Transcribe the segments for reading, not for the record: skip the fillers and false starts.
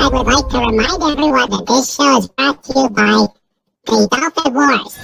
I would like to remind everyone that this show is brought to you by the Dolphin Wars.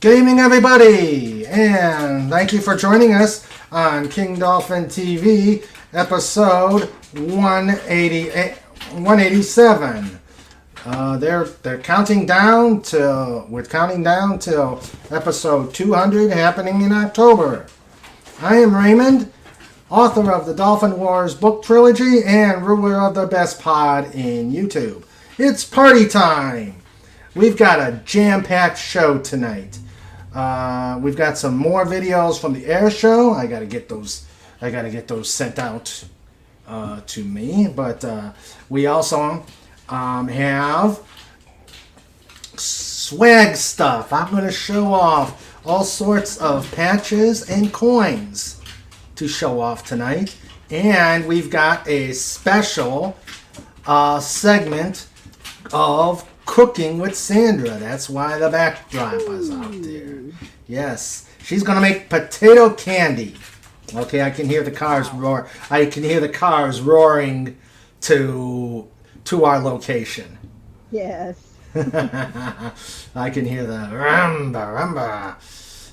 Good evening, everybody, and thank you for joining us on King Dolphin TV, episode 187. They're counting down till episode 200, happening in October. I am Raymond, author of the Dolphin Wars book trilogy and ruler of the best pod in YouTube. It's party time. We've got a jam-packed show tonight. We've got some more videos from the air show. I gotta get those sent out to me. But we also have swag stuff. I'm gonna show off all sorts of patches and coins to show off tonight. And we've got a special segment of Cooking with Sandra. That's why the backdrop is out there. Yes, she's gonna make potato candy. Okay, I can hear the cars roar. I can hear the cars roaring to our location. Yes. I can hear the rumba.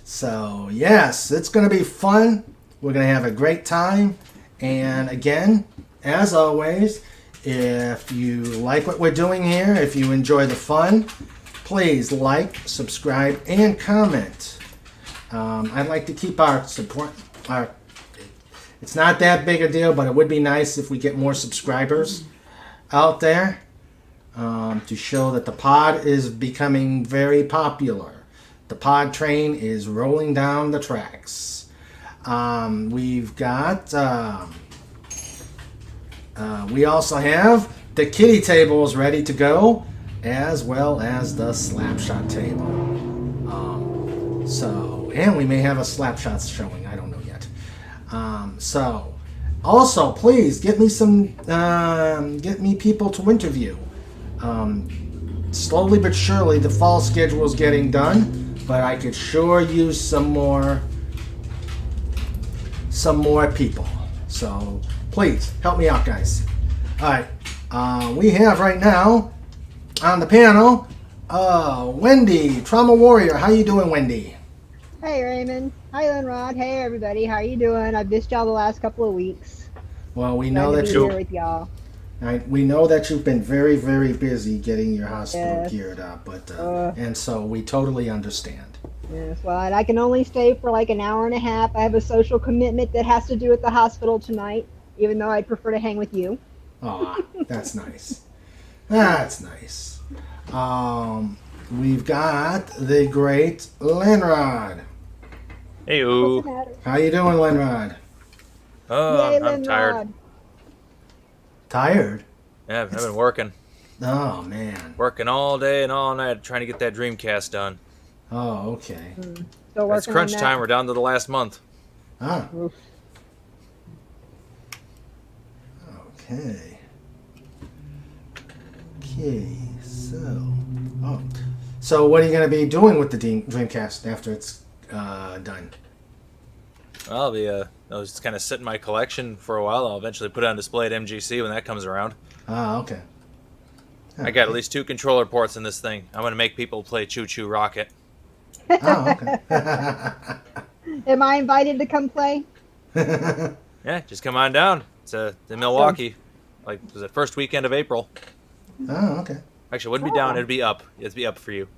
So yes, it's gonna be fun. We're gonna have a great time. And again, as always, if you like what we're doing here, if you enjoy the fun, please like, subscribe, and comment. I'd like to keep our support. It's not that big a deal, but it would be nice if we get more subscribers out there to show that the pod is becoming very popular. The pod train is rolling down the tracks. We've got... we also have the kiddie tables ready to go, as well as the Slapshot table. And we may have a Slapshot showing. I don't know yet. Also, please get me people to interview. Slowly but surely, the fall schedule is getting done, but I could sure use some more people. So please help me out, guys. All right, we have right now on the panel Wendy, Trauma Warrior. How you doing, Wendy? Hey, Raymond. Hi, Lenrod. Hey, everybody. How are you doing? I've missed y'all the last couple of weeks. Well, we know that you're here with y'all. We know that you've been very, very busy getting your hospital geared up, but and so we totally understand. Yes, well, and I can only stay for like an hour and a half. I have a social commitment that has to do with the hospital tonight, even though I'd prefer to hang with you. Aw, that's nice. That's nice. We've got the great Lenrod. Hey-o. How you doing, Lenrod? Oh, Yay, I'm tired. Tired? Yeah, I've been working. Oh, man. Working all day and all night trying to get that Dreamcast done. Oh, okay. Still It's crunch time. We're down to the last month. Ah. Oof. Okay. So what are you going to be doing with the Dreamcast after it's done? Well, I'll be I'll just kind of sit in my collection for a while. I'll eventually put it on display at MGC when that comes around. Ah, okay. I got at least 2 controller ports in this thing. I'm going to make people play Choo Choo Rocket. Oh, okay. Am I invited to come play? Yeah, just come on down. It's in Milwaukee. Like, was it first weekend of April? Oh, okay. Actually, it wouldn't be down. It'd be up. It'd be up for you.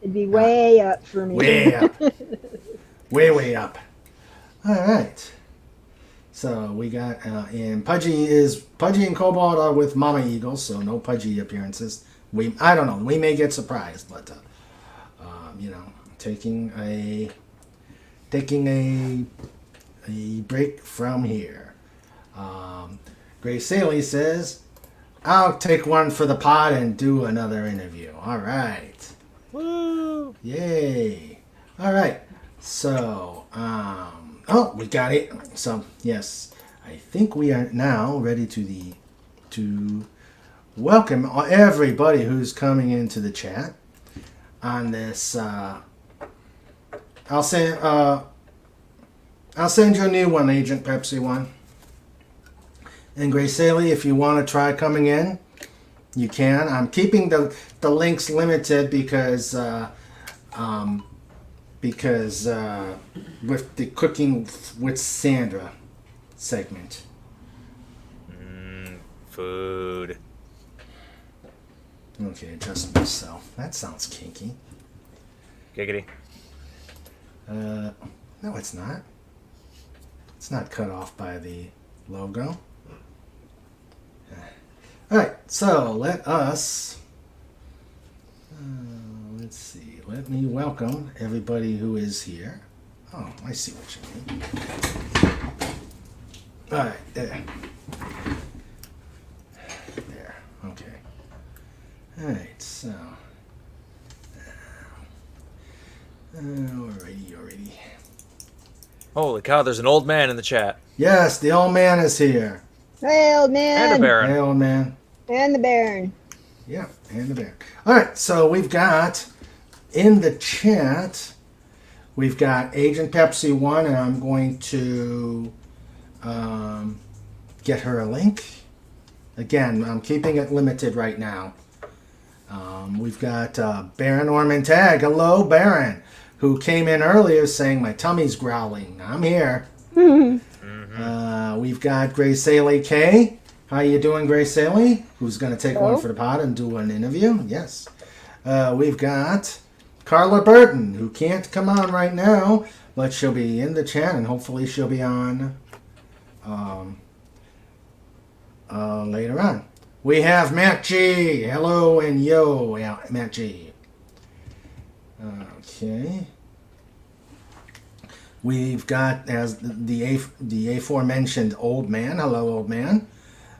It'd be way up for me. Way up. way up. All right. So we got, and Pudgy and Cobalt are with Mama Eagle, so no Pudgy appearances. I don't know. We may get surprised, but, taking a taking a break from here. Grace Saley says, I'll take one for the pod and do another interview. All right. Woo! Yay. All right. So, oh, we got it. So, yes, I think we are now ready to welcome everybody who's coming into the chat on this. I'll send you a new one, Agent Pepsi one. And Grace Saley, if you want to try coming in, you can. I'm keeping the links limited because with the Cooking with Sandra segment. Food. Okay, adjust myself. That sounds kinky. Giggity. No, it's not. It's not cut off by the logo. All right, so let us. Let's see. Let me welcome everybody who is here. Oh, I see what you mean. All right, there. There. Okay. All right, so. Alrighty. Holy cow, there's an old man in the chat. Yes, the old man is here. Hey, old man. And a baron. Hey, old man. And the Baron. Yeah, and the bear. All right, so we've got in the chat, we've got Agent Pepsi 1, and I'm going to get her a link. Again, I'm keeping it limited right now. We've got Baron Orman Tag. Hello, Baron, who came in earlier saying my tummy's growling. I'm here. We've got Grace Saley K. How you doing, Grace Saley? Who's going to take one for the pod and do an interview? Yes. We've got Carla Burton, who can't come on right now, but she'll be in the chat, and hopefully she'll be on later on. We have Matt G. Hello and yo, yeah, Matt G. Okay. We've got, as the aforementioned old man. Hello, old man.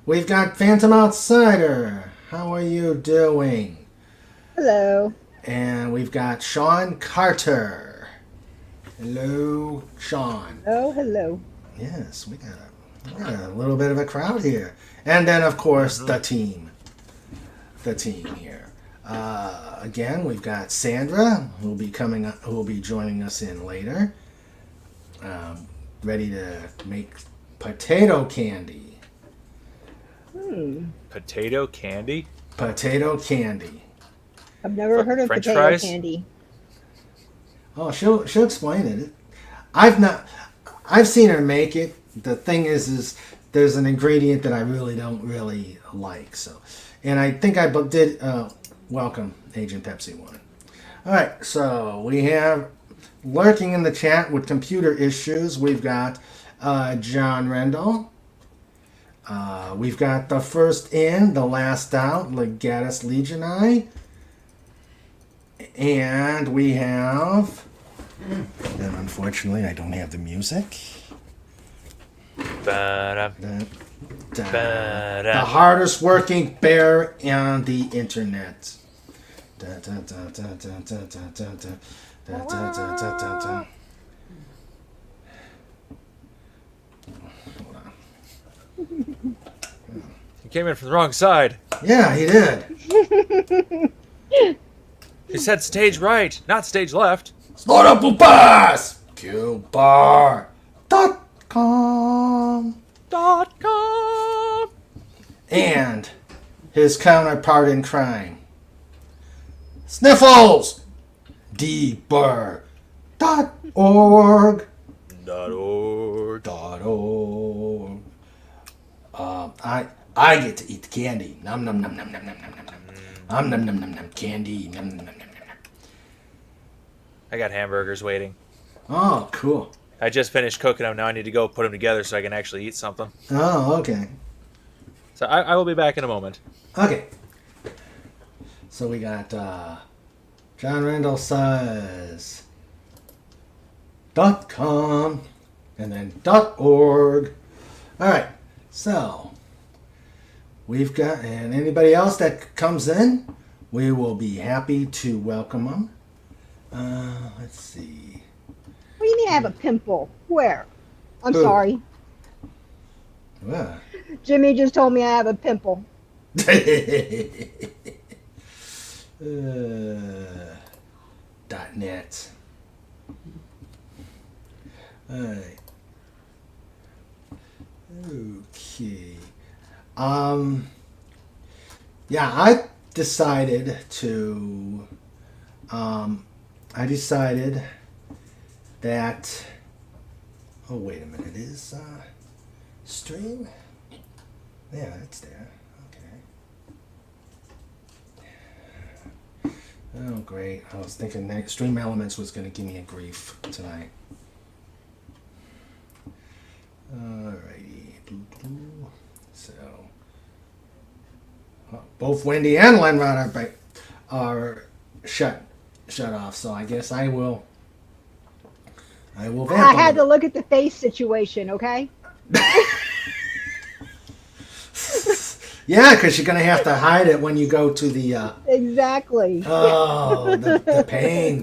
We've got Phantom Outsider. How are you doing? Hello. And we've got Sean Carter. Hello, Sean. Oh, hello. Yes, we got a little bit of a crowd here. And then, of course, the team. The team here. Again, we've got Sandra, who will be joining us in later. Ready to make potato candy. Potato candy? Potato candy. I've never heard of French potato fries? candy. Oh, she'll explain it. I've seen her make it. The thing is there's an ingredient that I don't really like. So, and I think I did welcome Agent Pepsi 1. All right, so we have lurking in the chat with computer issues. We've got John Rendell. We've got the first in, the last out, Legatus Legionii. And we have, and unfortunately I don't have the music. Ba-da. The hardest working bear on the internet. He came in from the wrong side. Yeah, he did. He said stage right, not stage left. Slow up, Boopas! QBar.com. And his counterpart in crime, Sniffles! Dburr.org. .org. I get to eat the candy. Nom nom nom nom nom nom nom nom nom. Nom nom nom nom nom candy. Nom nom nom nom nom. I got hamburgers waiting. Oh, cool. I just finished cooking them. Now I need to go put them together so I can actually eat something. Oh, okay. So I will be back in a moment. Okay. So we got John Randall says .com and then .org. All right, so we've got, and anybody else that comes in, we will be happy to welcome them. Let's see. What do you mean I have a pimple? Where? I'm Who? sorry. Well. Jimmy just told me I have a pimple. .net. All right. Okay. Yeah, I decided that, oh, wait a minute, is, stream? Yeah, it's there. Okay. Oh, great. I was thinking that Stream Elements was going to give me a grief tonight. Alrighty. So, both Wendy and Lenrod are shut off. So I guess I will vamp. I had to look at the face situation, okay? Yeah, because you're going to have to hide it when you go to the... Exactly. Oh, the pain.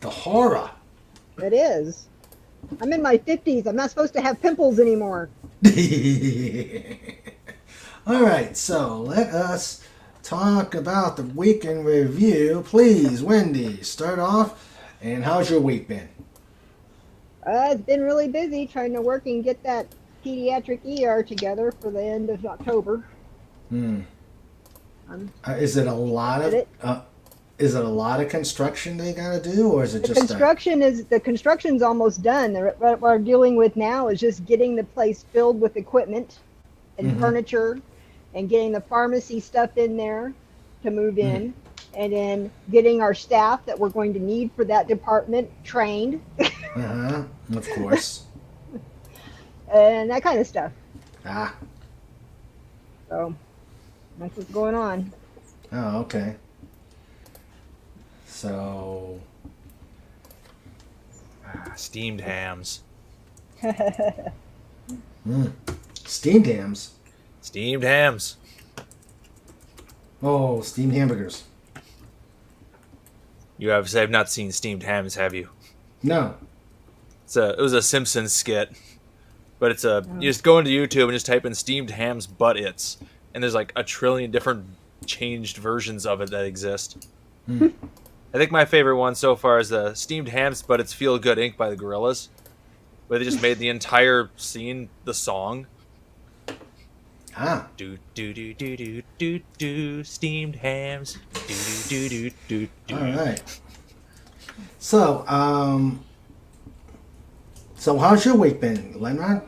The horror. It is. I'm in my 50s. I'm not supposed to have pimples anymore. All right, so let us talk about the week in review. Please, Wendy, start off. And how's your week been? It's been really busy trying to work and get that pediatric ER together for the end of October. Is it a lot of construction they got to do, or is it just the construction's almost done. What we're dealing with now is just getting the place filled with equipment and furniture, and getting the pharmacy stuff in there to move in, and then getting our staff that we're going to need for that department trained. Of course. And that kind of stuff. So that's what's going on. Oh, okay. So, steamed hams. Steamed hams. Steamed hams. Oh, steamed hamburgers. You obviously have not seen steamed hams, have you? No. It was a Simpsons skit, but it's you just go into YouTube and just type in steamed hams butt-its, and there's like a trillion different changed versions of it that exist. I think my favorite one so far is the steamed hams, but it's Feel Good Inc. by the Gorillaz, where they just made the entire scene the song. Do do do do do do do steamed hams. Do do do do do. All right. So, so how's your week been, Lenrod?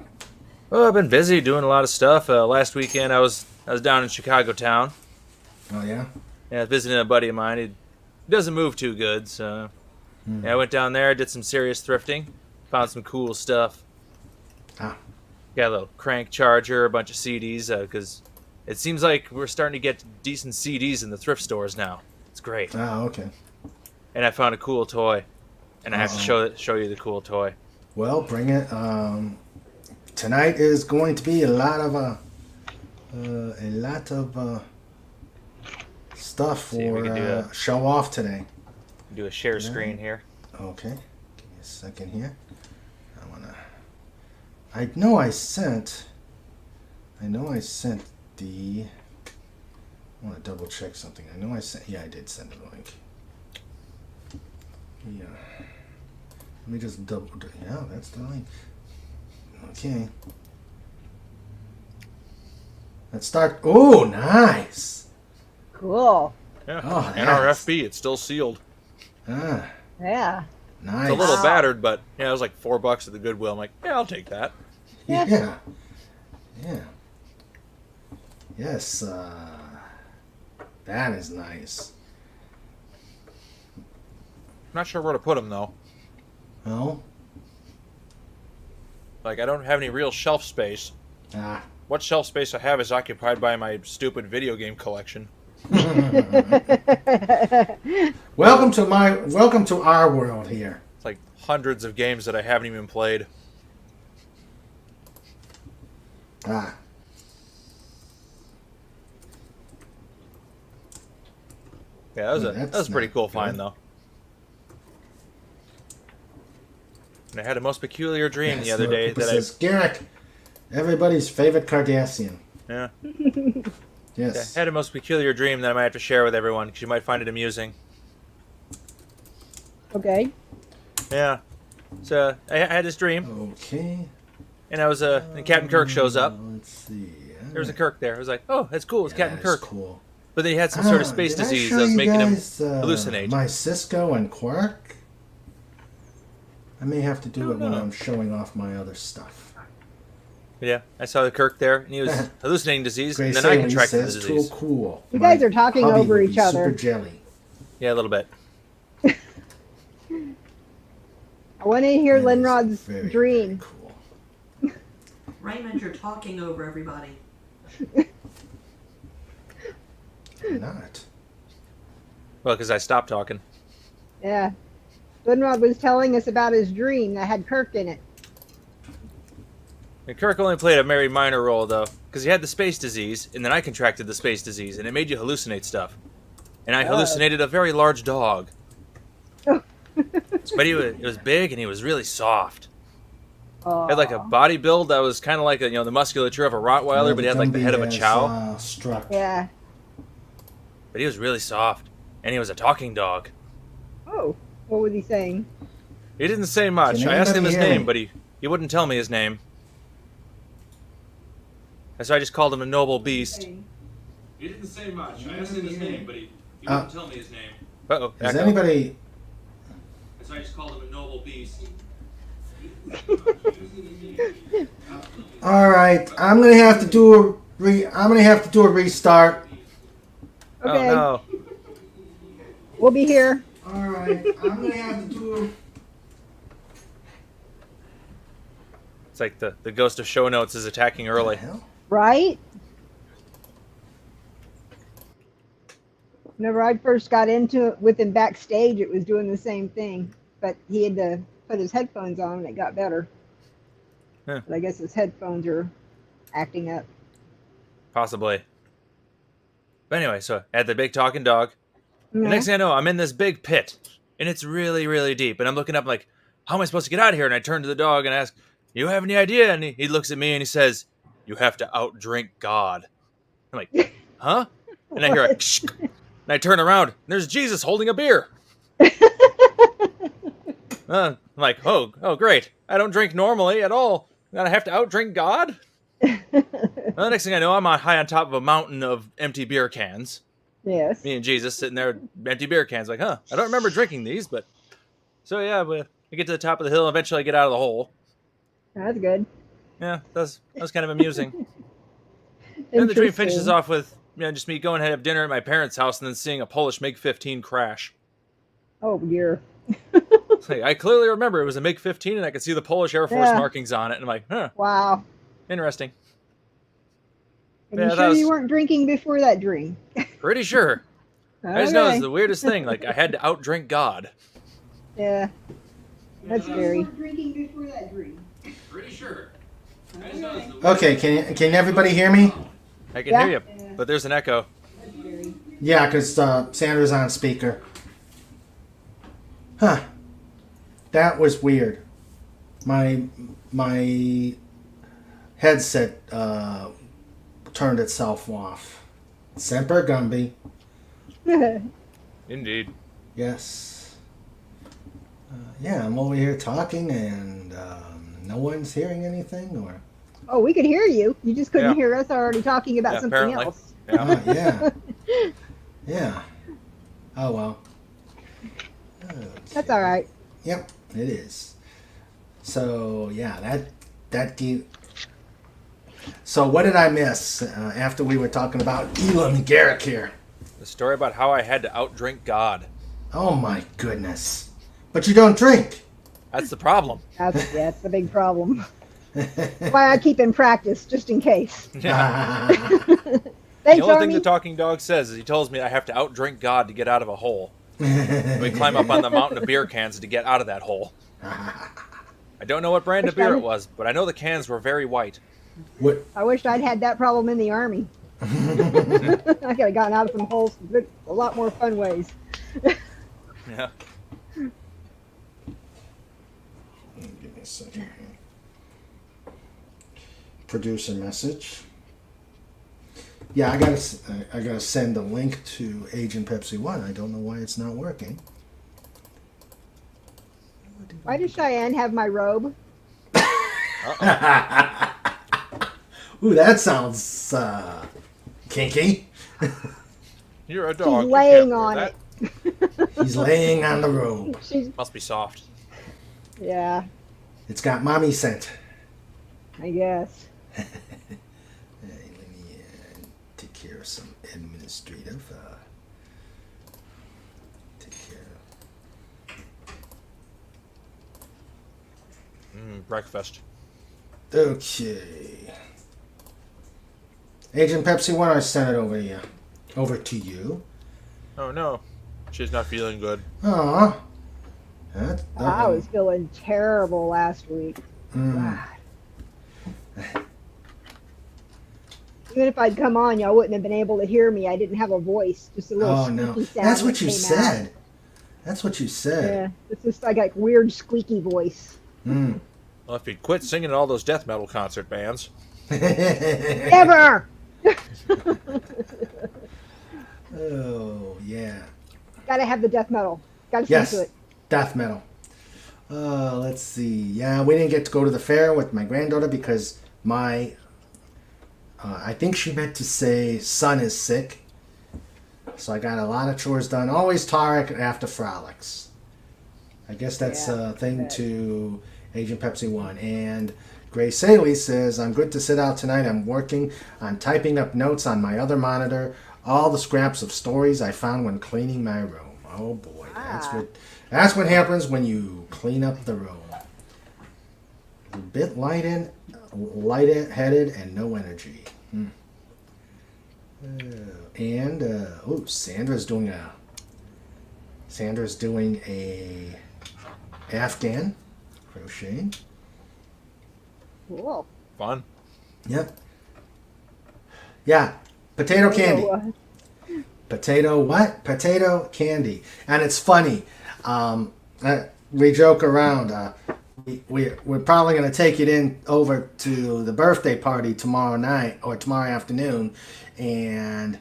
Well, I've been busy doing a lot of stuff. Last weekend I was down in Chicago town. Oh yeah. Yeah, visiting a buddy of mine. He doesn't move too good, so yeah, I went down there, did some serious thrifting, found some cool stuff. Got a little crank charger, a bunch of CDs, because it seems like we're starting to get decent CDs in the thrift stores now. It's great. Oh, okay. And I found a cool toy, and I have to show you the cool toy. Well, bring it. Tonight is going to be a lot of stuff for show off today. Do a share screen here. Okay, give me a second here. I know I sent the. I want to double check something. I know I sent. Yeah, I did send a link. Yeah. Let me just double. Yeah, that's the link. Okay. Let's start. Oh, nice. Cool. Yeah. Oh, NRFB. It's still sealed. Yeah. Nice. It's a little battered, but yeah, it was like $4 at the Goodwill. I'm like, yeah, I'll take that. Yeah. Yes. That is nice. I'm not sure where to put them though. Oh. Like, I don't have any real shelf space. Ah. What shelf space I have is occupied by my stupid video game collection. Welcome to our world here. It's like hundreds of games that I haven't even played. Ah. Yeah, that was a pretty cool find, though. And I had a most peculiar dream the other day that Garrick, everybody's favorite Cardassian. Yeah. Yes. I had a most peculiar dream that I might have to share with everyone because you might find it amusing. Okay. Yeah. So I had this dream. Okay. And I was and Captain Kirk shows up. Let's see. There was a Kirk there. I was like, oh, that's cool. It's Captain Kirk. Cool. But then he had some sort of space disease that was making him hallucinate. My Cisco and Quark. I may have to do it when I'm showing off my other stuff. Yeah, I saw the Kirk there, and he was hallucinating disease, and then say I when he contracted the says disease. cool. You guys are talking hubby over would each be other. Super jelly. Yeah, a little bit. I want to hear That is Linrod's very, dream. very cool. Raymond, you're talking over everybody. I'm not. Well, because I stopped talking. Yeah. Linrod was telling us about his dream that had Kirk in it. And Kirk only played a very minor role, though, because he had the space disease, and then I contracted the space disease, and it made you hallucinate stuff. And I hallucinated a very large dog. Oh. But it was big, and he was really soft. Aw. Had like a body build that was kind of like the musculature of a Rottweiler, but he had like the head of a chow. Struck. Yeah. But he was really soft, and he was a talking dog. Oh, what was he saying? He didn't say much. Can I asked him his anybody hear name, me? but he wouldn't tell me his name. So I just called him a noble beast. He didn't say much. I asked him his name, but he wouldn't tell me his name. Uh-oh. Is echo. anybody? So I just called him a noble beast. All right, I'm gonna have to do a restart. Okay. Oh no. We'll be here. All right, I'm gonna have to do. It's like the ghost of show notes is attacking early. Hell? Right? Whenever I first got into it with him backstage, it was doing the same thing. But he had to put his headphones on and it got better. Huh. But I guess his headphones are acting up. Possibly. But anyway, so I had the big talking dog. Yeah. The next thing I know, I'm in this big pit. And it's really, really deep. And I'm looking up like, how am I supposed to get out of here? And I turn to the dog and ask, you have any idea? And he looks at me and he says, you have to outdrink God. I'm like, huh? And I hear a ksh, and I turn around and there's Jesus holding a beer. I'm like, oh, great. I don't drink normally at all. And I have to outdrink God? Well, the next thing I know, I'm high on top of a mountain of empty beer cans. Yes. Me and Jesus sitting there with empty beer cans. Like, I don't remember drinking these, but... So, yeah, I get to the top of the hill, eventually I get out of the hole. That's good. Yeah, that was kind of amusing. Then the dream finishes off with just me going ahead have dinner at my parents' house and then seeing a Polish MiG-15 crash. Oh, dear. Like, I clearly remember it was a MiG-15 and I could see the Polish Air Force markings on it. And I'm like, Wow. interesting. And Yeah, you that sure was- you weren't drinking before that dream? Pretty sure. I just know Okay. it's the weirdest thing. Like, I had to outdrink God. Yeah. That's scary. Drinking before that dream. Pretty sure. Okay, can everybody hear me? I can Yeah. hear you, but there's an echo. Yeah, because Sandra's on speaker. Huh. That was weird. My headset turned itself off. Semper Gumby. Indeed. Yes. Yeah, I'm over here talking and no one's hearing anything, or... Oh, we could hear you. You just couldn't Yeah. hear us already talking about Yeah, something apparently. else. Yeah. Yeah. Yeah. Oh, well. That's all right. Yep, it is. So, yeah, that gave... So, what did I miss after we were talking about Elam and Garrick here? The story about how I had to outdrink God. Oh, my goodness. But you don't drink. That's the problem. That's the big problem. Why I keep in practice, just in case. Yeah. Thanks, The only thing Army. the talking dog says is he tells me I have to outdrink God to get out of a hole. We climb up on the mountain of beer cans to get out of that hole. I don't know what brand of beer it was, but I know the cans were very white. What? I wish I'd had that problem in the Army. I could have gotten out of some holes a lot more fun ways. Yeah. Give me a second here. Producer message. Yeah, I gotta send a link to Agent Pepsi 1. I don't know why it's not working. Why does Cheyenne have my robe? Ooh, that sounds kinky. You're a dog. She's you laying can't wear on that. it. He's laying on the robe. She's, Must be soft. yeah, It's got mommy scent. I guess. Hey, let me take care of some administrative. Take care Breakfast. of. Okay. Agent Pepsi 1, I sent it over to you. Over to you. Oh no, she's not feeling good. Aw. I was feeling terrible last week. God. Even if I'd come on, y'all wouldn't have been able to hear me. I didn't have a voice, just a little Oh squeaky no. sound. That's what that you came said. out. That's what you said. Yeah, it's just like a weird squeaky voice. Mm. Well, if you'd quit singing in all those death metal concert bands. Ever! Oh, yeah. Gotta have the death metal. Gotta Yes, listen to it. death metal. Let's see. Yeah, we didn't get to go to the fair with my granddaughter because my, I think she meant to say son is sick. So I got a lot of chores done. Always Tarek after frolics. I guess that's Yeah, a thing good. to Agent Pepsi 1. And Grace Saley says, I'm good to sit out tonight. I'm working on typing up notes on my other monitor. All the scraps of stories I found when cleaning my room. Oh boy, that's what happens when you clean up the room. A bit lightheaded, and no energy. Sandra's doing a Afghan crocheting. Cool. Fun. Yep. Yeah. Potato candy. So, Potato what? Potato candy. And it's funny. We joke around. We're probably going to take it in over to the birthday party tomorrow night or tomorrow afternoon. And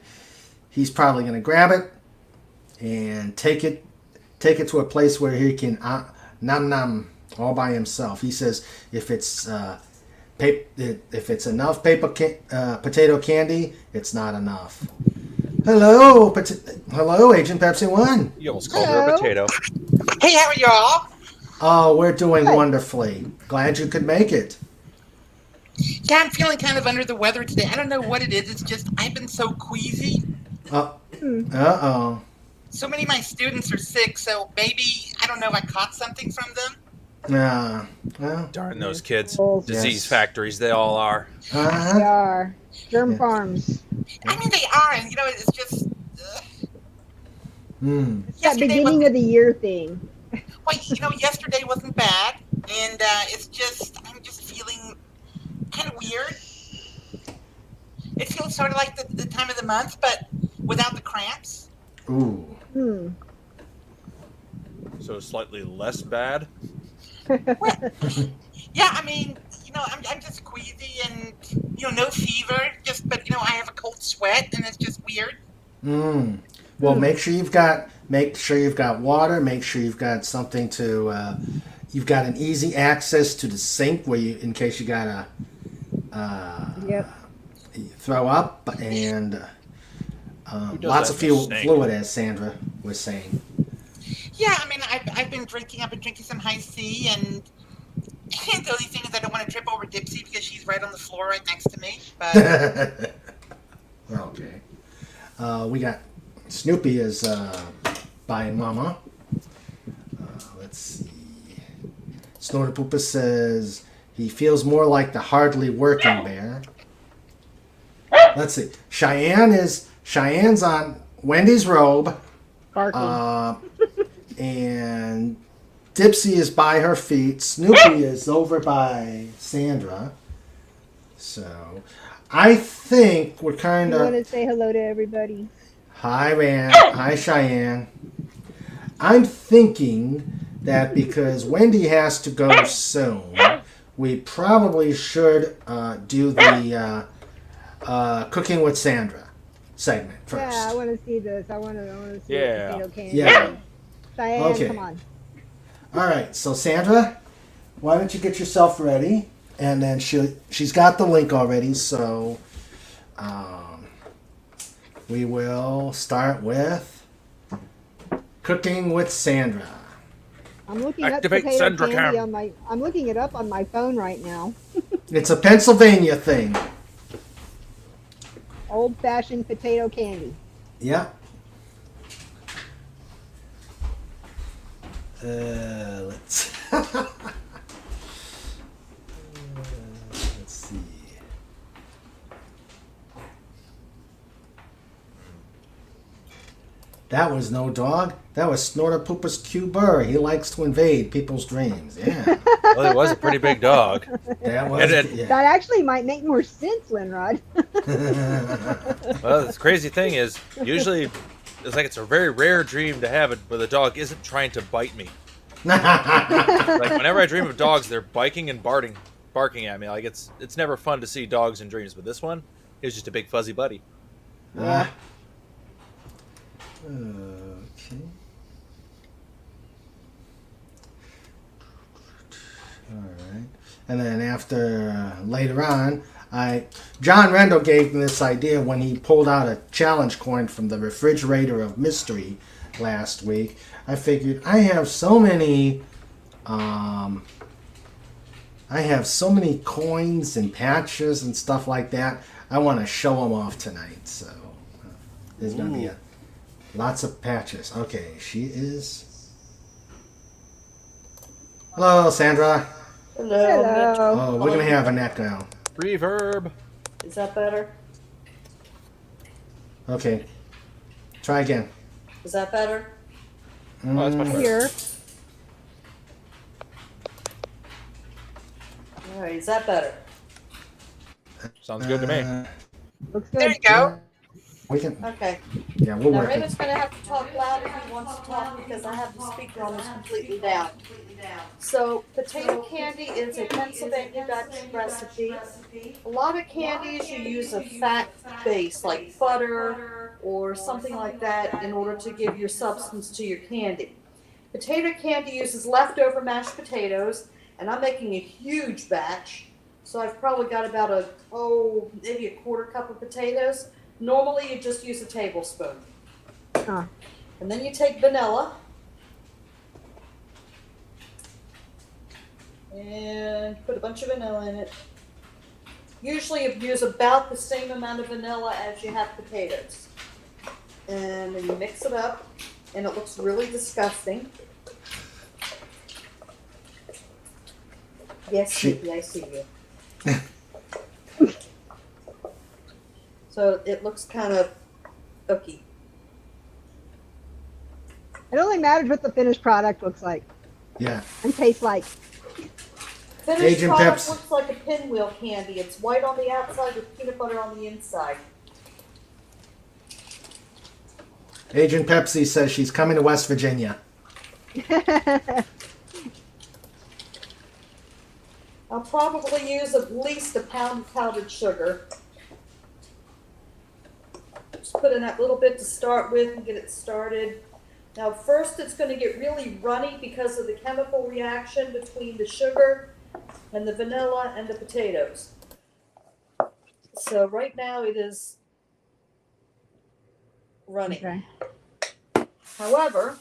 he's probably going to grab it and take it to a place where he can nom nom all by himself. He says if it's enough potato candy, it's not enough. Hello, Agent Pepsi 1. You almost called her a potato. Hey, how are y'all? Oh, we're doing Good. wonderfully. Glad you could make it. Yeah, I'm feeling kind of under the weather today. I don't know what it is. It's just I've been so queasy. Uh-oh. So many of my students are sick, so maybe, I don't know, I caught something from them. Well, Darn those kids. Oh, Disease yes. factories, they all are. they uh-huh. are. Germ Yeah. farms. I mean, they are, and, it's just... It's that Yesterday beginning was, of the year thing. yesterday wasn't bad, and it's just, I'm just feeling kind of weird. It feels sort of like the time of the month, but without the cramps. Ooh. So slightly less bad. Yeah, I mean, I'm just queasy and, no fever, but, I have a cold sweat and it's just weird. Well, make sure you've got water. Make sure you've got something to, you've got an easy access to the sink where in case you gotta, Yep. throw up and, does lots that of in a sink? fluid, as Sandra was saying. Yeah, I mean, I've been drinking some high C, and the only thing is I don't want to trip over Dipsy because she's right on the floor right next to me. But Okay. We got Snoopy is buying Mama. Let's see. Snortapoopa says he feels more like the hardly working bear. let's see. Cheyenne's on Wendy's robe. Barking. And Dipsy is by her feet. Snoopy is over by Sandra. So I think we're kind You want of. to say hello to everybody? Hi, Hi, Cheyenne. I'm thinking that because Wendy has to go soon, we probably should do the Cooking with Sandra segment first. Yeah, I want to see this. I want to see Yeah. potato candy. Yeah. Cheyenne, Okay. come on. All right, so Sandra, why don't you get yourself ready? And then she's got the link already, so we will start with Cooking with Sandra. I'm looking Activate up potato Sandra candy Cam. on my. I'm looking it up on my phone right now. It's a Pennsylvania thing. Old-fashioned potato candy. Yep. Let's let's see. That was no dog. That was Snortopoopas Q Burr. He likes to invade people's dreams. Yeah, Well, it was a pretty big dog. that was. Yeah. That actually might make more sense, Linrod. Well, the crazy thing is, usually it's a very rare dream to have it, but the dog isn't trying to bite me. Like whenever I dream of dogs, they're biking and barking at me. Like it's never fun to see dogs in dreams, but this one is just a big fuzzy buddy. Yeah. Okay. All right. And then after later on, John Rendell gave me this idea when he pulled out a challenge coin from the refrigerator of mystery last week. I figured I have so many coins and patches and stuff like that. I want to show them off tonight. So there's going to be lots of patches. Okay, she is. Hello, Sandra. Hello. Oh, we're going to have an echo. Reverb. Is that better? Okay. Try again. Is that better? Oh, that's much better. Here. All right, is that better? Sounds good to me. Looks good. There you go. We can. Okay. Yeah, we'll Now work it. Raymond's going to have to talk loud if he wants to talk because I have the speaker on this completely down. So, potato candy is a Pennsylvania Dutch recipe. A lot of candies you use a fat base like butter or something like that in order to give your substance to your candy. Potato candy uses leftover mashed potatoes, and I'm making a huge batch. So I've probably got about maybe a quarter cup of potatoes. Normally you just use a tablespoon. Huh. And then you take vanilla. And put a bunch of vanilla in it. Usually you use about the same amount of vanilla as you have potatoes. And then you mix it up, and it looks really disgusting. Yes, Snoopy, I see you. So it looks kind of ooky. It only matters what the finished product looks like Yeah. and tastes like. Finished Agent product Peps. looks like a pinwheel candy. It's white on the outside with peanut butter on the inside. Agent Pepsi says she's coming to West Virginia. I'll probably use at least a pound of powdered sugar. Just put in that little bit to start with and get it started. Now first it's going to get really runny because of the chemical reaction between the sugar and the vanilla and the potatoes. So right now it is runny. Okay. However,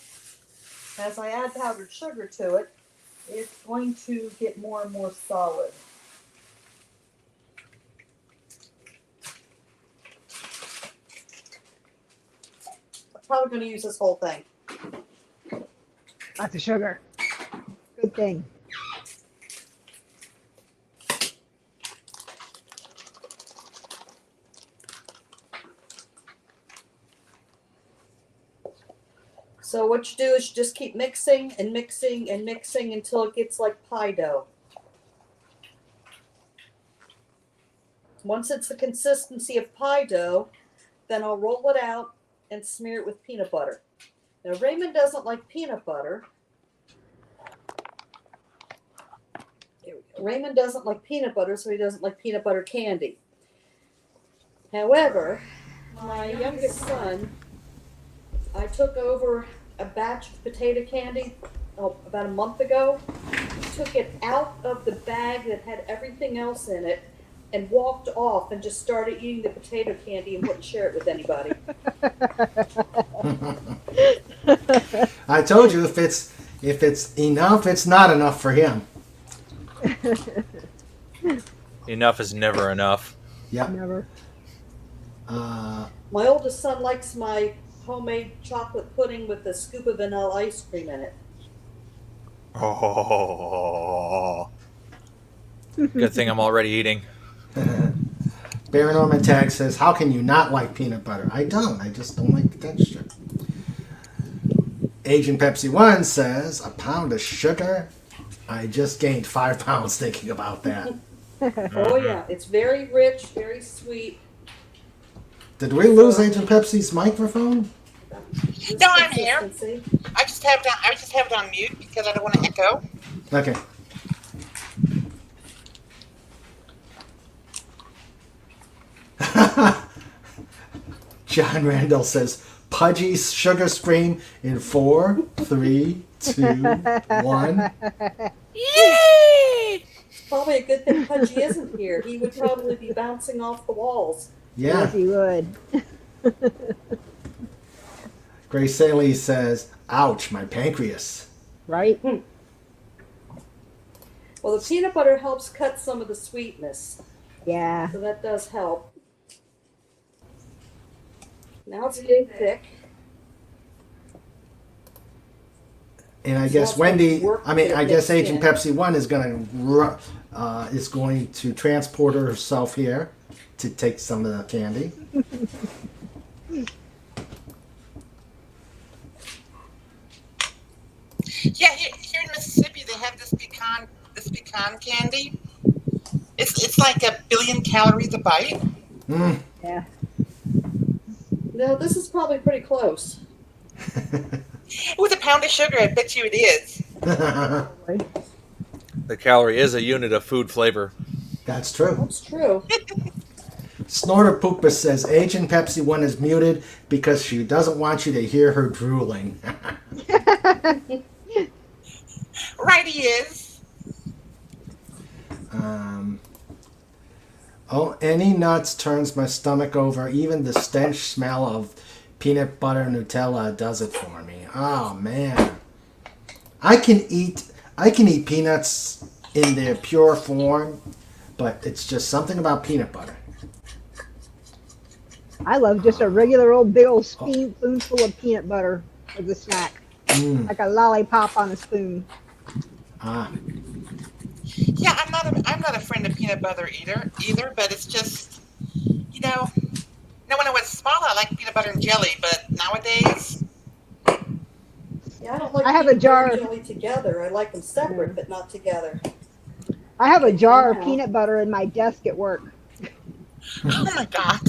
as I add powdered sugar to it, it's going to get more and more solid. I'm probably going to use this whole thing. Lots of sugar. Good thing. So what you do is you just keep mixing and mixing and mixing until it gets like pie dough. Once it's the consistency of pie dough, then I'll roll it out and smear it with peanut butter. Now Raymond doesn't like peanut butter. There we go. Raymond doesn't like peanut butter, so he doesn't like peanut butter candy. However, my youngest son, I took over a batch of potato candy about a month ago, took it out of the bag that had everything else in it, and walked off and just started eating the potato candy and wouldn't share it with anybody. I told you if it's enough, it's not enough for him. Enough is never enough. Yep. Never. My oldest son likes my homemade chocolate pudding with a scoop of vanilla ice cream in it. Oh. Good thing I'm already eating. Baron Norman Tag says, how can you not like peanut butter? I don't. I just don't like the texture. Agent Pepsi 1 says, a pound of sugar? I just gained 5 pounds thinking about that. Oh yeah, it's very rich, very sweet. Did we lose Agent Pepsi's microphone? No, I'm here. Consistency. I just have it on mute because I don't want to echo. Okay. John Randall says, Pudgy Sugar Scream in 4, 3, 2, 1. Yay! Probably a good thing Pudgy isn't here. He would probably be bouncing off the walls. Yeah. Yes, he would. Grace Saley says, ouch, my pancreas. Right? Well, the peanut butter helps cut some of the sweetness, Yeah. so that does help. Now it's getting thick. And I guess I guess Agent Yeah. Pepsi 1 is going to transport herself here to take some of the candy. Yeah, here in Mississippi they have this pecan candy. It's like 1 billion calories a bite. Mm. Yeah. No, this is probably pretty close. With a pound of sugar, I bet you it is. The calorie is a unit of food flavor. That's true. That's true. Snorter Pooper says, Agent Pepsi 1 is muted because she doesn't want you to hear her drooling. Right, he is. Any nuts turns my stomach over. Even the stench smell of peanut butter Nutella does it for me. Oh man, I can eat peanuts in their pure form, but it's just something about peanut butter. I love just a regular old big old spoonful of peanut butter as a snack. Like a lollipop on a spoon. Yeah, I'm not a friend of peanut butter either, but it's just, no, when I was small, I liked peanut butter and jelly, but nowadays, Yeah, I don't like I have peanut a jar- butter and jelly together. I like them separate, but not together. I have a jar of peanut butter in my desk at work. oh my God.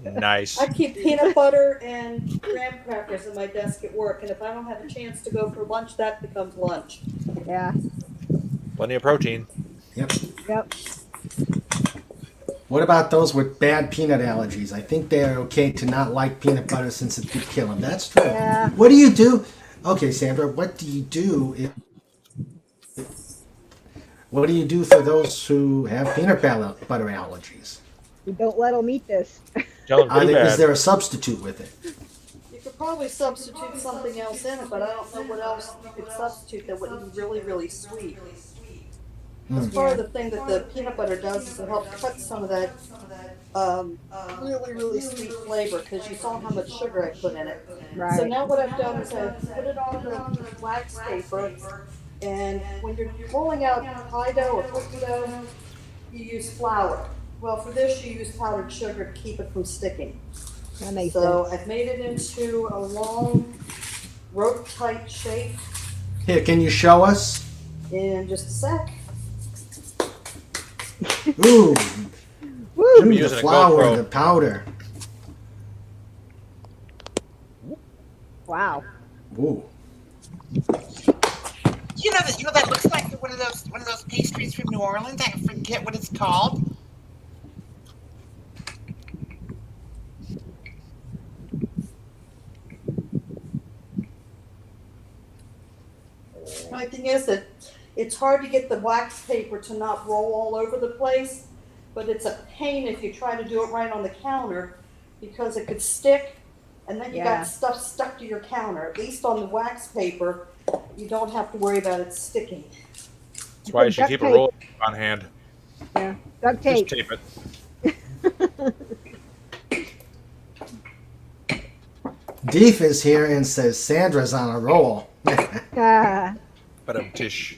Nice. I keep peanut butter and graham crackers in my desk at work, and if I don't have a chance to go for lunch, that becomes lunch. Yeah. Plenty of protein. Yep. Yep. What about those with bad peanut allergies? I think they're okay to not like peanut butter since it could kill them. That's true. Yeah. What do you do? Okay, Sandra, what do you do for those who have peanut butter allergies? We don't let them eat this. Tell them too Is bad. there a substitute with it? You could probably substitute something else in it, but I don't know what else you could substitute that wouldn't be really, really sweet. That's part of the thing that the peanut butter does is it helps cut some of that really, really sweet flavor because you saw how much sugar I put in it. Right. So now what I've done is I've put it on the wax paper, and when you're rolling out pie dough or cookie dough, you use flour. Well, for this you use powdered sugar to keep it from sticking. That makes So sense. I've made it into a long rope tight shape Here, can you show us? in just a sec. Ooh, Woo! the using a flour, GoPro. the powder. Wow. Ooh. That looks like one of those pastries from New Orleans. I forget what it's called. The only thing is that it's hard to get the wax paper to not roll all over the place, but it's a pain if you try to do it right on the counter because it could stick and then you Yeah. got stuff stuck to your counter. At least on the wax paper, you don't have to worry about it sticking. That's why you should Duct keep a tape. roll on hand. Yeah. Duct Just tape. tape it. Deef is here and says Sandra's on a roll. Ah. But tish.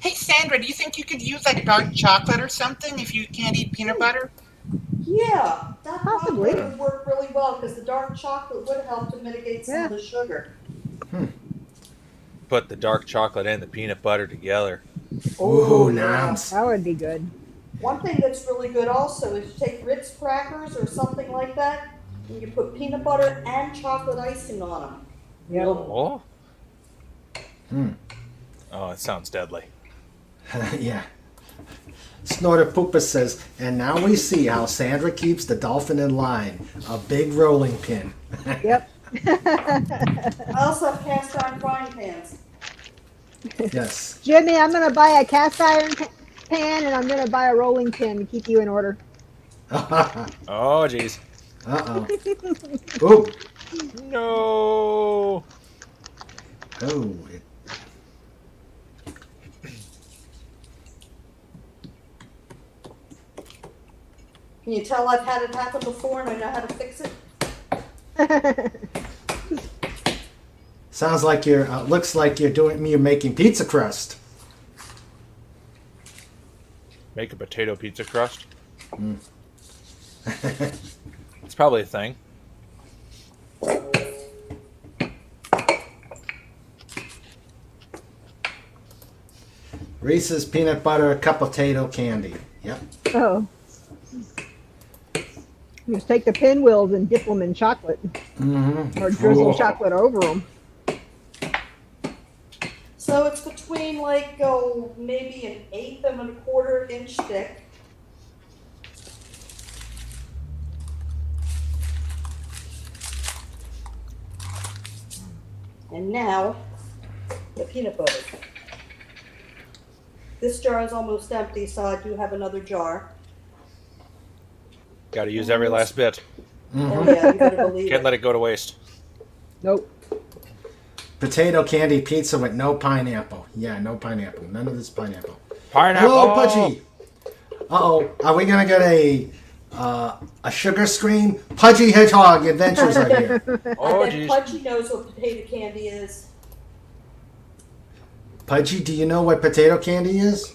Hey, Sandra, do you think you could use like dark chocolate or something if you can't eat peanut butter? Yeah, that Possibly. probably would work really well because the dark chocolate would help to mitigate some of the sugar. Put the dark chocolate and the peanut butter together. Ooh, yeah. nice. That would be good. One thing that's really good also is you take Ritz crackers or something like that, and you put peanut butter and chocolate icing on them. Yep. Oh. Hmm. Oh, it sounds deadly. Yeah. Snorter Poopa says, and now we see how Sandra keeps the dolphin in line. A big rolling pin. Yep. I also have cast iron frying pans. Yes. Jimmy, I'm going to buy a cast iron pan and I'm going to buy a rolling pin to keep you in order. Uh-oh. Oh, jeez. Ooh. No. Oh. Can you tell I've had it happen before and I know how to fix it? Sounds like looks like you're making pizza crust. Make a potato pizza crust. It's probably a thing. Reese's peanut butter cup potato candy. Yep. Oh. Just take the pinwheels and dip them in chocolate Mm-hmm. or drizzle chocolate over them. So it's between like maybe an 1/8 and a 1/4 inch thick. And now the peanut butter. This jar is almost empty, so I do have another jar. Got to use every last bit. Oh yeah, you better believe Can't it. let it go to waste. Nope. Potato candy pizza with no pineapple. Yeah, no pineapple. None of this pineapple. Pineapple. Hello, Pudgy. Uh-oh. Are we going to get a sugar scream? Pudgy Hedgehog Adventures are here. Oh, I bet jeez. Pudgy knows what potato candy is. Pudgy, do you know what potato candy is?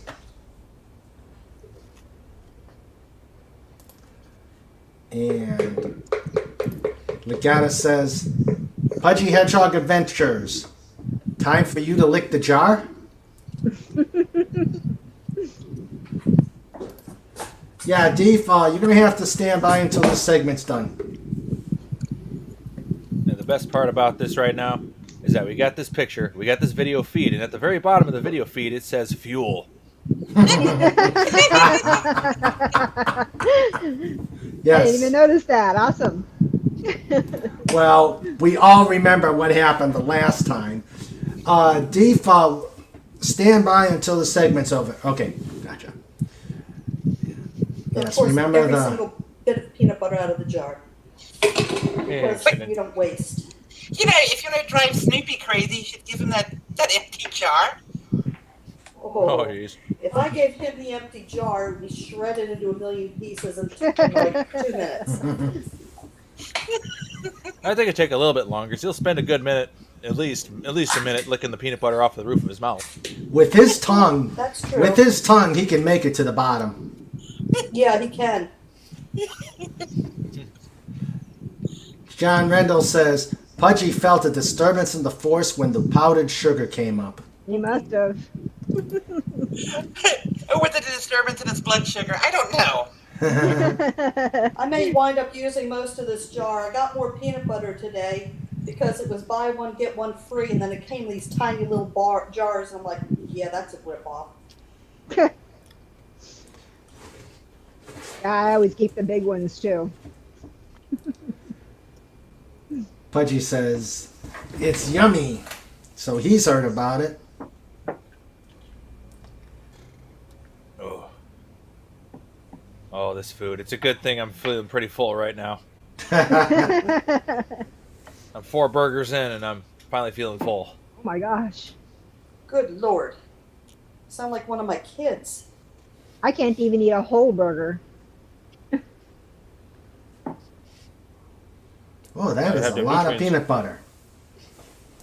And Legata says, Pudgy Hedgehog Adventures. Time for you to lick the jar? Yeah, Deef, you're going to have to stand by until this segment's done. And the best part about this right now is that we got this picture, we got this video feed, and at the very bottom of the video feed it says fuel. I didn't even Yes. notice that. Awesome. Well, we all remember what happened the last time. Deef, stand by until the segment's over. Okay, gotcha. Of Yes, course, remember every the... single bit of peanut butter out of the jar. Because And we don't waste. If you want to drive Snoopy crazy, you should give him that empty jar. oh, jeez. If I gave him the empty jar, it would be shredded into a million pieces in like 2 minutes. I think it'd take a little bit longer. So he'll spend a good minute, at least a minute, licking the peanut butter off the roof of his mouth. With his tongue, That's true. with his tongue, he can make it to the bottom. Yeah, he can. John Rendell says, Pudgy felt a disturbance in the force when the powdered sugar came up. He must have. Or with the disturbance in his blood sugar. I don't know. I may wind up using most of this jar. I got more peanut butter today because it was buy one, get one free, and then it came in these tiny little jars, and I'm like, yeah, that's a rip-off. I always keep the big ones too. Pudgy says, it's yummy. So he's heard about it. Oh, this food. It's a good thing I'm feeling pretty full right now. Oh I'm 4 burgers in and I'm finally feeling full. my gosh. Good Lord. Sound like one of my kids. I can't even eat a whole burger. Oh, that is have a the lot of nutrients. peanut butter.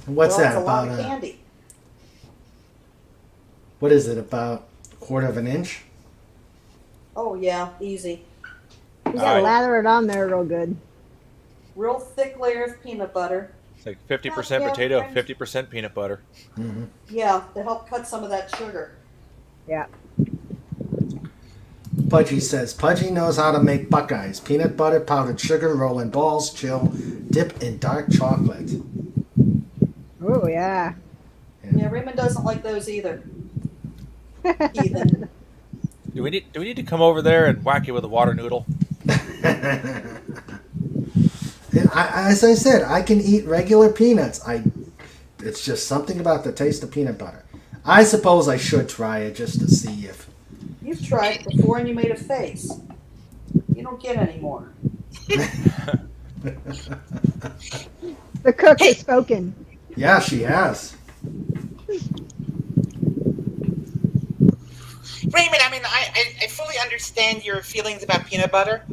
What's Well, that, it's a lot about of candy. what is it, about a quarter of an inch? Oh, yeah, easy. You gotta Alright. lather it on there real good. Real thick layer of peanut butter. It's like 50% Yeah, potato, friends. 50% peanut butter. Mm-hmm. Yeah, to help cut some of that sugar. Yeah. Pudgy says, Pudgy knows how to make Buckeyes. Peanut butter, powdered sugar, roll in balls, chill, dip in dark chocolate. Oh yeah. Yeah, Raymond doesn't like those either. Heathen. Do we need to come over there and whack you with a water noodle? As I said, I can eat regular peanuts. It's just something about the taste of peanut butter. I suppose I should try it just to see if. You've tried it before and you made a face. You don't get any more. The cook has spoken. Yeah, she has. Raymond, I mean, I fully understand your feelings about peanut butter.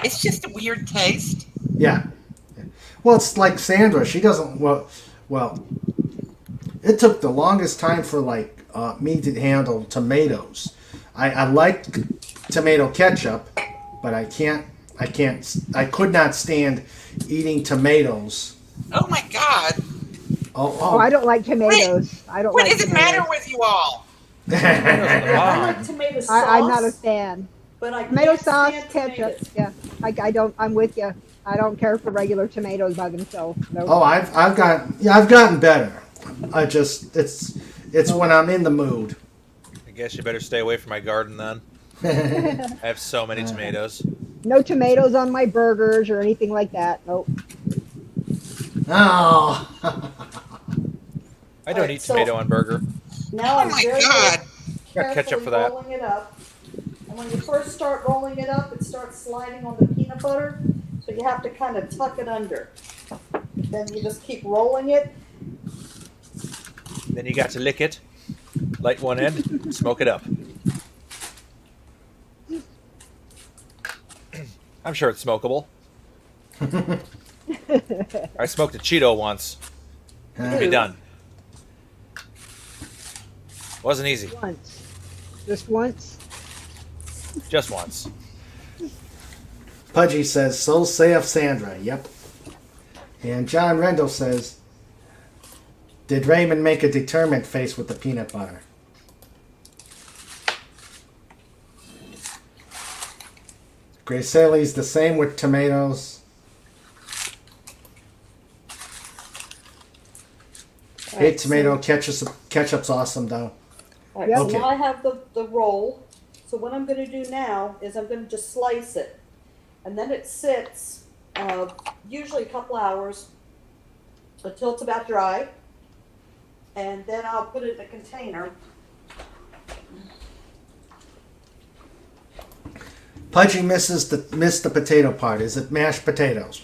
It's just a weird taste. Yeah. Well, it's like Sandra. She doesn't. Well. It took the longest time for me to handle tomatoes. I like tomato ketchup, but I could not stand eating tomatoes. Oh my God. Oh, I don't like tomatoes. I don't What like does it tomatoes. matter with you all? I like tomato sauce. I'm not a fan. But I Tomato can't sauce, stand ketchup. tomatoes. Yeah. I don't. I'm with you. I don't care for regular tomatoes by themselves. Nope. Oh, I've gotten better. It's when I'm in the mood. I guess you better stay away from my garden then. I have so many tomatoes. No tomatoes on my burgers or anything like that. Nope. Oh. I don't Alright, eat so- tomato on burger. Now Oh I'm my very God. Got ketchup carefully for that. rolling it up. And when you first start rolling it up, it starts sliding on the peanut butter. So you have to kind of tuck it under. Then you just keep rolling it. Then you got to lick it, light one end, smoke it up. I'm sure it's smokable. I smoked a Cheeto once. Be done. Wasn't easy. Once. Just once. Just once. Pudgy says, so saith Sandra. Yep. And John Rendell says, did Raymond make a determined face with the peanut butter? Grace Haley's the same with tomatoes. Hate tomato, ketchup's awesome though. All right, Yep. so Okay. now I have the roll. So what I'm going to do now is I'm going to just slice it. And then it sits usually a couple hours until it's about dry. And then I'll put it in a container. Pudgy missed the potato part. Is it mashed potatoes?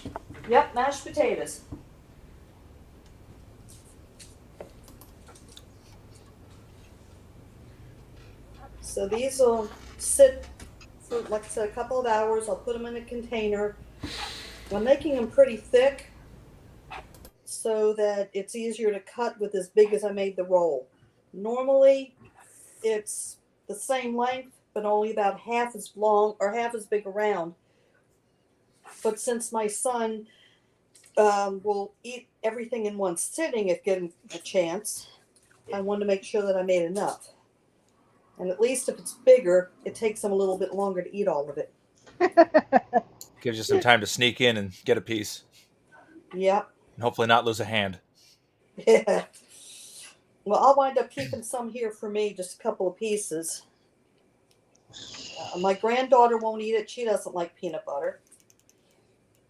Yep, mashed potatoes. So these will sit for, like I said, a couple of hours. I'll put them in a container. I'm making them pretty thick so that it's easier to cut with as big as I made the roll. Normally, it's the same length, but only about half as long or half as big around. But since my son will eat everything in one sitting if given a chance, I wanted to make sure that I made enough. And at least if it's bigger, it takes him a little bit longer to eat all of it. Gives you some time to sneak in and get a piece. Yep. And hopefully not lose a hand. Yeah. Well, I'll wind up keeping some here for me, just a couple of pieces. My granddaughter won't eat it. She doesn't like peanut butter.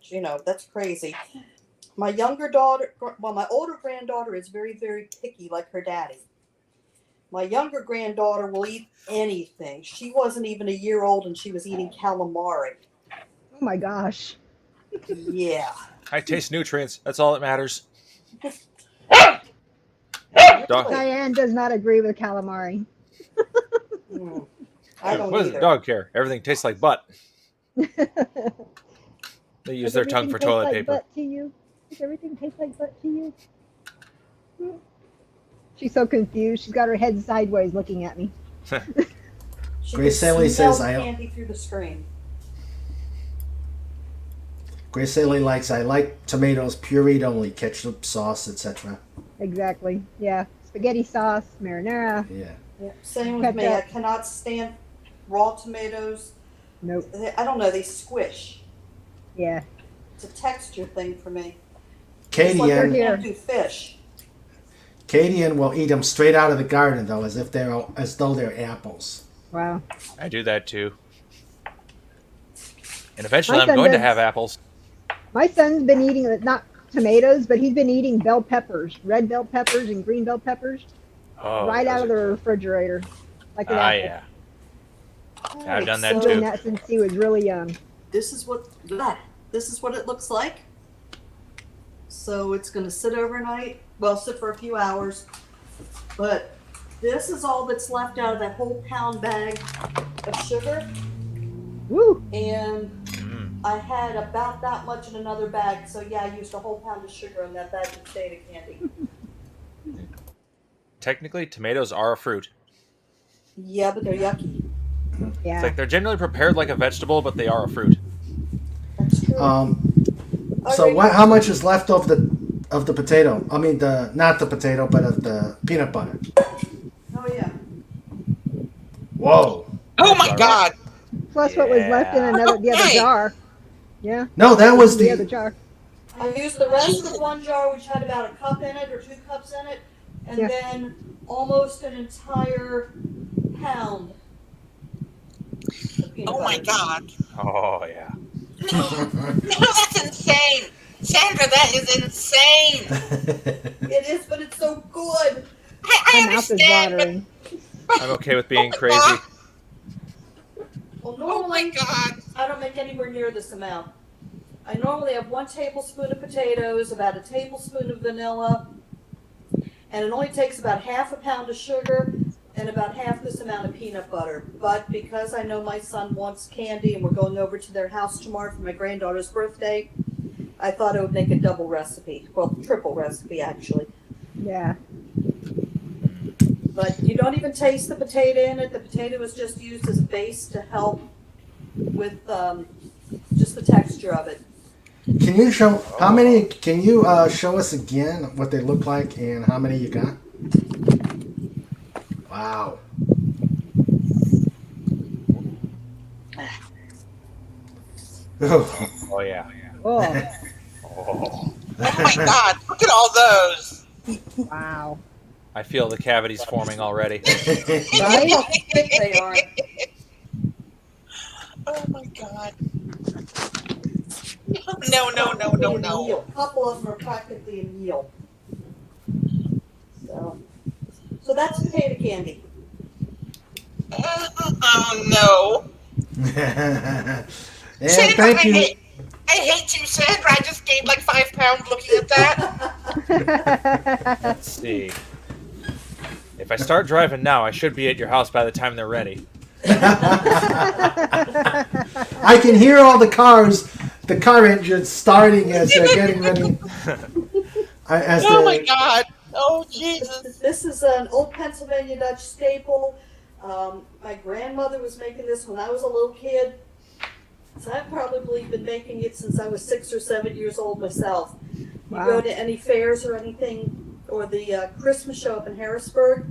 You know, that's crazy. My younger daughter, well, my older granddaughter is very, very picky like her daddy. My younger granddaughter will eat anything. She wasn't even a year old and she was eating calamari. Oh my gosh. Yeah. I taste nutrients. That's all that matters. Dog, Diane does not agree with calamari. I don't what does either. the dog care? Everything tastes like butt. They use Does their tongue everything for taste toilet like paper. Butt to you? Does everything taste like butt to you? She's so confused. She's got her head sideways looking at me. She Grace can Haley smell says the I- candy through the screen. Grace Haley likes, I like tomatoes pureed only, ketchup, sauce, etc. Exactly. Yeah. Spaghetti sauce, marinara. Yeah. Yeah. Same with me. I Ketchup. cannot stand raw tomatoes. Nope. I don't know. They squish. Yeah. It's a texture thing for me. Katie It's like I and here. can't do fish. Katie and will eat them straight out of the garden though, as though they're apples. Wow. I do that too. And eventually My I'm son going to does- have apples. My son's been eating, not tomatoes, but he's been eating bell peppers, red bell peppers and green bell peppers, Oh, right out of those the are- refrigerator. Like an Ah, apple. yeah. I've Alright, done that He's so doing too. that since he was really young. This is what it looks like. So it's going to sit overnight. Well, sit for a few hours. But this is all that's left out of that whole pound bag of sugar. Woo! And Mm. I had about that much in another bag. So yeah, I used a whole pound of sugar in that bag of potato candy. Technically, tomatoes are a fruit. Yeah, but they're yucky. Yeah. It's like they're generally prepared like a vegetable, but they are a fruit. That's true. So Okay. what? How much is left of the potato? I mean, not the potato, but of the peanut butter. Oh yeah. Whoa! Oh my Sorry. God! Plus what was left in the other Okay. jar. Yeah. No, that was The other the. jar. I used the rest of one jar, which had about a cup in it or 2 cups in it, and Yeah. then almost an entire pound. of peanut Oh my butter. God! Oh, yeah. No, that's insane, Sandra. That is insane. It is, but it's so good. I My mouth is understand, but watering. I'm okay with being my crazy. God. Well, Oh my normally God! I don't make anywhere near this amount. I normally have 1 tablespoon of potatoes, about a tablespoon of vanilla, and it only takes about half a pound of sugar and about half this amount of peanut butter. But because I know my son wants candy and we're going over to their house tomorrow for my granddaughter's birthday, I thought it would make a double recipe. Well, triple recipe, actually. Yeah. But you don't even taste the potato in it. The potato is just used as a base to help with just the texture of it. Can you show how many? Can you show us again what they look like and how many you got? Wow. Oh. Oh, yeah. Oh, Oh. Oh my God! Look at all those. wow. I feel the cavities forming already. Right? How thick they are. Oh my God! No! A couple of them are practically a meal. So that's potato candy. Oh no! And Sandra, thank you. I hate you, Sandra. I just gained like 5 pounds looking at that. Let's see. If I start driving now, I should be at your house by the time they're ready. I can hear all the car engines starting as they're getting ready. Oh my God! Oh Jesus! This is an old Pennsylvania Dutch staple. My grandmother was making this when I was a little kid. So I've probably been making it since I was 6 or 7 years old myself. Wow. You go to any fairs or anything, or the Christmas show up in Harrisburg,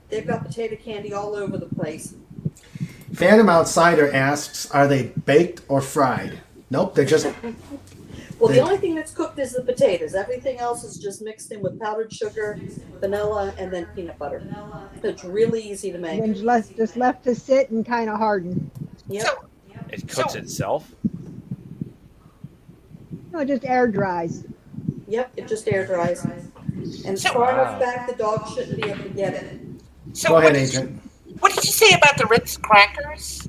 they've got potato candy all over the place. Phantom Outsider asks, are they baked or fried? Nope, they're just... Well, the only thing that's cooked is the potatoes. Everything else is just mixed in with powdered sugar, vanilla, and then peanut butter. It's really easy to make. And then just left to sit and kind of harden. Yep. So, It cooks itself. No, it just air dries. Yep, it just air dries. And So- far enough Wow. back, the dog shouldn't be able to get it. so Go ahead, what did Agent. what did you say about the Ritz crackers?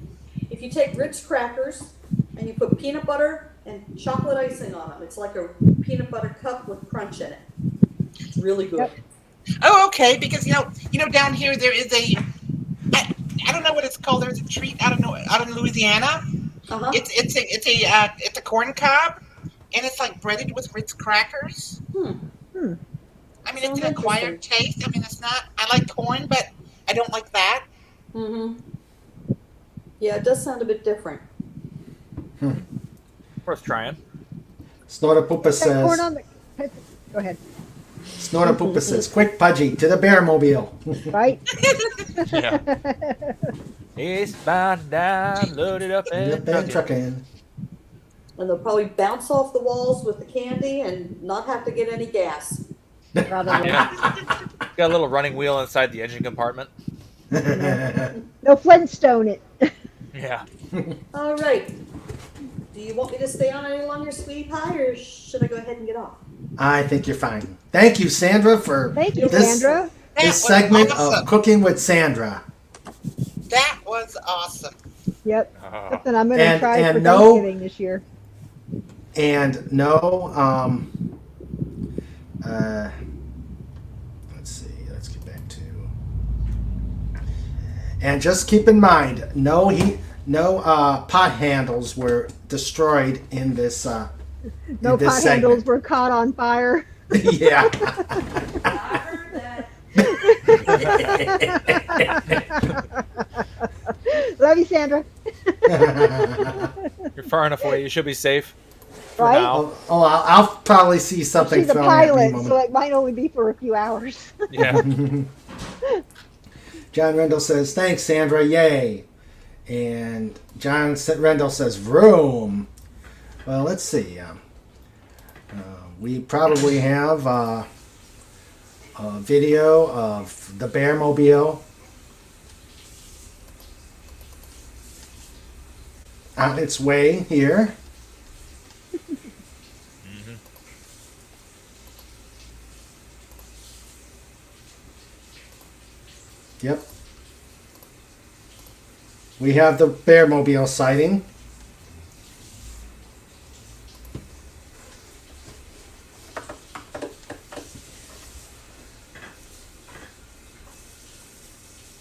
If you take Ritz crackers and you put peanut butter and chocolate icing on them, it's like a peanut butter cup with crunch in it. It's really good. Yep. Oh, okay. Because you know, down here there is I don't know what it's called. There's a treat out in Louisiana. Uh-huh. It's a corn cob, and it's like breaded with Ritz crackers. I mean, it's Sounds an acquired taste. I mean, it's not. I like corn, but I don't like that. Mm-hmm. Yeah, it does sound a bit different. Worth trying. Snortapoopa That corn says, on the. Go ahead. Snortapoopa says, quick Pudgy, to the Bearmobile. Right? Yeah. Eastbound down, loaded up and Yep, and trucking. trucking. And they'll probably bounce off the walls with the candy and not have to get any gas. Probably. Yeah. Got a little running wheel inside the engine compartment. No Flintstone it. Yeah. All right. Do you want me to stay on any longer, sweetie pie, or should I go ahead and get off? I think you're fine. Thank you, Sandra, for Thank you, this, Sandra. That this was segment awesome. of Cooking with Sandra. That was awesome. Yep. Oh. Something I'm going to And- try and for no- Thanksgiving this year. And no, let's see, let's get back to. And just keep in mind, no pot handles were destroyed in this. No in pot this handles segment. were caught on fire. Yeah. I heard that. Love you, Sandra. You're far enough away. You should be safe. For Right? now. Oh, I'll probably see something She's a thrown at me. pilot, moment. so it might only be for a few hours. Yeah. John Rendell says, thanks, Sandra, yay. And John Rendell says, vroom. Well, let's see. We probably have a video of the Bearmobile on its way here. Yep. We have the Bearmobile sighting.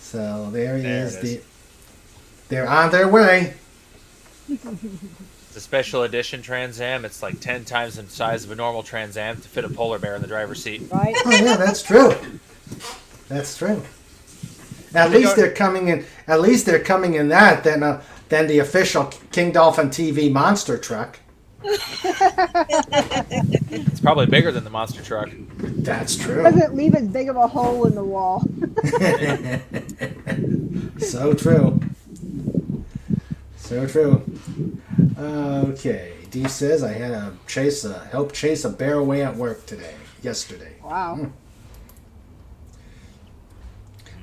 So there There is it is. they're on their way. It's a special edition Trans Am. It's like 10 times the size of a normal Trans Am to fit a polar bear in the driver's seat. Right? Oh yeah, that's true. That's true. At least they're coming in. At least they're coming in that than the official King Dolphin TV monster truck. It's probably bigger than the monster truck. That's true. Doesn't leave as big of a hole in the wall. So true. So true. Okay. Dee says I had to help chase a bear away at work yesterday. Wow.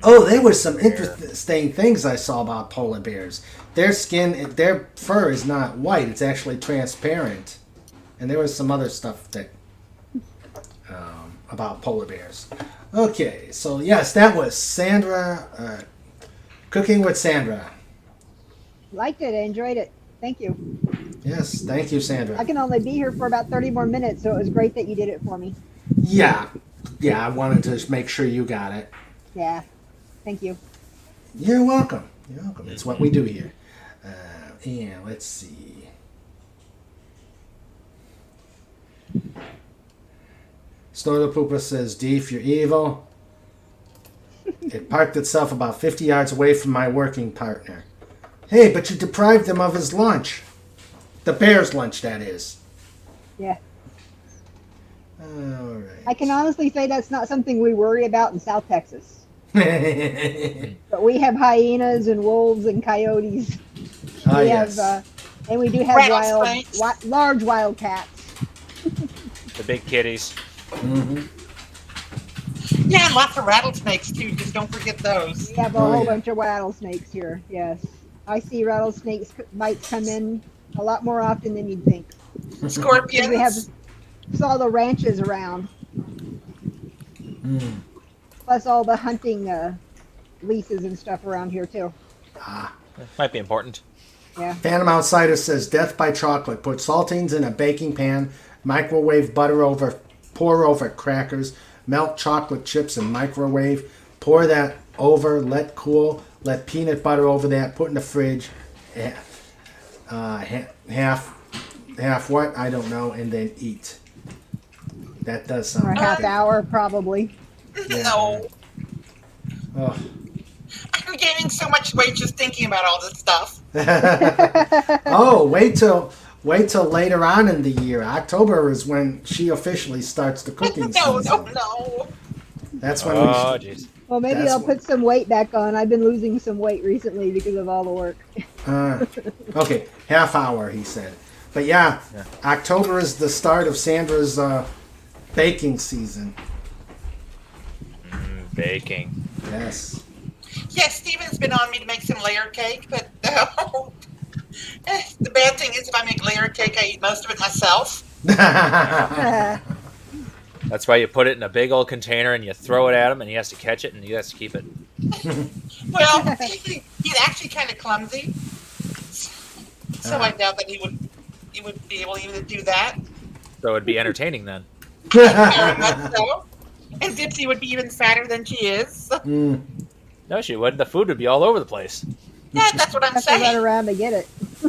Oh, there was some interesting things I saw about polar bears. Their skin, their fur is not white; it's actually transparent. And there was some other stuff that about polar bears. Okay, so yes, that was Sandra, Cooking with Sandra. Liked it. I enjoyed it. Thank you. Yes, thank you, Sandra. I can only be here for about 30 more minutes, so it was great that you did it for me. Yeah, I wanted to make sure you got it. Yeah. Thank you. You're welcome. You're welcome. It's what we do here. And let's see. Snortapoopa says, Deef, you're evil. It parked itself about 50 yards away from my working partner. Hey, but you deprived him of his lunch. The bear's lunch, that is. Yeah. All right. I can honestly say that's not something we worry about in South Texas. But we have hyenas and wolves and coyotes. We yes. have, and we do have Rattlesnakes. large wild cats. The big kitties. Mm-hmm. Yeah, and lots of rattlesnakes too. Just don't forget those. We have a Oh, whole yeah. bunch of rattlesnakes here. Yes, I see rattlesnakes bites come in a lot more often than you'd think. Scorpions. We have all the ranches around, Mm. plus all the hunting leases and stuff around here too. Ah. Might be important. Yeah. Phantom Outsider says, death by chocolate. Put saltines in a baking pan, microwave butter over, pour over crackers, melt chocolate chips in microwave, pour that over, let cool, let peanut butter over that, put in the fridge, half what? I don't know, and then eat. That does Or sound a half hour probably. Yeah. No. Oh. I'm gaining so much weight just thinking about all this stuff. Oh, wait till later on in the year. October is when she officially starts the cooking No, season. no. That's when Oh, jeez. Well, maybe That's I'll what- put some weight back on. I've been losing some weight recently because of all the work. Okay, half hour, he said. But yeah, Yeah. October is the start of Sandra's baking season. Baking. Yes. Yes, Steven's been on me to make some layer cake, but the bad thing is if I make layer cake, I eat most of it myself. That's why you put it in a big old container and you throw it at him and he has to catch it and he has to keep it. Well, he's actually kind of clumsy, so I doubt that he would be able even to do that. So it'd be entertaining then. Very much so. And Dipsy would be even fatter than she is. Mm. No, she wouldn't. The food would be all over the place. Yeah, that's what I'm Have to run saying. around to get it.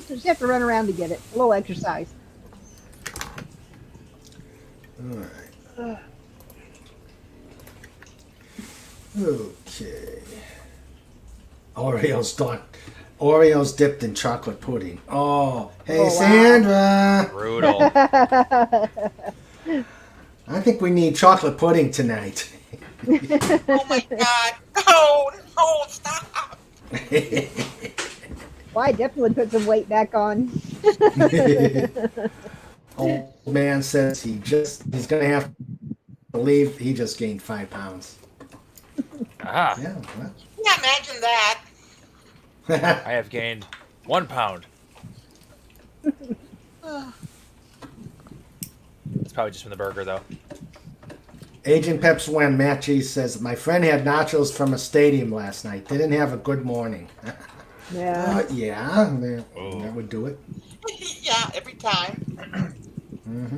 You have to run around to get it. A little exercise. All right. Okay. Oreos dipped in chocolate pudding. Oh, hey, Oh, wow. Sandra. Brutal. I think we need chocolate pudding tonight. Oh my god. No, no, stop. Well, I definitely put some weight back on. Old man says he's gonna have to leave. He just gained 5 pounds. Ah, Yeah. Well. Yeah, imagine that. I have gained 1 pound. It's probably just from the burger, though. Agent Peps Wen, Matt G says, my friend had nachos from a stadium last night. Didn't have a good morning. Yeah. Yeah, that would do it. Yeah, every time. Mm-hmm.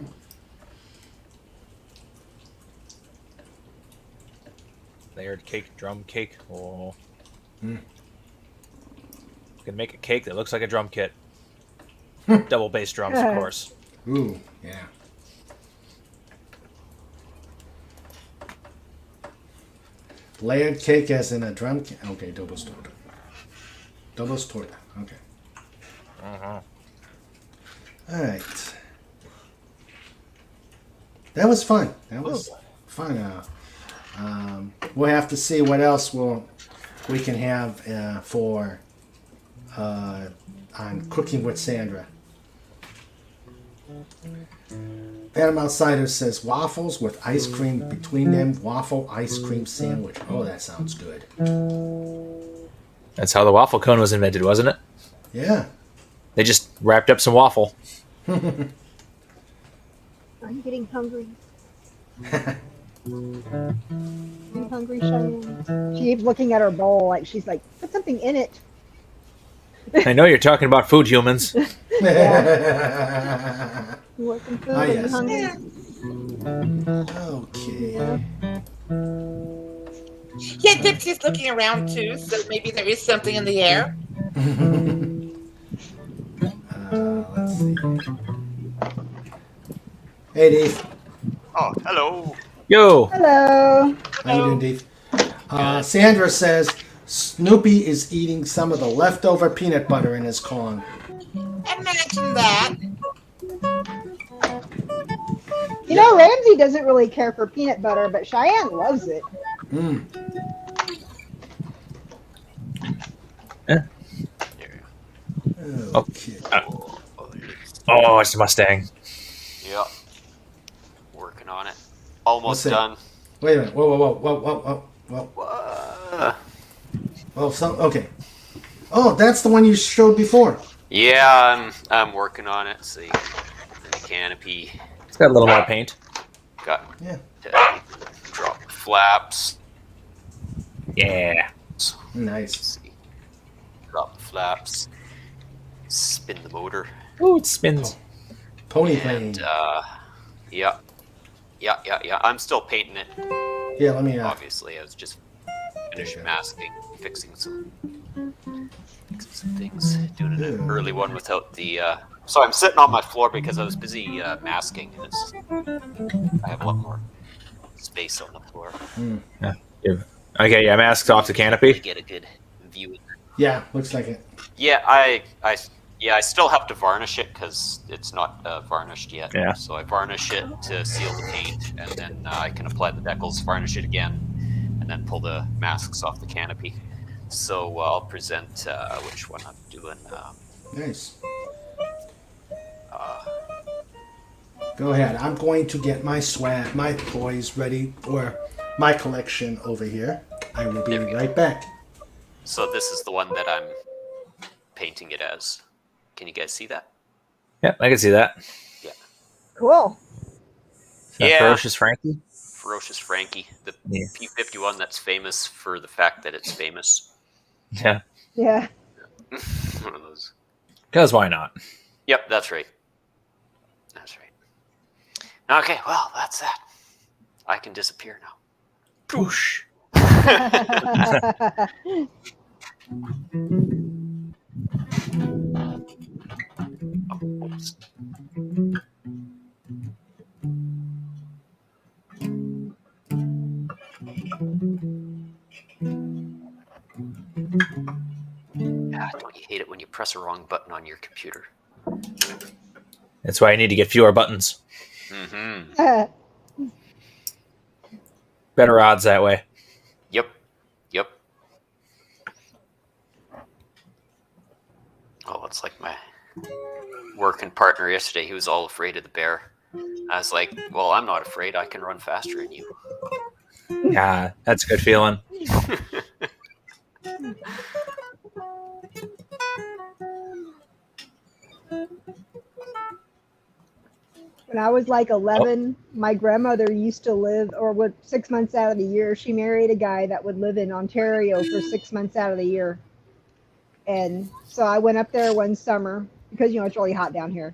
Layered cake, drum cake. Oh. Mm. You can make a cake that looks like a drum kit. Double bass drums, of course. Ooh, yeah. Layered cake as in a drum kit. Okay, doubles torta. Doubles torta. Okay. Uh-huh. All right. That was fun. That was fun. We'll have to see what else we can have for on Cooking with Sandra. Phantom Outsider says waffles with ice cream between them. Waffle ice cream sandwich. Oh, that sounds good. That's how the waffle cone was invented, wasn't it? Yeah. They just wrapped up some waffle. I'm getting hungry. I'm hungry, Cheyenne. She keeps looking at her bowl like she's like, put something in it. I know you're talking about food, humans. You want some food? Ah, Are you yes. hungry? Okay. Yeah, Dipsy's looking around too, so maybe there is something in the air. Let's see. Hey, Dave. Oh, hello. Yo! Hello. How you doing, Dave? Sandra says Snoopy is eating some of the leftover peanut butter in his Kong. Imagine that. You know, Ramsey doesn't really care for peanut butter, but Cheyenne loves it. Mm. Okay. Oh, it's a Mustang. Yep. Working on it. Almost Let's see. done. Wait a minute. Whoa. Well, okay. Oh, that's the one you showed before. Yeah, I'm working on it. See, the canopy. It's got a little more paint. Got Yeah. to drop the flaps. Yeah. Nice. See. Drop the flaps. Spin the motor. Ooh, it spins. Pony plane. And yeah. I'm still painting it. Yeah, let me. Obviously, I was just finishing masking, fixing some things, doing an early one without the. So I'm sitting on my floor because I was busy masking, and I have a lot more space on the floor. Okay, yeah, masked off the To canopy. get a good view. Yeah, looks like it. Yeah, I still have to varnish it because it's not varnished yet. Yeah. So I varnish it to seal the paint, and then I can apply the decals, varnish it again, and then pull the masks off the canopy. So I'll present which one I'm doing. Nice. Go ahead. I'm going to get my swag, my toys ready for my collection over here. I will be right back. So this is the one that I'm painting it as. Can you guys see that? Yeah, I can see that. Cool. Is that Yeah. Ferocious Frankie? Ferocious Frankie, the Yeah. P-51 that's famous for the fact that it's famous. Yeah. Yeah. One of those. Because why not? Yep, that's right. That's right. Okay, well, that's that. I can disappear now. Poosh. Oops. Yeah, don't you hate it when you press a wrong button on your computer? That's why I need to get fewer buttons. Mm-hmm. Better odds that way. Yep. Oh, it's like my working partner yesterday. He was all afraid of the bear. I was like, well, I'm not afraid. I can run faster than you. Yeah, that's a good feeling. When I was like 11, my grandmother used to live, or what, 6 months out of the year, she married a guy that would live in Ontario for 6 months out of the year. And so I went up there one summer because, you know, it's really hot down here.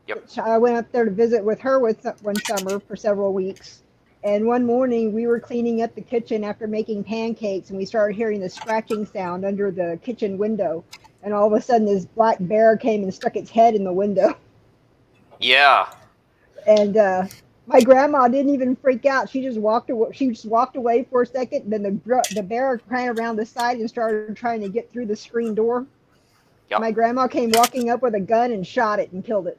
Yep. So I went up there to visit with her one summer for several weeks. And one morning we were cleaning up the kitchen after making pancakes, and we started hearing the scratching sound under the kitchen window. And all of a sudden this black bear came and stuck its head in the window. Yeah. And my grandma didn't even freak out. She just walked away. She just walked away for a second. Then the bear ran around the side and started trying to get through the screen door. Yep. My grandma came walking up with a gun and shot it and killed it.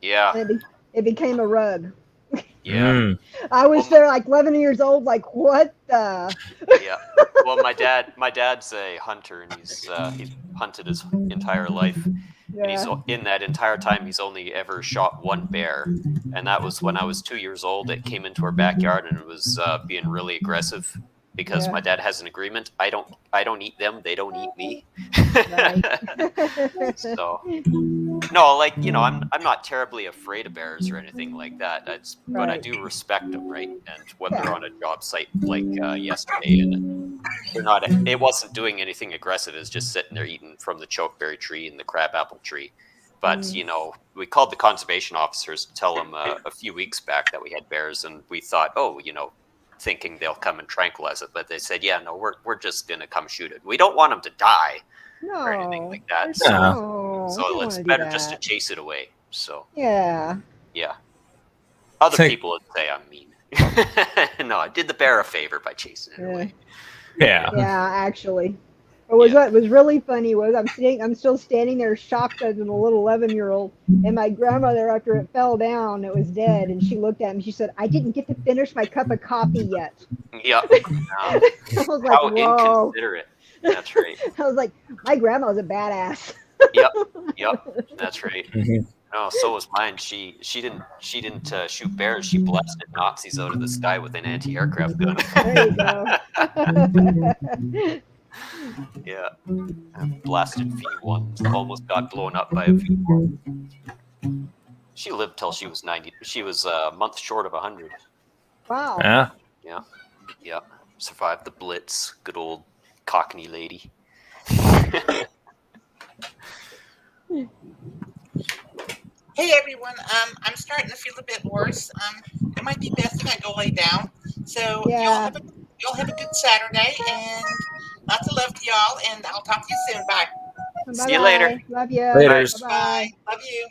Yeah. And it became a rug. Yeah. Mm. I was there like 11 years old, like, what the? Yeah. Well, my dad's a hunter, and he's hunted his entire life. And he's in that entire time he's only ever shot one bear, and that was when I was 2 years old. It came into our backyard and it was being really aggressive because my dad has an agreement. I don't eat them. They don't eat me. So no, like, you know, I'm not terribly afraid of bears or anything like that. But I do respect them, right? And when they're on a job site like yesterday, and they're not, it wasn't doing anything aggressive. It's just sitting there eating from the chokeberry tree and the crabapple tree. But you know, we called the conservation officers to tell them a few weeks back that we had bears, and we thought, oh, you know, thinking they'll come and tranquilize it, but they said, yeah, no, we're just gonna come shoot it. We don't want them to die or anything like that. So it's better just to chase it away. So yeah. Other people would say I'm mean. No, I did the bear a favor by chasing it away. Yeah. Yeah, actually. But what was really funny was I'm still standing there shocked as a little 11-year-old, and my grandmother, after it fell down, it was dead, and she looked at me. She said, "I didn't get to finish my cup of coffee yet." Yep. I was like, How "Whoa!" inconsiderate. That's right. I was like, "My grandma's a badass." Yep. That's right. Mhm. No, so was mine. She didn't shoot bears. She blasted Nazis out of the sky with an anti-aircraft gun. There you go. Yeah. And blasted V1. Almost got blown up by a V1. She lived till she was 90. She was a month short of 100. Wow. Yeah. Yeah. Yeah. Survived the Blitz. Good old Cockney lady. Hey everyone, I'm starting to feel a bit worse. It might be best if I go lay down. So Yeah. y'all have a good Saturday, and lots of love to y'all. And I'll talk to you soon. Bye. See you later. Bye-bye. Love you. Laters. Bye-bye. Bye. Love you.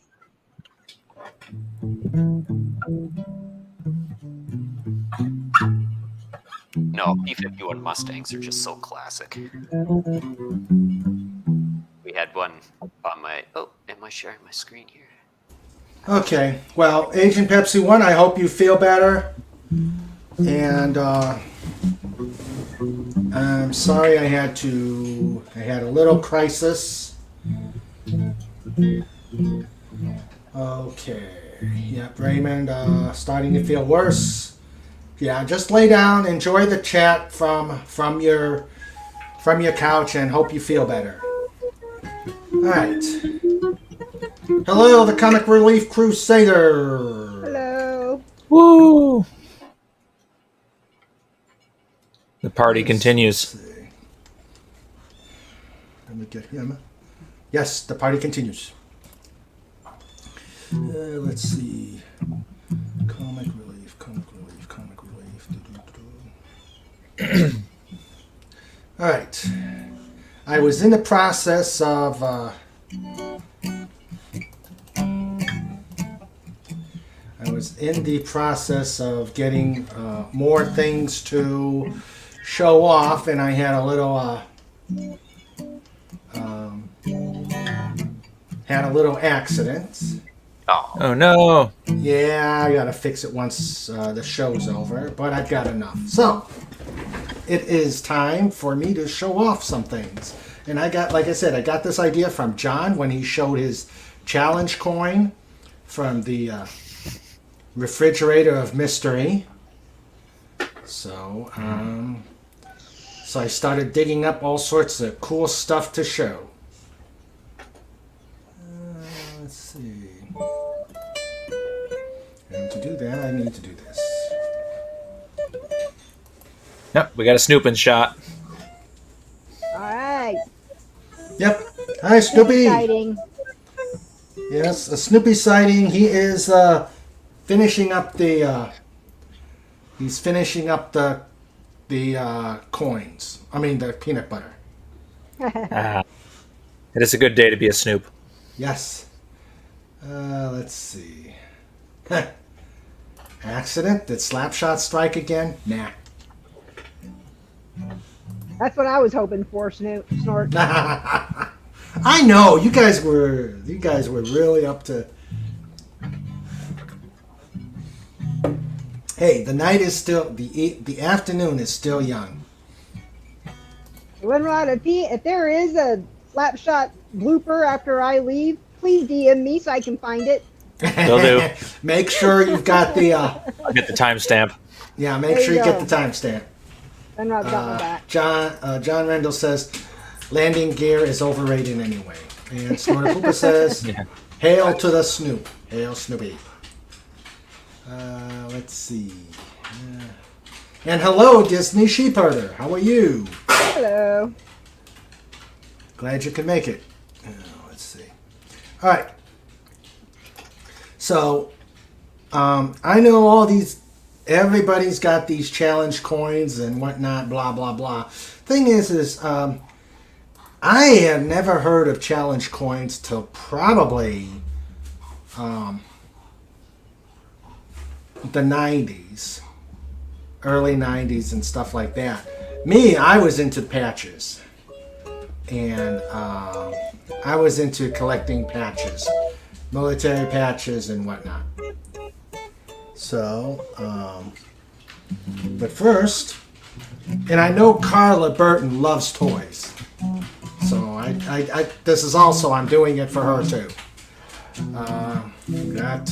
No, P-51 Mustangs are just so classic. We had one on my... Oh, am I sharing my screen here? Okay. Well, Agent Pepsi 1, I hope you feel better. And I'm sorry I had a little crisis. Okay. Yep, Raymond, starting to feel worse. Yeah, just lay down, enjoy the chat from your couch, and hope you feel better. All right. Hello, the Comic Relief Crusader. Hello. Woo! The party continues. Let's see. Let me get him. Yes, the party continues. Let's see. Comic Relief. All right. I was in the process of getting more things to show off, and I had a little accident. Oh no! Yeah, I gotta fix it once the show's over, but I've got enough. So it is time for me to show off some things. And like I said, I got this idea from John when he showed his challenge coin from the refrigerator of mystery. So I started digging up all sorts of cool stuff to show. Let's see. And to do that, I need to do this. Yep, we got a snooping shot. All right. Yep. Hi, Snoopy. Exciting. Yes, a Snoopy sighting. He is finishing up the. He's finishing up the coins. I mean the peanut butter. It is a good day to be a snoop. Yes. Let's see. Accident? Did Slapshot strike again? Nah. That's what I was hoping for, Snort. I know you guys were really up to. Hey, the night is still the afternoon is still young. Winrod, if there is a Slapshot blooper after I leave, please DM me so I can find it. Will do. Make sure you've got the. I'll get the timestamp. Yeah, make There sure you you get go. the timestamp. Winrod's got my back. John Rendell says landing gear is overrated anyway. And Snortapoopa says, Yeah. hail to the Snoop. Hail Snoopy. Let's see. And hello, Disney Sheepherder. How are you? Hello. Glad you can make it. Let's see. All right. So, I know all these. Everybody's got these challenge coins and whatnot. Blah blah blah. Thing is, I have never heard of challenge coins till probably the 90s, early 90s, and stuff like that. Me, I was into patches. And I was into collecting patches. Military patches and whatnot. So, but first, and I know Carla Burton loves toys. So this is also, I'm doing it for her too. Got,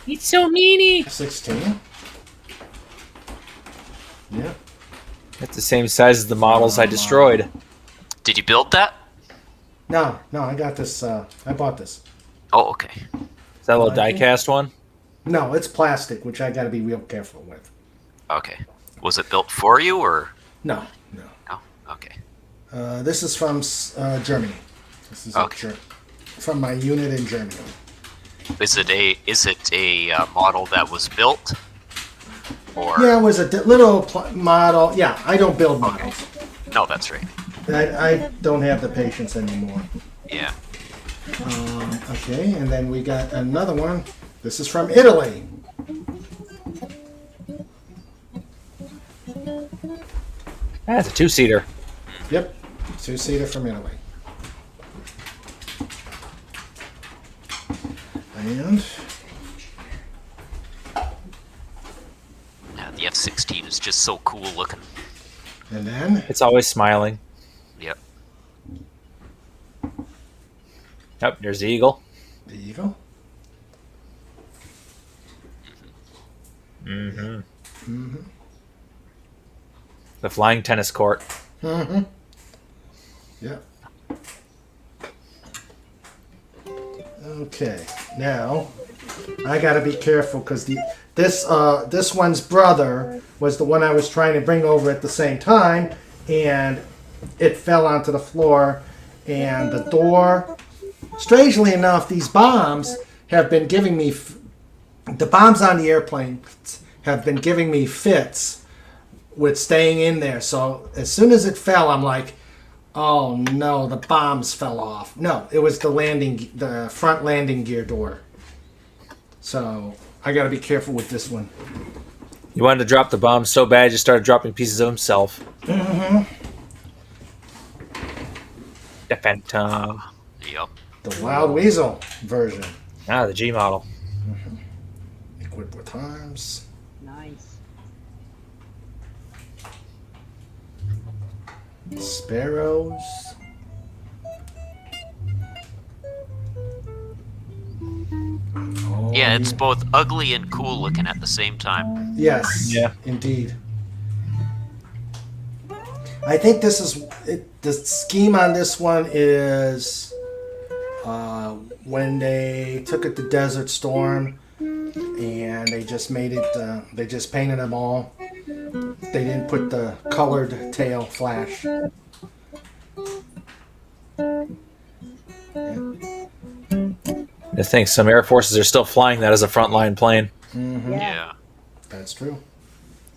It's so meanie. 16. Yep. It's the same size as the models I destroyed. Did you build that? No, I got this, I bought this. Oh, okay. Is that a little die-cast one? No, it's plastic, which I gotta be real careful with. Okay. Was it built for you or? No. Oh, okay. This is from Germany. This is from my unit in Germany. Is it a model that was built? Or Yeah, it was a little model. Yeah, I don't build models. no, that's right. I don't have the patience anymore. Yeah. Okay, and then we got another one. This is from Italy. That's a 2-seater. Yep, 2-seater from Italy. And Yeah, the F-16 is just so cool looking. then It's always smiling. Yep. Yep, there's the Eagle. the Eagle. Mm-hmm. The flying tennis court. Mm-hmm. Yep. Okay, now I gotta be careful because this one's brother was the one I was trying to bring over at the same time, and it fell onto the floor, and the door. Strangely enough, these bombs have been giving me the bombs on the airplane have been giving me fits with staying in there. So as soon as it fell, I'm like, oh no, the bombs fell off. No, it was the front landing gear door. So I got to be careful with this one. You wanted to drop the bomb so bad you started dropping pieces of himself. Mm-hmm. The Phantom. Yep. The Wild Weasel version. Ah, the G model. Equipped with arms. Nice. Sparrows. Oh, Yeah, it's both ugly and cool looking at the same time. Yes. Yeah. Indeed. I think this is the scheme on this one is when they took it to Desert Storm and they just made it. They just painted them all. They didn't put the colored tail flash. I think some Air Forces are still flying that as a frontline plane. Mm-hmm. Yeah. That's true.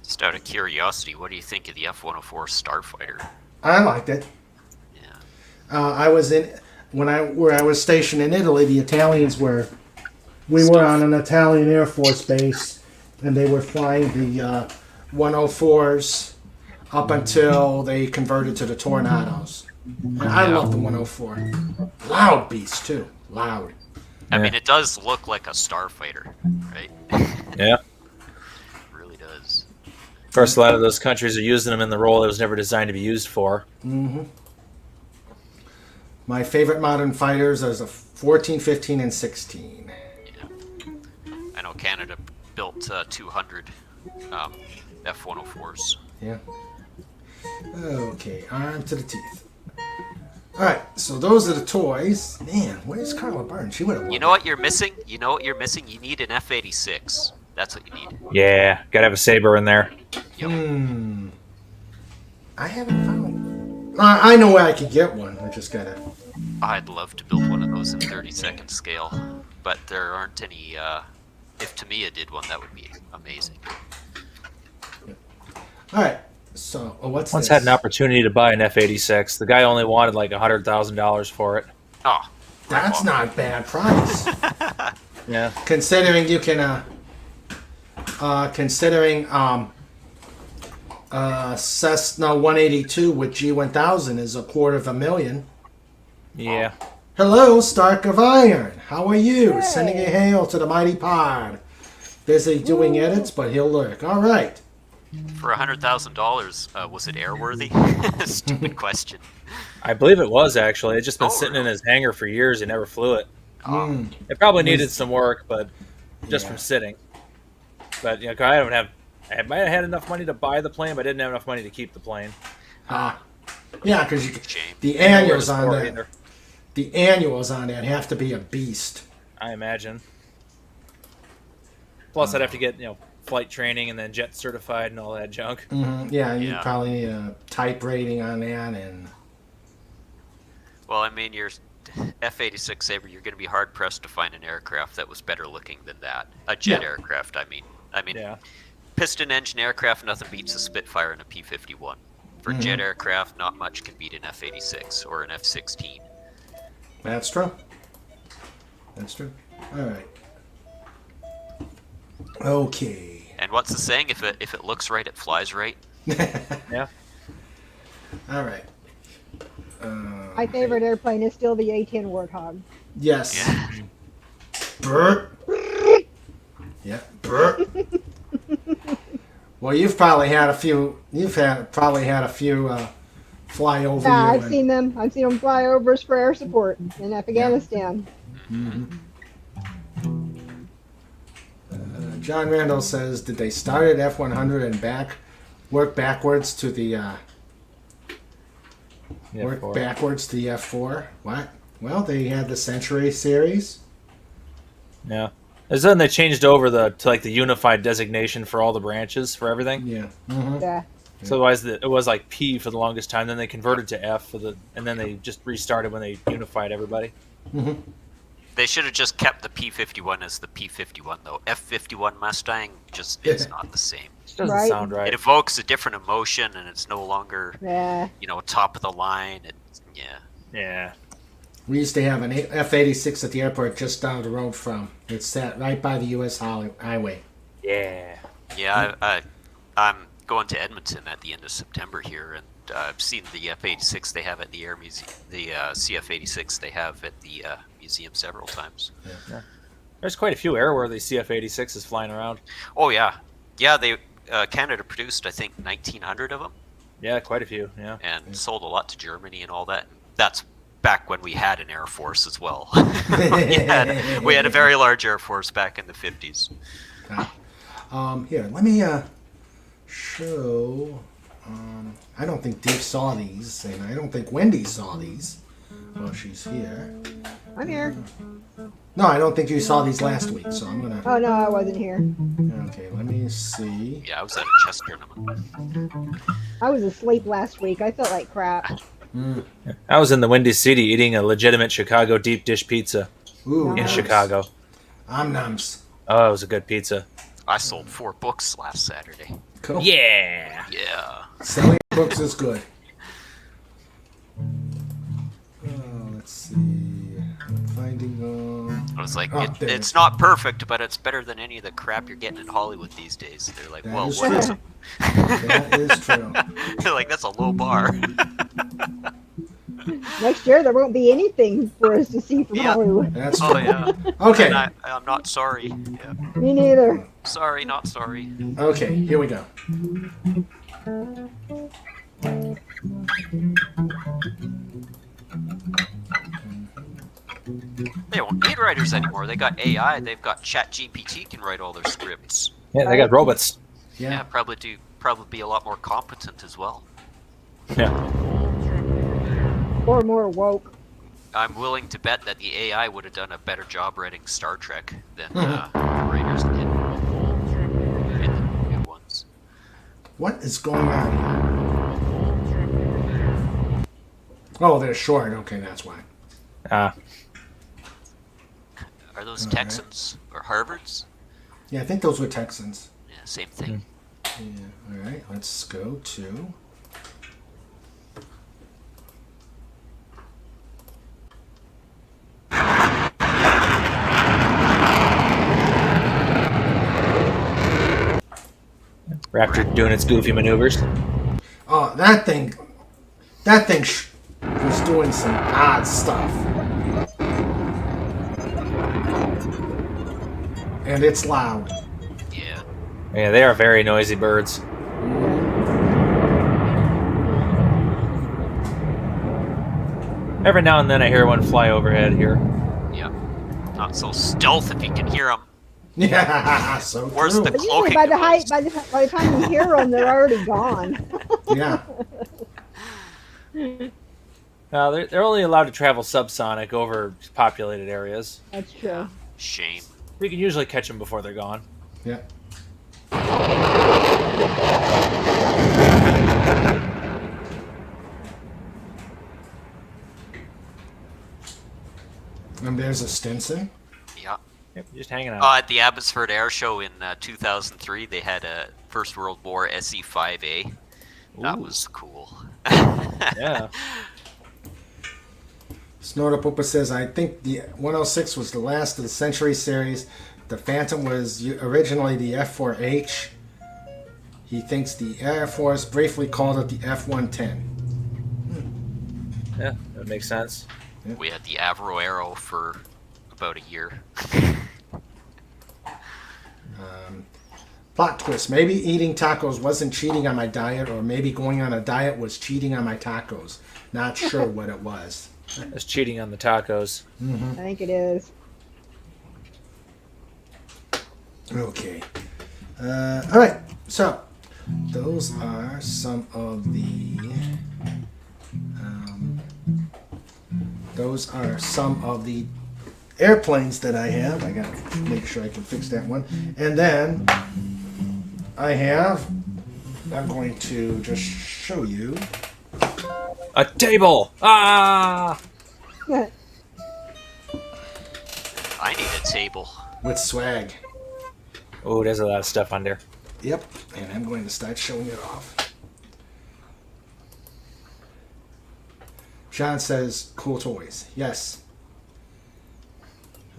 Just out of curiosity, what do you think of the F-104 Starfighter? I liked it. Yeah. I was where I was stationed in Italy. The Italians were. We were on an Italian Air Force base, and they were flying the 104s up until they converted to the Tornadoes. And I love the 104. Loud beast too. Loud. I mean, it does look like a starfighter, right? Yeah. It really does. Of course, a lot of those countries are using them in the role it was never designed to be used for. Mm-hmm. My favorite modern fighters are the 14, 15, and 16. Yeah. I know Canada built 200 F-104s. Yeah. Okay, arm to the teeth. All right, so those are the toys. Man, where's Carla Barton? She would have. You know what you're missing? You know what you're missing? You need an F-86. That's what you need. Yeah, gotta have a Saber in there. Yep. I haven't found. I know where I could get one. I just gotta. I'd love to build one of those in 32nd scale, but there aren't any. If Tamiya did one, that would be amazing. All right. So, what's Once this? had an opportunity to buy an F-86. The guy only wanted like $100,000 for it. Oh, That's not a bad price. Yeah. Considering you can, Cessna 182 with G1000 is $250,000. Yeah. Hello, Stark of Iron. How are you? Hey. Sending a hail to the mighty pod. Busy doing edits, but he'll lurk. All right. For $100,000, was it airworthy? Stupid question. I believe it was actually. It's just been Oh, sitting in really? his hangar for years. He never flew it. Mm. It probably needed some work, but just Yeah. from sitting. But you know, I don't have. I might have had enough money to buy the plane, but I didn't have enough money to keep the plane. Yeah, because Shame. the Nowhere to annuals on store that. either, The annuals on that have to be a beast. I imagine. Plus, I'd have to get flight training and then jet certified and all that junk. Yeah, you Yeah. probably need a type rating on that, and Well, I mean, your F-86 Sabre, you're going to be hard pressed to find an aircraft that was better looking than that. A jet Yeah. aircraft, I mean. Yeah. Piston engine aircraft, nothing beats a Spitfire and a P-51. For jet aircraft, not much can beat an F-86 or an F-16. that's true. That's true. All right. Okay. And what's the saying? If it looks right, it flies right. Yeah. All right. My favorite airplane is still the A-10 Warthog. Yes. Yeah. Bert. Yeah. Bert. Well, you've probably had a few. Probably had a few fly over Yeah, you. I've seen them. I've seen them fly over us for air support in Afghanistan. John Randall says, "Did they start at F100 and work backwards to the backwards to the F4? What? Well, they had the Century series. Yeah. And then they changed over to like the unified designation for all the branches for everything. Yeah. Yeah. So otherwise, it was like P for the longest time. Then they converted to F and then they just restarted when they unified everybody. They should have just kept the P-51 as the P-51, though. F-51 Mustang just is not the same. Doesn't Right. sound right. It evokes a different emotion, and it's no longer, Yeah. top of the line. Yeah. We used to have an F-86 at the airport just down the road from. It's sat right by the U.S. highway. Yeah. Yeah, I'm going to Edmonton at the end of September here, and I've seen the F-86 they have at the Air Museum, the CF-86 they have at the museum several times. There's quite a few airworthy CF-86s flying around. Oh yeah, yeah. They Canada produced, I think, 1,900 of them, Yeah, quite a few. Yeah. and sold a lot to Germany and all that. That's back when we had an air force as well. we had a very large air force back in the 50s. Here, let me show. I don't think Dave saw these, and I don't think Wendy saw these. Well, she's here. I'm here. No, I don't think you saw these last week, so I'm gonna. Oh no, I wasn't here. Okay, let me see. Yeah, I was at a chess tournament. I was asleep last week. I felt like crap. I was in the Windy City eating a legitimate Chicago deep dish pizza Ooh, in Nice. Chicago. Nums. Oh, it was a good pizza. I sold 4 books last Saturday. Cool. Yeah. Yeah. Selling books is good. Let's see. I'm finding. I was like, Oh, there. it's not perfect, but it's better than any of the crap you're getting in Hollywood these days. They're like, That well, is what true. is it? That is true. They're like, that's a low bar. Next year there won't be anything for us to see from Yeah. Hollywood. That's Oh true. yeah. Okay. And I'm not sorry. Yeah. Me neither. Sorry, not sorry. Okay, here we go. They don't need writers anymore. They got AI. They've got ChatGPT can write all their scripts. Yeah, they got robots. Yeah, Yeah. probably be a lot more competent as well. Yeah. Or more woke. I'm willing to bet that the AI would have done a better job writing Star Trek than the writers did in the new ones. What is going on here? Oh, they're short. Okay, that's why. Ah. Are those All right. Texans or Harvards? Yeah, I think those were Texans. Yeah, same thing. Yeah. All right, let's go to. Raptor doing its goofy maneuvers. Oh, that thing was doing some odd stuff. And it's loud. Yeah. Yeah, they are very noisy birds. Every now and then I hear one fly overhead here. Yeah. Not so stealth if you can hear them. Yeah, so Where's true. the But usually cloaking by the device? by the time you hear them, they're already gone. Yeah. They're only allowed to travel subsonic over populated areas. That's true. Shame. We can usually catch them before they're gone. Yeah. And there's a Stinson. Yeah. Yep, just hanging out. At the Abbotsford Air Show in 2003, they had a First World War SE-5A. That Ooh. was cool. Yeah. Snortapupa says, I think the 106 was the last of the Century series. The Phantom was originally the F4H. He thinks the Air Force briefly called it the F-110. Yeah, that makes sense. We had the Avro Arrow for about a year. Plot twist. Maybe eating tacos wasn't cheating on my diet, or maybe going on a diet was cheating on my tacos. Not sure what it was. It's cheating on the tacos. I think it is. Okay. All right. So, those are some of the. Those are some of the airplanes that I have. I gotta make sure I can fix that one. And then I have. I'm going to just show you. A table! Ah! I need a table. With swag. Oh, there's a lot of stuff on there. Yep. And I'm going to start showing it off. John says, cool toys. Yes.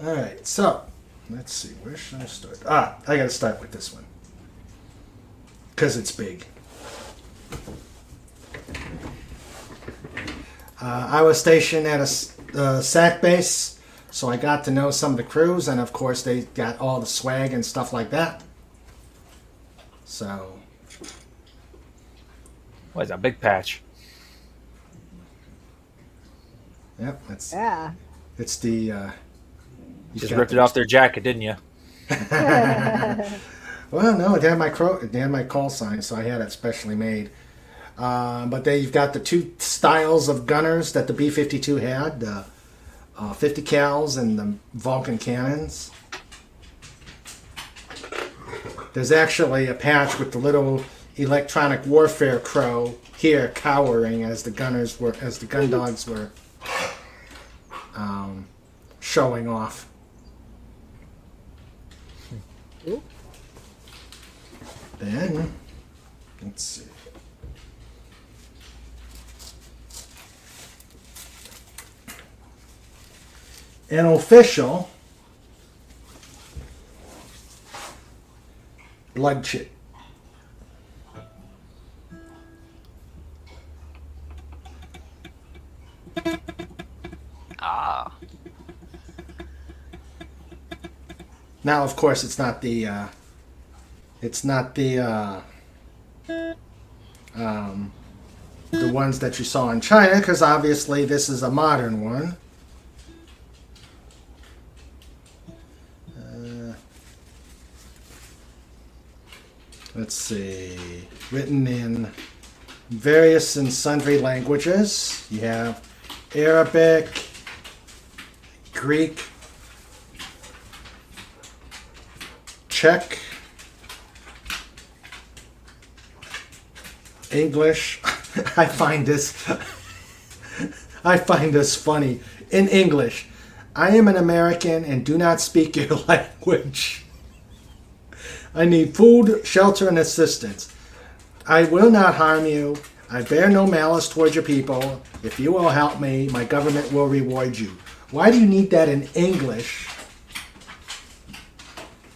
Alright, so, let's see. Where should I start? I gotta start with this one. Because it's big. I was stationed at a SAC base, so I got to know some of the crews, and of course they got all the swag and stuff like that. So, What is that, big patch? yep, that's Yeah. it's the. You just ripped it off their jacket, didn't you? Well, no, it had my call sign, so I had it specially made. But you've got the two styles of gunners that the B-52 had, the 50 cals and the Vulcan cannons. There's actually a patch with the little electronic warfare crow here cowering as the gun dogs were showing off. Then, let's see. An official blood chit. Ah. Now, of course, it's not the ones that you saw in China, because obviously this is a modern one. Let's see, written in various and sundry languages. You have Arabic, Greek, Czech, English. I find this funny. In English, I am an American and do not speak your language. I need food, shelter, and assistance. I will not harm you. I bear no malice towards your people. If you will help me, my government will reward you. Why do you need that in English?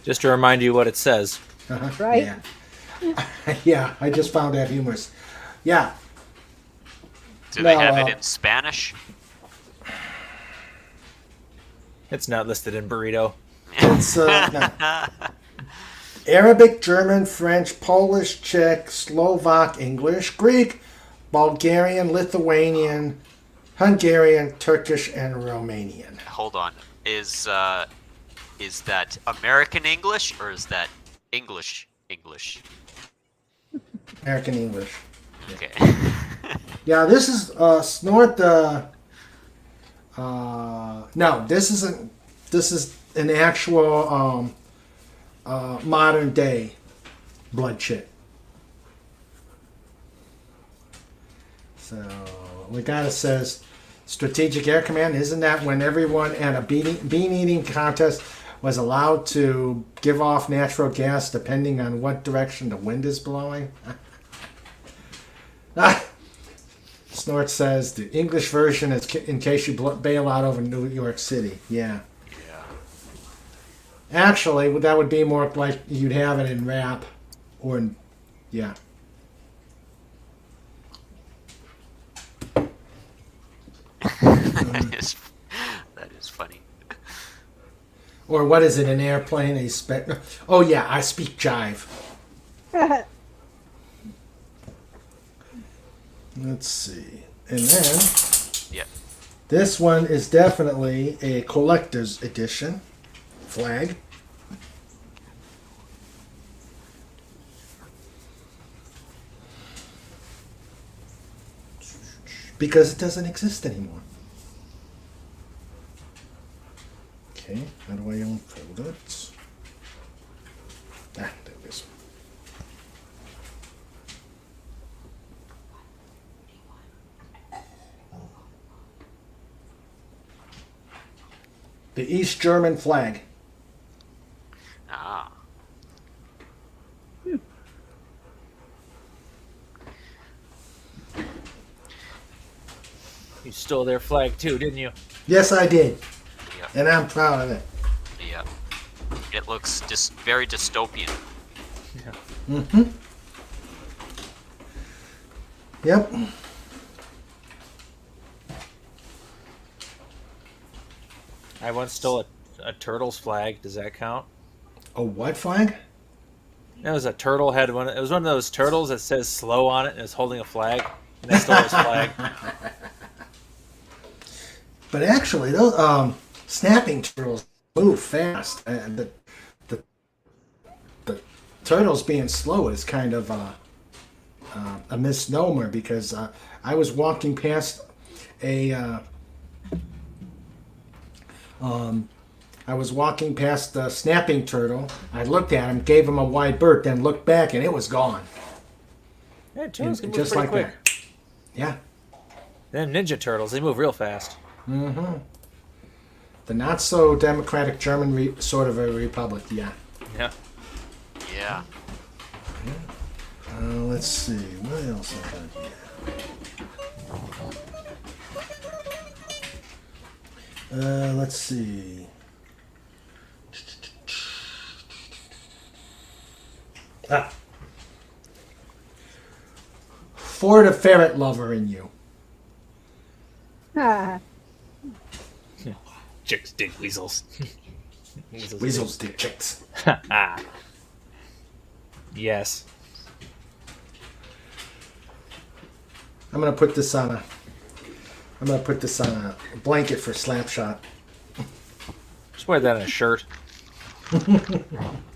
Just to remind you what it says. Right. Yeah. Yeah, I just found that humorous. Yeah. Do they No, have it in Spanish? It's not listed in burrito. It's no. Arabic, German, French, Polish, Czech, Slovak, English, Greek, Bulgarian, Lithuanian, Hungarian, Turkish, and Romanian. Hold on. Is that American English or is that English English? American English. Okay. Yeah, this is Snort. No, this isn't. This is an actual modern day blood shit. So Legata says, Strategic Air Command, isn't that when everyone at a bean eating contest was allowed to give off natural gas depending on what direction the wind is blowing? Snort says the English version is in case you bail out over New York City. Yeah. Actually, that would be more like you'd have it in rap or in, yeah. That is funny. Or what is it, an airplane? Oh, yeah, I speak jive. Let's see. And then, Yep. this one is definitely a collector's edition flag. Because it doesn't exist anymore. Okay, how do I unfold it? There it is. The East German flag. Ah. You stole their flag too, didn't you? Yes, I did. Yep. And I'm proud of it. Yep. It looks just very dystopian. Mm-hmm. Yep. I once stole a turtle's flag. Does that count? A what flag? It was a turtle had one. It was one of those turtles that says "slow" on it, and it's holding a flag. And I stole his flag. But actually, those snapping turtles move fast. And the turtles being slow is kind of a misnomer because I was walking past a snapping turtle. I looked at him, gave him a wide berth, then looked back, and it was gone. Yeah, turtles can move Just pretty like quick. that. Yeah. Them Ninja Turtles, they move real fast. Mm-hmm. The not so democratic German sort of a republic. Yeah. Yeah. Yeah. Let's see. What else I got here? Let's see. For the ferret lover in you. Chicks dig weasels. Weasels dig chicks. Yes. I'm gonna put this on a blanket for Slapshot. Just wear that on a shirt.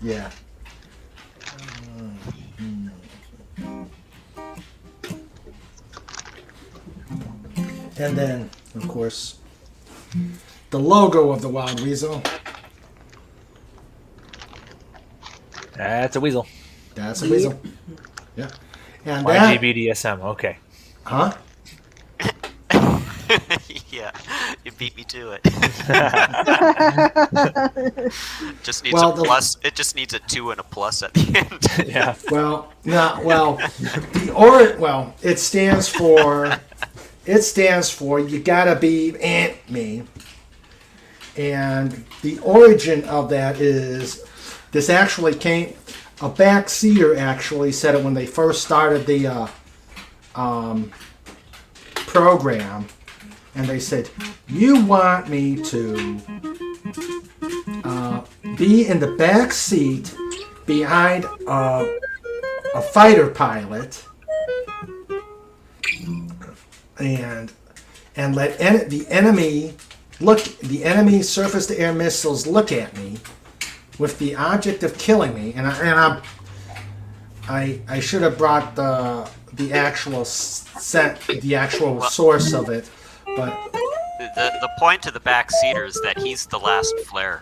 Yeah. And then, of course, the logo of the Wild Weasel. That's a weasel. That's a weasel. Yeah. And that, YGBDSM, okay. huh? Yeah. You beat me to it. Just needs Well, a plus. It just needs a 2 and a plus at the end. Yeah. Well, no, well, it stands for you gotta be me. And the origin of that is this actually came a backseater actually said it when they first started the program, and they said, "You want me to be in the back seat behind a fighter pilot and let the enemy surface-to-air missiles look at me with the object of killing me." And I should have brought the actual source of it, but The point of the backseater is that he's the last flare.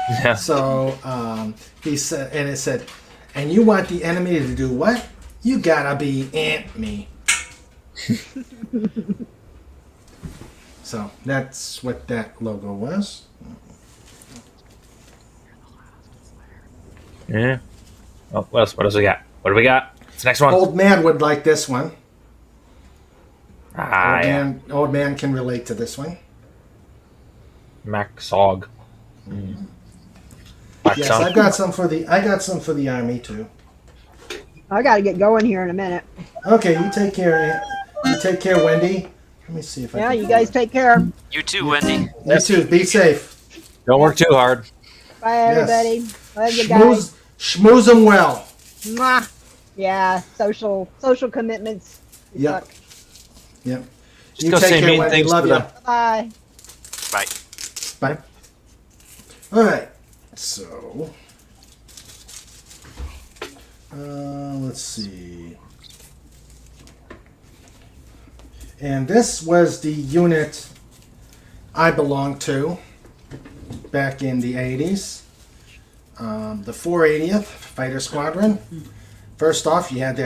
Yeah. so he said, and it said, "And you want the enemy to do what? You gotta be me." So that's what that logo was. Yeah. Oh, what else? What else we got? What do we got? What's the next one? Old man would like this one. Yeah. Old man can relate to this one. Mac Sog. Mac Yes, Sog. I got some for the army too. I got to get going here in a minute. Okay, you take care. You take care, Wendy. Let me see if I Yeah, can you guys take care. You too, Wendy. You too. Be safe. Don't work too hard. Bye, Yes. everybody. Love you guys. Schmooze them well. Mwah. Yeah, social commitments. Yep. Suck. Yep. Just go say mean things Love to you. them. Bye. Bye. Bye. All right. So, let's see. And this was the unit I belonged to back in the 80s. The 480th Fighter Squadron. First off, you had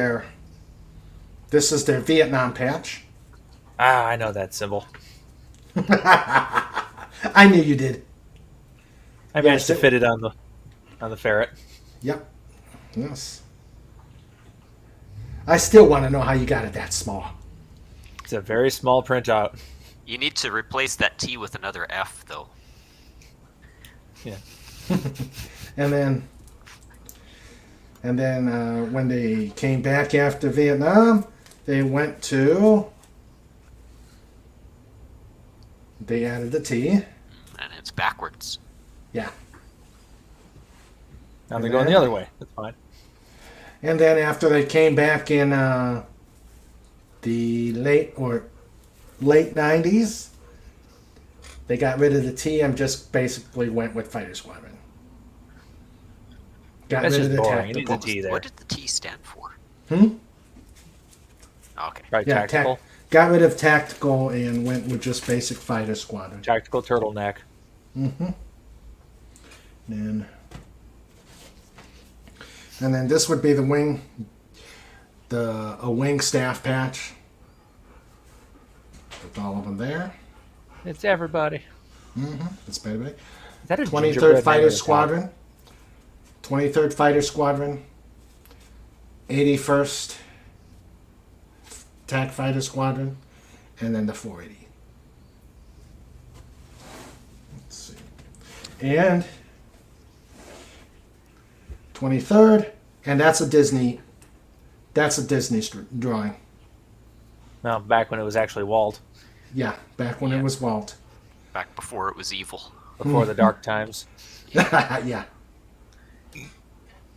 this is their Vietnam patch. I know that symbol. I knew you did. I managed to fit it on the ferret. Yep. Yes. I still want to know how you got it that small. It's a very small printout. You need to replace that T with another F, though. Yeah. And then when they came back after Vietnam, they added the T. And it's backwards. Yeah. Now they're going the other way. That's fine. And then after they came back in the late 90s, they got rid of the T and just basically went with Fighter Squadron. Got That's rid just of the boring. You need the tactical. T there. What did the T stand for? Hmm? Okay. Right, Yeah, tactical. got rid of tactical and went with just basic Fighter Squadron. Tactical turtleneck. Mm-hmm. And then this would be the wing, a wing staff patch with all of them there. It's everybody. Mm-hmm. That's baby. Is that a 23rd gingerbread Fighter man at the top? Squadron, 23rd Fighter Squadron, 81st TAC Fighter Squadron, and then the 480. Let's see. And 23rd, and that's a Disney drawing. No, back when it was actually Walt. Yeah, back when it was Walt. Back before it was evil. Before the dark times. Yeah.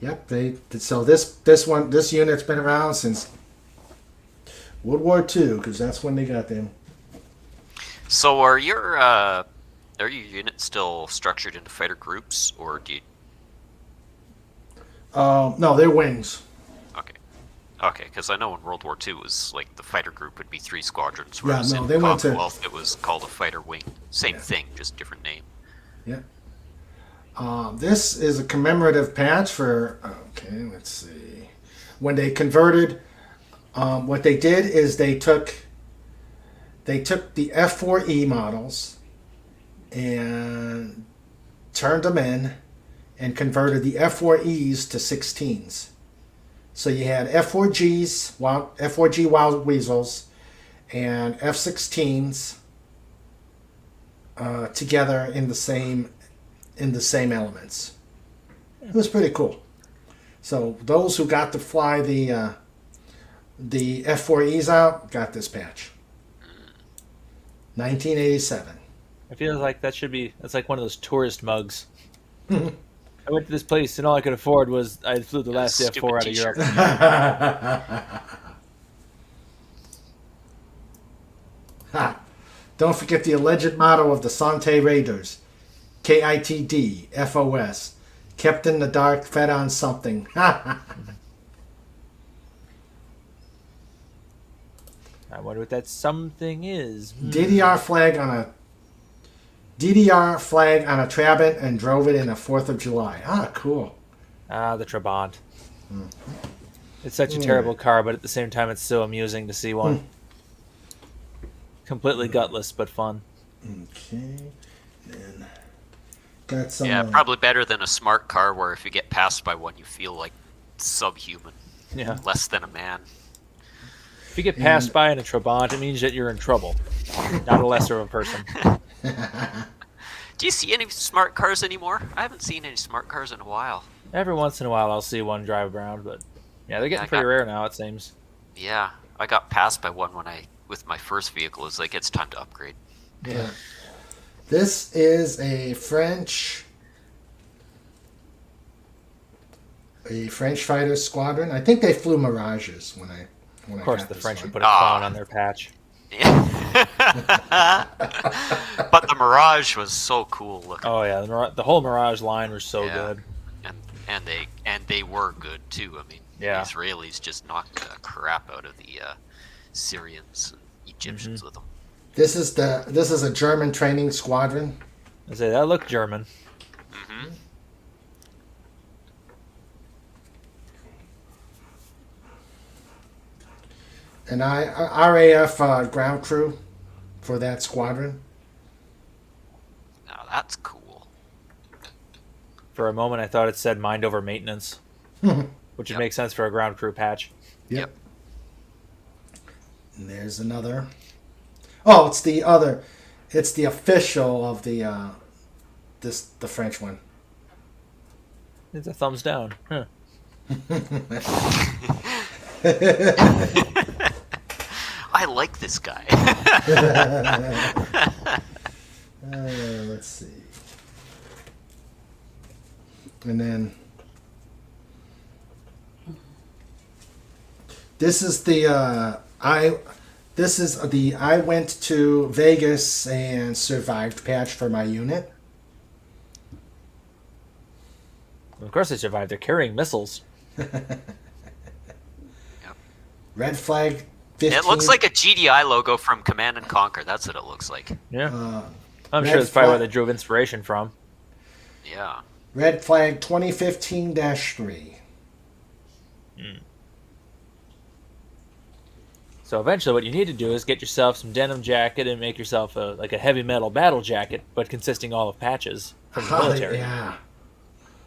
Yep. So this unit's been around since World War II, because that's when they got them. So are your units still structured into fighter groups, or do you? No, they're wings. Okay, because I know in World War II it was like the fighter group would be 3 squadrons, Yeah, whereas no, in they went to- Commonwealth it was called a fighter wing. Same Yeah. thing, just different name. Yeah. This is a commemorative patch for. Okay, let's see. When they converted, what they did is they took the F4E models and turned them in and converted the F4Es to 16s. So you had F4Gs, F4G Wild Weasels, and F16s together in the same elements. It was pretty cool. So those who got to fly the F4Es out got this patch. 1987. I feel like that's like one of those tourist mugs. I went to this place and all I could afford was I flew the last stupid F4 out of t-shirt. Europe. Ha. Don't forget the alleged motto of the Sante Raiders. KITD, FOS. Kept in the dark, fed on something. I wonder what that something is. DDR flag on a Trabant and drove it in a 4th of July. Ah, cool. Ah, the Trabant. It's such a terrible car, but at the same time, it's so amusing to see one. Completely gutless, but fun. Okay. Then got some. Yeah, probably better than a smart car where if you get passed by one, you feel like subhuman. Yeah. Less than a man. If you get passed by in a Trabant, it means that you're in trouble, not a lesser of a person. Do you see any smart cars anymore? I haven't seen any smart cars in a while. Every once in a while, I'll see one drive around, but yeah, they're getting I pretty got- rare now, it seems. Yeah, I got passed by one with my first vehicle. It's like, it's time to upgrade. Yeah. This is a French fighter squadron. I think they flew Mirages when I Of course, got the this French one. would put a clown on their patch. But the Mirage was so cool looking. Oh yeah, the whole Mirage line was so Yeah. good. And they were good too. I mean, Yeah. the Israelis just knocked the crap out of the Syrians and Egyptians with them. This is a German training squadron. I say that looked German. Hmm. An RAF ground crew for that squadron. Now that's cool. For a moment, I thought it said mind over maintenance, which would make sense for a ground crew patch. Yep. And there's another. Oh, it's the other. It's the official of the the French one. It's a thumbs down. Huh. I like this guy. Let's see. And then this is the I went to Vegas and survived patch for my unit. Of course they survived. They're carrying missiles. Red flag 15. It looks like a GDI logo from Command and Conquer. That's what it looks like. Yeah. I'm red sure that's probably where flag- they drew inspiration from. Yeah. Red flag 2015-3. So eventually what you need to do is get yourself some denim jacket and make yourself a heavy metal battle jacket, but consisting all of patches from the military. Yeah.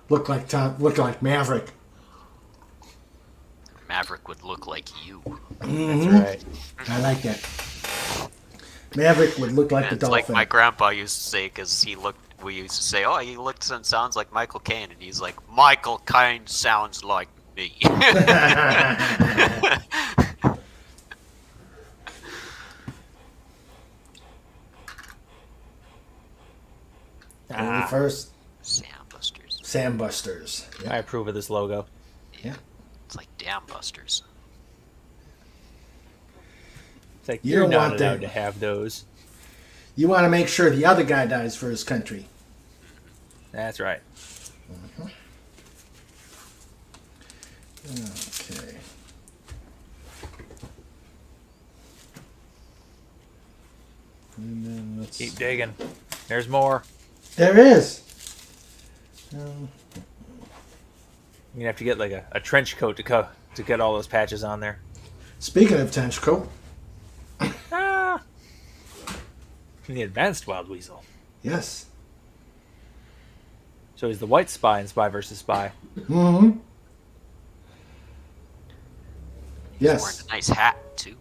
Look like Maverick. Maverick would look like you. That's right. I like that. Maverick would look like the It's dolphin. like my grandpa used to say, because we used to say, oh, he looks and sounds like Michael Caine. And he's like, Michael Caine sounds like me. Only first Sambusters. Sandbusters. Yeah. I approve of this logo. Yeah. It's like Dam Busters. It's like You you're don't not want allowed them. to have those. You want to make sure the other guy dies for his country. That's right. Okay. And then let's Keep digging. There's more. There is. You're gonna have to get like a trench coat to get all those patches on there. Speaking of trench coat, Ah! The advanced wild weasel. yes. So he's the white spy in Spy vs. Spy. Mm-hmm. He's wearing Yes. a nice hat, too.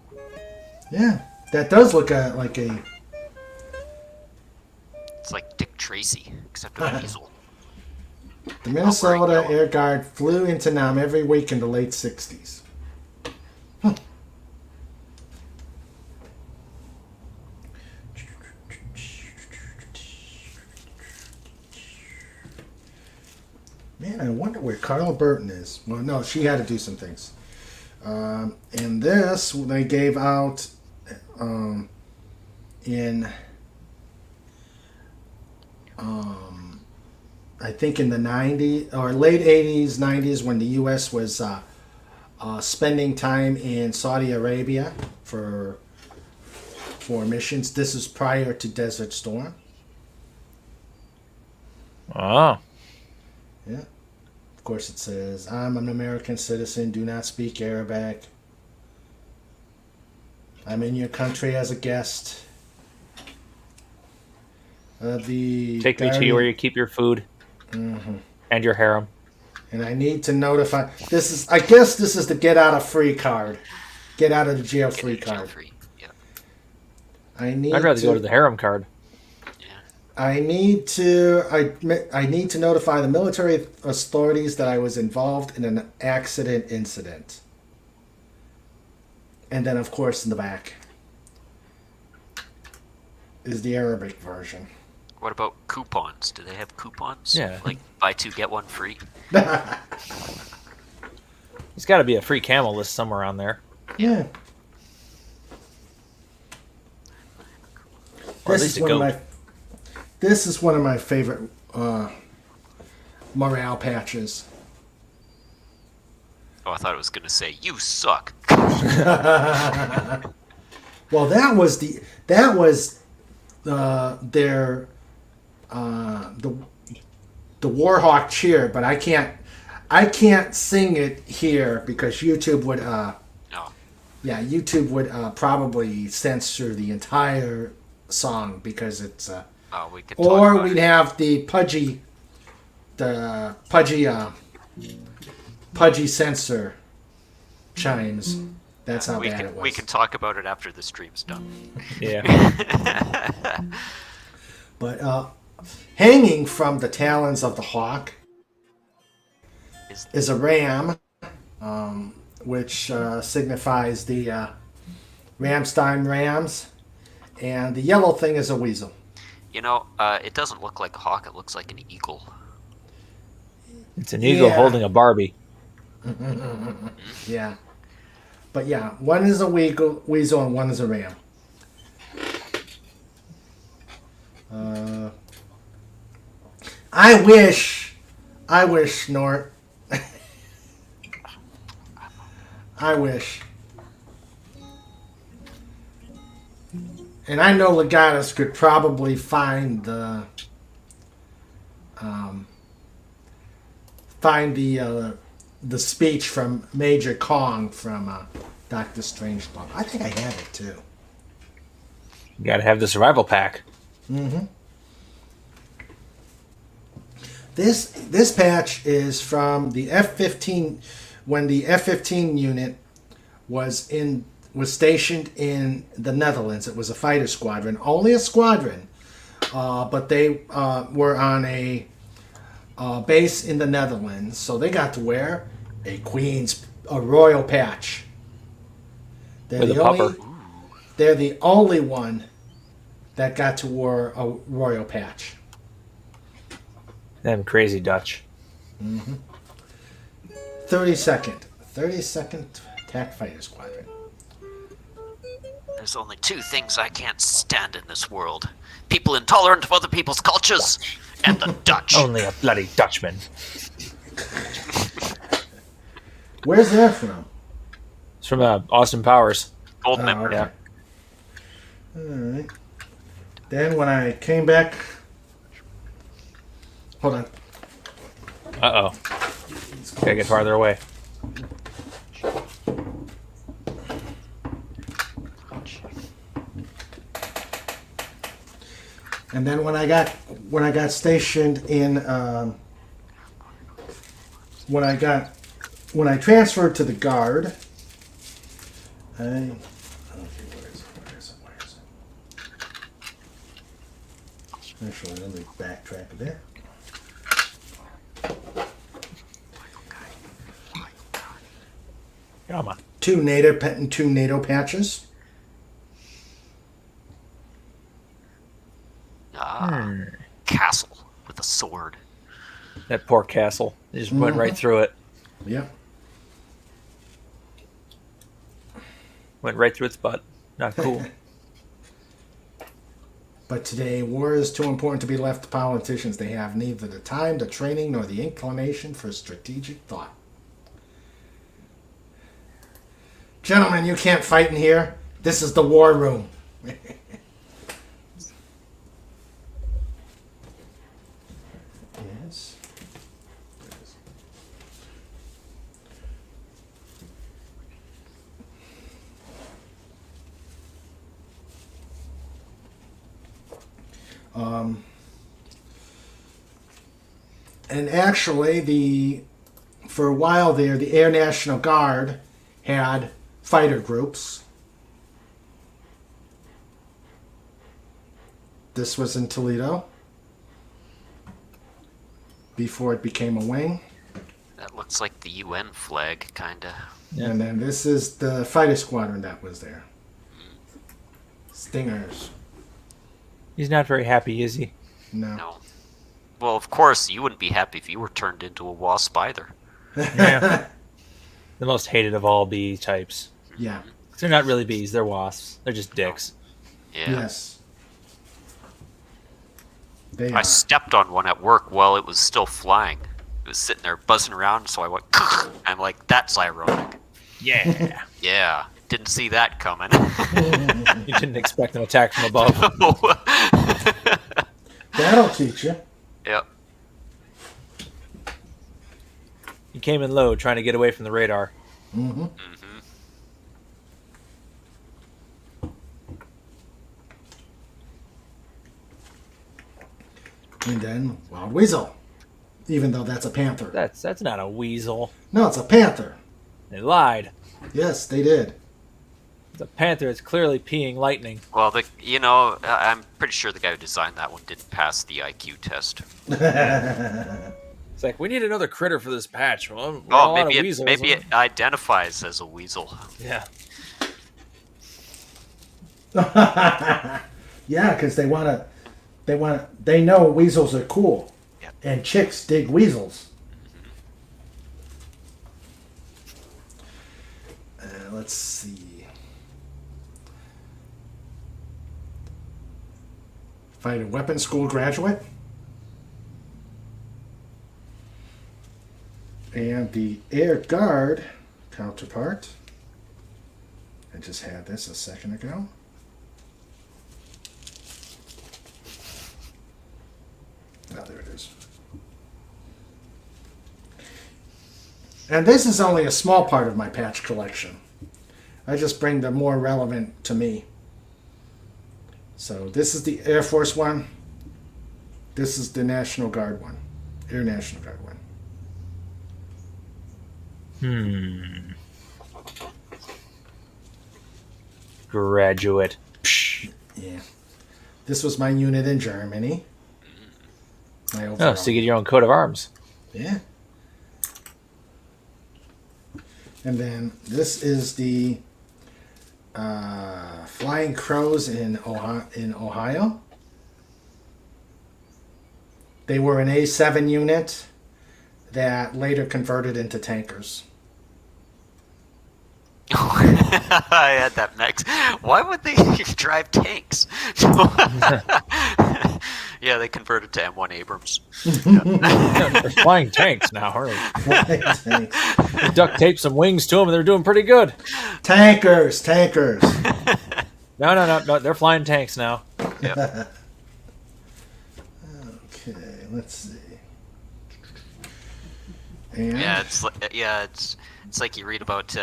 Yeah. That does look like a. It's like Dick Tracy, except a weasel. The Minnesota Air Guard flew into Nam every week in the late 60s. Man, I wonder where Carla Burton is. Well, no, she had to do some things. And this, they gave out in, I think in the 90s, or late 80s, 90s, when the U.S. was spending time in Saudi Arabia for missions. This is prior to Desert Storm. Oh. Yeah. Of course it says, I'm an American citizen, do not speak Arabic. I'm in your country as a guest. Take me to where you keep your food. Mm-hmm. And your harem. And I need to notify, I guess this is the get out of free card. Get out of the jail free card. Yeah. I'd rather go to the harem card. I need to notify the military authorities that I was involved in an accident incident. And then, of course, in the back is the Arabic version. What about coupons? Do they have coupons? Yeah. Like buy two, get one free? There's got to be a free camel list somewhere on there. Yeah. Or at least a goat. This is one of my favorite morale patches. Oh, I thought it was going to say, you suck. Well, that was their the Warhawk cheer, but I can't sing it here because YouTube would YouTube would probably censor the entire song because it's we could or we'd have the pudgy censor chimes. That's how bad it was. We can talk about it after the stream's done. Yeah. But hanging from the talons of the hawk is a ram, which signifies the Ramstein Rams, and the yellow thing is a weasel. You know, it doesn't look like a hawk. It looks like an eagle. It's an eagle holding a Barbie. Yeah. But yeah, one is a weasel and one is a ram. I wish, Nort. I wish. And I know Legatus could probably find the speech from Major Kong from Doctor Strangelove. I think I have it too. You got to have the survival pack. Mm-hmm. This patch is from the F-15 when the F-15 unit was stationed in the Netherlands. It was a fighter squadron, only a squadron, but they were on a base in the Netherlands, so they got to wear a royal patch. They're the only one that got to wear a royal patch. Them crazy Dutch. Mm-hmm. 32nd Attack Fighter Squadron. There's only two things I can't stand in this world. People intolerant of other people's cultures and the Dutch. Only a bloody Dutchman. Where's that from? It's from Austin Powers. Gold member. Okay. Yeah. Alright. Then when I came back... Hold on. Uh-oh. Gotta get farther away. And then when I got stationed in when I transferred to the Guard, where is it? Actually, let me backtrack a bit. Come on. Two NATO patches. Castle with a sword. That poor castle. They just went right through it. Yep. Went right through its butt. Not cool. But today, war is too important to be left to politicians. They have neither the time, the training, nor the inclination for strategic thought. Gentlemen, you can't fight in here. This is the war room. Yes. And actually, for a while there, the Air National Guard had fighter groups. This was in Toledo before it became a wing. That looks like the UN flag, kinda. Yeah. And then this is the fighter squadron that was there. Stingers. He's not very happy, is he? No. No. Well, of course, you wouldn't be happy if you were turned into a wasp either. Yeah. The most hated of all bee types. Yeah. They're not really bees, they're wasps. They're just dicks. Yeah. Yes. They I are. stepped on one at work while it was still flying. It was sitting there buzzing around, so I went, I'm like, that's ironic. Yeah. Yeah, didn't see that coming. You didn't expect an attack from above. That'll teach you. Yep. He came in low, trying to get away from the radar. Mm-hmm. And then Wild Weasel. Even though that's a panther. That's not a weasel. No, it's a panther. They lied. Yes, they did. It's a panther. It's clearly peeing lightning. Well, I'm pretty sure the guy who designed that one didn't pass the IQ test. It's like, we need another critter for this patch. Well, we're all out of weasels. Maybe it identifies as a weasel. Yeah. Yeah, because they know weasels are cool. Yep. And chicks dig weasels. Let's see. Fighter weapons school graduate. And the Air Guard counterpart. I just had this a second ago. Oh, there it is. And this is only a small part of my patch collection. I just bring the more relevant to me. So this is the Air Force one. This is the National Guard one. Air National Guard one. Graduate. Yeah. This was my unit in Germany. My Oh, overall. so you get your own coat of arms. Yeah. And then this is the Flying Crows in Ohio. They were an A7 unit that later converted into tankers. I had that mix. Why would they drive tanks? Yeah, they converted to M1 Abrams. They're flying tanks now, aren't they? They duct taped some wings to them, and they're doing pretty good. Tankers. No. They're flying tanks now. Yep. Okay, let's see. And Yeah, it's like you read about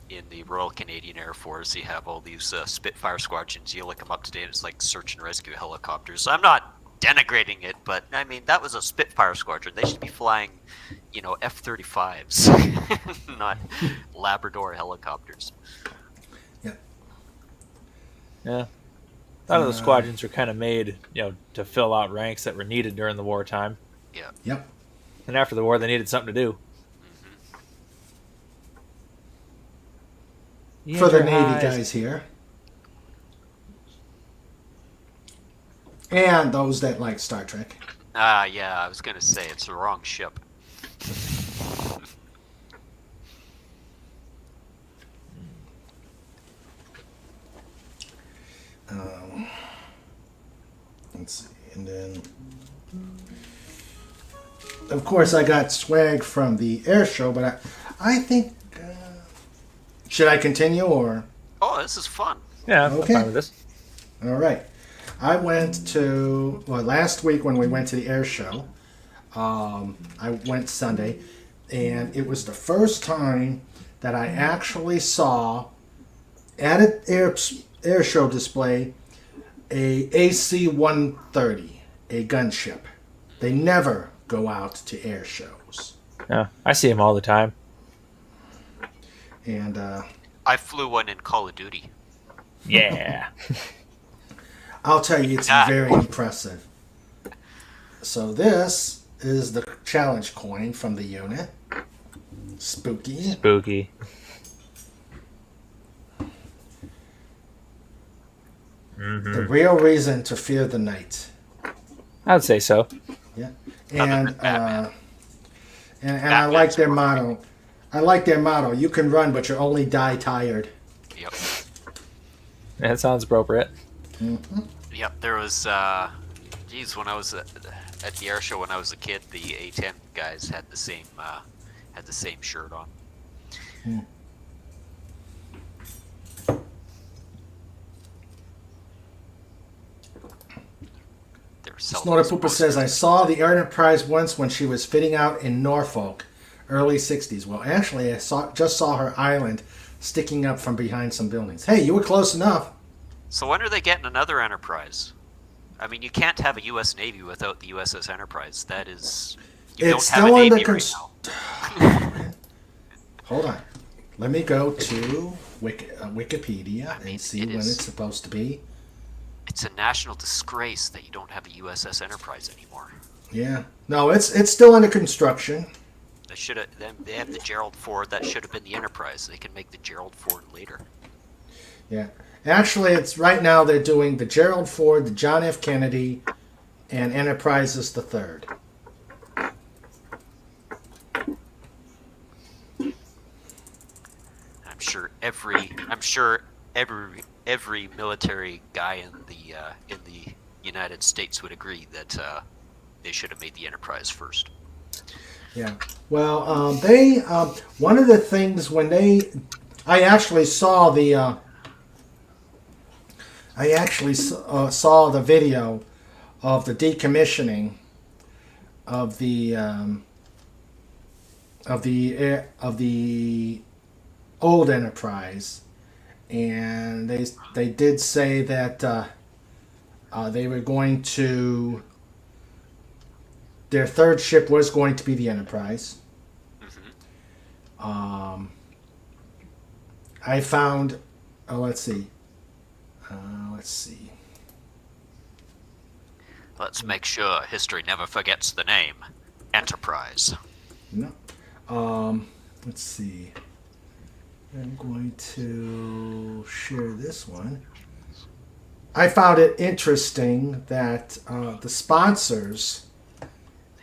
in the Royal Canadian Air Force. You have all these Spitfire squadrons. You look them up today, and it's like search and rescue helicopters. I'm not denigrating it, but I mean that was a Spitfire squadron. They should be flying, F-35s, not Labrador helicopters. Yeah. A lot of the squadrons were kind of made, to fill out ranks that were needed during the wartime. Yeah. Yep. And after the war, they needed something to do. for the Navy guys here. And those that like Star Trek. Yeah, I was gonna say it's the wrong ship. Let's see, and then of course I got swag from the air show, but I think should I continue or? Oh, this is fun. Yeah, I'm Okay. fine with this. All right. I went to, last week when we went to the air show, I went Sunday, and it was the first time that I actually saw at an air show display a AC-130, a gunship. They never go out to air shows. Yeah, I see him all the time. And I flew one in Call of Duty. Yeah. I'll tell you, it's Ah. very impressive. So this is the challenge coin from the unit. Spooky. Spooky. The real reason to fear the night. I would say so. Yeah. Other And than Batman. and I Batman's like their more motto. I like their motto. You can run, but you only die tired. Yep. That sounds appropriate. Yep. There was, when I was at the air show when I was a kid, the A10 guys had the same shirt on. They were selling Snorter these Pooper posters. says, I saw the Enterprise once when she was fitting out in Norfolk, early 60s. Well, actually, I just saw her island sticking up from behind some buildings. Hey, you were close enough. So when are they getting another Enterprise? I mean, you can't have a U.S. Navy without the USS Enterprise. That is, you It's don't have a still under Navy right now. Hold on. Let me go to Wikipedia I mean, and see it when is- it's supposed to be. It's a national disgrace that you don't have a USS Enterprise anymore. Yeah. No, it's still under construction. They should have. They have the Gerald Ford. That should have been the Enterprise. They can make the Gerald Ford later. Yeah. Actually, it's right now they're doing the Gerald Ford, the John F. Kennedy, and Enterprise is the third. I'm sure every military guy in the United States would agree that they should have made the Enterprise first. Yeah. Well, they one of the things when I actually saw the saw the video of the decommissioning of the old Enterprise, and they did say that they were going to. Their third ship was going to be the Enterprise. I found. Let's see. Let's make sure history never forgets the name Enterprise. No. Let's see. I'm going to share this one. I found it interesting that the sponsors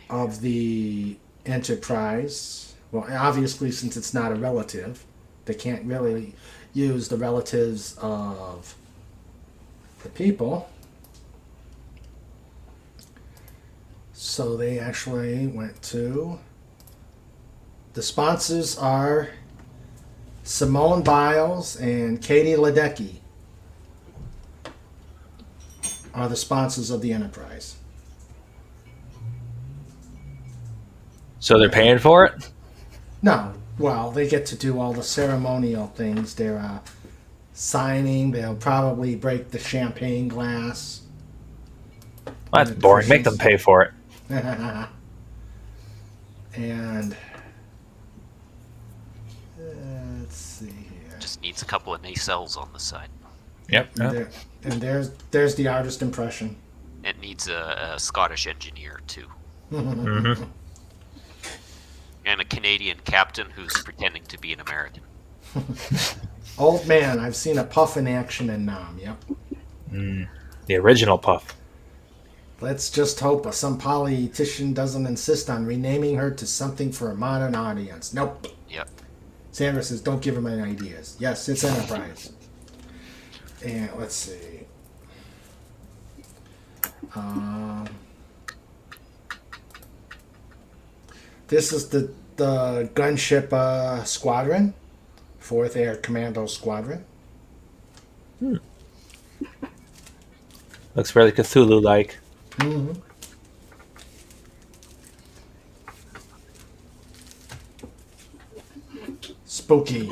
of the Enterprise, well, obviously since it's not a relative, they can't really use the relatives of the people. So they actually went to... The sponsors are Simone Biles and Katie Ledecky are the sponsors of the Enterprise. So they're paying for it? No, well, they get to do all the ceremonial things. They're signing. They'll probably break the champagne glass. Well, that's boring. Make them pay for it. And let's see here. Just needs a couple of nacelles on the side. Yep. And there's the artist impression. It needs a Scottish engineer too, Mm-hmm. and a Canadian captain who's pretending to be an American. Old man, I've seen a Puff in action in Nam. Yep. The original Puff. Let's just hope some politician doesn't insist on renaming her to something for a modern audience. Nope. Yep. Sandra says, don't give him any ideas. Yes, it's Enterprise. And let's see. This is the gunship squadron. 4th Air Commando Squadron. Looks very Cthulhu-like. Mm-hmm. Spooky.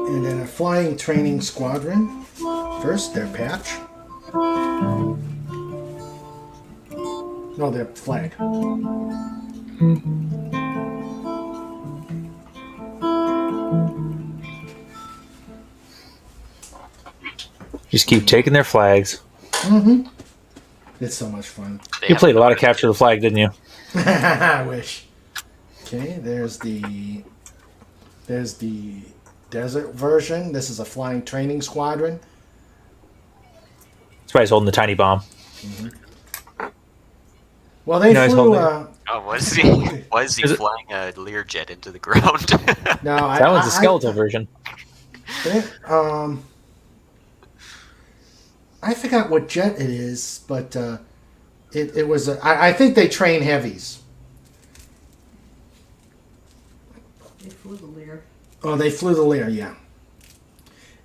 And then a flying training squadron. First, their patch. No, their flag. Just keep taking their flags. Mm-hmm. It's so much fun. You played a lot of Capture the Flag, didn't you? I wish. Okay, there's the desert version. This is a flying training squadron. That's why he's holding the tiny bomb. Well, they No, he's flew. holding Was he flying a Learjet into the ground? No, That one's a skeletal version. I forgot what jet it is, but it was. I think they train heavies. They flew the Lear. Oh, they flew the Lear, yeah.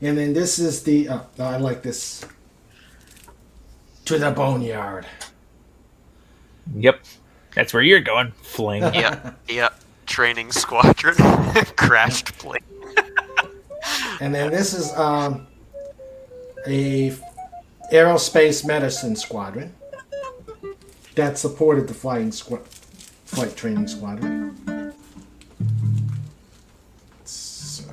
And then this is the. I like this. To the boneyard. Yep. That's where you're going. Fling. Yeah. Training squadron. Crashed plane. And then this is a aerospace medicine squadron that supported the flight training squadron. So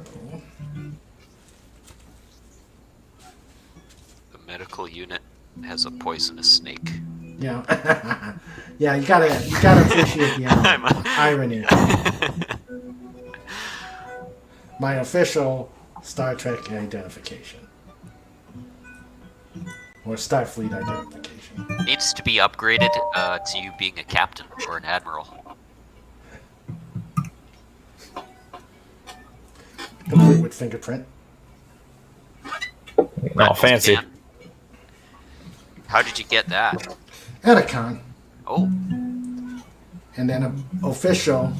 The medical unit has a poisonous snake. yeah, yeah, you gotta appreciate the irony. My official Star Trek identification. Or Starfleet identification. Needs to be upgraded to you being a captain or an admiral. Complete with fingerprint. Oh, fancy. Scan. How did you get that? At a con. Oh, And then an official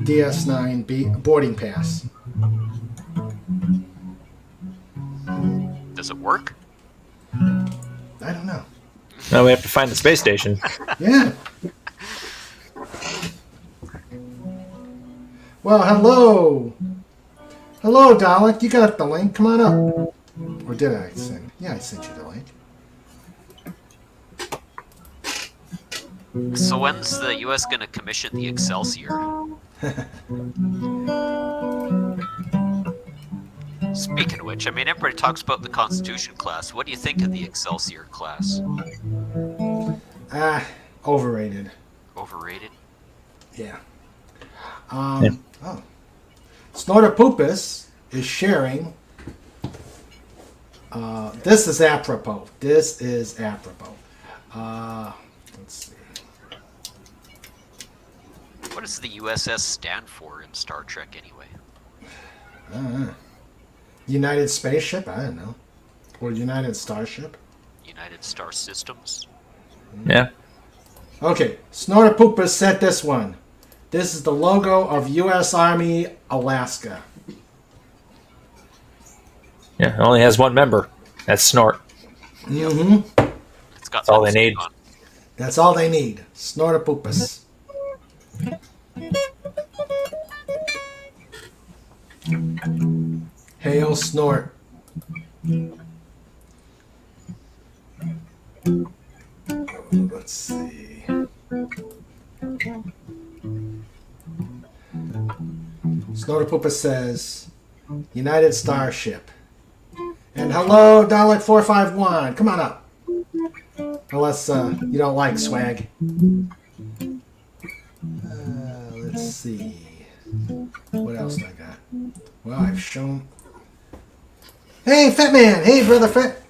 DS9 boarding pass. does it work? I don't know. Now we have to find the space station. Yeah. Well, hello. Hello, Dalek. You got the link. Come on up. Or did I send? Yeah, I sent you the link. So when's the U.S. going to commission the Excelsior? Speaking of which, I mean, everybody talks about the Constitution class. What do you think of the Excelsior class? Overrated. Overrated? Yeah. Oh. Snorter Poopus is sharing. This is apropos. Let's see. What does the USS stand for in Star Trek anyway? United Spaceship? I don't know. Or United Starship? United Star Systems? Yeah. Okay, Snorter Poopus set this one. This is the logo of U.S. Army Alaska. Yeah, it only has one member. That's Snort. Mm-hmm. It's got That's all they that need. on. That's all they need. Snorter Poopus. Hail Snort. Let's see. Snorter Poopus says, United Starship. And hello, Dalek 451. Come on up. Unless you don't like swag. Let's see. What else do I got? Well, I've shown. Hey, Fat Man! Hey, brother Fat.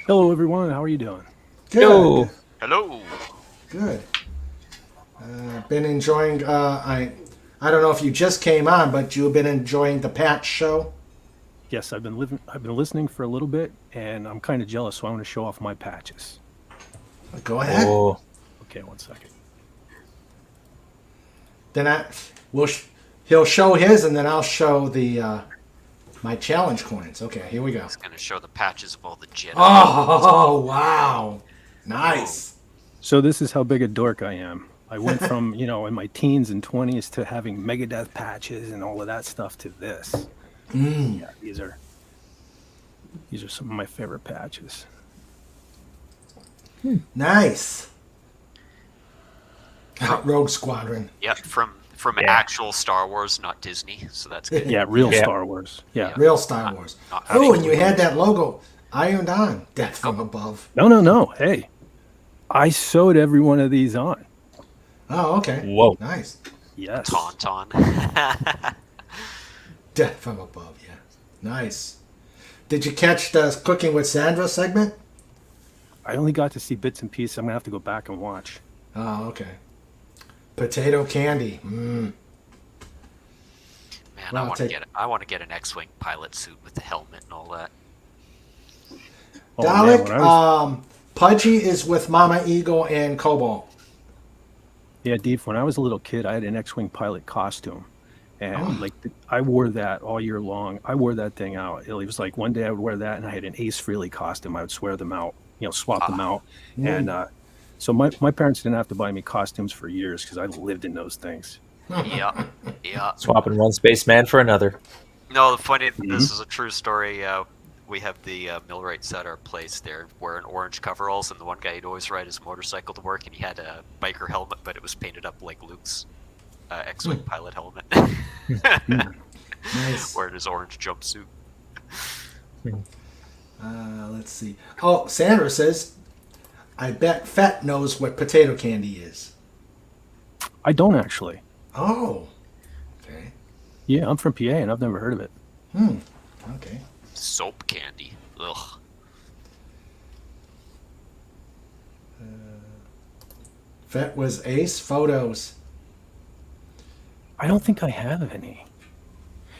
Hello, everyone. How are you doing? Good. Yo. Hello. Good. Been enjoying. I don't know if you just came on, but you've been enjoying the Patch show. Yes, I've been listening for a little bit, and I'm kind of jealous, so I want to show off my patches. Go ahead. Oh. Okay, one second. Then he'll show his, and then I'll show the my challenge coins. Okay, here we go. It's gonna show the patches of all the Jedi. Oh wow, nice. So this is how big a dork I am. I went from, in my teens and 20s to having Megadeth patches and all of that stuff to this. Yeah, these are some of my favorite patches. Nice. Rogue Squadron. Yeah, from actual Star Wars, not Disney. So that's good. Yeah, real Star Wars. Yeah. Real Star Wars. Oh, and you had that logo ironed on. Death from above. No. Hey, I sewed every one of these on. Oh, okay. Whoa. Nice. Yes. Tauntaun. Death from above, yeah. Nice. Did you catch the Cooking with Sandra segment? I only got to see bits and pieces. I'm going to have to go back and watch. Oh, okay. Potato candy. Man, I want to get an X-wing pilot suit with the helmet and all that. Oh, Dalek, Pudgy is with Mama Eagle and Cobalt. Yeah, Deep, when I was a little kid, I had an X-Wing pilot costume. And I wore that all year long. I wore that thing out. It was like one day I would wear that, and I had an Ace Frehley costume. I would swear them out, swap them out. And so my parents didn't have to buy me costumes for years because I lived in those things. Yeah. Swapping one spaceman for another. No, this is a true story. We have the millwrights at our place. They're wearing orange coveralls, and the one guy, he'd always ride his motorcycle to work, and he had a biker helmet, but it was painted up like Luke's X-Wing pilot helmet. Nice. Wearing his orange jumpsuit. Let's see. Oh, Sandra says, I bet Fett knows what potato candy is. I don't actually. Oh. Okay. Yeah, I'm from PA, and I've never heard of it. Okay. Soap candy. Ugh. Fett was Ace photos. I don't think I have any.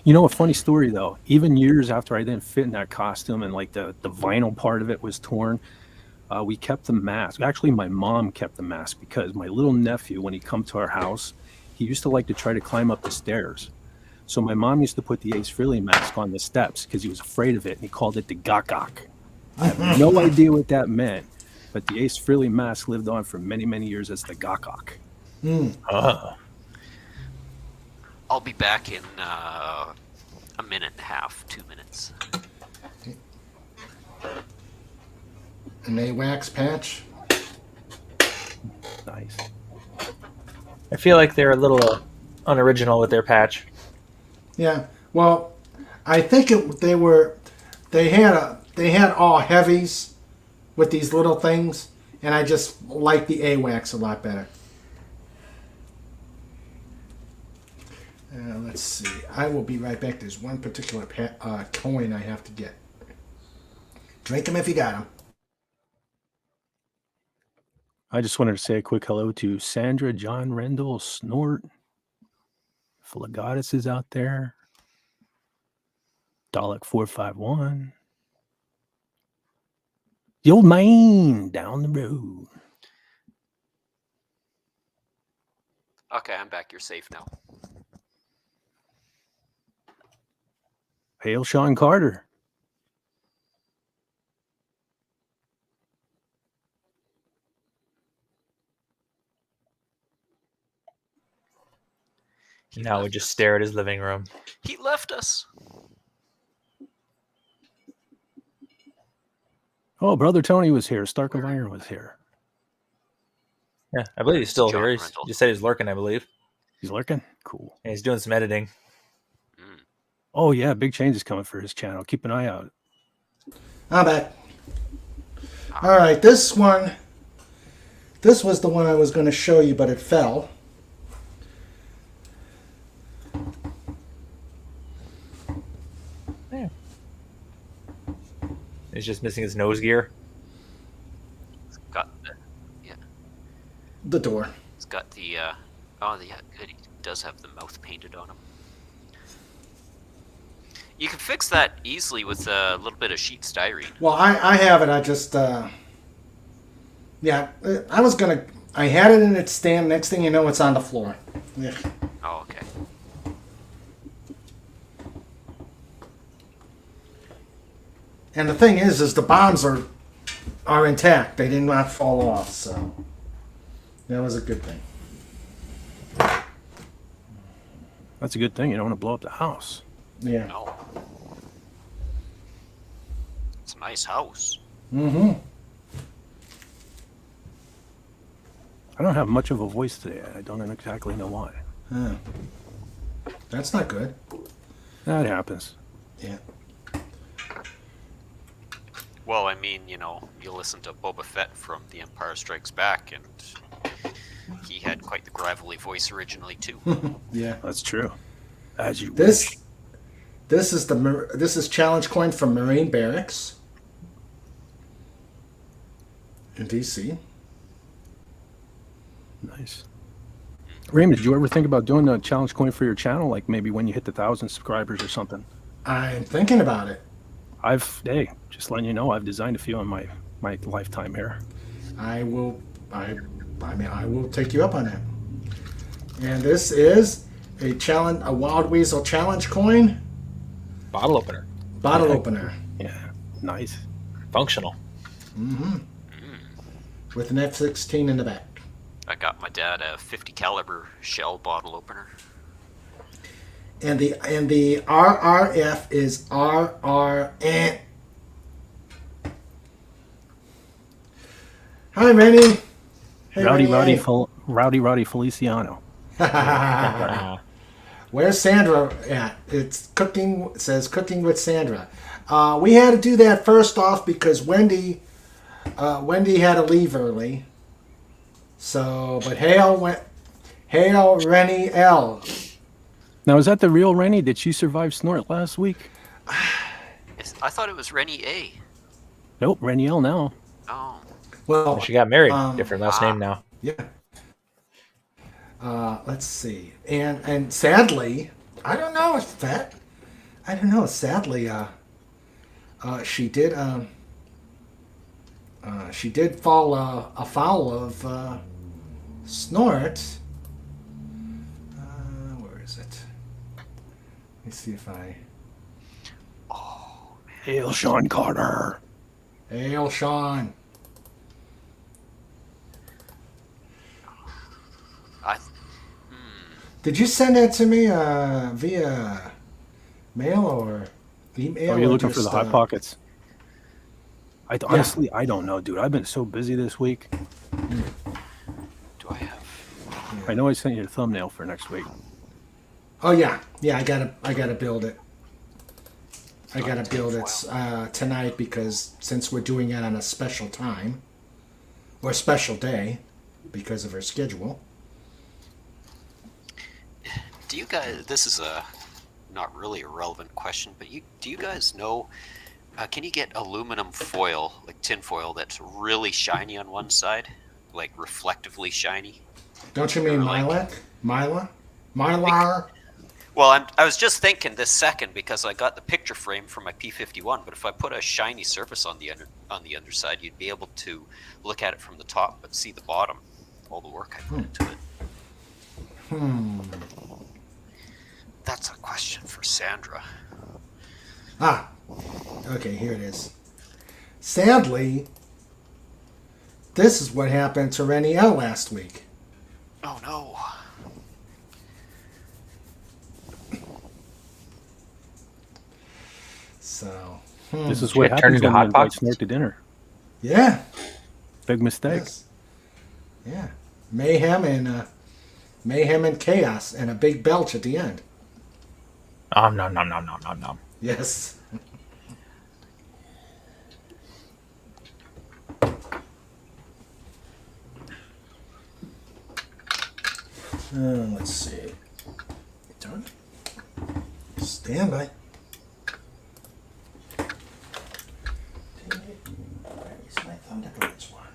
A funny story, though. Even years after I didn't fit in that costume and, the vinyl part of it was torn, we kept the mask. Actually, my mom kept the mask because my little nephew, when he come to our house, he used to like to try to climb up the stairs. So my mom used to put the Ace Frehley mask on the steps because he was afraid of it, and he called it the gok-gok. I have no idea what that meant, but the Ace Frehley mask lived on for many, many years as the gok-gok. I'll be back in a minute and a half, 2 minutes. An AWACS patch. Nice. I feel like they're a little unoriginal with their patch. Yeah. Well, I think they had all heavies with these little things, and I just like the AWACS a lot better. Let's see. I will be right back. There's one particular coin I have to get. Drink them if you got them. I just wanted to say a quick hello to Sandra, John Rendell, Snort, full of goddesses out there. Dalek 451. The old man down the road. Okay, I'm back. You're safe now. Hail Sean Carter. Now we just stare at his living room. He left us. Oh, Brother Tony was here. Stark of Iron was here. Yeah, I believe he's still John here. He Rendell. just said he's lurking, I believe. He's lurking? Cool. And he's doing some editing. Oh, yeah. Big changes coming for his channel. Keep an eye out. I'm back. All right, this one This was the one I was going to show you, but it fell. Yeah. He's just missing his nose gear. It's got The door. it's got the oh yeah, good. He does have the mouth painted on him. You can fix that easily with a little bit of sheet styrene. Well, I have it. I just, yeah, I was going to, I had it in its stand. Next thing you know, it's on the floor. Yeah. Oh, okay. And the thing is the bombs are intact. They did not fall off, so that was a good thing. That's a good thing. You don't want to blow up the house. Yeah. No. It's a nice house. Mm-hmm. I don't have much of a voice today. I don't exactly know why. Yeah. That's not good. That happens. Yeah. Well, I mean, you know, you listen to Boba Fett from The Empire Strikes Back, and he had quite the gravelly voice originally too. Yeah. That's true. As you This wish. this is challenge coin from Marine Barracks in DC. Nice. Raymond, did you ever think about doing a challenge coin for your channel? Like maybe when you hit the 1,000 subscribers or something? I'm thinking about it. Hey, just letting you know, I've designed a few in my lifetime here. I will take you up on that. And this is a Wild Weasel challenge coin. Bottle opener. Bottle opener. Yeah, nice. Functional. Mm-hmm. With an F-16 in the back. I got my dad a 50 caliber shell bottle opener. And the RRF is RRN. Hi, Rennie. Hey, Rowdy Rennie. Roddy Feliciano. Where's Sandra at? It's cooking. It says cooking with Sandra. We had to do that first off because Wendy had to leave early. So, but hail Rennie L. Now, is that the real Rennie? Did she survive Snort last week? I thought it was Rennie A. Nope, Rennie L now. Oh. Well, She got married. Different last name now. yeah. Let's see. And sadly, I don't know if that. I don't know. Sadly, she did fall afoul of Snort. Where is it? Let me see if I. Oh, man. Hail Sean Carter. Hail Sean. Did you send that to me via mail or email? Oh, you're or looking for just, the Hot Pockets? Honestly, I don't know, dude. I've been so busy this week. Do I have? I know I sent you the thumbnail for next week. Oh yeah. I gotta build it. I gotta build it tonight because since we're doing it on a special time or special day because of our schedule. Do you guys? This is a not really a relevant question, but do you guys know? Can you get aluminum foil, like tin foil, that's really shiny on one side, like reflectively shiny? Don't you mean Mylar? Mylar? Well, I was just thinking this second because I got the picture frame for my P51. But if I put a shiny surface on the underside, you'd be able to look at it from the top but see the bottom. All the work I put into it. That's a question for Sandra. Okay, here it is. Sadly, this is what happened to Rennie L last week. Oh no. So This is what Turned happens into when Hot you invite Pockets? Snort to dinner. yeah. Big mistake. Yes. Yeah. Mayhem and chaos and a big belch at the end. Nom. Yes. Let's see. Done. Stand by. Where's my Thunderbirds one?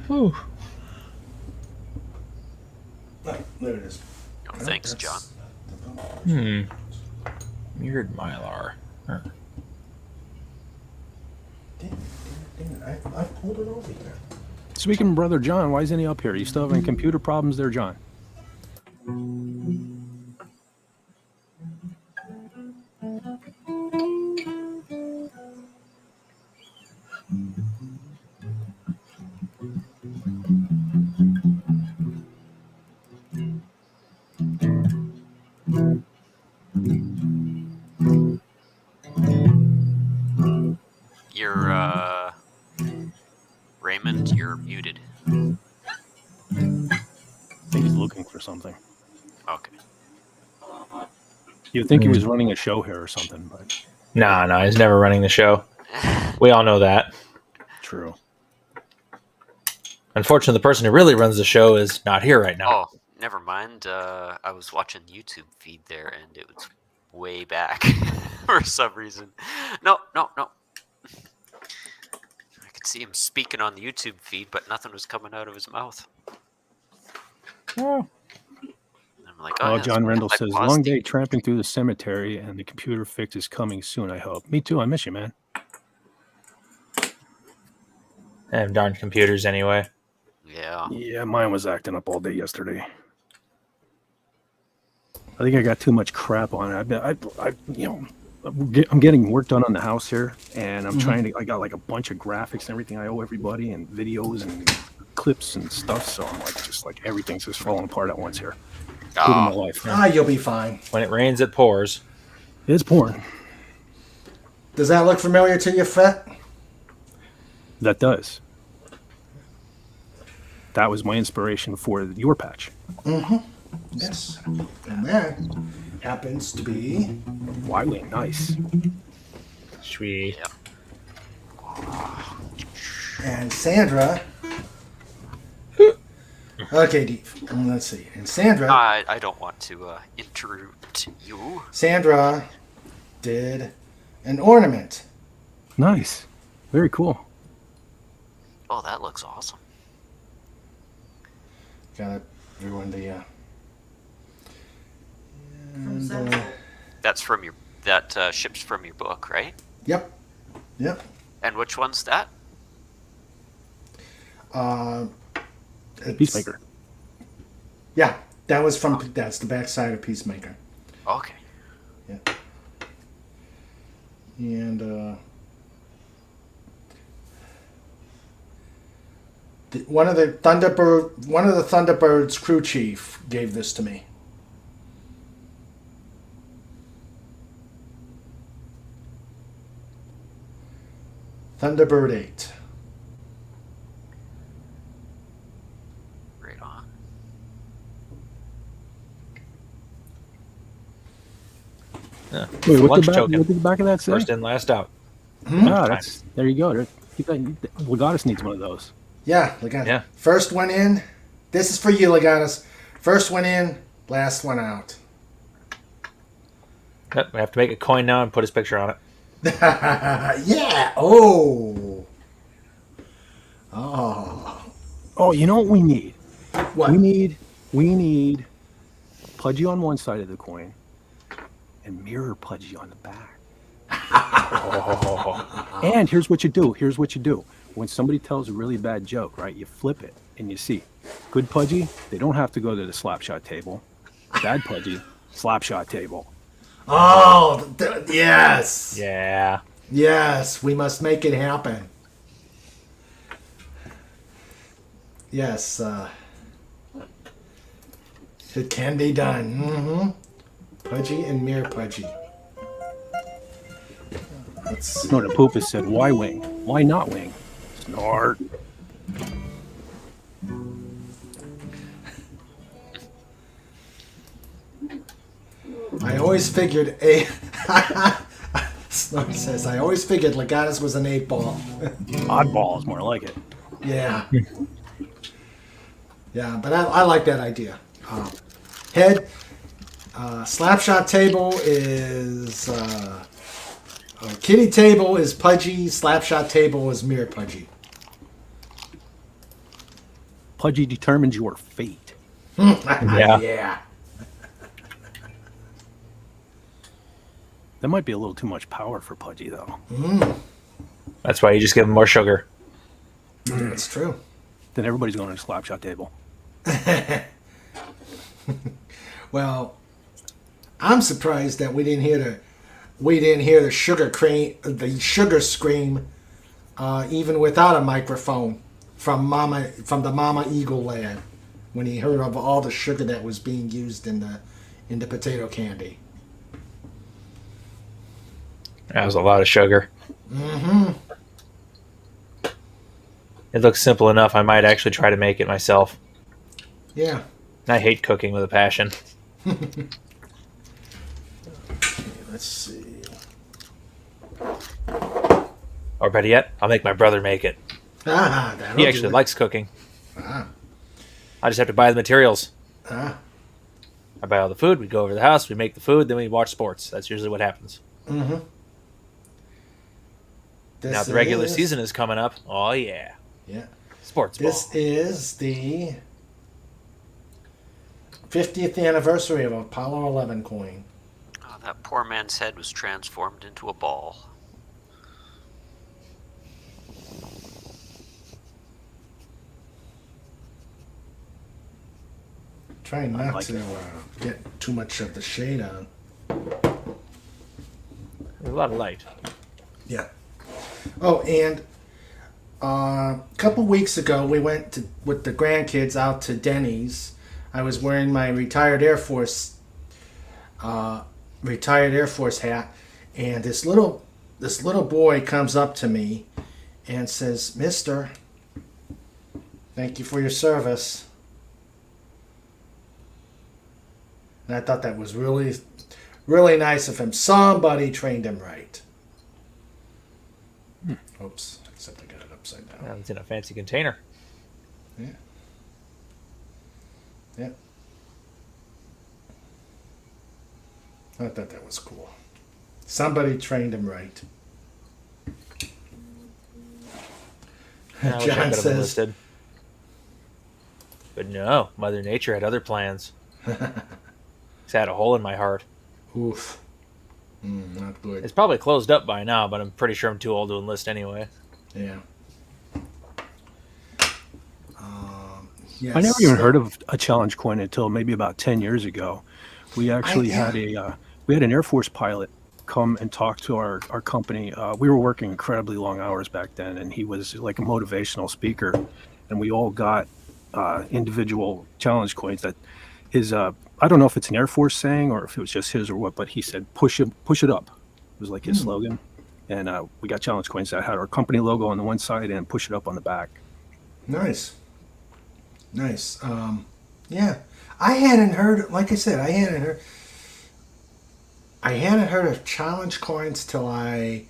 Whew. Oh, there it is. Oh, thanks, John. Weird Mylar. Huh. Damn it. I pulled it over here. Speaking of Brother John, why isn't he up here? You still having computer problems there, John? Raymond, you're muted. I think he's looking for something. Okay. You'd think he was running a show here or something, but Nah, he's never running the show. We all know that. true. Unfortunately, the person who really runs the show is not here right now. Oh, never mind. I was watching the YouTube feed there, and it was way back for some reason. No. I could see him speaking on the YouTube feed, but nothing was coming out of his mouth. Oh. I'm like, Oh, yeah, John that's Rendell weird. I says, paused long the- day tramping through the cemetery, and the computer fix is coming soon, I hope. Me too. I miss you, man. And darn computers anyway. Yeah. Yeah, mine was acting up all day yesterday. I think I got too much crap on it. I'm getting work done on the house here, and I'm trying to. I got like a bunch of graphics and everything I owe everybody, and videos and clips and stuff. So I'm like, everything's just falling apart at once here, including my life. You'll be fine. When it rains, it pours. It's pouring. Does that look familiar to you, Fett? That does. That was my inspiration for your patch. Yes. And that happens to be Y-Wing, nice. Sweet. and Sandra. Okay, Dave. Let's see. And Sandra. I don't want to interrupt you. Sandra did an ornament. Nice. Very cool. Oh, that looks awesome. Got everyone the. From Central. That's from your that ships from your book, right? Yep. And which one's that? It's- Peacemaker. Yeah, that was from. That's the backside of Peacemaker. Okay. Yeah. And one of the Thunderbirds crew chief gave this to me. Thunderbird 8. Right on. Yeah. Wait, Lunch what's the token. back of that say? First in, last out. There you go. Legatus needs one of those. Yeah, Legatus. Yeah. First one in. This is for you, Legatus. First one in, last one out. Yep, we have to make a coin now and put his picture on it. Yeah. Oh. Oh, you know what we need? What? We need Pudgy on one side of the coin and Mirror Pudgy on the back. And here's what you do. When somebody tells a really bad joke, right, you flip it and you see good Pudgy, they don't have to go to the Slapshot table. Bad Pudgy, Slapshot table. Oh, yes. Yeah. Yes, we must make it happen. Yes, it can be done. Pudgy and Mirror Pudgy. Let's No, the Poopus said, why wing? Why not wing? Snort. I always figured a Snort says, I always figured Legatus was an 8-ball. Oddball is more like it. Yeah. Yeah, but I like that idea. Head, Slapshot table is... kiddie table is Pudgy. Slapshot table is Mere Pudgy. Pudgy determines your fate. Yeah. That might be a little too much power for Pudgy, though. That's why you just give him more sugar. That's true. Then everybody's going to the Slapshot table. Well, I'm surprised that we didn't hear the sugar scream, even without a microphone from the Mama Eagle lad when he heard of all the sugar that was being used in the potato candy. That was a lot of sugar. Mm-hmm. It looks simple enough. I might actually try to make it myself. Yeah. I hate cooking with a passion. Let's see. Or better yet, I'll make my brother make it. He actually likes cooking. I just have to buy the materials. I buy all the food, we go over to the house, we make the food, then we watch sports. That's usually what happens. Mm-hmm. Now the regular season is coming up. Oh, yeah. Yeah. Sports ball. This is the 50th anniversary of Apollo 11 coin. Oh, that poor man's head was transformed into a ball. Trying not to get too much of the shade on. There's a lot of light. Yeah. Oh, and a couple weeks ago, we went with the grandkids out to Denny's. I was wearing my retired Air Force hat, and this little boy comes up to me and says, "Mister, thank you for your service." And I thought that was really, really nice of him. Somebody trained him right. Oops, except I got it upside down. Yeah, it's in a fancy container. Yeah. Yeah. I thought that was cool. Somebody trained him right. I wish I John could have says, enlisted. But no, Mother Nature had other plans. It's had a hole in my heart. Oof. Not good. It's probably closed up by now, but I'm pretty sure I'm too old to enlist anyway. Yeah. Yes. I never even heard of a challenge coin until maybe about 10 years ago. We actually had an Air Force pilot come and talk to our company. We were working incredibly long hours back then, and he was like a motivational speaker, and we all got individual challenge coins that his I don't know if it's an Air Force saying or if it was just his or what, but he said push it up. It was like his slogan, and we got challenge coins that had our company logo on the one side and push it up on the back. Nice. Yeah, I hadn't heard. Like I said, I hadn't heard of challenge coins till I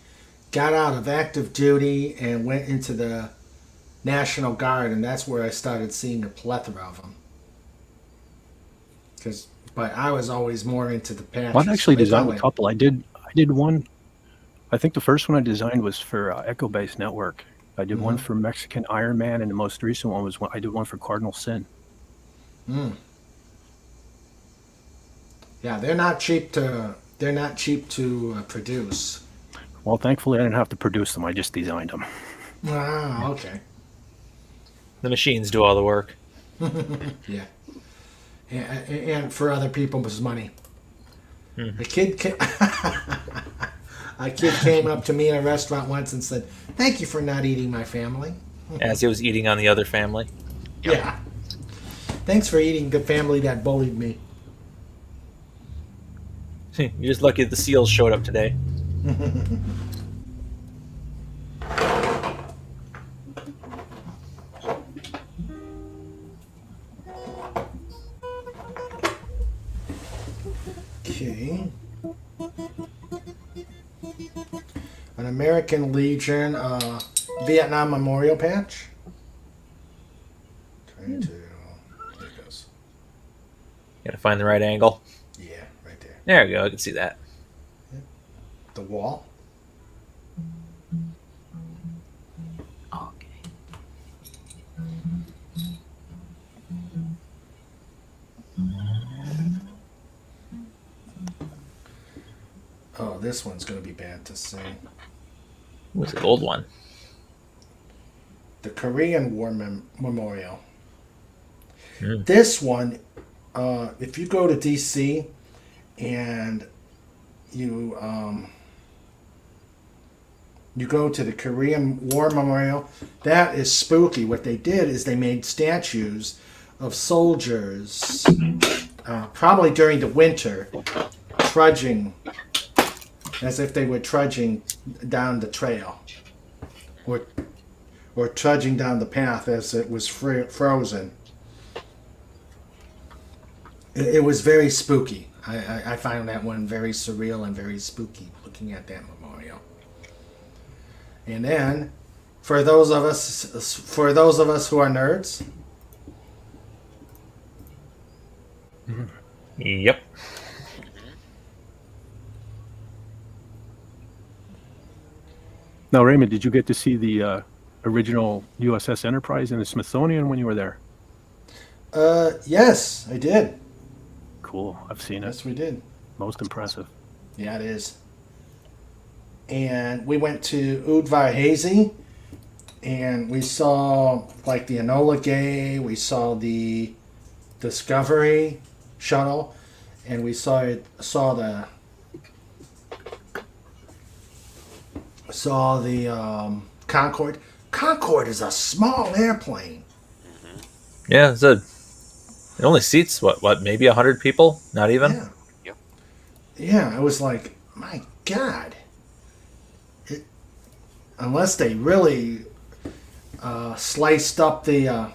got out of active duty and went into the National Guard, and that's where I started seeing a plethora of them. But I was always more into the patches. Well, I actually designed a couple. I did one. I think the first one I designed was for Echo Base Network. I did one for Mexican Iron Man, and the most recent one was I did one for Cardinal Sin. Yeah, they're not cheap to produce. Well, thankfully I didn't have to produce them. I just designed them. Ah, okay. The machines do all the work. Yeah. And for other people's money. A kid came up to me in a restaurant once and said, "Thank you for not eating my family." As he was eating on the other family. Yep. Yeah. Thanks for eating the family that bullied me. You're just lucky that the seals showed up today. Okay. American Legion Vietnam Memorial Patch. Trying to. There it goes. Gotta find the right angle. Yeah, right there. There we go. I can see that. The wall. Okay. Oh, this one's going to be bad to see. What's the old one? The Korean War Memorial. Mm. This one, if you go to DC and you you go to the Korean War Memorial, that is spooky. What they did is they made statues of soldiers, probably during the winter, trudging, as if they were trudging down the trail, or trudging down the path as it was frozen. It was very spooky. I found that one very surreal and very spooky, looking at that memorial. And then, for those of us who are nerds, Yep. Now, Raymond, did you get to see the original USS Enterprise in the Smithsonian when you were there? yes, I did. Cool. I've seen it. Yes, we did. Most impressive. Yeah, it is. And we went to Udvar-Hazy, and we saw like the Enola Gay, we saw the Discovery shuttle, and we saw the Concorde. Concorde is a small airplane. Yeah, it only seats what maybe 100 people, not even. Yeah. Yep. Yeah, I was like, my God. Unless they really sliced up the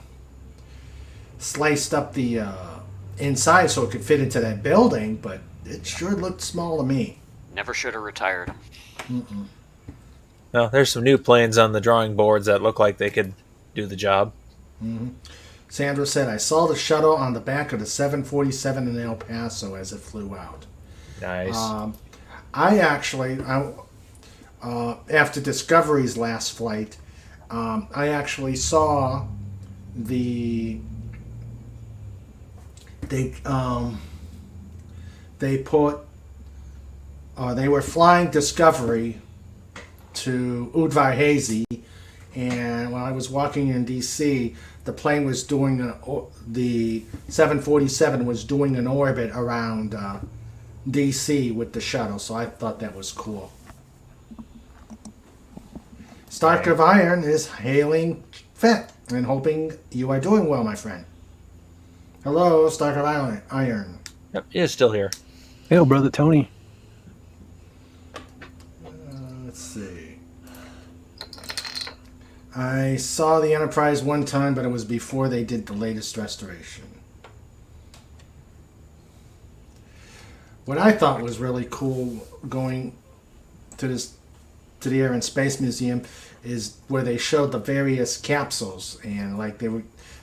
inside so it could fit into that building, but it sure looked small to me. Never should have retired him. Mm-mm. No, there's some new planes on the drawing boards that look like they could do the job. Mm-hmm. Sandra said, I saw the shuttle on the back of the 747 in El Paso as it flew out. Nice. After Discovery's last flight, I actually saw they were flying Discovery to Udvar-Hazy, and when I was walking in DC, the plane was the 747 was doing an orbit around DC with the shuttle, so I thought that was cool. Stark of Iron is hailing Fett and hoping you are doing well, my friend. Hello, Stark of Iron. Yep, he is still here. Hey, brother Tony. Let's see. I saw the Enterprise one time, but it was before they did the latest restoration. What I thought was really cool going to the Air and Space Museum is where they showed the various capsules, and like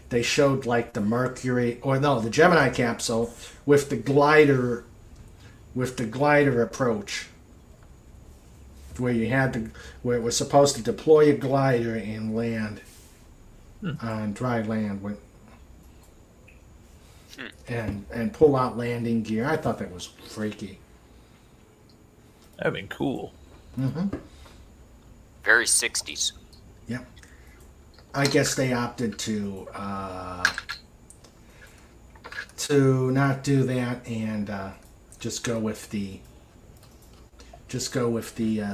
they showed like the the Gemini capsule with the glider approach, where where it was supposed to deploy a glider and land on dry land and pull out landing gear. I thought that was freaky. That'd been cool. Mm-hmm. Very 60s. Yep. I guess they opted to not do that and just go with the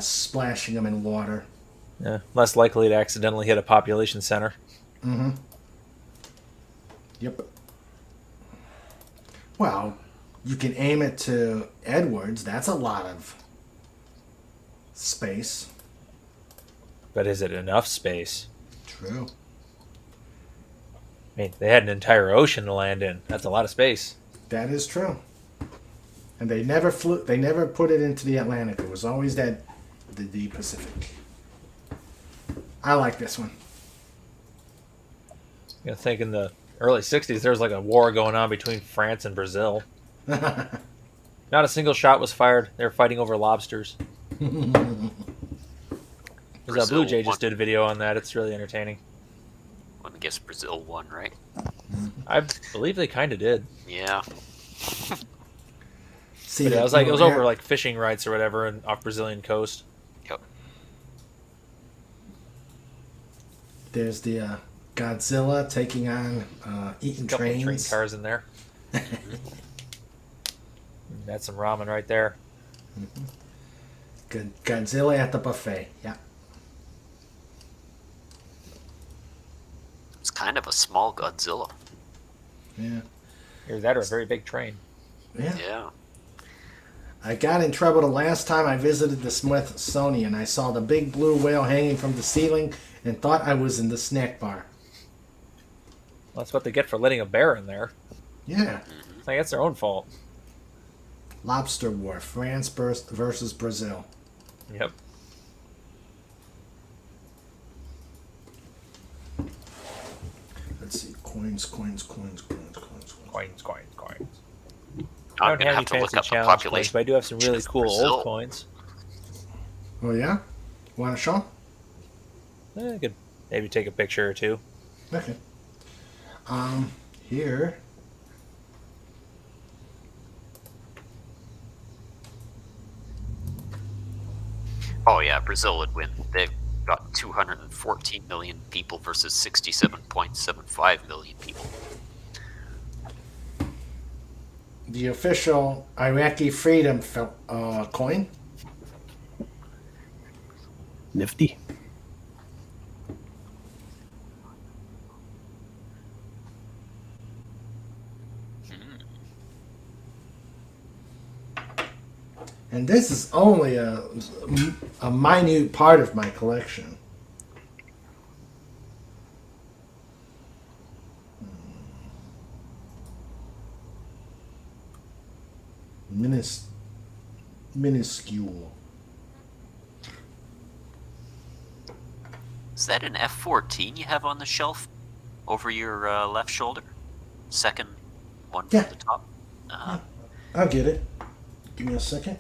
splashing them in water. Yeah, less likely to accidentally hit a population center. Mm-hmm. Yep. Well, you can aim it to Edwards. That's a lot of space. But is it enough space? True. I mean, they had an entire ocean to land in. That's a lot of space. That is true. And they never put it into the Atlantic. It was always that the Pacific. I like this one. I think in the early 60s, there was like a war going on between France and Brazil. Not a single shot was fired. They were fighting over lobsters. There's a Blue Jay just did a video on that. It's really entertaining. I guess Brazil won, right? I believe they kind of did. Yeah. See, But yeah, it was over like fishing rights or whatever and off Brazilian coast. Yep. There's the Godzilla taking on eating A couple of trains. train cars in there. That's some ramen right there. Good Godzilla at the buffet. Yeah. It's kind of a small Godzilla. Yeah. Either that or a very big train. Yeah. Yeah. I got in trouble the last time I visited the Smithsonian. I saw the big blue whale hanging from the ceiling and thought I was in the snack bar. Well, that's what they get for letting a bear in there. Yeah. Like, that's their own fault. Lobster War, France versus Brazil. Yep. Let's see. Coins. Coins. I I'm don't gonna have have any to look fancy up the challenge coins, population. but I do have some really cool Brazil. old coins. Oh, yeah? Want to show? I could maybe take a picture or two. Okay. Here. Oh yeah, Brazil would win. They've got 214 million people versus 67.75 million people. The official Iraqi freedom coin. Nifty. And this is only a minute part of my collection. Minuscule. Is that an F-14 you have on the shelf over your left shoulder? Second one from Yeah. the top? I'll get it. Give me a second.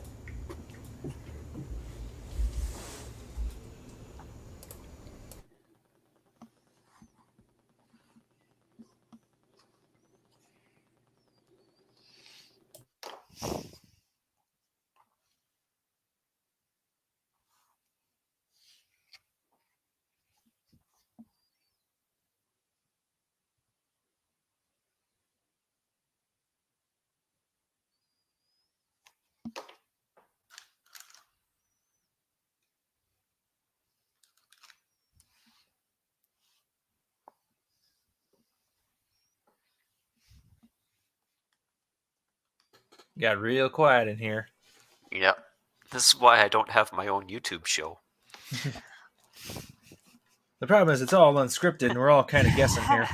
Got real quiet in here. Yep. This is why I don't have my own YouTube show. The problem is it's all unscripted and we're all kind of guessing here.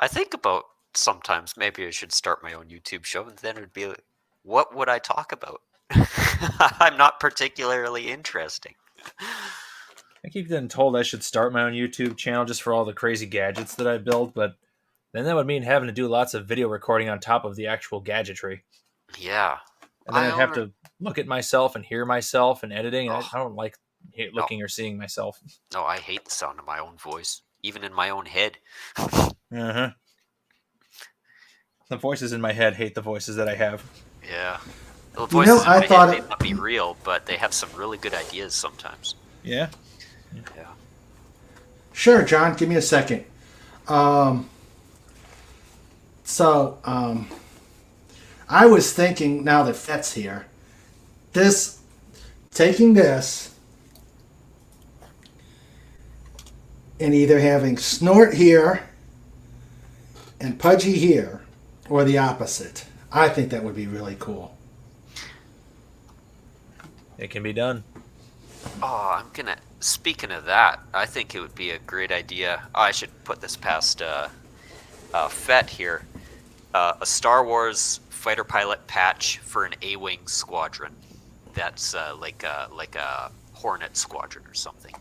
I think about sometimes maybe I should start my own YouTube show, and then it'd be like, what would I talk about? I'm not particularly interesting. I keep getting told I should start my own YouTube channel just for all the crazy gadgets that I build, but then that would mean having to do lots of video recording on top of the actual gadgetry. Yeah. And then I'd have to look at myself and hear myself and editing, and I don't like looking or seeing myself. No, I hate the sound of my own voice, even in my own head. Uh-huh. The voices in my head hate the voices that I have. Yeah. The voices in I my thought head may not be real, but they have some really good ideas sometimes. Yeah? Yeah. Sure, John. Give me a second. I was thinking, now that Fet's here, taking this and either having Snort here and Pudgy here, or the opposite. I think that would be really cool. It can be done. Oh, speaking of that, I think it would be a great idea. I should put this past Fet here. A Star Wars fighter pilot patch for an A-Wing squadron that's like a Hornet squadron or something,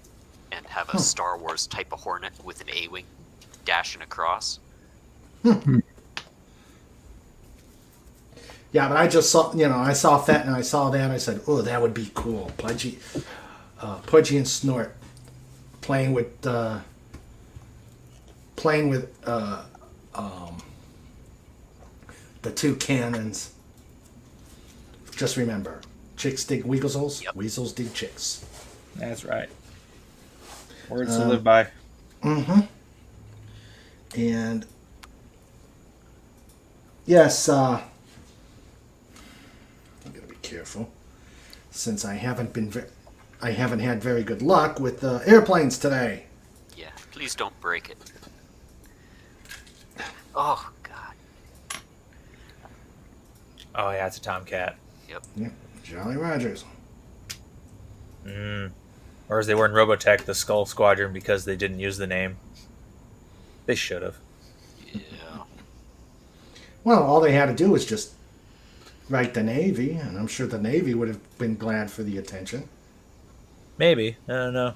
and have a Star Wars type of Hornet with an A-wing dashing across. Yeah, but I just saw, I saw Fett and I saw that and I said, oh, that would be cool. Pudgy and Snort playing with the two cannons. Just remember, chicks dig weasels, weasels dig chicks. That's right. Words to live by. Mm-hmm. And yes, I'm gonna be careful since I haven't had very good luck with airplanes today. Yeah, please don't break it. Oh God. Oh yeah, it's a Tomcat. Yep, Jolly Rogers. Or as they were in Robotech, the Skull Squadron, because they didn't use the name. They should have. Yeah. Well, all they had to do was just write the Navy, and I'm sure the Navy would have been glad for the attention. Maybe. I don't know.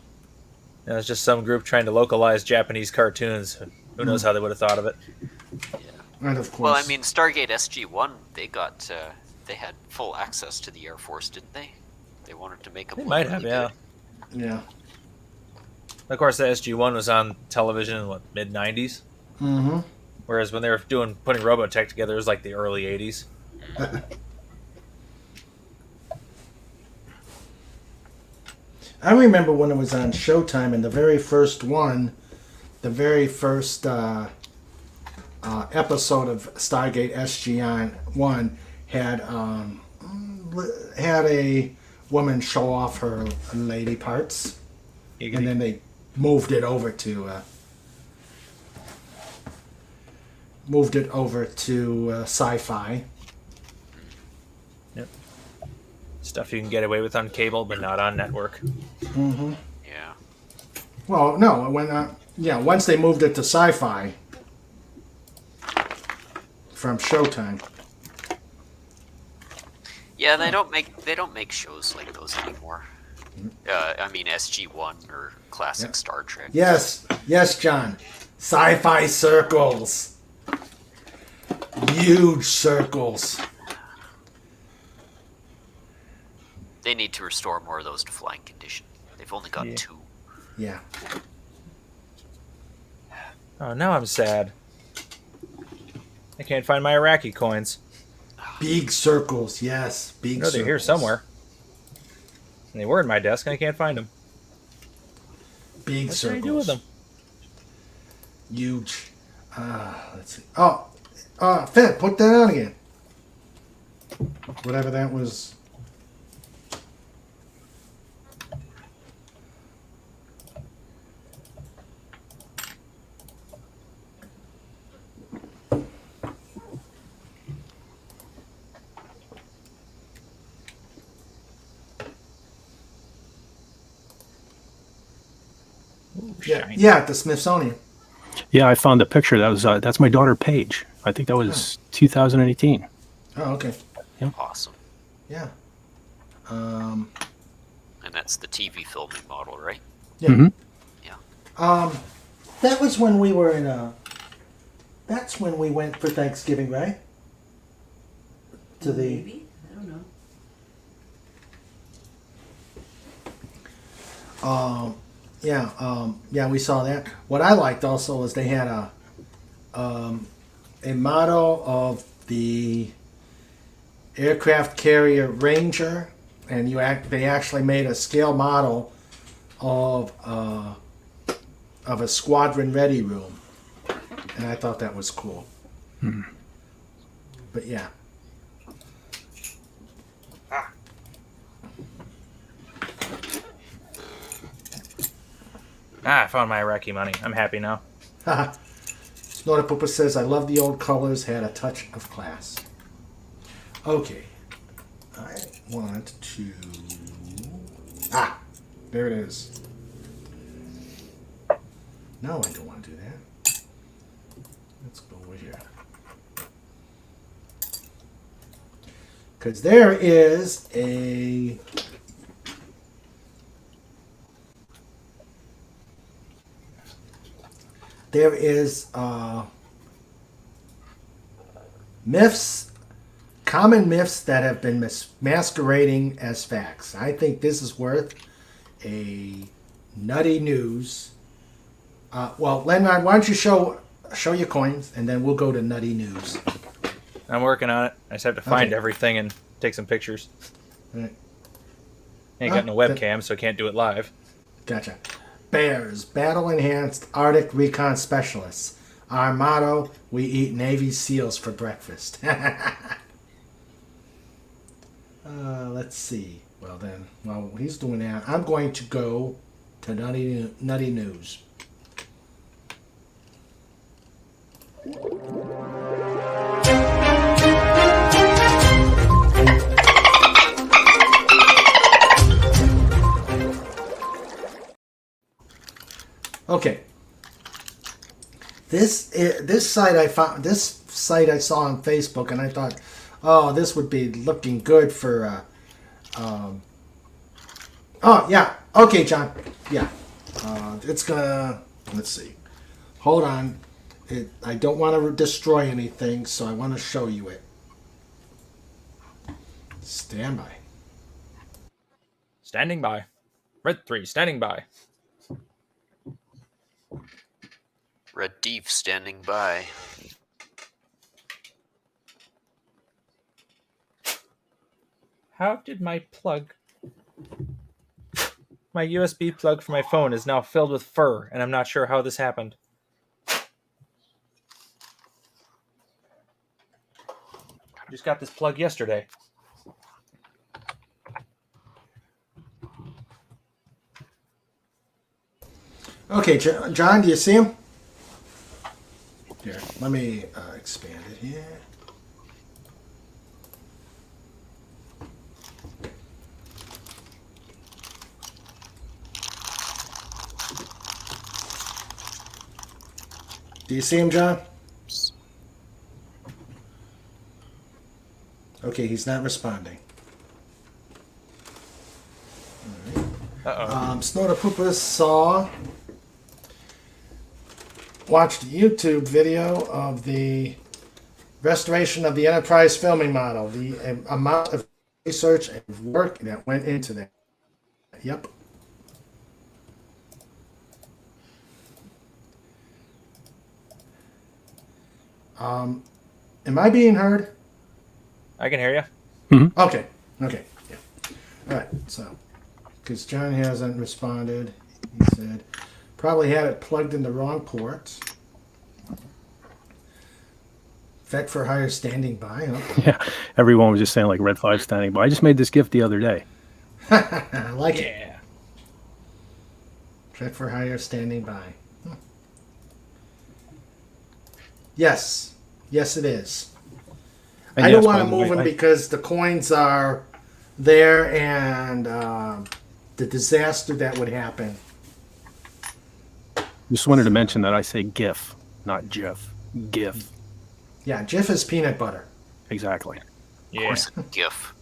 It's just some group trying to localize Japanese cartoons. Who knows how they would have thought of it. Yeah. And of course. Well, I mean, Stargate SG-1, they had full access to the Air Force, didn't they? They wanted to make them. They might have, yeah. Yeah. Of course, the SG-1 was on television in, mid-90s? Mm-hmm. Whereas when they were putting Robotech together, it was like the early 80s. I remember when it was on Showtime, and the very first episode of Stargate SG-1 had a woman show off her lady parts, and then they moved it over to sci-fi. Yep. Stuff you can get away with on cable, but not on network. Mm-hmm. Yeah. Well, no, once they moved it to sci-fi from Showtime. Yeah, they don't make shows like those anymore. I mean, SG-1 or classic Star Trek. Yes, John. Sci-fi circles. Huge circles. They need to restore more of those to flying condition. They've only got 2. Yeah. Oh, now I'm sad. I can't find my Iraqi coins. Big circles, yes. Big circles. They're here somewhere. And they were in my desk, and I can't find them. Big What circles. What do I do with them? Huge. Let's see. Fed, put that on again. Whatever that was. Yeah, at the Smithsonian. Yeah, I found the picture. That's my daughter Paige. I think that was 2018. Oh, okay. Yeah. Awesome. Yeah. And that's the TV filming model, right? Yeah. Mm-hmm. Yeah. That was when we were in that's when we went for Thanksgiving, right? Maybe? I don't know. Yeah, we saw that. What I liked also was they had a model of the aircraft carrier Ranger, and they actually made a scale model of a squadron ready room, and I thought that was cool. But yeah. I found my Iraqi money. I'm happy now. Snorta Poopa says, I love the old colors, had a touch of class. Okay. I want to... there it is. No, I don't want to do that. Let's go over here. Because there is a... There is myths, common myths that have been masquerading as facts. I think this is worth a nutty news. Well, Lenrod, why don't you show your coins, and then we'll go to nutty news. I'm working on it. I just have to find everything and take some pictures. Right. Ain't got no webcam, so I can't do it live. Gotcha. Bears, battle-enhanced Arctic recon specialists. Our motto, we eat Navy SEALs for breakfast. Let's see. Well then, while he's doing that, I'm going to go to nutty news. Okay. This site I found. This site I saw on Facebook, and I thought, oh, this would be looking good for. Oh yeah. Okay, John. Yeah. It's gonna. Let's see. Hold on. I don't want to destroy anything, so I want to show you it. Stand by. Standing by. Red 3, standing by. Red Deep standing by. How did my plug... My USB plug for my phone is now filled with fur, and I'm not sure how this happened. Just got this plug yesterday. Okay, John, do you see him? Here, let me expand it here. Do you see him, John? Okay, he's not responding. All right. Snowda watched a YouTube video of the restoration of the Enterprise filming model, the amount of research and work that went into that. Yep. Am I being heard? I can hear you. Mm-hmm. Okay. Okay. Yeah. All right. So, because John hasn't responded, he said probably had it plugged in the wrong port. Vet for hire standing by. Okay. Yeah, everyone was just saying like Red 5 standing by. I just made this gift the other day. I like it. Yeah. Vet for hire standing by. Yes. Yes, it is. And I yes, don't want by to the move way, them because the coins are there and the disaster that would happen. Just wanted to mention that I say GIF, not GIF. GIF. Yeah, Jif is peanut butter. Exactly. Yeah. GIF.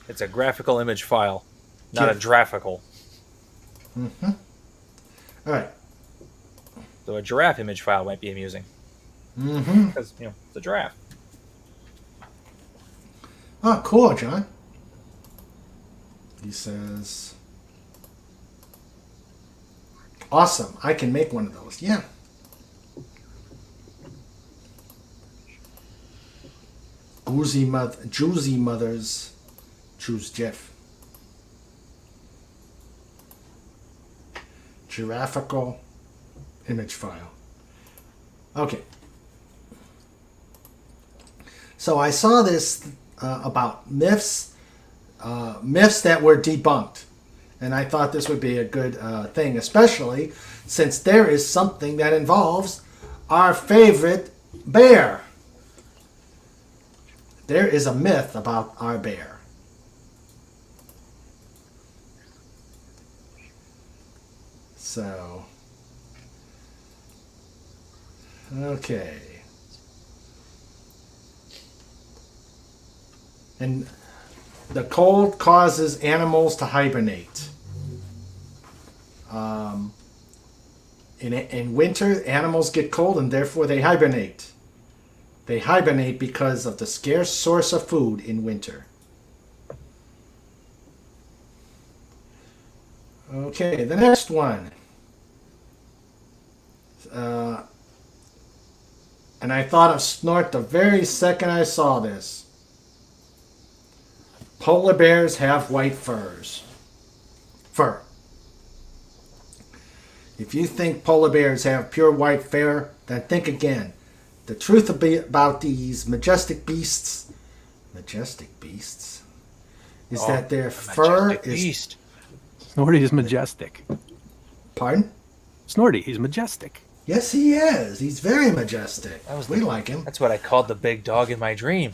It's a graphical image file, not GIF. a graphical. Mm-hmm. All right. So a giraffe image file might be amusing. Mm-hmm. Because, it's a giraffe. Oh, cool, John. He says, awesome. I can make one of those. Yeah. Juicy mothers choose Jeff. Giraffical image file. Okay. So I saw this about myths that were debunked. And I thought this would be a good thing, especially since there is something that involves our favorite bear. There is a myth about our bear. So, okay. And the cold causes animals to hibernate. In winter, animals get cold and therefore they hibernate. They hibernate because of the scarce source of food in winter. Okay, the next one. And I thought of Snort the very second I saw this. Polar bears have white fur. If you think polar bears have pure white fur, then think again. The truth about these majestic beasts, is that their fur is... Beast. Snorty is majestic. Pardon? Snorty, he's majestic. Yes, he is. He's very majestic. We like him. That's what I called the big dog in my dream.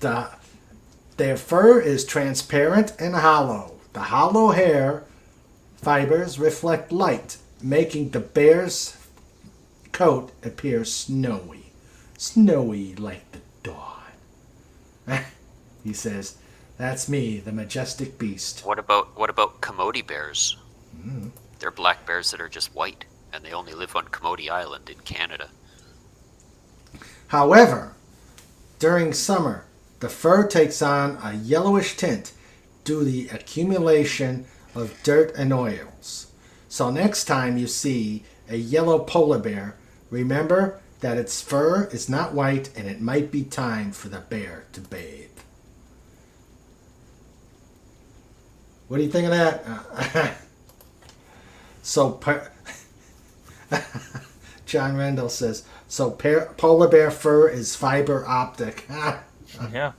Their fur is transparent and hollow. The hollow hair fibers reflect light, making the bear's coat appear snowy. Snowy like the dawn. He says, that's me, the majestic beast. What about Commodity bears? They're black bears that are just white, and they only live on Commodity Island in Canada. However, during summer, the fur takes on a yellowish tint due to the accumulation of dirt and oils. So next time you see a yellow polar bear, remember that its fur is not white and it might be time for the bear to bathe. What do you think of that? John Rendell says, polar bear fur is fiber optic. Yeah.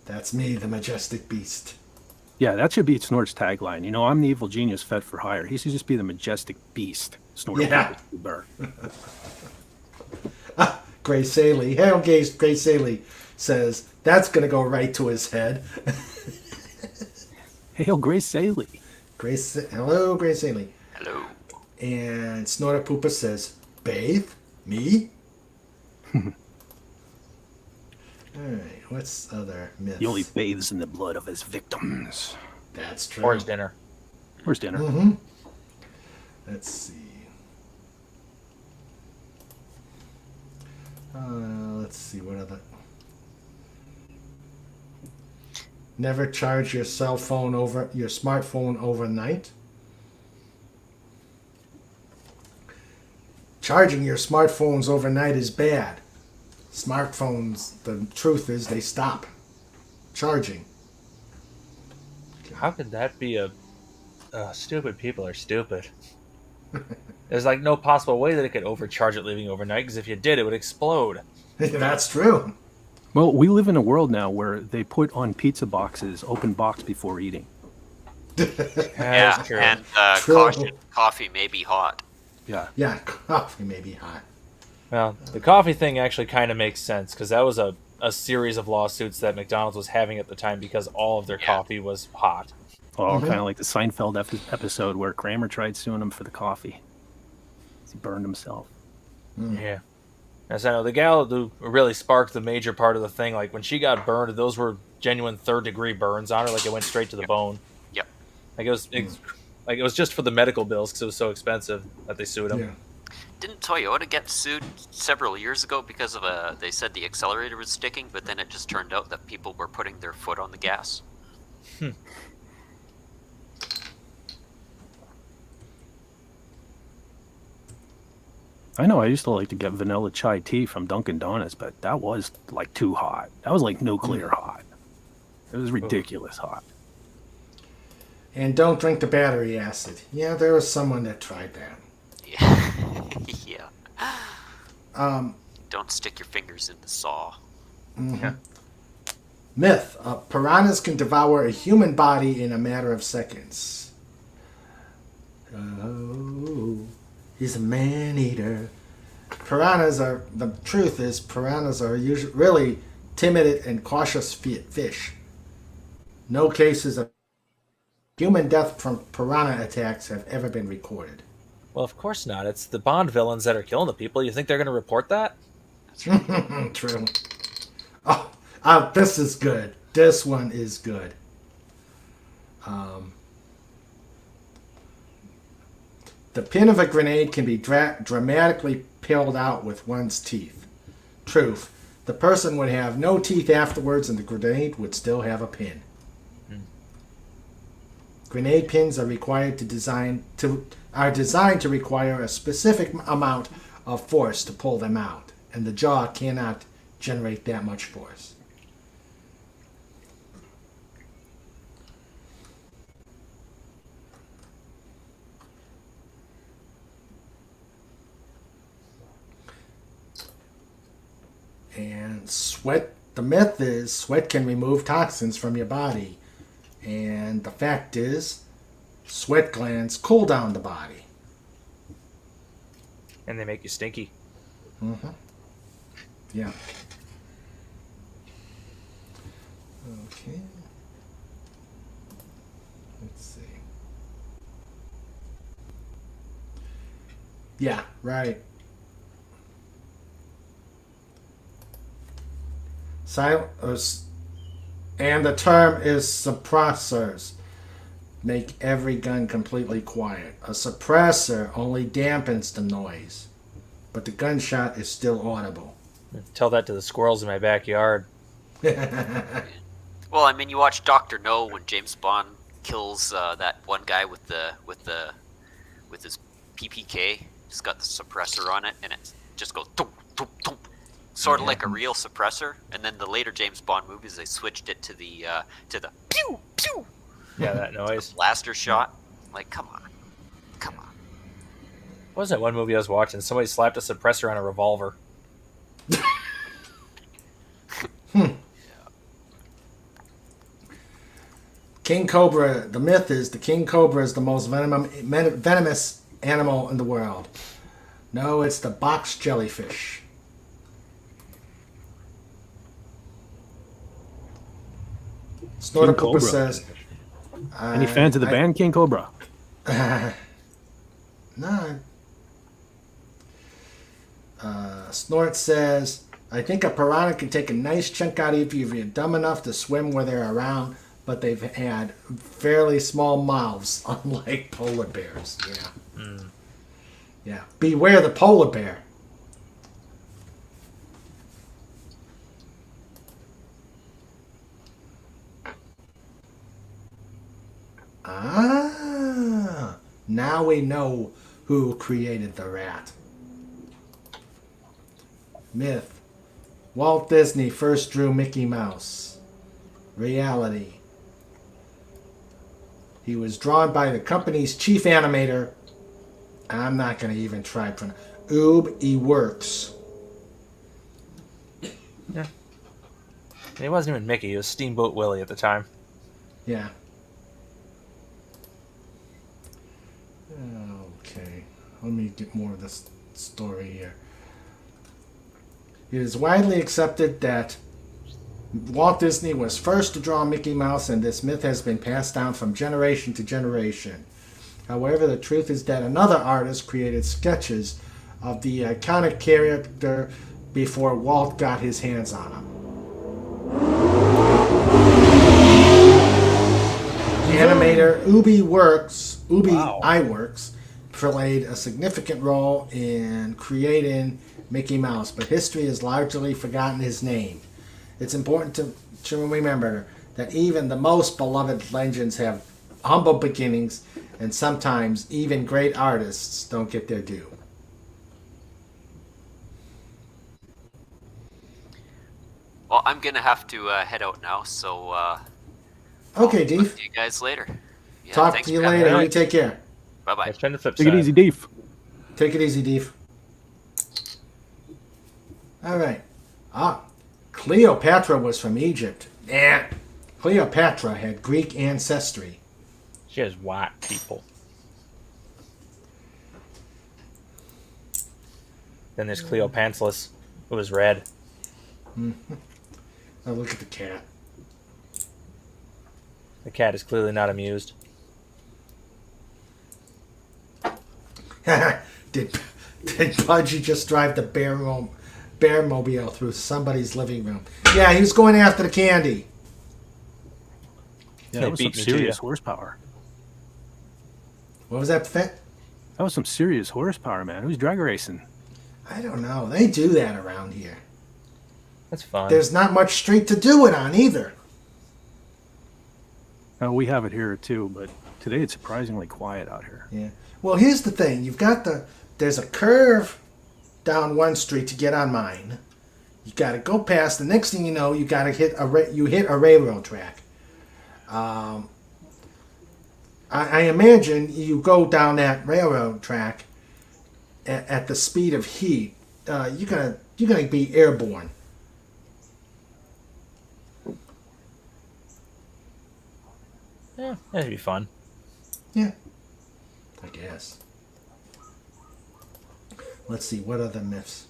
That's me, the majestic beast. Yeah, that should be Snort's tagline. You know, I'm the evil genius fed for hire. He should just be the majestic beast. Snort. Yeah. Burr. Grace Saley. Harold Grace Saley says, that's going to go right to his head. Hail Grace Saley. Hello, Grace Saley. Hello. And Snorter Pooper says, bathe? Me? Alright, what's other myths? He only bathes in the blood of his victims. That's true. Or his dinner. Where's dinner? Mm-hmm. Let's see. Let's see, what other... Never charge your smartphone overnight. Charging your smartphones overnight is bad. Smartphones, the truth is, they stop charging. How could that be stupid people are stupid. There's like no possible way that it could overcharge it leaving overnight, because if you did, it would explode. That's true. Well, we live in a world now where they put on pizza boxes open box before eating. Yeah, true. and True. caution, coffee may be hot. Yeah, coffee may be hot. Well, the coffee thing actually kind of makes sense, because that was a series of lawsuits that McDonald's was having at the time because all of their coffee was hot. Oh, kind of like the Seinfeld episode where Kramer tried suing him for the coffee. He burned himself. Yeah. As I know, the gal who really sparked the major part of the thing, like when she got burned, those were genuine third-degree burns on her, like it went straight to the bone. Yep. Like it was just for the medical bills because it was so expensive that they sued him. Yeah. Didn't Toyota get sued several years ago because of they said the accelerator was sticking, but then it just turned out that people were putting their foot on the gas? I know I used to like to get vanilla chai tea from Dunkin' Donuts, but that was like too hot. That was like nuclear hot. It was ridiculous hot. And don't drink the battery acid. Yeah, there was someone that tried that. Yeah. Yeah. Don't stick your fingers in the saw. Yeah. Myth. Piranhas can devour a human body in a matter of seconds. Oh, he's a man-eater. The truth is, piranhas are usually really timid and cautious fish. No cases of human death from piranha attacks have ever been recorded. Well, of course not. It's the Bond villains that are killing the people. You think they're going to report that? True. Oh, this is good. This one is good. The pin of a grenade can be dramatically peeled out with one's teeth. Truth. The person would have no teeth afterwards and the grenade would still have a pin. Grenade pins are designed to require a specific amount of force to pull them out, and the jaw cannot generate that much force. And sweat, the myth is sweat can remove toxins from your body. And the fact is, sweat glands cool down the body. And they make you stinky. Mm-hmm. Yeah. Okay. Let's see. Yeah, right. And the term is suppressors. Make every gun completely quiet. A suppressor only dampens the noise, but the gunshot is still audible. Tell that to the squirrels in my backyard. Well, I mean, you watch Dr. No when James Bond kills that one guy with his PPK. It's got the suppressor on it, and it just goes thump, thump, thump. Sort of like a real suppressor, and then the later James Bond movies, they switched it to the pew pew. Yeah, that noise. Blaster shot. Like, come on. What was that one movie I was watching? Somebody slapped a suppressor on a revolver. King Cobra. The myth is the king cobra is the most venomous animal in the world. No, it's the box jellyfish. Snorter Cooper says... Any fans of the band King Cobra? No. Snort says, I think a piranha can take a nice chunk out of you if you're dumb enough to swim where they're around, but they've had fairly small mouths, unlike polar bears. Yeah. Yeah. Beware the polar bear. Ah, now we know who created the rat. Myth. Walt Disney first drew Mickey Mouse. Reality. He was drawn by the company's chief animator. I'm not going to even try to pronounce. Works. Yeah. And he wasn't even Mickey. He was Steamboat Willie at the time. Yeah. Okay, let me get more of this story here. It is widely accepted that Walt Disney was first to draw Mickey Mouse, and this myth has been passed down from generation to generation. However, the truth is that another artist created sketches of the iconic character before Walt got his hands on him. Animator Iwerks played a significant role in creating Mickey Mouse, but history has largely forgotten his name. It's important to remember that even the most beloved legends have humble beginnings, and sometimes even great artists don't get their due. Well, I'm gonna have to head out now, so Okay, I'll Deef. talk to you guys later. Yeah, Talk thanks to you for having later. me. You take care. Bye-bye. Let's try the flip Take it side. easy, Deef. Take it easy, Deef. All right. Cleopatra was from Egypt. Cleopatra had Greek ancestry. She has white people. Then there's Cleopantsless, who was red. Mm-hmm. Oh, look at the cat. The cat is clearly not amused. did Pudgy just drive the bear home bearmobile through somebody's living room. Yeah, he was going after the candy. Yeah, that was some serious horsepower. What was that, Fit? That was some serious horsepower, man. Who's drag racing? I don't know. They do that around here. That's fun. There's not much street to do it on either. We have it here too, but today it's surprisingly quiet out here. Yeah. Well, here's the thing. There's a curve down one street to get on mine. You got to go past. The next thing you know, you got to hit a railroad track. I imagine you go down that railroad track at the speed of heat. You're gonna be airborne. Yeah, that'd be fun. Yeah, I guess. Let's see, what other myths?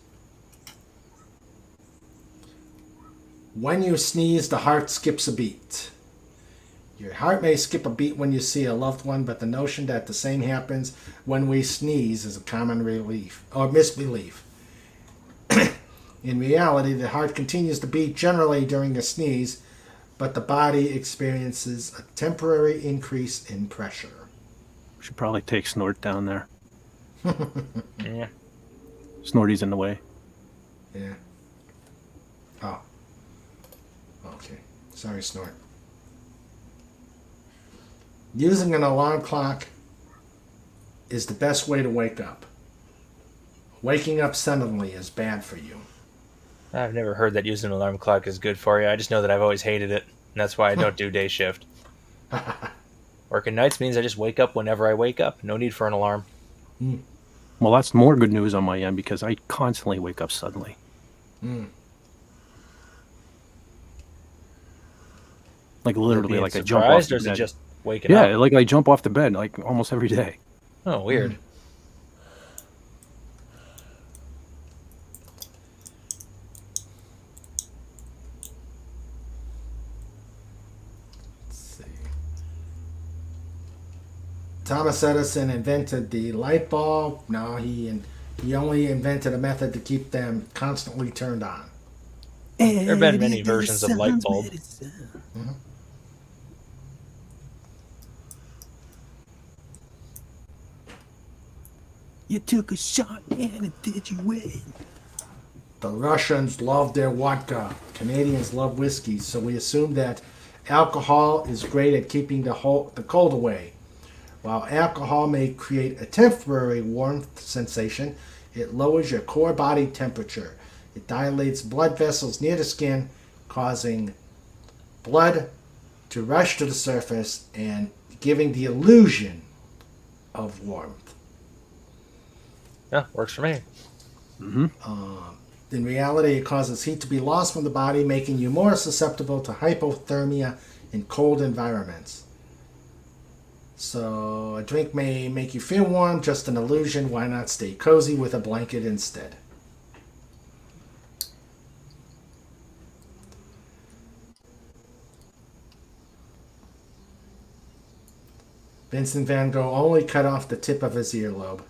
When you sneeze, the heart skips a beat. Your heart may skip a beat when you see a loved one, but the notion that the same happens when we sneeze is a common relief or misbelief. In reality, the heart continues to beat generally during a sneeze, but the body experiences a temporary increase in pressure. Should probably take Snort down there. Yeah. Snorty's in the way. Yeah. Oh. Okay. Sorry, Snort. Using an alarm clock is the best way to wake up. Waking up suddenly is bad for you. I've never heard that using an alarm clock is good for you. I just know that I've always hated it, and that's why I don't do day shift. Working nights means I just wake up whenever I wake up. No need for an alarm. Mm. Well, that's more good news on my end because I constantly wake up suddenly. Mm. Like literally, like I jump off Surprised, the or is it bed. just waking up? Yeah, like I jump off the bed like almost every day. Oh, weird. Thomas Edison invented the light bulb. No, he only invented a method to keep them constantly turned on. There have been many versions of light bulb. Mm-hmm. You took a shot and it did you win. The Russians love their vodka. Canadians love whiskey, so we assume that alcohol is great at keeping the cold away. While alcohol may create a temporary warmth sensation, it lowers your core body temperature. It dilates blood vessels near the skin, causing blood to rush to the surface and giving the illusion of warmth. Yeah, works for me. Mm-hmm. In reality, it causes heat to be lost from the body, making you more susceptible to hypothermia in cold environments. So a drink may make you feel warm, just an illusion. Why not stay cozy with a blanket instead? Vincent van Gogh only cut off the tip of his earlobe.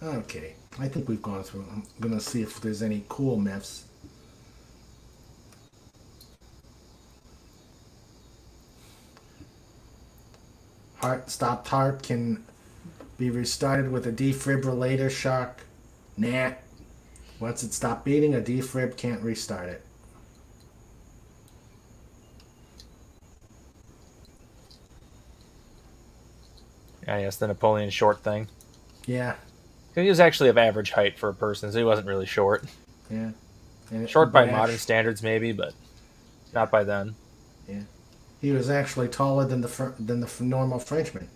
Okay, I think we've gone through. I'm going to see if there's any cool myths. Stopped heart can be restarted with a defibrillator shock. Nah. Once it stopped beating, a defib can't restart it. Ah, yes, the Napoleon short thing. Yeah. He was actually of average height for a person, so he wasn't really short. Yeah. And Short by modern standards, maybe, but not by then. Yeah. He was actually taller than the normal Frenchman.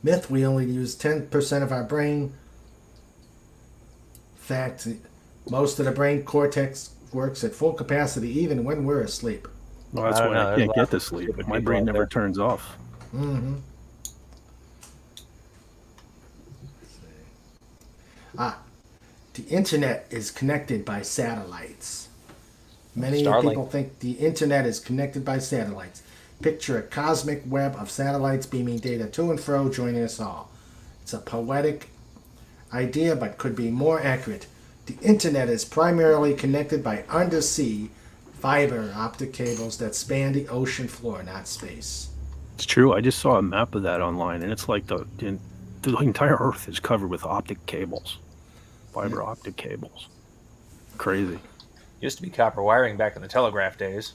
Myth: we only use 10% of our brain. Fact: most of the brain cortex works at full capacity even when we're asleep. Well, that's why I can't get to sleep. My brain never turns off. Mm-hmm. The internet is connected by satellites. Many Starlink. people think the internet is connected by satellites. Picture a cosmic web of satellites beaming data to and fro, joining us all. It's a poetic idea, but could be more accurate. The internet is primarily connected by undersea fiber optic cables that span the ocean floor, not space. It's true. I just saw a map of that online, and it's like the entire Earth is covered with optic cables, fiber optic cables. Crazy. Used to be copper wiring back in the telegraph days.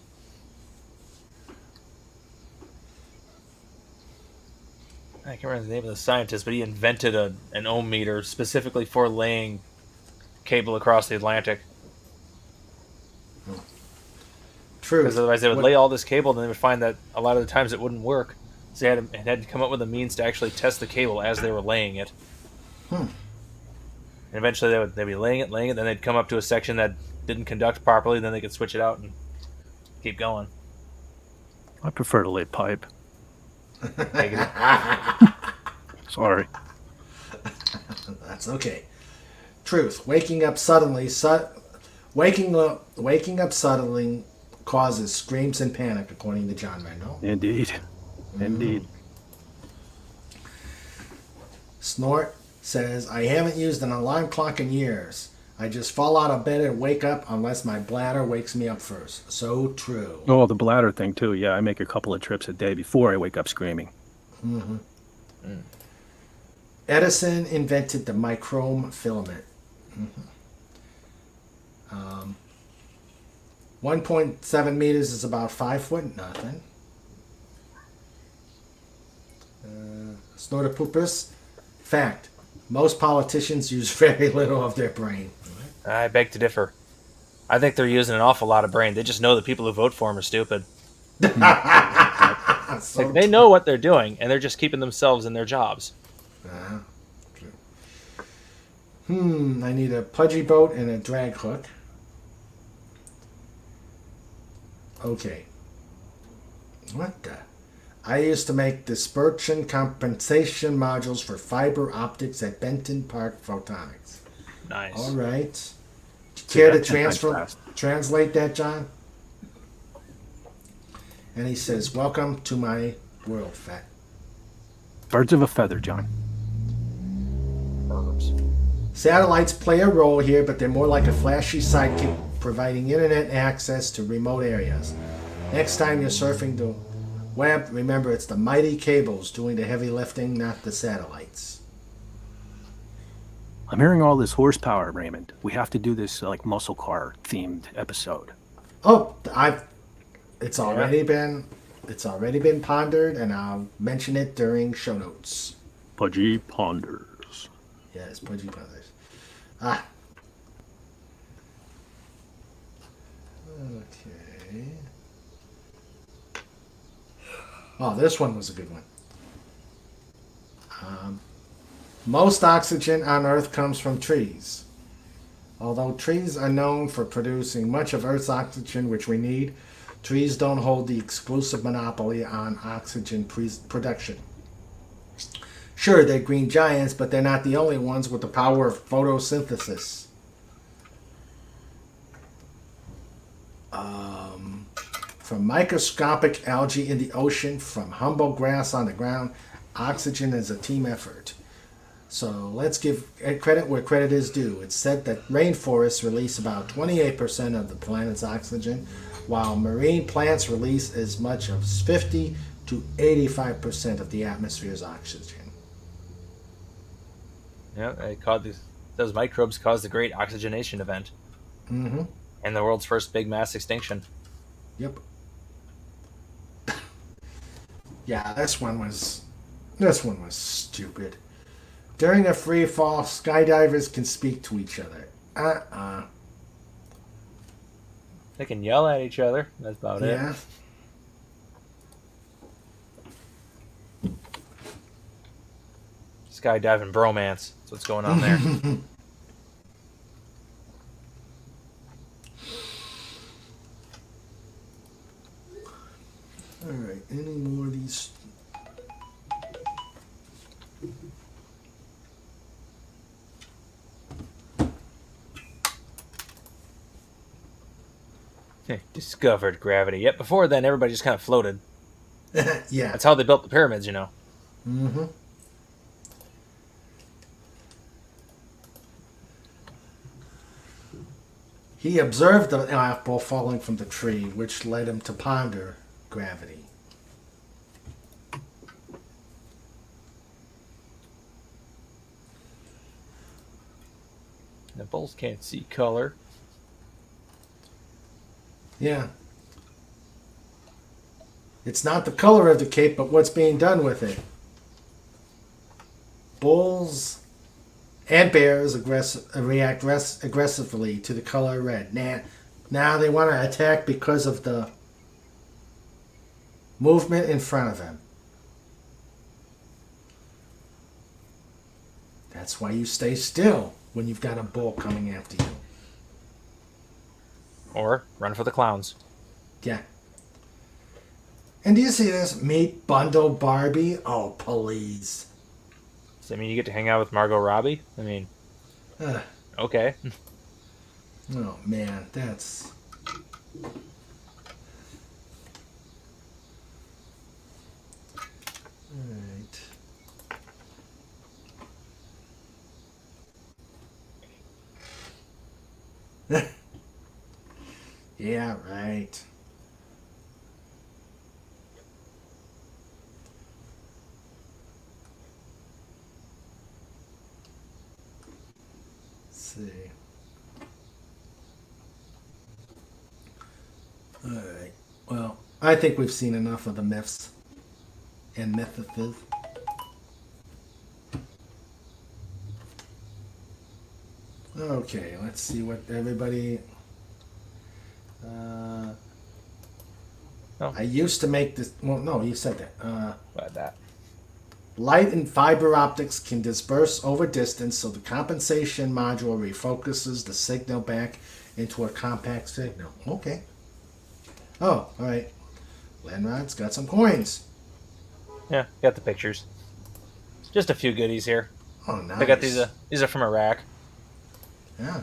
I can't remember the name of the scientist, but he invented an ohm meter specifically for laying cable across the Atlantic. True. Because otherwise they would lay all this cable, and they would find that a lot of the times it wouldn't work. So they had to come up with a means to actually test the cable as they were laying it. And eventually they'd be laying it, then they'd come up to a section that didn't conduct properly, then they could switch it out and keep going. I prefer to lay pipe. Sorry. That's okay. Truth. Waking up suddenly causes screams and panic, according to John Randall. Indeed. Indeed. Snort says, I haven't used an alarm clock in years. I just fall out of bed and wake up unless my bladder wakes me up first. So true. Oh, the bladder thing too. Yeah, I make a couple of trips a day before I wake up screaming. Edison invented the microme filament. 1.7 meters is about 5 foot nothing. Snortopoopus. Fact. Most politicians use very little of their brain. I beg to differ. I think they're using an awful lot of brain. They just know the people who vote for them are stupid. Like, they know what they're doing, and they're just keeping themselves in their jobs. True. I need a pudgy boat and a drag hook. Okay. What the? I used to make dispersion compensation modules for fiber optics at Benton Park Photonics. Nice. All right. Care to translate that, John? And he says, welcome to my world, Fat. Birds of a feather, John. Herbs. Satellites play a role here, but they're more like a flashy sidekick providing internet access to remote areas. Next time you're surfing the web, remember it's the mighty cables doing the heavy lifting, not the satellites. I'm hearing all this horsepower, Raymond. We have to do this like muscle car themed episode. Oh, it's already been pondered, and I'll mention it during show notes. Pudgy ponders. Yes, Pudgy ponders. Okay. Oh, this one was a good one. Most oxygen on Earth comes from trees. Although trees are known for producing much of Earth's oxygen, which we need, trees don't hold the exclusive monopoly on oxygen production. Sure, they're green giants, but they're not the only ones with the power of photosynthesis. From microscopic algae in the ocean, from humble grass on the ground, oxygen is a team effort. So let's give credit where credit is due. It's said that rainforests release about 28% of the planet's oxygen, while marine plants release as much as 50 to 85% of the atmosphere's oxygen. Yeah, those microbes caused the great oxygenation event. Mm-hmm. And the world's first big mass extinction. Yep. Yeah, this one was stupid. During a free fall, skydivers can speak to each other. They can yell at each other. That's about it. Skydiving bromance. That's what's going on there. All right, any more of these? Discovered gravity. Yep, before then everybody just kind of floated. Yeah. That's how they built the pyramids, you know. Mm-hmm. He observed the apple falling from the tree, which led him to ponder gravity. The bulls can't see color. Yeah. It's not the color of the cape, but what's being done with it. Bulls and bears react aggressively to the color red. Now they want to attack because of the movement in front of them. That's why you stay still when you've got a bull coming after you. Or run for the clowns. Yeah. And do you see this? Meet Bundle Barbie? Oh, please. Does that mean you get to hang out with Margot Robbie? I mean, okay. Oh, man, that's... Alright. Yeah, right. Let's see. Alright. Well, I think we've seen enough of the myths and mythices. Okay, let's see what everybody... Oh. I used to make this... Well, no, you said that. About that. Light and fiber optics can disperse over distance, so the compensation module refocuses the signal back into a compact signal. Okay. Oh, all right. Lenrod's got some coins. Yeah, got the pictures. Just a few goodies here. Oh, nice. I got these. These are from Iraq. Yeah.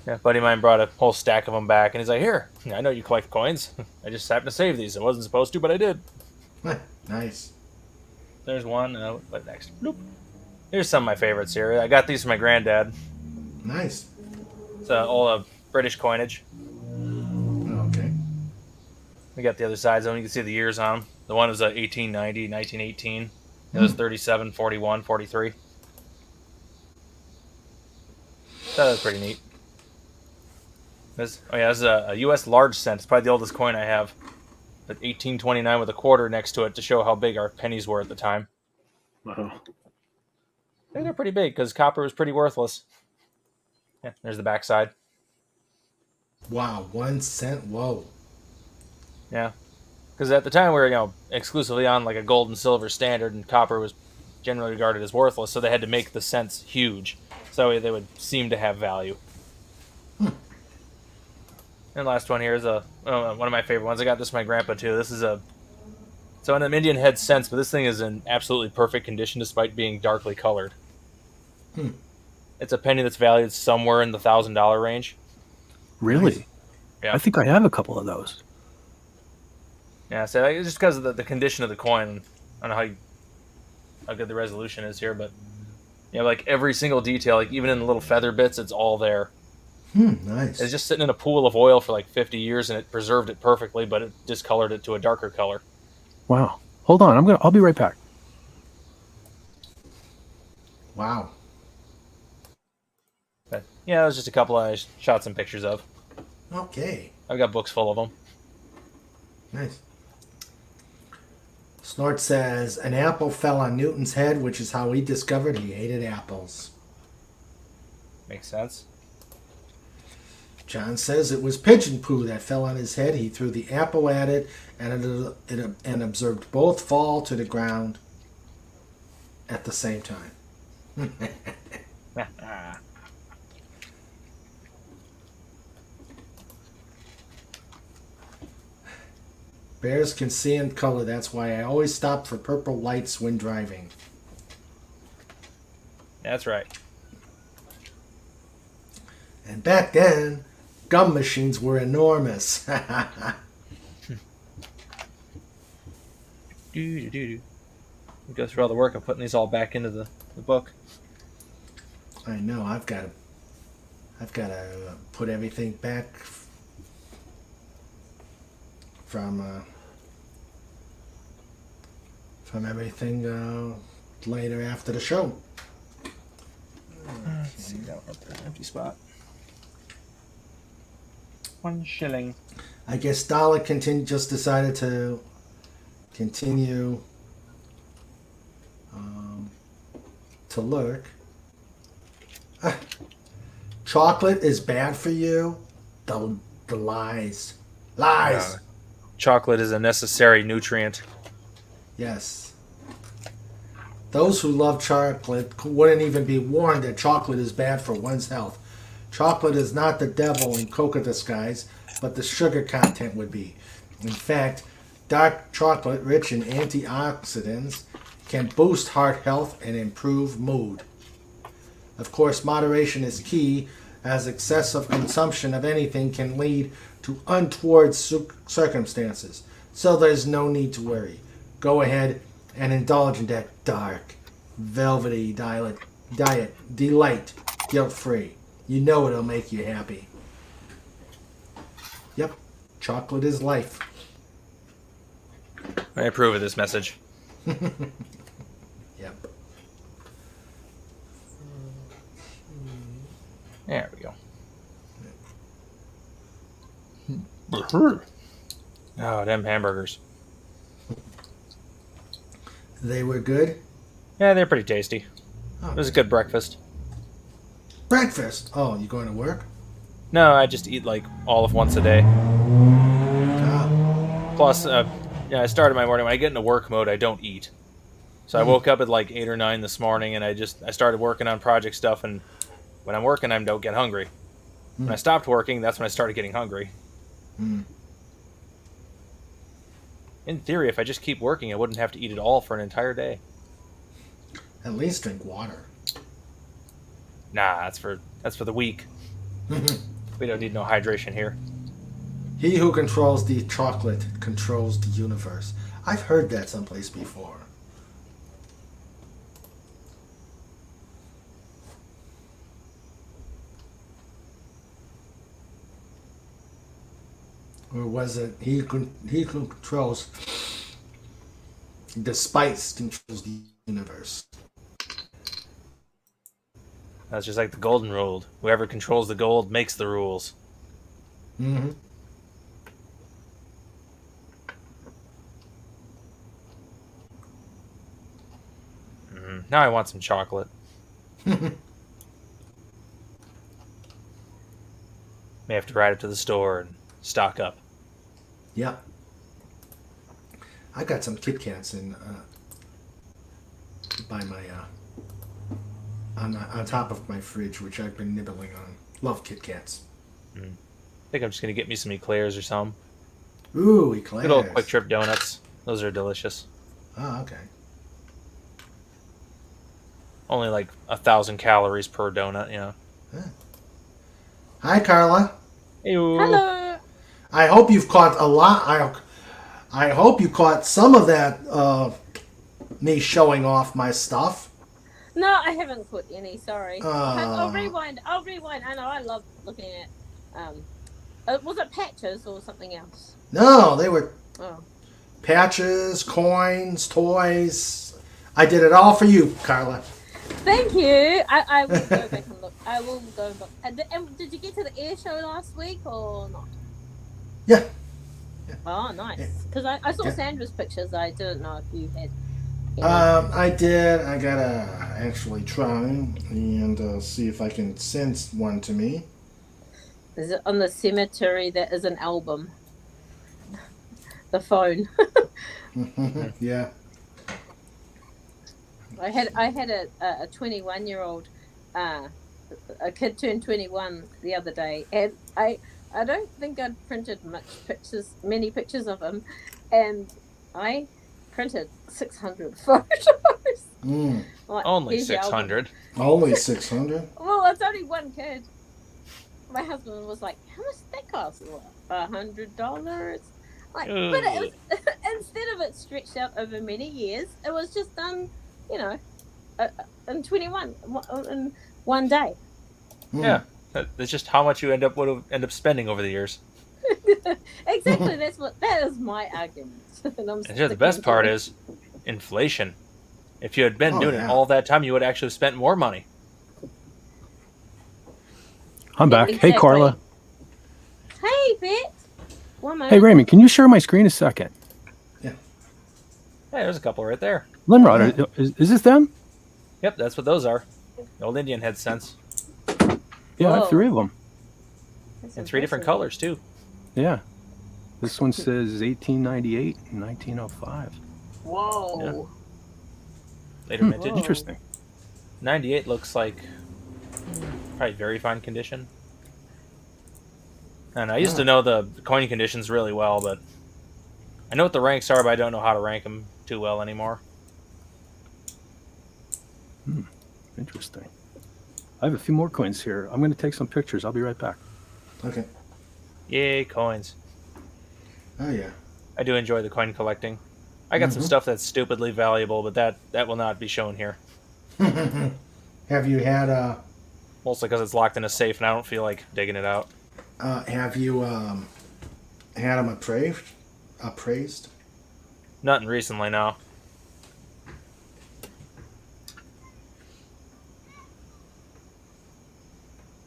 Yeah, a buddy of mine brought a whole stack of them back, and he's like, "Here, I know you collect coins. I just happened to save these. I wasn't supposed to, but I did." Nice. There's one. What next? Bloop. Here's some of my favorites here. I got these from my granddad. Nice. It's all British coinage. Okay. We got the other sides of them. You can see the years on them. The one was 1890, 1918. It was 37, 41, 43. That was pretty neat. This is a U.S. large cent. It's probably the oldest coin I have. But 1829 with a quarter next to it to show how big our pennies were at the time. Wow. I think they're pretty big because copper was pretty worthless. Yeah, there's the backside. Wow, 1 cent? Whoa. Yeah. Because at the time we were, exclusively on like a gold and silver standard, and copper was generally regarded as worthless, so they had to make the cents huge. So they would seem to have value. And last one here is one of my favorite ones. I got this from my grandpa too. This is it's on an Indian head cents, but this thing is in absolutely perfect condition despite being darkly colored. It's a penny that's valued somewhere in the $1,000 range. Really? Nice. Yeah. I think I have a couple of those. Yeah, so it's just because of the condition of the coin. I don't know how good the resolution is here, but like every single detail, like even in the little feather bits, it's all there. Nice. It's just sitting in a pool of oil for like 50 years, and it preserved it perfectly, but it discolored it to a darker color. Wow. Hold on, I'll be right back. Wow. But yeah, it was just a couple I shot some pictures of. Okay. I've got books full of them. Nice. Snort says, an apple fell on Newton's head, which is how he discovered he hated apples. Makes sense. John says it was pigeon poo that fell on his head. He threw the apple at it and observed both fall to the ground at the same time. Bears can see in color. That's why I always stop for purple lights when driving. That's right. And back then, gum machines were enormous. We go through all the work of putting these all back into the book. I know. I've got to put everything back from everything later after the show. Let's see, that one, an empty spot. 1 shilling. I guess Dollar just decided to continue to lurk. Chocolate is bad for you. The lies. Chocolate is a necessary nutrient. Yes. Those who love chocolate wouldn't even be warned that chocolate is bad for one's health. Chocolate is not the devil in cocoa disguise, but the sugar content would be. In fact, dark chocolate, rich in antioxidants, can boost heart health and improve mood. Of course, moderation is key, as excessive consumption of anything can lead to untoward circumstances. So there's no need to worry. Go ahead and indulge in that dark, velvety diet, delight, guilt-free. You know it'll make you happy. Yep, chocolate is life. I approve of this message. Yep. There we go. Oh, them hamburgers. They were good? Yeah, they're pretty tasty. Oh, It was a good breakfast. breakfast. Oh, you going to work? No, I just eat like all of once a day. Ah. Plus, I started my morning. When I get into work mode, I don't eat. So I woke up at like 8 or 9 this morning, and I started working on project stuff. And when I'm working, I don't get hungry. When I stopped working, that's when I started getting hungry. In theory, if I just keep working, I wouldn't have to eat at all for an entire day. At least drink water. Nah, that's for the weak. We don't need no hydration here. He who controls the chocolate controls the universe. I've heard that someplace before. Or was it he who controls the spice controls the universe? That's just like the golden rule. Whoever controls the gold makes the rules. Mm-hmm. Now I want some chocolate. May have to ride up to the store and stock up. Yep. I got some Kit Kats in by my on top of my fridge, which I've been nibbling on. Love Kit Kats. I think I'm just gonna get me some eclairs or some. Ooh, eclairs. Good old Quick Trip donuts. Those are delicious. Oh, okay. Only like 1,000 calories per donut, Huh. Hi, Carla. Ew. Hello. I hope you've caught a lot. I hope you caught some of that. Me showing off my stuff. No, I haven't put any. Sorry. I'll Oh. rewind. I know. I love looking at. Was it patches or something else? No, they were Oh. patches, coins, toys. I did it all for you, Carla. Thank you. I will go back and look. I will go look. And did you get to the air show last week or not? Yeah. Oh, nice. Because I saw Yeah. Sandra's pictures. I didn't know if you had. any. I did. I gotta actually try and see if I can send one to me. Is it on the cemetery that is an album? The phone. Yeah. I had a 21-year-old, a kid turned 21 the other day, and I don't think I'd printed many pictures of him, and I printed 600 photos. Like, Only here's the album. 600. Only 600. Well, it's only one kid. My husband was like, "How much did that cost?" $100. Like, but it instead of it stretched out over many years, it was just done, in 21 in one day. Yeah, that's just how much you end up spending over the years. Exactly. That is my argument. And the best part is inflation. If you had been doing it all that time, you would actually have spent more money. I'm back. Exactly. Hey, Carla. Hey, Pet. One moment. Hey, Raymond, can you share my screen a second? Yeah. Hey, there's a couple right there. Linrod, is this them? Yep, that's what those are. The old Indian head scents. Yeah, I have 3 of them. And 3 different colors, too. Yeah. This one says 1898 and 1905. Whoa. Yeah. Later vintage. Interesting. 98 looks like probably very fine condition. And I used to know the coin conditions really well, but I know what the ranks are, but I don't know how to rank them too well anymore. Interesting. I have a few more coins here. I'm going to take some pictures. I'll be right back. Okay. Yay, coins. Oh, yeah. I do enjoy the coin collecting. I got some stuff that's stupidly valuable, but that will not be shown here. Have you had Mostly because it's locked in a safe and I don't feel like digging it out. have you had them appraised? Nothing recently, no.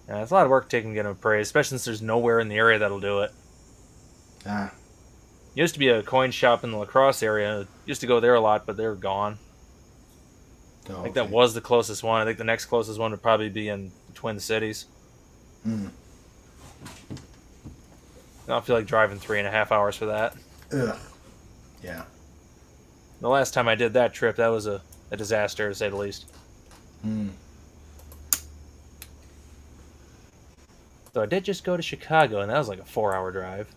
Yeah, it's a lot of work taking to get them appraised, especially since there's nowhere in the area that'll do it. Used to be a coin shop in the La Crosse area. Used to go there a lot, but they're gone. I think that was the closest one. I think the next closest one would probably be in the Twin Cities. I don't feel like driving 3.5 hours for that. Ugh. Yeah. The last time I did that trip, that was a disaster, to say the least. So I did just go to Chicago, and that was like a 4-hour drive.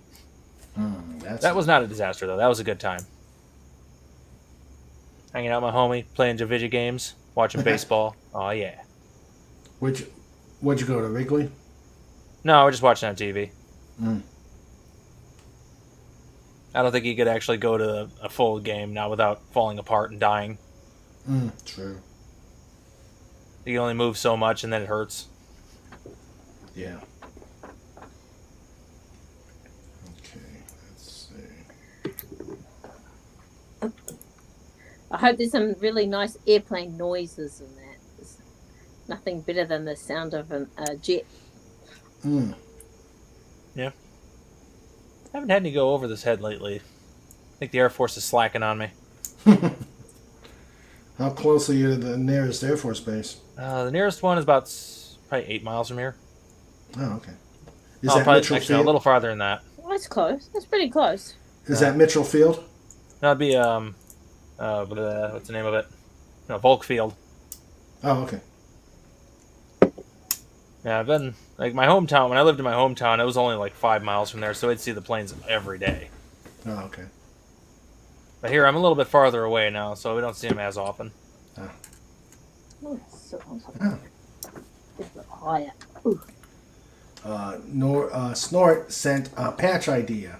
That was not a disaster, though. That was a good time. Hanging out with my homie, playing video games, watching baseball. Oh, yeah. What'd you go to, Wrigley? No, we're just watching on TV. I don't think you could actually go to a full game now without falling apart and dying. True. You can only move so much, and then it hurts. Yeah. Okay, let's see. I hope there's some really nice airplane noises in that. There's nothing better than the sound of a jet. Yeah. I haven't had any go over this head lately. I think the Air Force is slacking on me. How close are you to the nearest Air Force base? The nearest one is about probably 8 miles from here. Oh, okay. Is that Mitchell Field? A little farther than that. Well, that's close. That's pretty close. Is that Mitchell Field? No, it'd be what's the name of it? No, Volk Field. Oh, okay. Yeah, I've been like my hometown. When I lived in my hometown, it was only like 5 miles from there, so I'd see the planes every day. Oh, okay. But here, I'm a little bit farther away now, so we don't see them as often. Oh, so it's higher. Ooh. Snort sent a patch idea.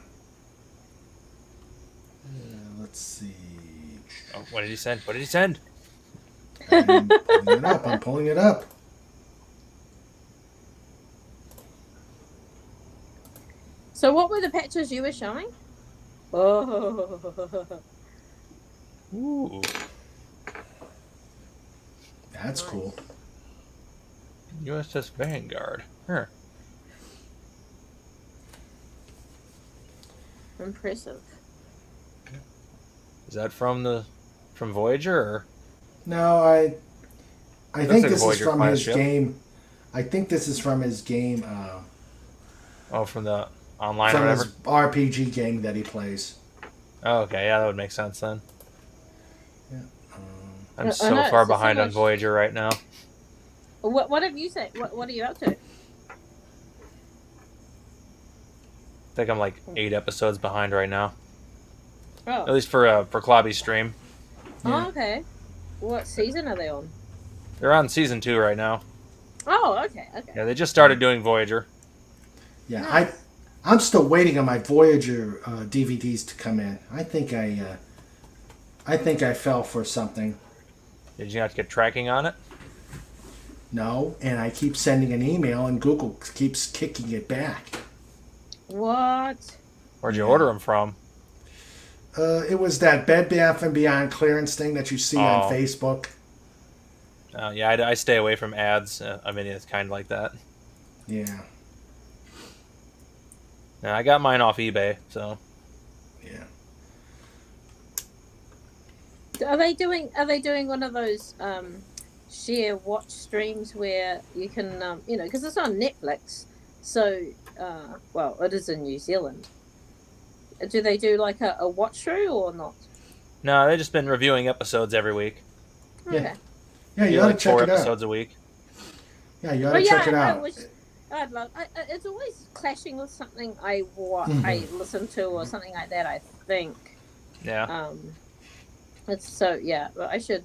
Let's see. Oh, what did he send? What did he send? I'm pulling it up. I'm pulling it up. So what were the patches you were showing? Oh. Ooh. That's cool. USS Vanguard. Huh. Impressive. Is that from Voyager? Or? No, I think like this is from his ship. game. I think this is from his game. From the online from or his whatever? RPG game that he plays. Oh, okay. Yeah, that would make sense then. Yeah. I'm so far behind on Voyager right now. What have you said? What are you up to? I think I'm like 8 episodes behind right now. Oh. At least for Klobby's stream. Yeah. Oh, okay. What season are they on? They're on season 2 right now. Oh, okay. Yeah, they just started doing Voyager. Yeah, I'm still waiting on my Voyager DVDs to come in. I think I fell for something. Did you have to get tracking on it? No, and I keep sending an email, and Google keeps kicking it back. What? Where'd you order them from? It was that Bed Bath & Beyond clearance thing that you see on Facebook. Yeah, I stay away from ads. I mean, it's kind of like that. Yeah. Yeah, I got mine off eBay, so. Yeah. Are they doing one of those share watch streams where you can because it's on Netflix, so well, it is in New Zealand. Do they do like a watch through or not? No, they've just been reviewing episodes every week. Okay. Yeah, you ought to check like 4 it out. episodes a week. Yeah, you ought to check it out. I'd love. It's always clashing with something I listen to or something like that. I think. Yeah. It's so but I should.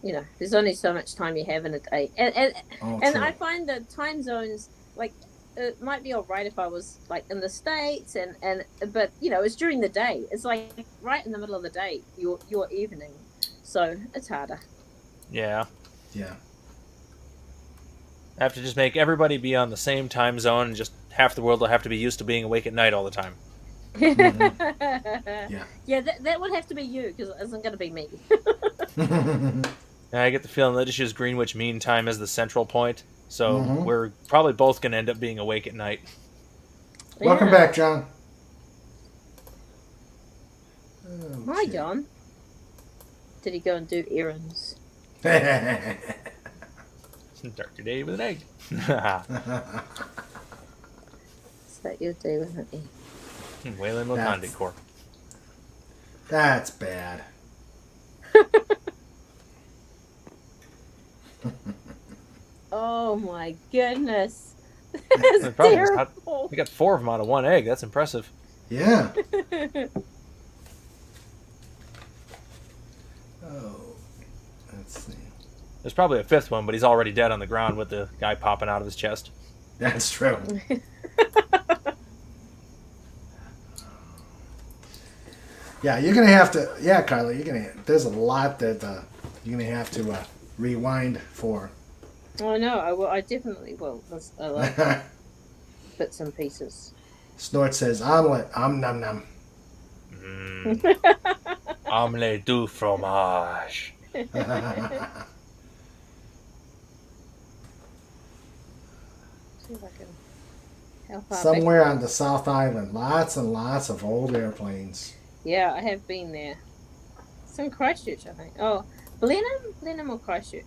There's only so much time you have in a day, and I find the time zones like it might be all right if I was like in the States but it's during the day. It's like right in the middle of the day, your evening, so it's harder. Yeah. Yeah. I have to just make everybody be on the same time zone, and just half the world will have to be used to being awake at night all the time. Mm-hmm. Yeah, that would have to be you, because it isn't going to be me. I get the feeling they just use Greenwich Mean Time as the central point, so we're probably both going to end up being awake at night. Welcome back, John. Hi, John. Did he go and do errands? Start your day with an egg. Start your day with an egg. Wayland Wakanda Corp. That's bad. Oh my goodness. That's terrible. We got 4 of them out of 1 egg. That's impressive. Yeah. Oh, let's see. There's probably a 5th one, but he's already dead on the ground with the guy popping out of his chest. That's true. Yeah, you're gonna have to. Yeah, Carly, there's a lot that you're gonna have to rewind for. Oh no, I definitely will. I like bits and pieces. Snort says omelet. Num num. Omelette du fromage. Somewhere on the South Island, lots and lots of old airplanes. Yeah, I have been there. It's in Christchurch, I think. Oh, Blenheim or Christchurch?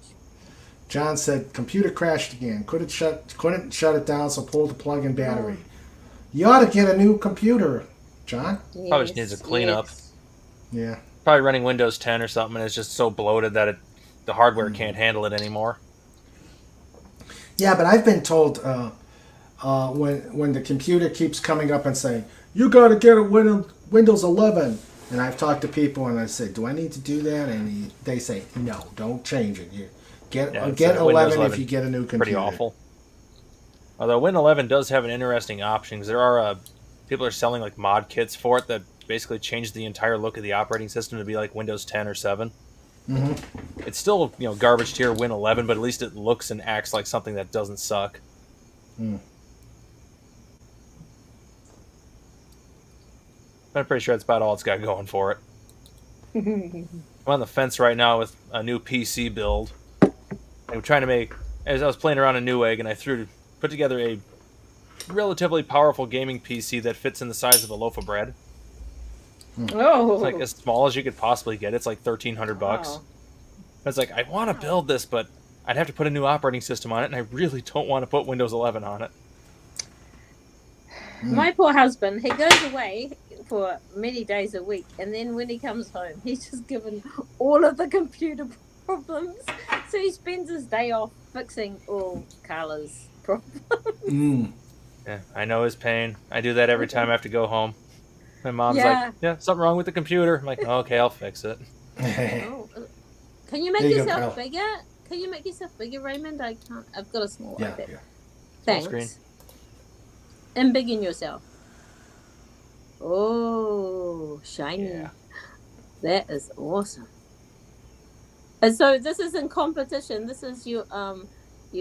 John said computer crashed again. Couldn't shut it down, so pulled the plug-in battery. You ought to get a new computer, John. Yes, probably just needs a cleanup. Yeah. Probably running Windows 10 or something, and it's just so bloated that the hardware can't handle it anymore. Yeah, but I've been told when the computer keeps coming up and saying, you got to get a Windows 11. And I've talked to people and I say, do I need to do that? And they say, no, don't change it. You get 11 if you get a new computer. Pretty awful. Although Win 11 does have an interesting option, because there are people are selling like mod kits for it that basically change the entire look of the operating system to be like Windows 10 or 7. Mm-hmm. It's still garbage tier Win 11, but at least it looks and acts like something that doesn't suck. Mm. I'm pretty sure that's about all it's got going for it. I'm on the fence right now with a new PC build. I'm trying to make, as I was playing around a Newegg, and I put together a relatively powerful gaming PC that fits in the size of a loaf of bread. Oh, it's like as small as you could possibly get. It's like $1,300. Wow. It's like, I want to build this, but I'd have to put a new operating system on it, and I really don't want to put Windows 11 on it. My poor husband, he goes away for many days a week, and then when he comes home, he's just given all of the computer problems. So he spends his day off fixing all Carla's problems. Mm. Yeah, I know his pain. I do that every time I have to go home. My mom's like, yeah, something wrong with the computer. I'm like, okay, I'll fix it. Oh, can you make yourself bigger? Can you make yourself bigger, Raymond? I can't. I've got a small iPad. Yeah. Thanks. Screen. embiggen yourself. Oh, shiny. Yeah. That is awesome. And so this is in competition. This is you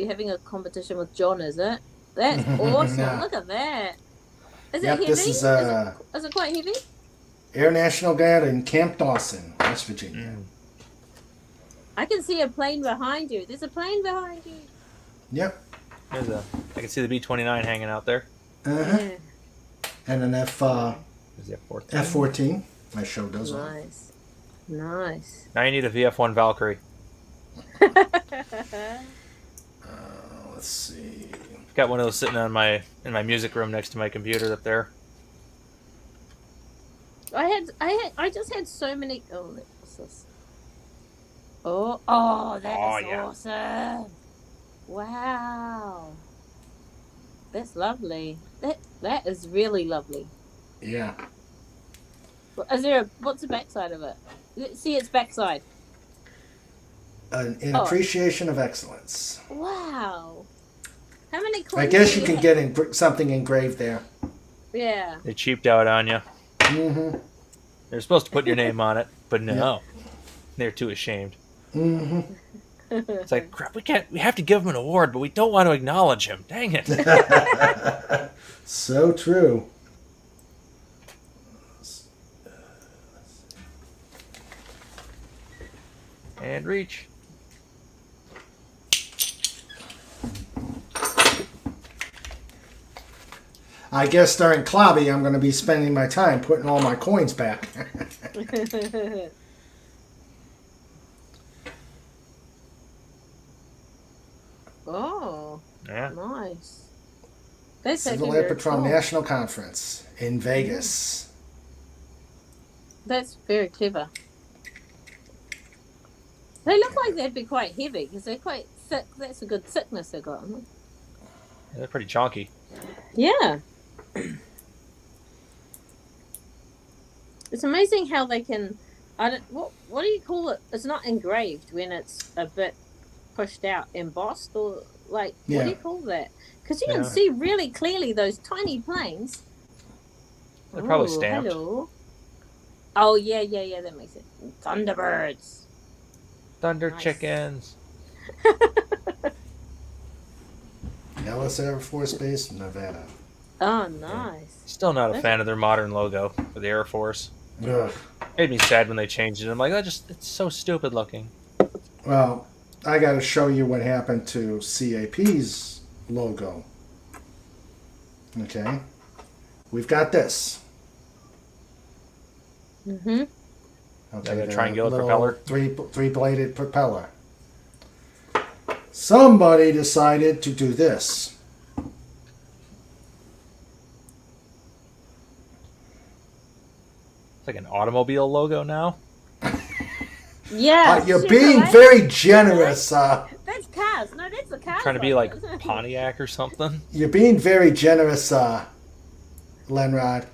having a competition with John, is it? That's awesome. Yeah. Look at that. Is Yep, it heavy? this is is it quite heavy? Air National Guard in Camp Dawson, West Virginia. I can see a plane behind you. There's a plane behind you. Yep. I can see the B-29 hanging out there. Uh-huh. Yeah. And an There's the F-14. F-14. My show does one. Nice. Nice. Now you need a VF-1 Valkyrie. Let's see. Got one of those sitting in my music room next to my computer up there. I just had so many. Oh, what's this? Oh, that is awesome! Wow, that's lovely. That is really lovely. Yeah. What's the backside of it? Let's see its backside. An appreciation of excellence. Wow. How many coins? I guess you can get something engraved there. Yeah. They cheaped out on you. Mm-hmm. They're supposed to put your name on it, but no. They're too ashamed. Mm-hmm. It's like, crap, we have to give him an award, but we don't want to acknowledge him. Dang it. So true. And reach. I guess during Klobby, I'm going to be spending my time putting all my coins back. Oh, yeah, nice. That's Civil Air Patrol National Conference in Vegas. That's very clever. They look like they'd be quite heavy because they're quite thick. That's a good thickness they've got. they're pretty chonky. Yeah. It's amazing how they can. What do you call it? It's not engraved when it's a bit pushed out, embossed, or like what do you call that? Because you can see really clearly those tiny planes. They're probably stamped. Hello. Oh yeah, that makes it. Thunderbirds. Thunder chickens. Nellis Air Force Base, Nevada. Oh, nice. Still not a fan of their modern logo for the Air Force. Ugh. Made me sad when they changed it. I'm like, it's so stupid looking. Well, I got to show you what happened to CAP's logo. Okay. We've got this. Mm-hmm. Okay, the triangular propeller? Three-bladed propeller. Somebody decided to do this. It's like an automobile logo now. Yeah. You're being very generous. That's cars. No, that's a car. Trying to be like Pontiac or something. You're being very generous, Lenrod.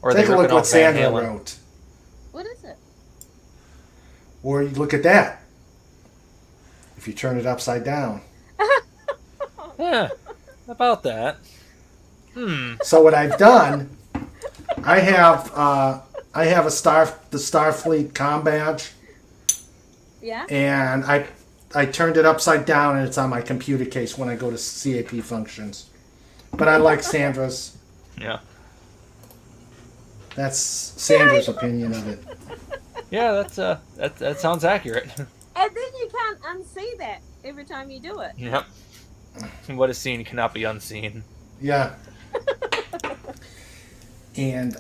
Or take a look what Sandra Halen. wrote. What is it? Or you look at that. If you turn it upside down. Yeah, about that. So what I've done, I have the Starfleet comm badge. Yeah. And I turned it upside down, and it's on my computer case when I go to CAP functions. But I like Sandra's. Yeah. That's Sandra's opinion of it. Yeah, that sounds accurate. And then you can't unsee that every time you do it. Yep. What is seen cannot be unseen. Yeah. And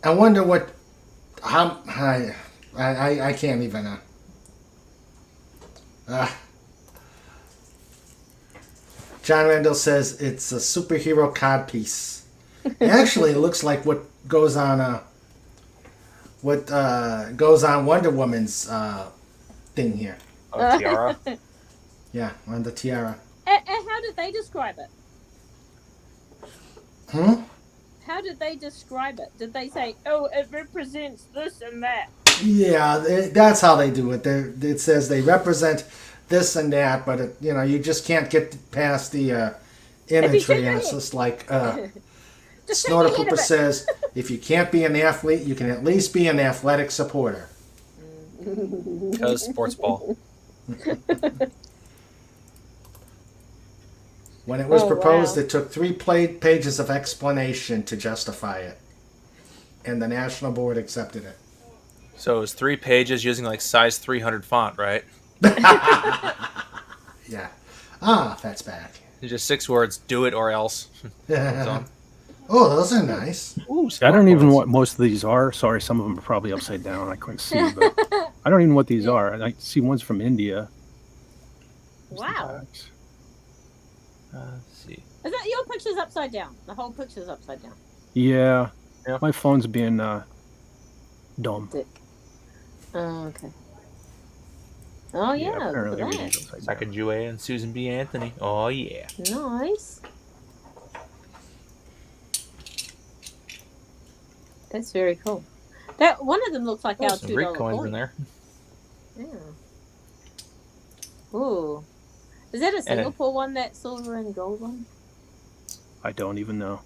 I wonder how I can't even. John Randall says it's a superhero cod piece. Actually, it looks like what goes on Wonder Woman's thing here. Oh, tiara. Yeah, on the tiara. And how did they describe it? How did they describe it? Did they say, "Oh, it represents this and that"? Yeah, that's how they do it. It says they represent this and that, but you just can't get past the imagery, and it's just like Just Snorter shake your head a Pooper bit. says, if you can't be an athlete, you can at least be an athletic supporter. Because sports ball. When it was Oh, proposed, wow. it took 3 pages of explanation to justify it. And the National Board accepted it. So it was 3 pages using like size 300 font, right? Yeah. Ah, that's back. It's just 6 words, do it or else. That's all. Oh, those are nice. Ooh, I don't even know smartphones. what most of these are. Sorry, some of them are probably upside down. I couldn't see, but I don't even know what these are. I see ones from India. Wow. Let's see. Is that your picture's upside down? The whole picture's upside down. Yeah. Yeah. My phone's being dumb. Dick. Oh, okay. Oh yeah, apparently look at everything's upside down. Sacagawea and Susan B. Anthony. Oh, yeah. that. Nice. That's very cool. That one of them looks like our Some Greek $2 coins coin. in there. Yeah. Ooh. Is that a Singapore one, that silver and gold one? I don't even know.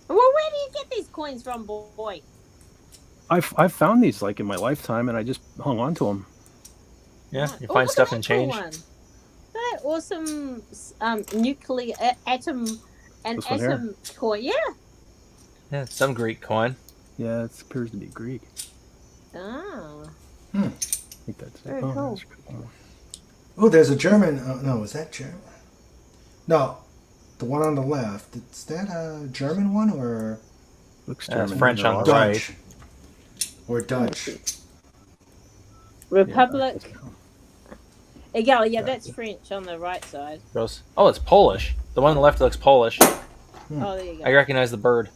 Well, where do you get these coins from, boy? I've found these like in my lifetime, and I just hung on to them. Yeah, Right. you Oh, find look stuff at and that cool change. one. That awesome nuclear atom and This one here? atom coin. Yeah. Yeah, some Greek coin. Yeah, it appears to be Greek. Ah. I think that's it. Very Oh, cool. that's cool. Oh, there's a German. No, is that German? No, the one on the left. Is that a German one or Looks It's German. French on the Dutch? right. Or Dutch? Republic. Yeah, that's French on the right side. Gross. Oh, it's Polish. The one on the left looks Polish. Oh, there you go. I recognize the bird.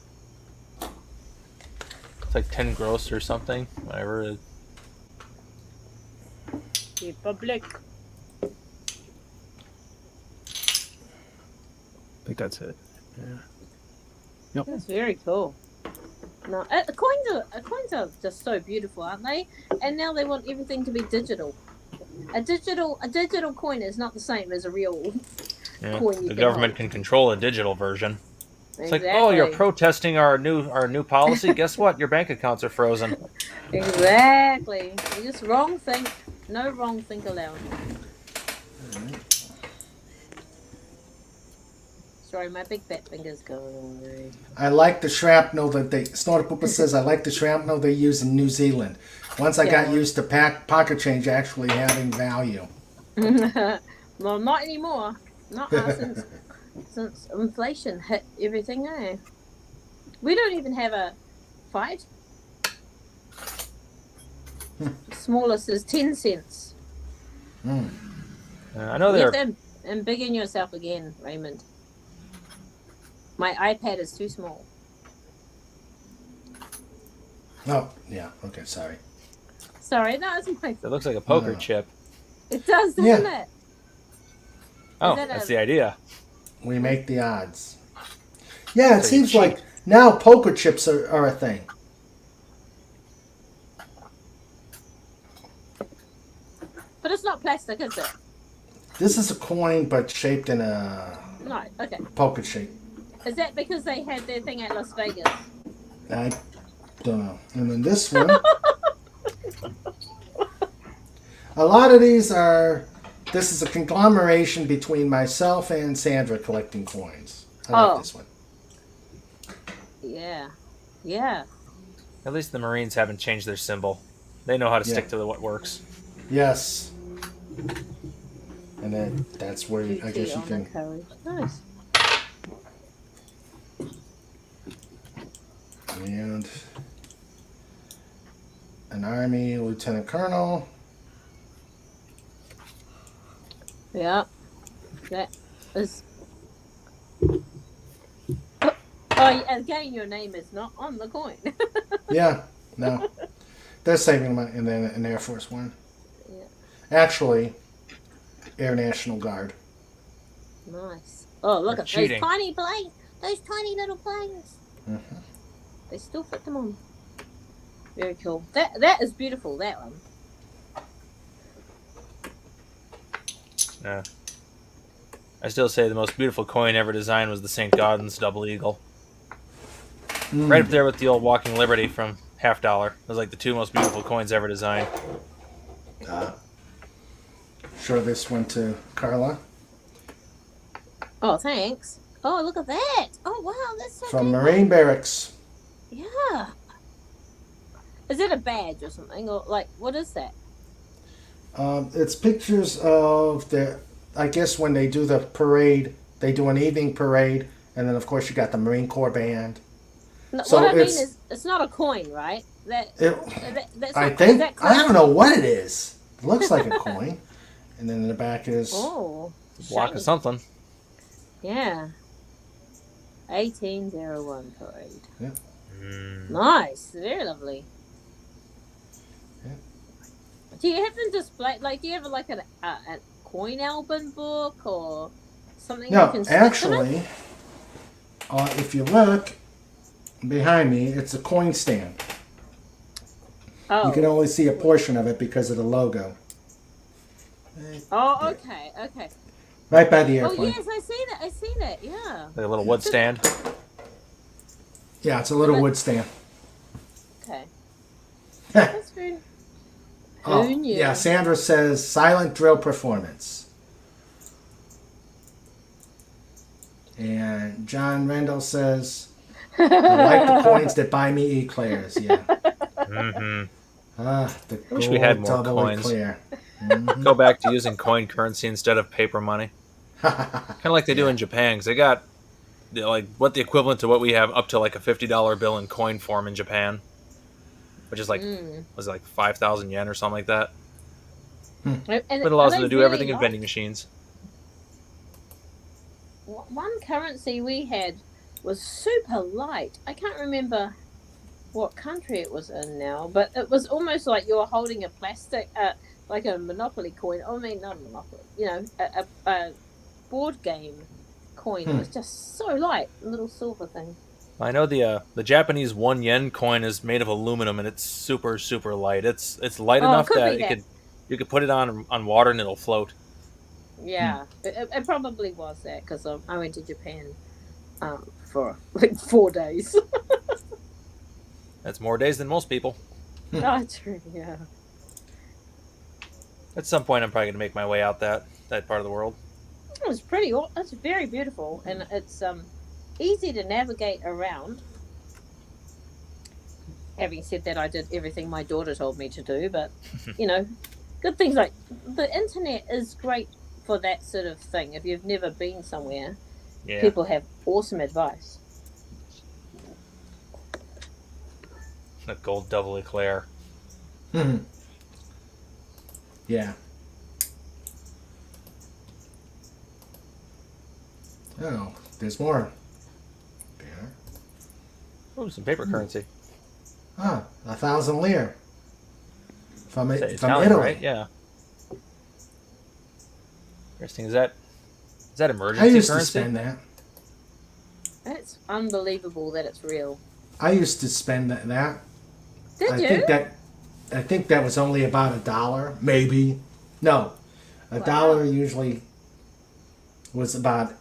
It's like 10 gross or something. Whatever it is. Republic. I think that's it. Yeah. Yep. That's very cool. No, coins are just so beautiful, aren't they? And now they want everything to be digital. A digital coin is not the same as a real Yeah. coin. You The can government hold. can control a digital version. It's Exactly. like, oh, you're protesting our new policy. Guess what? Your bank accounts are frozen. Exactly. You just wrong think. No wrong think allowed. Sorry, my big fat finger's going. I like the shrapnel that they. Snorter Pooper says I like the shrapnel they use in New Zealand. Once I got used to pocket change actually having value. Well, not anymore. Not since inflation hit everything, eh? We don't even have a 5. Smallest is 10 cents. I know You they're. have to embiggen yourself again, Raymond. My iPad is too small. Oh, yeah. Okay, sorry. Sorry, that was my. It looks like a poker Oh. chip. It does, doesn't it? Oh, that that's a- the idea. We make the odds. Yeah, it So you seems like now poker chips are a thing. But it's not plastic, is it? This is a coin, but shaped in a No. Okay. poker shape. Is that because they had their thing at Las Vegas? I don't know. And then this one. A lot of these are. This is a conglomeration between myself and Sandra collecting coins. I like Oh. this one. Yeah. Yeah. At least the Marines haven't changed their symbol. They know how to stick Yeah. to what works. Yes. And then that's where I guess you on the can. courage. Nice. And an Army Lieutenant Colonel. Yeah. That is. Oh, again, your name is not on the coin. Yeah, no. They're saving money. And then an Air Force One. Yeah. Actually, Air National Guard. Nice. Oh, look They're at cheating. those tiny planes. Those tiny little planes. Mm-hmm. They still fit them on. Very cool. That is beautiful, that one. Yeah. I still say the most beautiful coin ever designed was the St. Gaudens Double Eagle. Right up there with the old Walking Liberty from $50. Those like the two most beautiful coins ever designed. Show this one to Carla. Oh, thanks. Oh, look at that. Oh, wow, that's so From good. Marine Barracks. Yeah. Is it a badge or something? Or, like, what is that? It's pictures of I guess when they do the parade, they do an evening parade, and then of course you got the Marine Corps band. No, So what I mean it's- is, it's not a coin, right? That's I not, think, is that I don't correct? know what it is. It looks like a coin. And then in the back is... Oh, Block shiny. of something. Yeah. 1801 parade. Yeah. Nice. Very lovely. Yeah. Do you have them display, like, do you have like a coin album book or something you No, can stick in it? actually, if you look behind me, it's a coin stand. Oh. You can only see a portion of it because of the logo. Oh, okay, okay. Right by the Oh, airplane. yes, I see that, yeah. Like a little wood stand. Yeah, it's a little wood stand. Okay. That's very... Oh, Who knew? yeah, Sandra says silent drill performance. And John Rendell says, I like the coins that buy me eclairs. Yeah. Mm-hmm. The I wish we had gold more double coins. eclair. Mhm. Go back to using coin currency instead of paper money. Kind of like they do in Japan, because they got like what the equivalent to what we have up to like a $50 bill in coin form in Japan, which is like was it like 5,000 yen or something like that. And It allows are them to they do really everything in light? vending machines. One currency we had was super light. I can't remember what country it was in now, but it was almost like you were holding a plastic, like a Monopoly coin. I mean, not a Monopoly, you know, a board game coin. It was just so light, a little silver thing. I know the Japanese 1 yen coin is made of aluminum and it's super super light. It's light Oh, it enough could that be that. you could put it on water and it'll float. Yeah, it probably was that because I went to Japan for like 4 days. That's more days than most people. Oh, true, yeah. At some point, I'm probably going to make my way out that part of the world. It was it's very beautiful, and it's easy to navigate around. Having said that, I did everything my daughter told me to do, but you know, good things like the internet is great for that sort of thing. If you've never been somewhere, Yeah. people have awesome advice. The gold double eclair. Mhm. Yeah. Oh, there's more. There. Oh, some paper currency. 1,000 lire. From Is that from Italian, Italy. right? Yeah. Interesting. Is that I emergency used currency? to spend that. It's unbelievable that it's real. I used to spend that. Did I you? think that was only about $1, maybe. No, $1 usually was about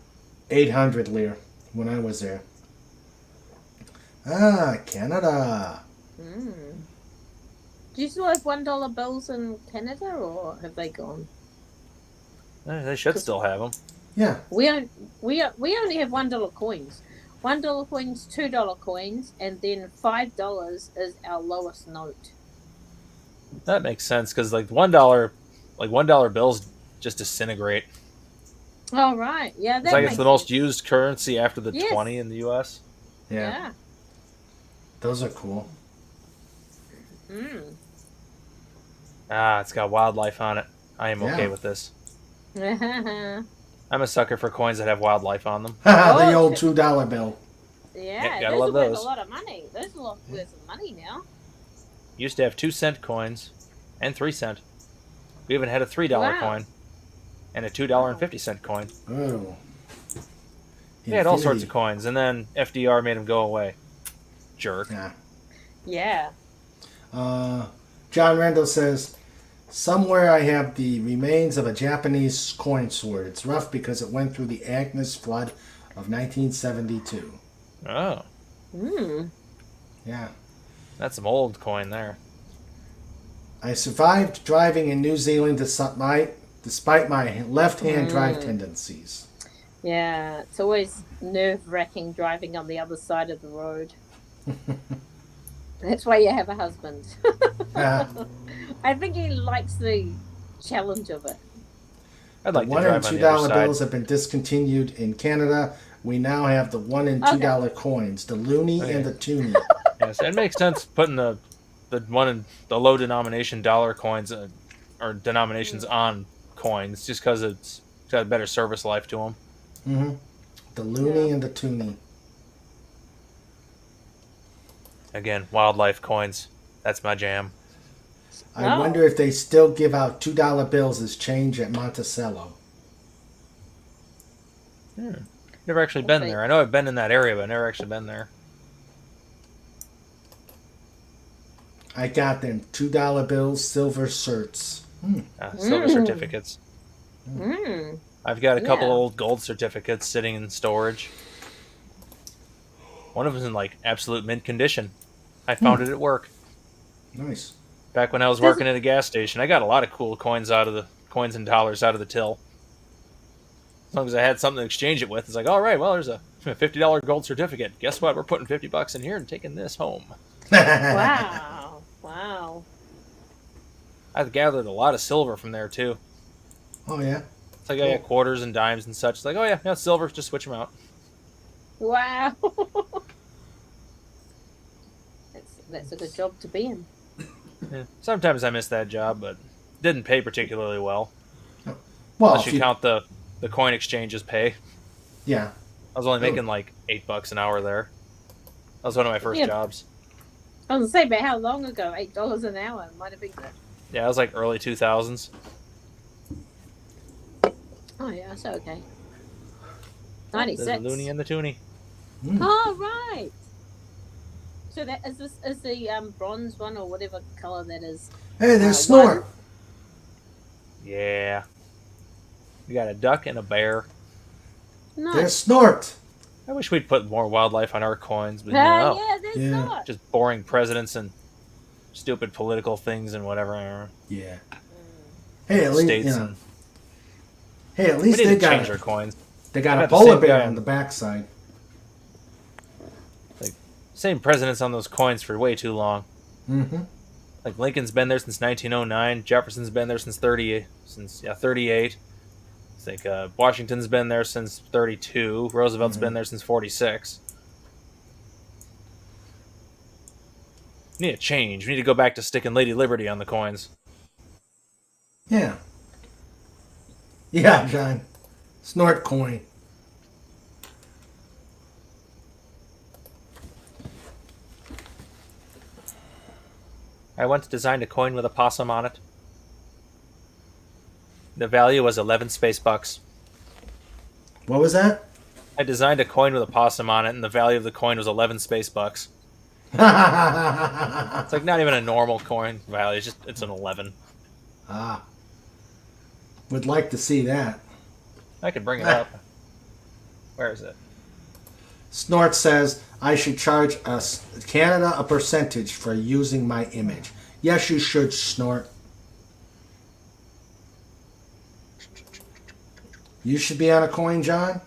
800 lire when I was there. Canada. Do you still have $1 bills in Canada, or have they gone? They should still have them. Yeah. We only have $1 coins. $1 coins, $2 coins, and then $5 is our lowest note. That makes sense because like $1 bills just disintegrate. Oh right, yeah. It's That like makes it's the most sense. used currency after the Yes. 20 in the U.S. Yeah. Those are cool. It's got wildlife on it. I am okay Yeah. with this. Yeah. I'm a sucker for coins that have wildlife on them. The old $2 bill. Yeah, gotta those love are worth those. a lot of money. Those are worth of money now. Used to have 2-cent coins and 3-cent. We even had a $3 Wow. coin and a $2.50 coin. Oh. We had all sorts of coins, and then FDR made them go away. Jerk. Yeah. Yeah. John Randall says, Somewhere I have the remains of a Japanese coin sword. It's rough because it went through the Agnes flood of 1972. Oh. Yeah. That's some old coin there. I survived driving in New Zealand despite my left-hand drive tendencies. Yeah, it's always nerve-wracking driving on the other side of the road. That's why you have a husband. I think he likes the challenge of it. I'd like the to $1 and drive on the other $2 side. bills have been discontinued in Canada. We now have the $1 and $2 coins, the loonie and the toonie. Yes, it makes sense putting the low denomination dollar coins or denominations on coins just because it's got a better service life to them. Mm-hmm. The loonie and the toonie. Again, wildlife coins. That's my jam. I wonder if they still give out $2 bills as change at Monticello. Never actually been there. I know I've been in that area, but I've never actually been there. I got them $2 bills, silver certs. Silver certificates. Mm. I've got a couple old gold certificates sitting in storage. One of them's in like absolute mint condition. I found it at work. Nice. Back when I was working at a gas station, I got a lot of cool coins and dollars out of the till. As long as I had something to exchange it with, it's like, all right, well, there's a $50 gold certificate. Guess what? We're putting $50 in here and taking this home. Wow. I've gathered a lot of silver from there too. Oh yeah. It's like I got quarters and dimes and such. It's like, oh yeah, silver. Just switch them out. Wow. That's a good job to be in. Yeah. Sometimes I miss that job, but didn't pay particularly well. Well, unless you count the coin exchanges pay. Yeah. I was only making like $8 an hour there. That was one of my first jobs. I was going to say, but how long ago? $8 an hour might have been good. Yeah, it was like early 2000s. Oh yeah, that's okay. 96. There's the loony and the toonie. Oh right. So that is the bronze one or whatever color that is. Hey, there's Snort. Yeah. We got a duck and a bear. Nice. There's Snort. I wish we'd put more wildlife on our coins, but yeah, there's not. Just boring presidents and stupid political things and whatever. Yeah. Hey, at least states at least we they need to got change our coins. They got a the polar same bear guy on the backside. Like same presidents on those coins for way too long. Mm-hmm. Like Lincoln's been there since 1909. Jefferson's been there since 38. I think Washington's been there since 32. Roosevelt's been there since 46. We need a change. We need to go back to sticking Lady Liberty on the coins. Yeah. Yeah, John. Snort coin. I once designed a coin with a possum on it. The value was 11 space bucks. What was that? I designed a coin with a possum on it, and the value of the coin was 11 space bucks. It's like not even a normal coin value. It's an 11. Ah. Would like to see that. I could bring it up. Where is it? Snort says I should charge Canada a percentage for using my image. Yes, you should, Snort. You should be on a coin, John?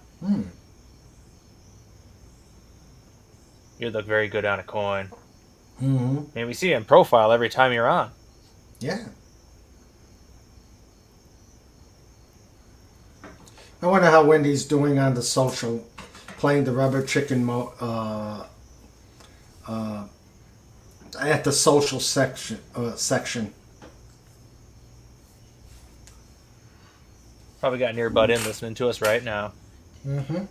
You look very good on a coin. Mm-hmm. And we see it in profile every time you're on. Yeah. I wonder how Wendy's doing on the social, playing the rubber chicken at the social section. Probably got an earbud in listening to us right now. Mm-hmm.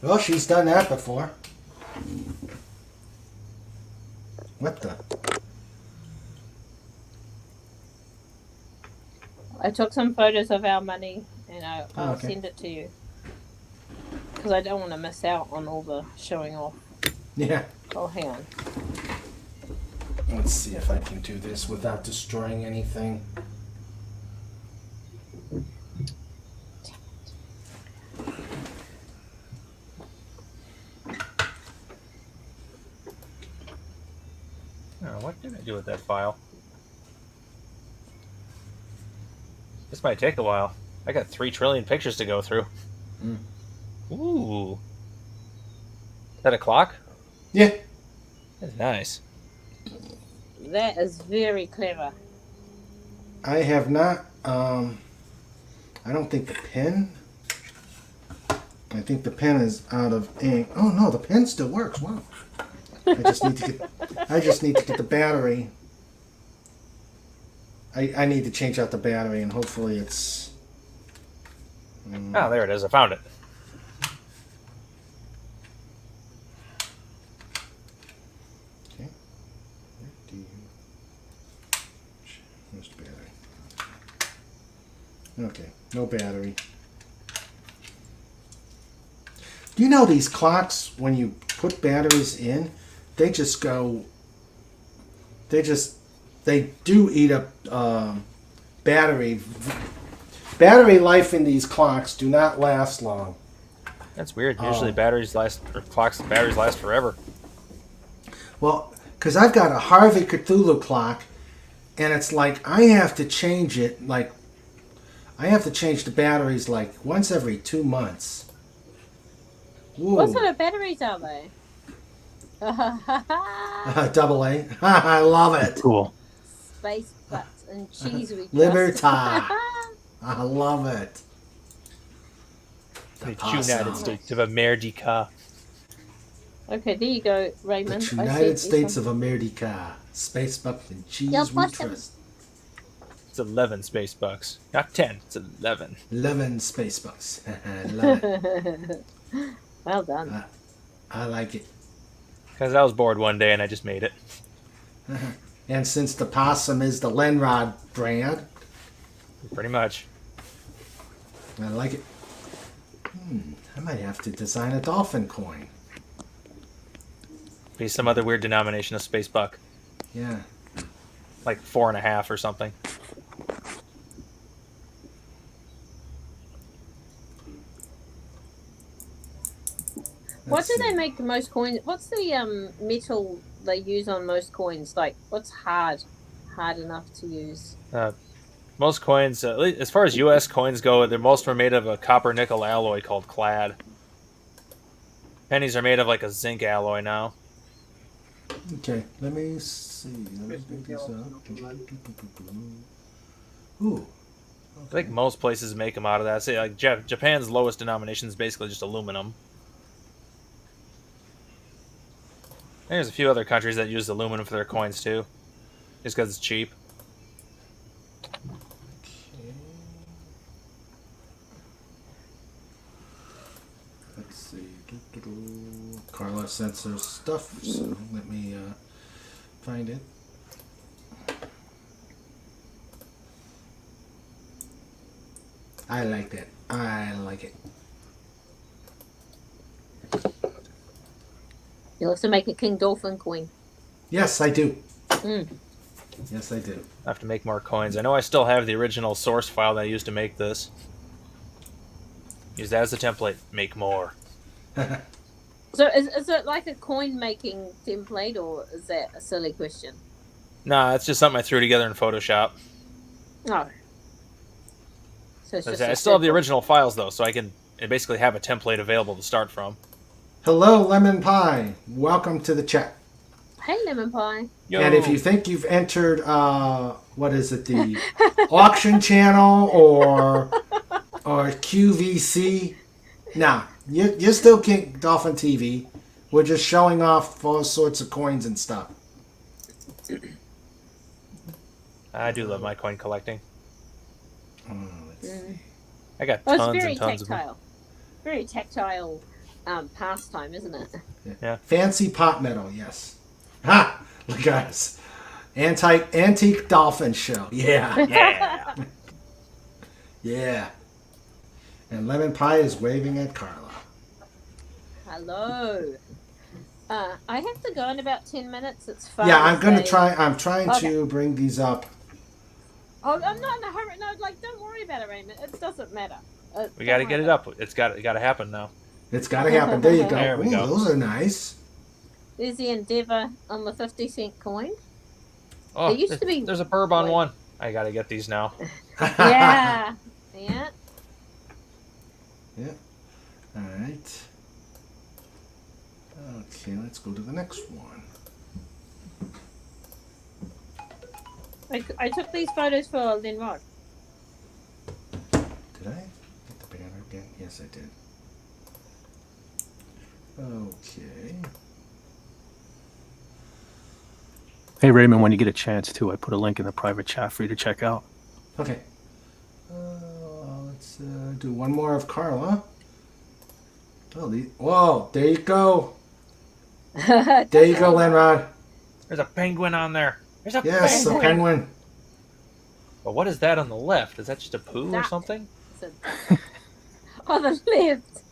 Well, she's done that before. What the? I took some photos of our money and I'll send it to you. Because I don't want to miss out on all the showing off. Yeah. Oh, hang on. Let's see if I can do this without destroying anything. Oh, what did I do with that file? This might take a while. I got 3 trillion pictures to go through. Mm. Ooh. Is that a clock? Yeah. That's nice. That is very clever. I have not, I don't think the pen, I think the pen is out of ink. Oh no, the pen still works, wow. I just need to get the battery. I need to change out the battery and hopefully it's... Oh, there it is. I found it. Okay. Where's the battery? Okay, no battery. Do you know these clocks, when you put batteries in, they just go... They do eat up battery. Battery life in these clocks do not last long. That's weird. Usually batteries last forever. Well, because I've got a Harvey Cthulhu clock, and it's like I have to change it. Like I have to change the batteries like once every 2 months. Ooh. What sort of batteries are they? Double A. I love it. Cool. Space butts and cheese we Liberty. I love it. The United States of America. Okay, there you go, Raymond. The United States of America. Space bucks and cheese we trust. It's 11 space bucks. Not 10, it's 11. 11 space bucks. I love it. Well done. I like it. Because I was bored one day and I just made it. And since the possum is the Lenrod brand. Pretty much. I like it. I might have to design a dolphin coin. Be some other weird denomination of space buck. Yeah. Like 4.5 or something. What do they make the most coins? What's the metal they use on most coins? Like, what's hard enough to use? Most coins, as far as U.S. coins go, most are made of a copper-nickel alloy called clad. Pennies are made of like a zinc alloy now. Okay, let me see. Let me pick this up. Ooh. Okay. I think most places make them out of that. Say, like Japan's lowest denomination is basically just aluminum. There's a few other countries that use aluminum for their coins too, just because it's cheap. Okay. Let's see. Carla sent her stuff, so let me find it. I like that. I like it. You also make a King Dolphin coin. Yes, I do. Mm. Yes, I do. I have to make more coins. I know I still have the original source file that I used to make this. Use that as a template. Make more. So is it like a coin making template, or is that a silly question? Nah, it's just something I threw together in Photoshop. Oh. So it's just I still have the original files though, so I basically have a template available to start from. Hello, Lemon Pie. Welcome to the chat. Hey, Lemon Pie. Yo. And if you think you've entered, what is it, the auction channel or QVC, nah, you're still King Dolphin TV. We're just showing off all sorts of coins and stuff. I do love my coin collecting. Let's see. I got Oh, tons it's very and tons tactile. Very tactile pastime, isn't it? Yeah. Fancy pot metal, yes. Ha! Look at us. Antique dolphin show. Yeah. Yeah. Yeah. And Lemon Pie is waving at Carla. Hello. I have to go in about 10 minutes. It's fine. Yeah, I'm gonna try. I'm trying Okay. to bring these up. Oh, I'm not in a hurry. No, like, don't worry about it, Raymond. It doesn't matter. We got to get it up. It got to happen now. It's got to happen. There you go. There we Ooh, go. those are nice. There's the Endeavour on the 50-cent coin. Oh, It used to be. there's a burb on one. I got to get these now. Yeah. Yeah. Yeah. All right. Okay, let's go to the next one. I took these photos for Linrod. Did I get the banner again? Yes, I did. Okay. Hey, Raymond, when you get a chance to, I put a link in the private chat for you to check out. Okay. Let's do one more of Carla. Oh, whoa! There you go. There you go, Lenrod. There's a penguin on there. There's a Yes, penguin. a penguin. But what is that on the left? Is that just a poo or something? On the left.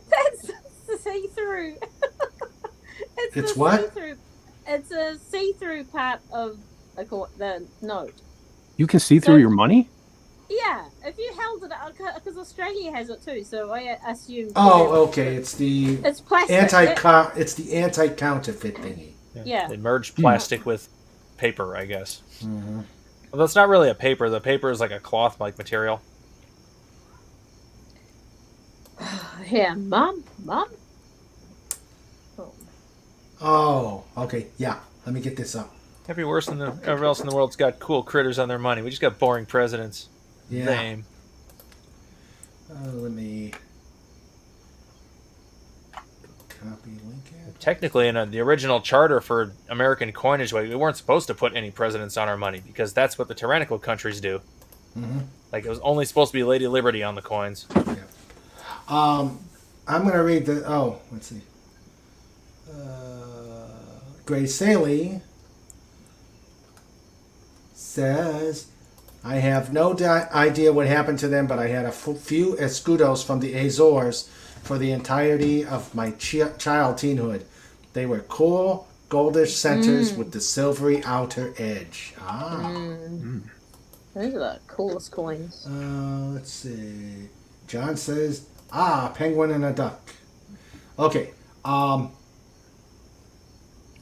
that's see-through. It's the what? See-through. It's a see-through part of the note. You can see through your money? Yeah, if you held it out, because Australia has it too, so I assume. Oh, okay. It's the plastic. It's the anti-counterfeit thingy. Yeah. They merged plastic with paper, I guess. Mm-hmm. Well, that's not really a paper. The paper is like a cloth-like material. Yeah, Mom. Oh, okay. Yeah. Let me get this up. Everywhere else in the world's got cool critters on their money. We just got boring presidents. Yeah. Lame. Let me copy link it. Technically, in the original charter for American coinage, we weren't supposed to put any presidents on our money because that's what the tyrannical countries do. Mm-hmm. Like, it was only supposed to be Lady Liberty on the coins. Yeah. I'm gonna read the. Oh, let's see. Grace Saley says, I have no idea what happened to them, but I had a few escudos from the Azores for the entirety of my child teenhood. They were cool, goldish centers with the silvery outer edge. Those are the coolest coins. Let's see. John says, penguin and a duck. Okay.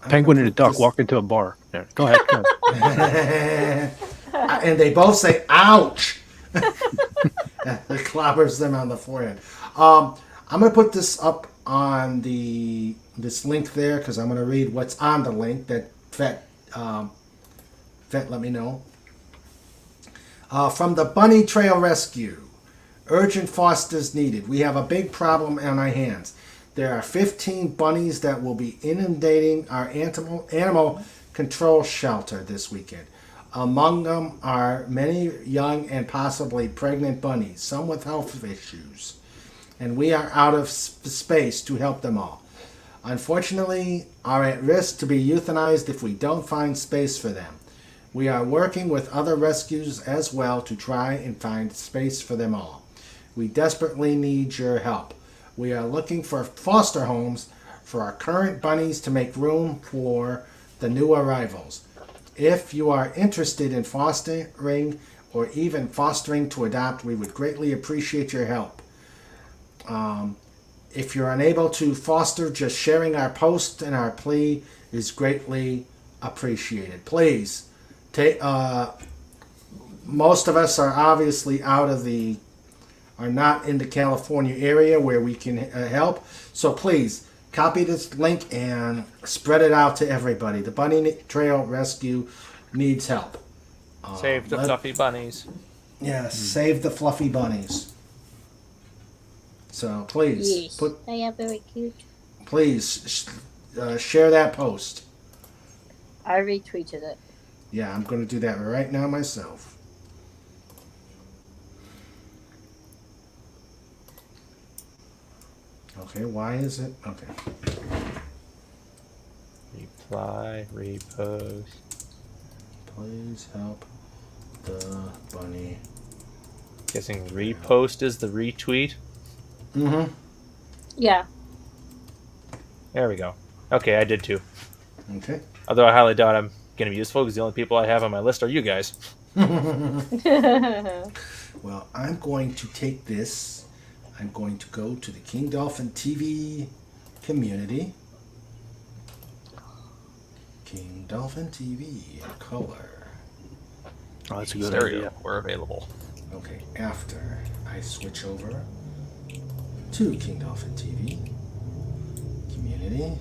Penguin and a duck walk into a bar. There. Go ahead. Go ahead. And they both say, ouch! It clobbers them on the forehead. I'm going to put this up on this link there because I'm going to read what's on the link that Vet let me know. From the Bunny Trail Rescue. Urgent fosters needed. We have a big problem on our hands. There are 15 bunnies that will be inundating our animal control shelter this weekend. Among them are many young and possibly pregnant bunnies, some with health issues. And we are out of space to help them all. Unfortunately, are at risk to be euthanized if we don't find space for them. We are working with other rescues as well to try and find space for them all. We desperately need your help. We are looking for foster homes for our current bunnies to make room for the new arrivals. If you are interested in fostering or even fostering to adopt, we would greatly appreciate your help. If you're unable to foster, just sharing our post and our plea is greatly appreciated. Please, most of us are obviously are not in the California area where we can help. So please, copy this link and spread it out to everybody. The Bunny Trail Rescue needs help. Save the fluffy bunnies. Yes, save the fluffy bunnies. So please, they are very cute. Please share that post. I retweeted it. Yeah, I'm going to do that right now myself. Okay, why is it? Okay. Reply, repost. Please help the bunny. Guessing repost is the retweet? Mm-hmm. Yeah. There we go. Okay, I did too. Okay. Although I highly doubt I'm going to be useful because the only people I have on my list are you guys. Well, I'm going to take this. I'm going to go to the King Dolphin TV community. King Dolphin TV color. Oh, that's a good Stereo. idea. We're available. Okay, after I switch over to King Dolphin TV community.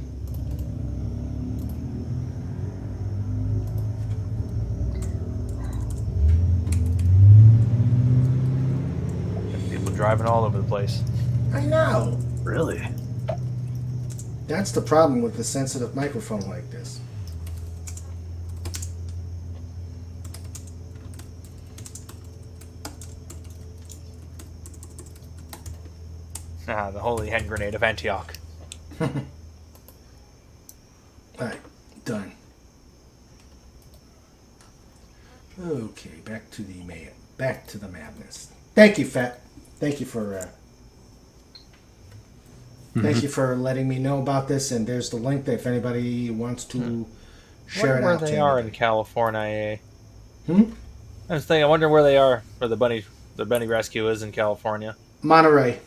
People driving all over the place. I know. Really? That's the problem with the sensitive microphone like this. The holy hand grenade of Antioch. Alright, done. Okay, back to the madness. Thank you, Fat. Thank you for thank you for letting me know about this. And there's the link that if anybody wants to share it Where out they to are anybody. in California. Hmm? I was thinking. I wonder where they are. Where the bunny rescue is in California. Monterey.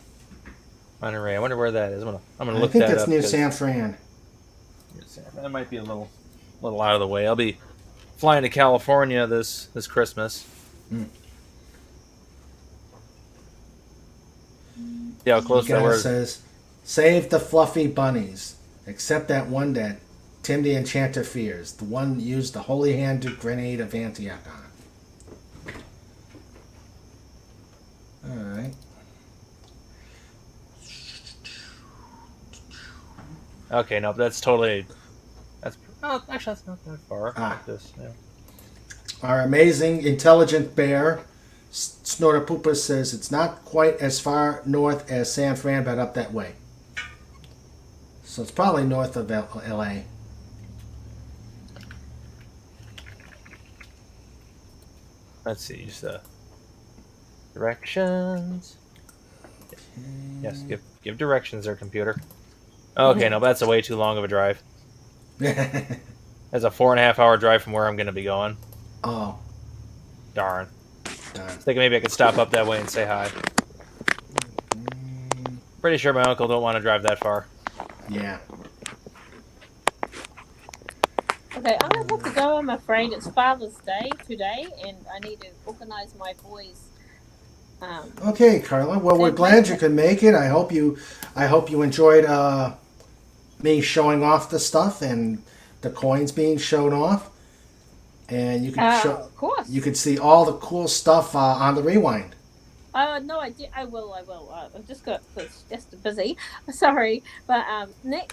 Monterey. I wonder where that is. I'm gonna I look think that that's up. near San Fran. That might be a little out of the way. I'll be flying to California this Christmas. See how close The that guy was. says, "Save the fluffy bunnies, except that one that Tim the Enchanter fears. The one used the holy hand grenade of Antioch on." All right. Okay, no, that's totally. Actually, that's not that far. Like this, yeah. Our amazing, intelligent bear, Snorter Pooper, says it's not quite as far north as San Fran, but up that way. So it's probably north of L.A. Let's see. Just directions. Yes, give directions there, computer. Okay, no, that's a way too long of a drive. That's a 4.5 hour drive from where I'm going to be going. Oh. Darn. I was thinking maybe I could stop up that way and say hi. Pretty sure my uncle don't want to drive that far. Yeah. Okay, I'm gonna have to go. I'm afraid it's Father's Day today, and I need to organize my boys. Okay, Carla. Well, we're glad you could make it. I hope you enjoyed me showing off the stuff and the coins being shown off, and you can Of course. you could see all the cool stuff on the rewind. No, I did. I will. I've just got just busy. Sorry, but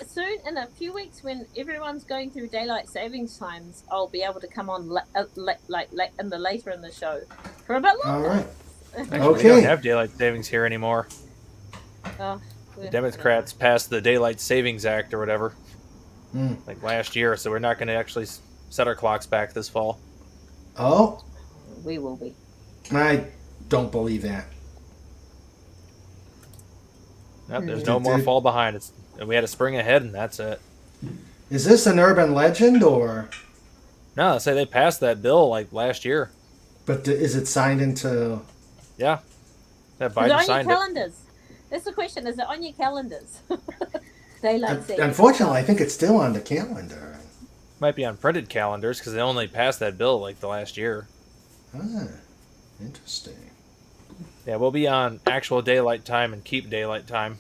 soon in a few weeks, when everyone's going through daylight savings times, I'll be able to come on later in the show for a bit longer. All right. Actually, Okay. we don't have daylight savings here anymore. Oh, The Democrats passed the Daylight Savings Act or whatever, Mm. like last year, so we're not going to actually set our clocks back this fall. Oh, we will be. I don't believe that. Nope, there's no more fall behind. We had a spring ahead, and that's it. Is this an urban legend or? No, I say they passed that bill like last year. But is it signed into? Yeah, that Is it Biden on signed your it. calendars? That's the question. Is it on your calendars? Daylight savings. Unfortunately, I think it's still on the calendar. Might be on printed calendars because they only passed that bill like the last year. Ah, interesting. Yeah, we'll be on actual daylight time and keep daylight time.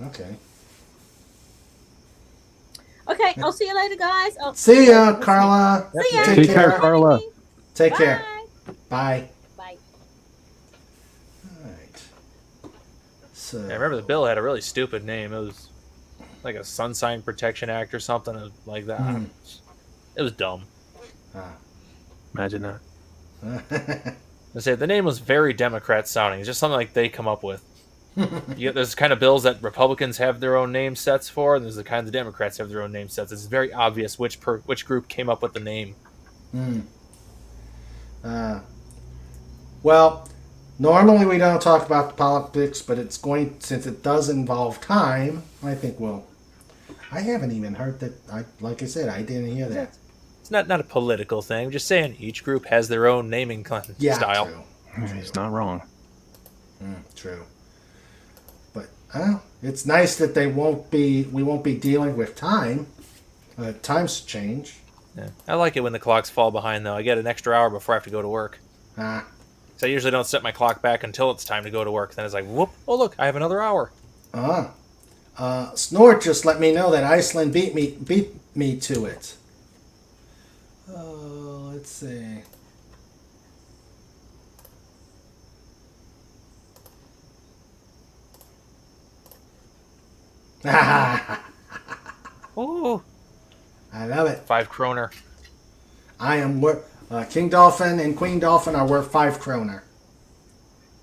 Okay. Okay, I'll see you later, guys. See ya, Carla. See ya. Take care, Carla. Take Bye. care. Bye. Bye. All right. So. Yeah, I remember the bill had a really stupid name. It was like a Sunshine Protection Act or something like that. Mhm. It was dumb. Imagine that. I say the name was very Democrat sounding. It's just something like they come up with. There's kind of bills that Republicans have their own name sets for, and there's the kind the Democrats have their own name sets. It's very obvious which group came up with the name. Well, normally we don't talk about the politics, but since it does involve time, I think we'll I haven't even heard that. Like I said, I didn't hear that. It's not a political thing. I'm just saying each group has their own naming style. True. He's not wrong. True. But it's nice that we won't be dealing with time. Times change. Yeah. I like it when the clocks fall behind, though. I get an extra hour before I have to go to work. So I usually don't set my clock back until it's time to go to work. Then it's like, whoop! Oh look, I have another hour. Snort just let me know that Iceland beat me to it. Let's see. Ooh. I love it. 5 kroner. I am worth King Dolphin and Queen Dolphin are worth 5 kroner.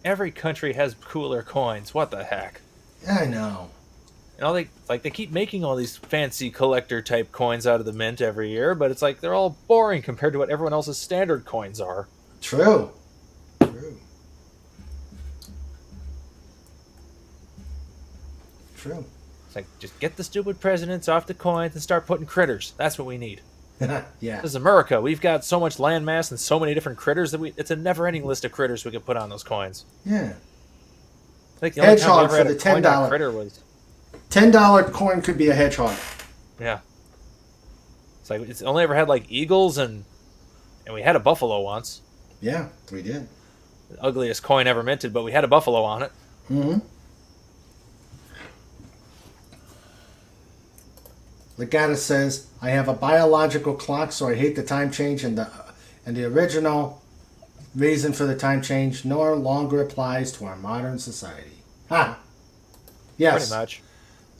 Every country has cooler coins. What the heck? I know. And all they keep making all these fancy collector type coins out of the mint every year, but it's like they're all boring compared to what everyone else's standard coins are. True. It's like, just get the stupid presidents off the coins and start putting critters. That's what we need. Yeah. This is America. We've got so much land mass and so many different critters that it's a never-ending list of critters we could put on those coins. Yeah. Like the only time we Hedgehog ever for had the a coin on $10 critter was $10 coin could be a hedgehog. Yeah. It's like it's only ever had like eagles and we had a buffalo once. Yeah, we did. The ugliest coin ever minted, but we had a buffalo on it. Mm-hmm. Legata says, I have a biological clock, so I hate the time change, and the original reason for the time change no longer applies to our modern society. Ha! Yes. Pretty much.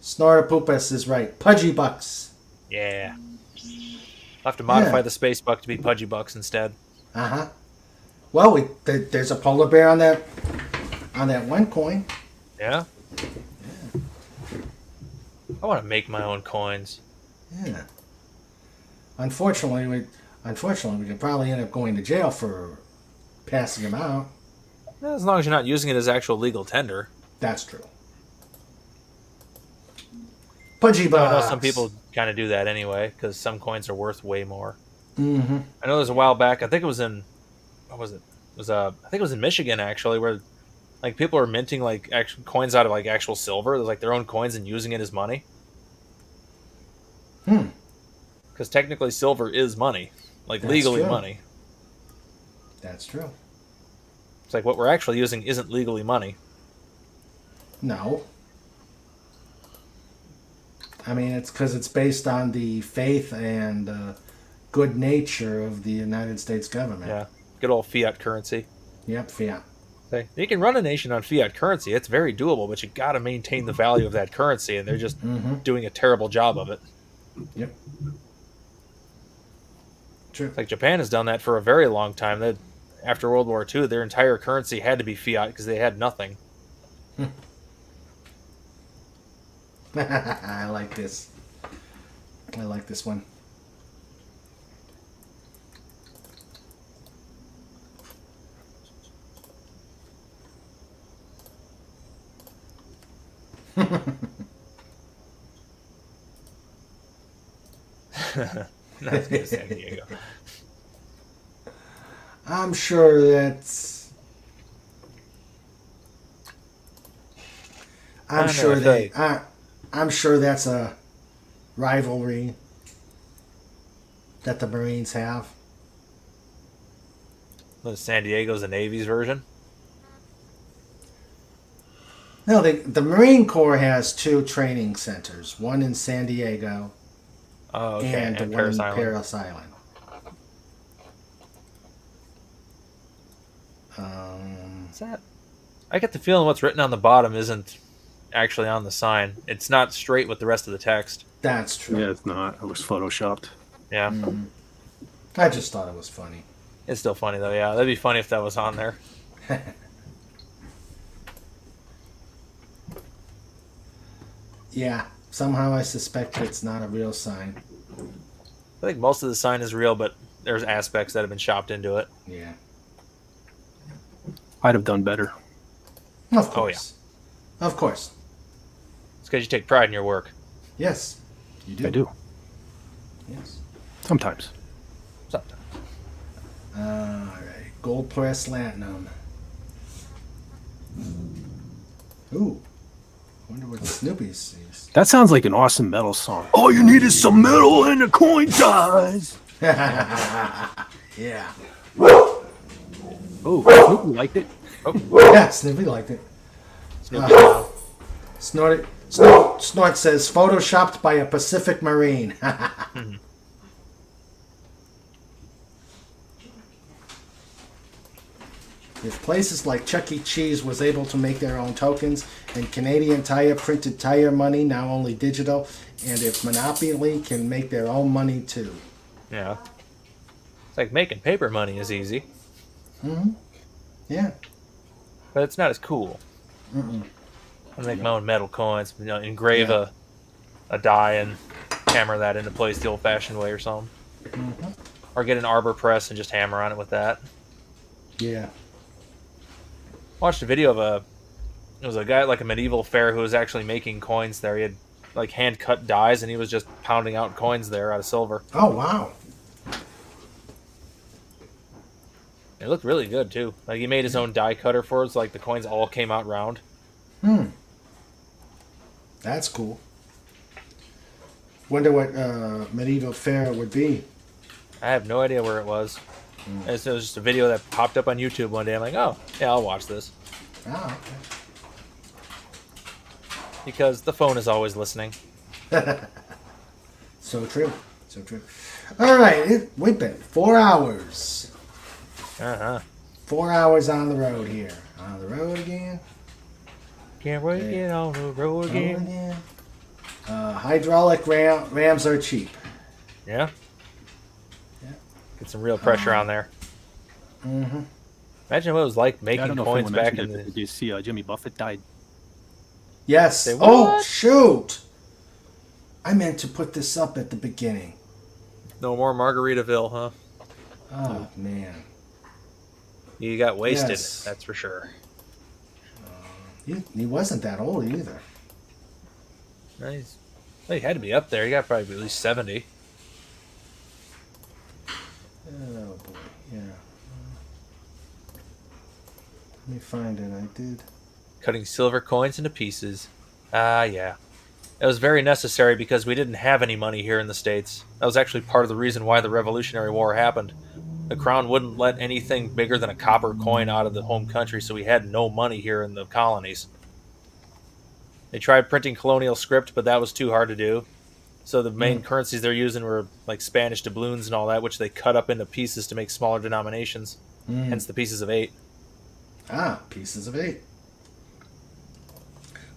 Snortopoopas is right. Pudgy bucks. Yeah. I'll have to modify the space buck to be pudgy bucks instead. Uh-huh. Well, there's a polar bear on that one coin. Yeah? I want to make my own coins. Yeah. Unfortunately, we could probably end up going to jail for passing them out. As long as you're not using it as actual legal tender. That's true. Pudgy bucks. I know some people kind of do that anyway, because some coins are worth way more. Mm-hmm. I know there's a while back, I think it was in, what was it? I think it was in Michigan, actually, where like people are minting like actual coins out of like actual silver. There's like their own coins and using it as money. Because technically silver is money. Like That's legally true. money. That's true. It's like what we're actually using isn't legally money. No. I mean, it's because it's based on the faith and good nature of the United States government. Yeah. Good old fiat currency. Yep, fiat. You can run a nation on fiat currency. It's very doable, but you got to maintain the value of that currency, and they're just doing a terrible job of it. Yep. True. It's like Japan has done that for a very long time. After World War II, their entire currency had to be fiat because they had nothing. I like this. I like this one. That's good, San Diego. I'm sure that's. I'm sure that's a rivalry that the Marines have. Was San Diego's the Navy's version? No, the Marine Corps has 2 training centers. One in San Diego. Oh, okay. And the one in Paris Island. Is that? I get the feeling what's written on the bottom isn't actually on the sign. It's not straight with the rest of the text. That's true. Yeah, it's not. It was photoshopped. Yeah. Mm-hmm. I just thought it was funny. It's still funny though. Yeah, that'd be funny if that was on there. Yeah. Somehow I suspect it's not a real sign. I think most of the sign is real, but there's aspects that have been chopped into it. Yeah. I'd have done better. Of course. Oh, yeah. Of course. It's because you take pride in your work. Yes. You do? I do. Yes. Sometimes. Sometimes. All right. Gold press latinum. Ooh. I wonder what Snoopy sees. That sounds like an awesome metal song. All you need is some metal and a coin toss. Yeah. Oh, Snoopy liked it. Yeah, Snoopy liked it. Snort says, photoshopped by a Pacific Marine. If places like Chuck E. Cheese was able to make their own tokens, and Canadian Tire printed tire money, now only digital, and if Monopoly can make their own money too. Yeah. It's like making paper money is easy. Mm-hmm. Yeah. But it's not as cool. Mm-mm. I make my own metal coins, engrave a die and hammer that into place the old-fashioned way or something. Mm-hmm. Or get an arbor press and just hammer on it with that. Yeah. Watched a video of it was a guy at like a medieval fair who was actually making coins there. He had like hand cut dies and he was just pounding out coins there out of silver. Oh, wow. It looked really good too. Like he made his own die cutter for it, so like the coins all came out round. That's cool. Wonder what medieval fair it would be. I have no idea where it was. It was just a video that popped up on YouTube one day. I'm like, oh, yeah, I'll watch this. Oh, okay. Because the phone is always listening. So true. So true. All right. We've been 4 hours. 4 hours on the road here. On the road again. Can't wait to get on the road again. Hydraulic rams are cheap. Yeah? Get some real pressure on there. Mm-hmm. Imagine what it was like I making don't know coins if back anyone in mentioned the... it. Did you see Jimmy Buffett died? Yes. Say Oh, what? shoot. I meant to put this up at the beginning. No more Margaritaville, huh? Oh, man. You got wasted, Yes. that's for sure. He wasn't that old either. Nice. Well, he had to be up there. He got probably at least 70. Oh, boy. Yeah. Let me find it. I did. Cutting silver coins into pieces. Yeah. It was very necessary because we didn't have any money here in the States. That was actually part of the reason why the Revolutionary War happened. The Crown wouldn't let anything bigger than a copper coin out of the home country, so we had no money here in the colonies. They tried printing colonial script, but that was too hard to do. So the main currencies they're using were like Spanish doubloons and all that, which they cut up into pieces to make smaller denominations. Hence the pieces of 8. Ah, pieces of 8.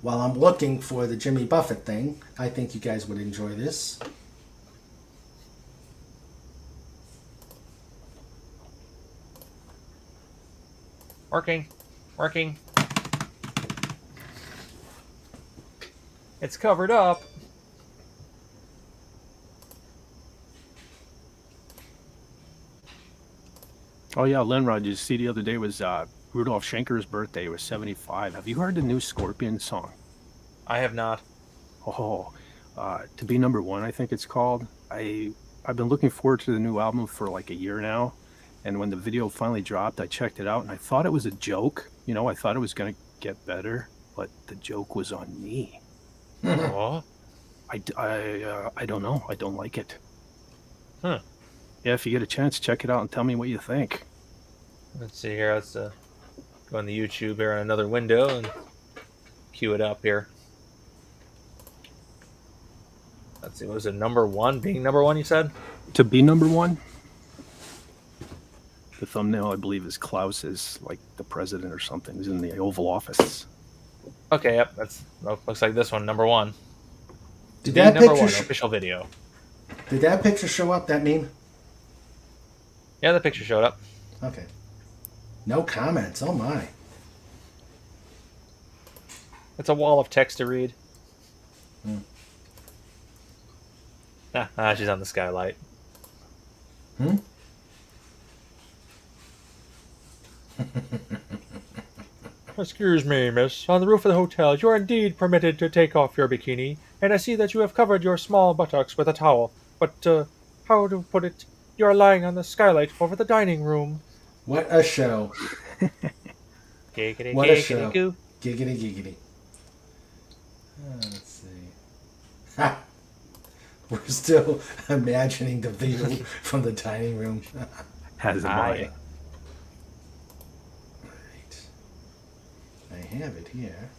While I'm looking for the Jimmy Buffett thing, I think you guys would enjoy this. Working. It's covered up. Oh yeah, Lenrod, did you see the other day was Rudolf Schenker's birthday. He was 75. Have you heard the new Scorpion song? I have not. Oh, To Be Number One, I think it's called. I've been looking forward to the new album for like a year now. And when the video finally dropped, I checked it out and I thought it was a joke. You know, I thought it was going to get better, but the joke was on me. Oh. I don't know. I don't like it. Huh. Yeah, if you get a chance, check it out and tell me what you think. Let's see here. Let's go on the YouTube here on another window and cue it up here. Let's see. What was it? Number 1? Being number 1, you said? To Be Number One? The thumbnail, I believe, is Klaus is like the president or something. He's in the Oval Office. Okay, yep. Looks like this one, number 1. Did Being that number picture 1 official video. Did that picture show up, that meme? Yeah, the picture showed up. Okay. No comments. Oh, my. It's a wall of text to read. She's on the skylight. Excuse me, miss. On the roof of the hotel, you are indeed permitted to take off your bikini, and I see that you have covered your small buttocks with a towel. But, how to put it? You are lying on the skylight over the dining room. What a show. Giggity, What a giggity, show. goo. Giggity, giggity. Let's see. Ha! We're still imagining the view from the dining room. Has a mind. Right. I have it here.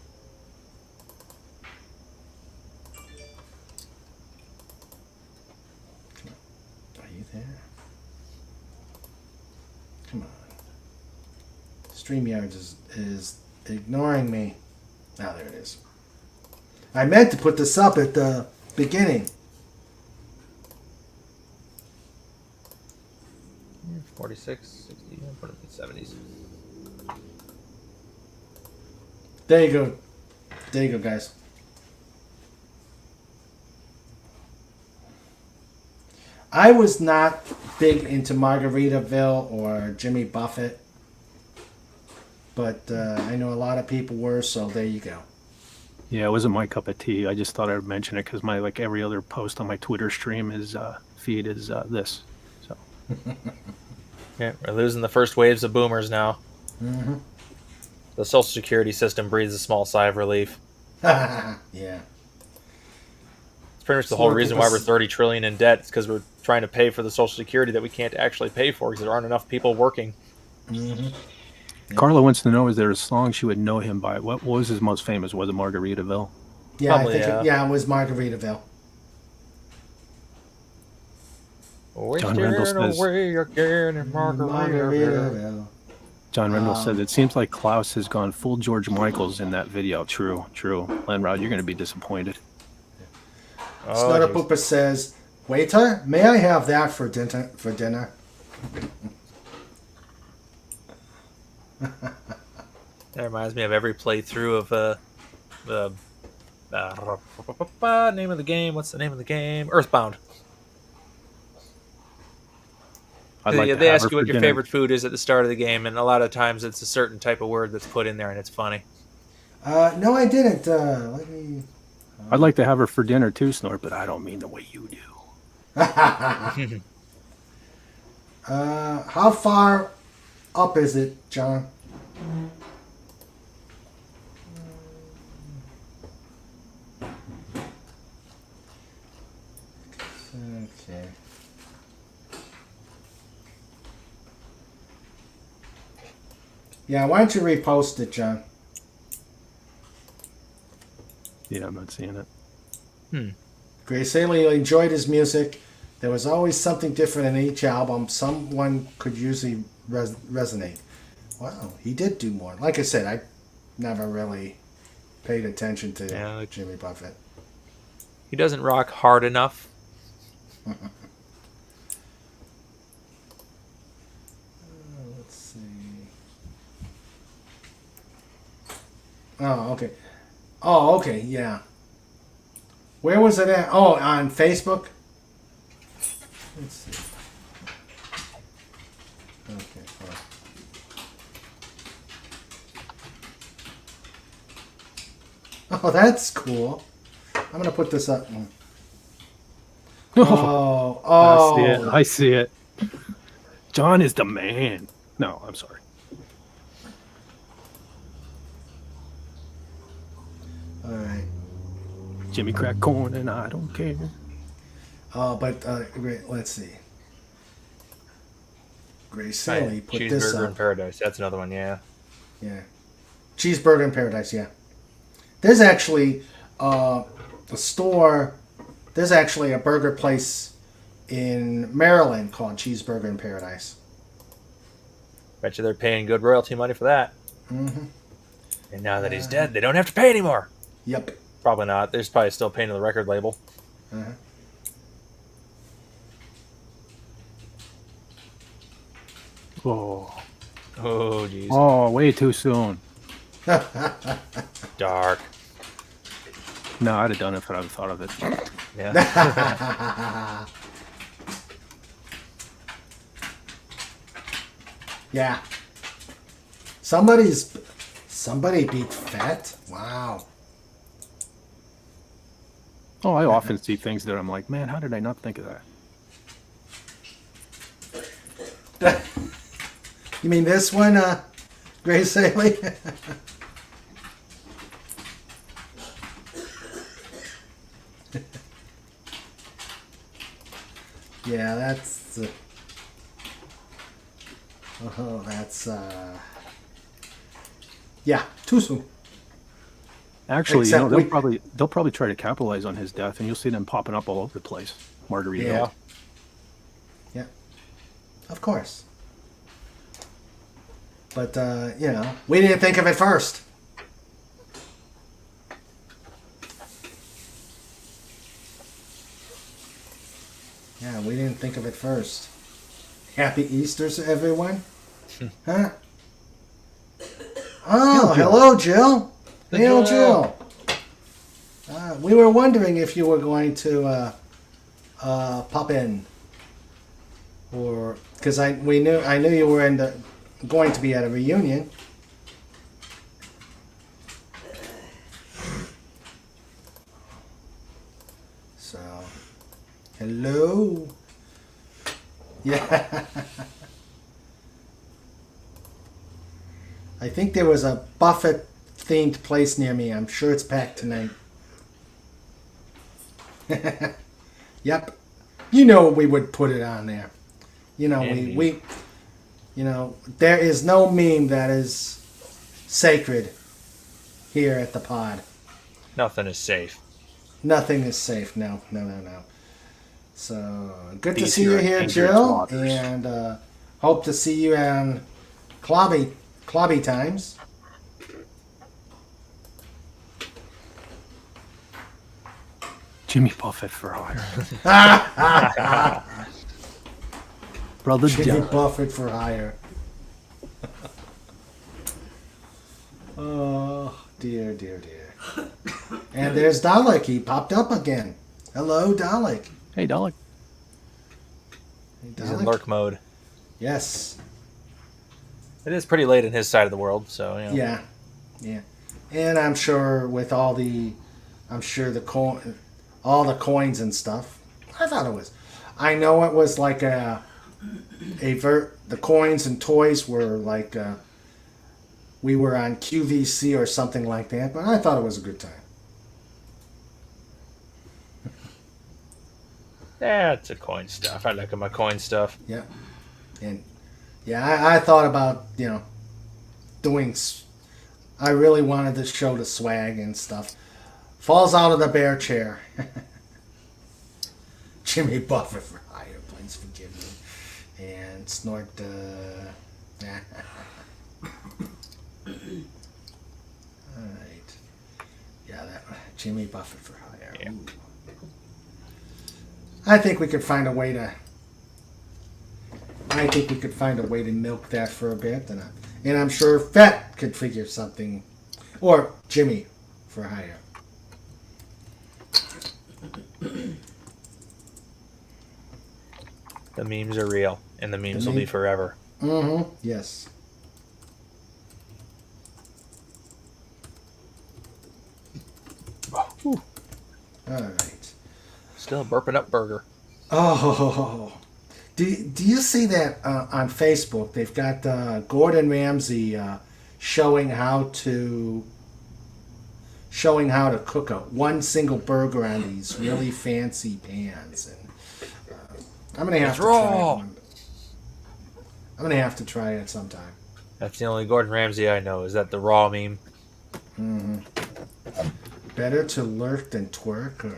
Come on. Are you there? Come on. StreamYard is ignoring me. Ah, there it is. I meant to put this up at the beginning. 46, 60, I'll put it in the 70s. There you go. There you go, guys. I was not big into Margaritaville or Jimmy Buffett, but I know a lot of people were, so there you go. Yeah, it wasn't my cup of tea. I just thought I would mention it because my every other post on my Twitter stream is feed is this. So. Yeah, we're losing the first waves of boomers now. Mm-hmm. The Social Security system breathes a small sigh of relief. Yeah. It's pretty much the whole reason why we're 30 trillion in debt. It's because we're trying to pay for the Social Security that we can't actually pay for because there aren't enough people working. Mm-hmm. Yep. Carla wants to know, is there a song she would know him by? What was his most famous? Was it Margaritaville? Yeah, probably, I think it was Margaritaville. John Rendell says, Margaritaville. John Rendell says, it seems like Klaus has gone full George Michaels in that video. True. Lenrod, you're going to be disappointed. Snutter Pooper says, waiter, may I have that for dinner? That reminds me of every playthrough of the name of the game. What's the name of the game? Earthbound. They ask you what your favorite food is at the start of the game, and a lot of times it's a certain type of word that's put in there, and it's funny. No, I didn't. Let me. I'd like to have her for dinner too, Snort, but I don't mean the way you do. How far up is it, John? Okay. Yeah, why don't you repost it, John? Yeah, I'm not seeing it. Grace Haley enjoyed his music. There was always something different in each album. Someone could usually resonate. Wow, he did do more. Like I said, I never really paid attention to Jimmy Buffett. He doesn't rock hard enough. Let's see. Oh, okay. Oh, okay, yeah. Where was it at? Oh, on Facebook? Let's see. Okay, fine. Oh, that's cool. I'm going to put this up. Oh. I see it. John is the man. No, I'm sorry. All right. Jimmy crack corn and I don't care. Let's see. Grace Sally put this up. Cheeseburger in Paradise. That's another one, yeah. Yeah. Cheeseburger in Paradise, yeah. There's actually a store. There's actually a burger place in Maryland called Cheeseburger in Paradise. Bet you they're paying good royalty money for that. Mm-hmm. And now that he's dead, they don't have to pay anymore. Yep. Probably not. There's probably still paying to the record label. Uh-huh. Oh. Oh, jeez. Oh, way too soon. Dark. No, I'd have done it if I'd have thought of it. Yeah. Yeah. Somebody's Somebody beat Fett? Wow. Oh, I often see things that I'm like, man, how did I not think of that? You mean this one, Grace Haley? Yeah, that's... yeah, too soon. Actually, Except they'll probably try to capitalize on his death, and you'll see them popping up all over the place. Margarita. Yeah. Of course. But, we didn't think of it first. Yeah, we didn't think of it first. Happy Easter, everyone. Huh? Oh, hello, Jill. Hello, Jill. We were wondering if you were going to pop in, or because I knew you were going to be at a reunion. So, hello. Yeah. I think there was a Buffett themed place near me. I'm sure it's packed tonight. Yep. You know we would put it on there. You know, we there is no meme that is sacred here at the pod. Nothing is safe. Nothing is safe. No. So, good to see you here, Jill. And hope to see you on Clobby times. Jimmy Buffett for hire. Brother Jimmy John. Buffett for hire. Oh, dear. And there's Dalek. He popped up again. Hello, Dalek. Hey, Dalek. He's in lurk mode. Yes. It is pretty late in his side of the world, so, you know. Yeah. And I'm sure with all the coins and stuff. I thought it was. I know it was like the coins and toys were like we were on QVC or something like that, but I thought it was a good time. Yeah, it's a coin stuff. I like my coin stuff. Yeah. And I thought about, doing. I really wanted to show the swag and stuff. Falls out of the bear chair. Jimmy Buffett for hire, please forgive me. And snort. All right. Yeah, that Jimmy Buffett for hire. Yeah. I think we could find a way to. Milk that for a bit, and I'm sure Fett could figure something, or Jimmy for hire. The memes are real, and the memes will be forever. Mm-hmm. Yes. All right. Still burping up burger. Oh. Do you see that on Facebook? They've got Gordon Ramsay showing how to cook one single burger on these really fancy pans, and I'm gonna have to try it. I'm gonna have to try it sometime. That's the only Gordon Ramsay I know. Is that the raw meme? Mm-hmm. Better to lurk than twerk.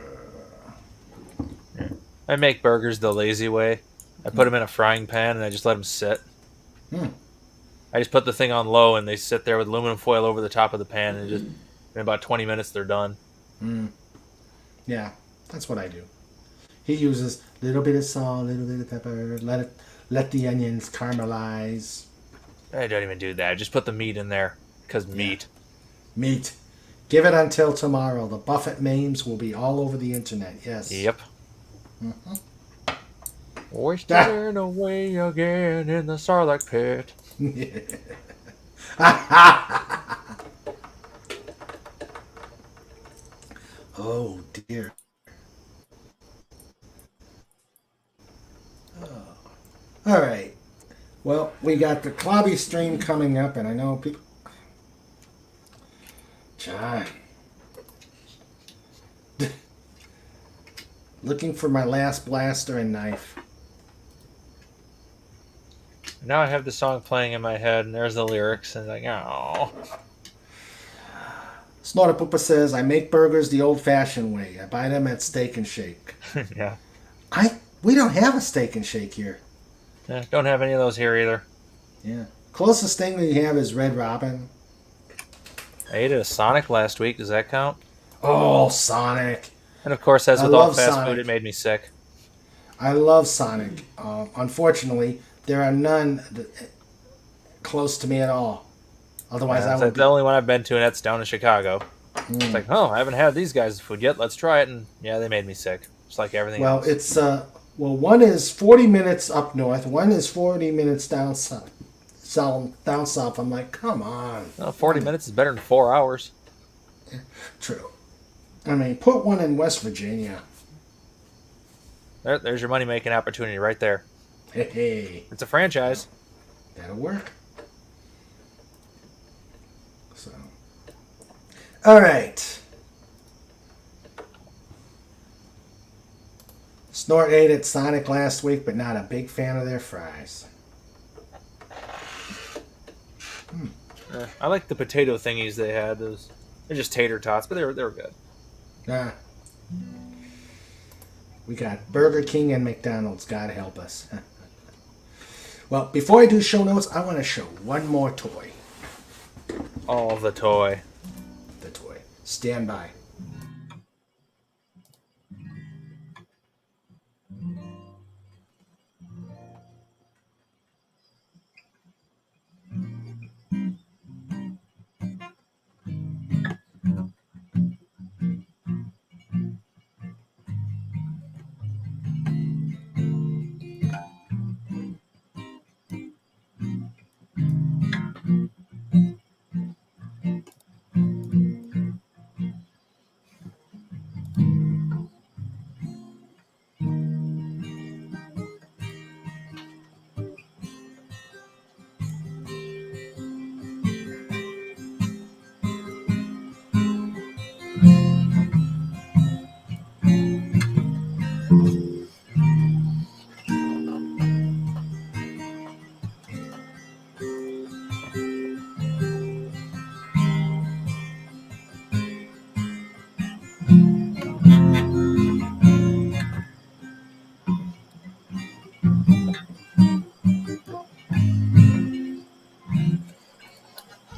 Yeah. I make burgers the lazy way. I put them in a frying pan and I just let them sit. I just put the thing on low and they sit there with aluminum foil over the top of the pan, and in about 20 minutes they're done. Yeah, that's what I do. He uses a little bit of salt, a little bit of pepper, let the onions caramelize. I don't even do that. I just put the meat in there because meat. Meat. Give it until tomorrow. The Buffett memes will be all over the internet. Yes. Yep. Mm-hmm. Wasting away again in the Sarlacc pit. Oh, dear. Oh. All right. Well, we got the Klobby stream coming up, and I know people... John. Looking for my last blaster and knife. Now I have the song playing in my head, and there's the lyrics, and like, oh. Snortapoopa says, I make burgers the old-fashioned way. I buy them at Steak and Shake. Yeah. We don't have a Steak and Shake here. Yeah, don't have any of those here either. Yeah. Closest thing we have is Red Robin. I ate at a Sonic last week. Does that count? Oh, Sonic. And of course, as I with all love fast Sonic. food, it made me sick. I love Sonic. Unfortunately, there are none close to me at all. Otherwise, I would That's the only one I've been to, and that's down in Chicago. It's like, oh, I haven't had these guys' food yet. Let's try it. And yeah, they made me sick. Just like everything else. Well, it's one is 40 minutes up north, one is 40 minutes down south. Down south. I'm like, come on. Well, 40 minutes is better than 4 hours. True. I mean, put one in West Virginia. There's your money-making opportunity right there. Hey. It's a franchise. That'll work. So, all right. Snort ate at Sonic last week, but not a big fan of their fries. I like the potato thingies they had. They're just tater tots, but they were good. We got Burger King and McDonald's. God help us. Well, before I do show notes, I want to show one more toy. All the toy. The toy. Stand by.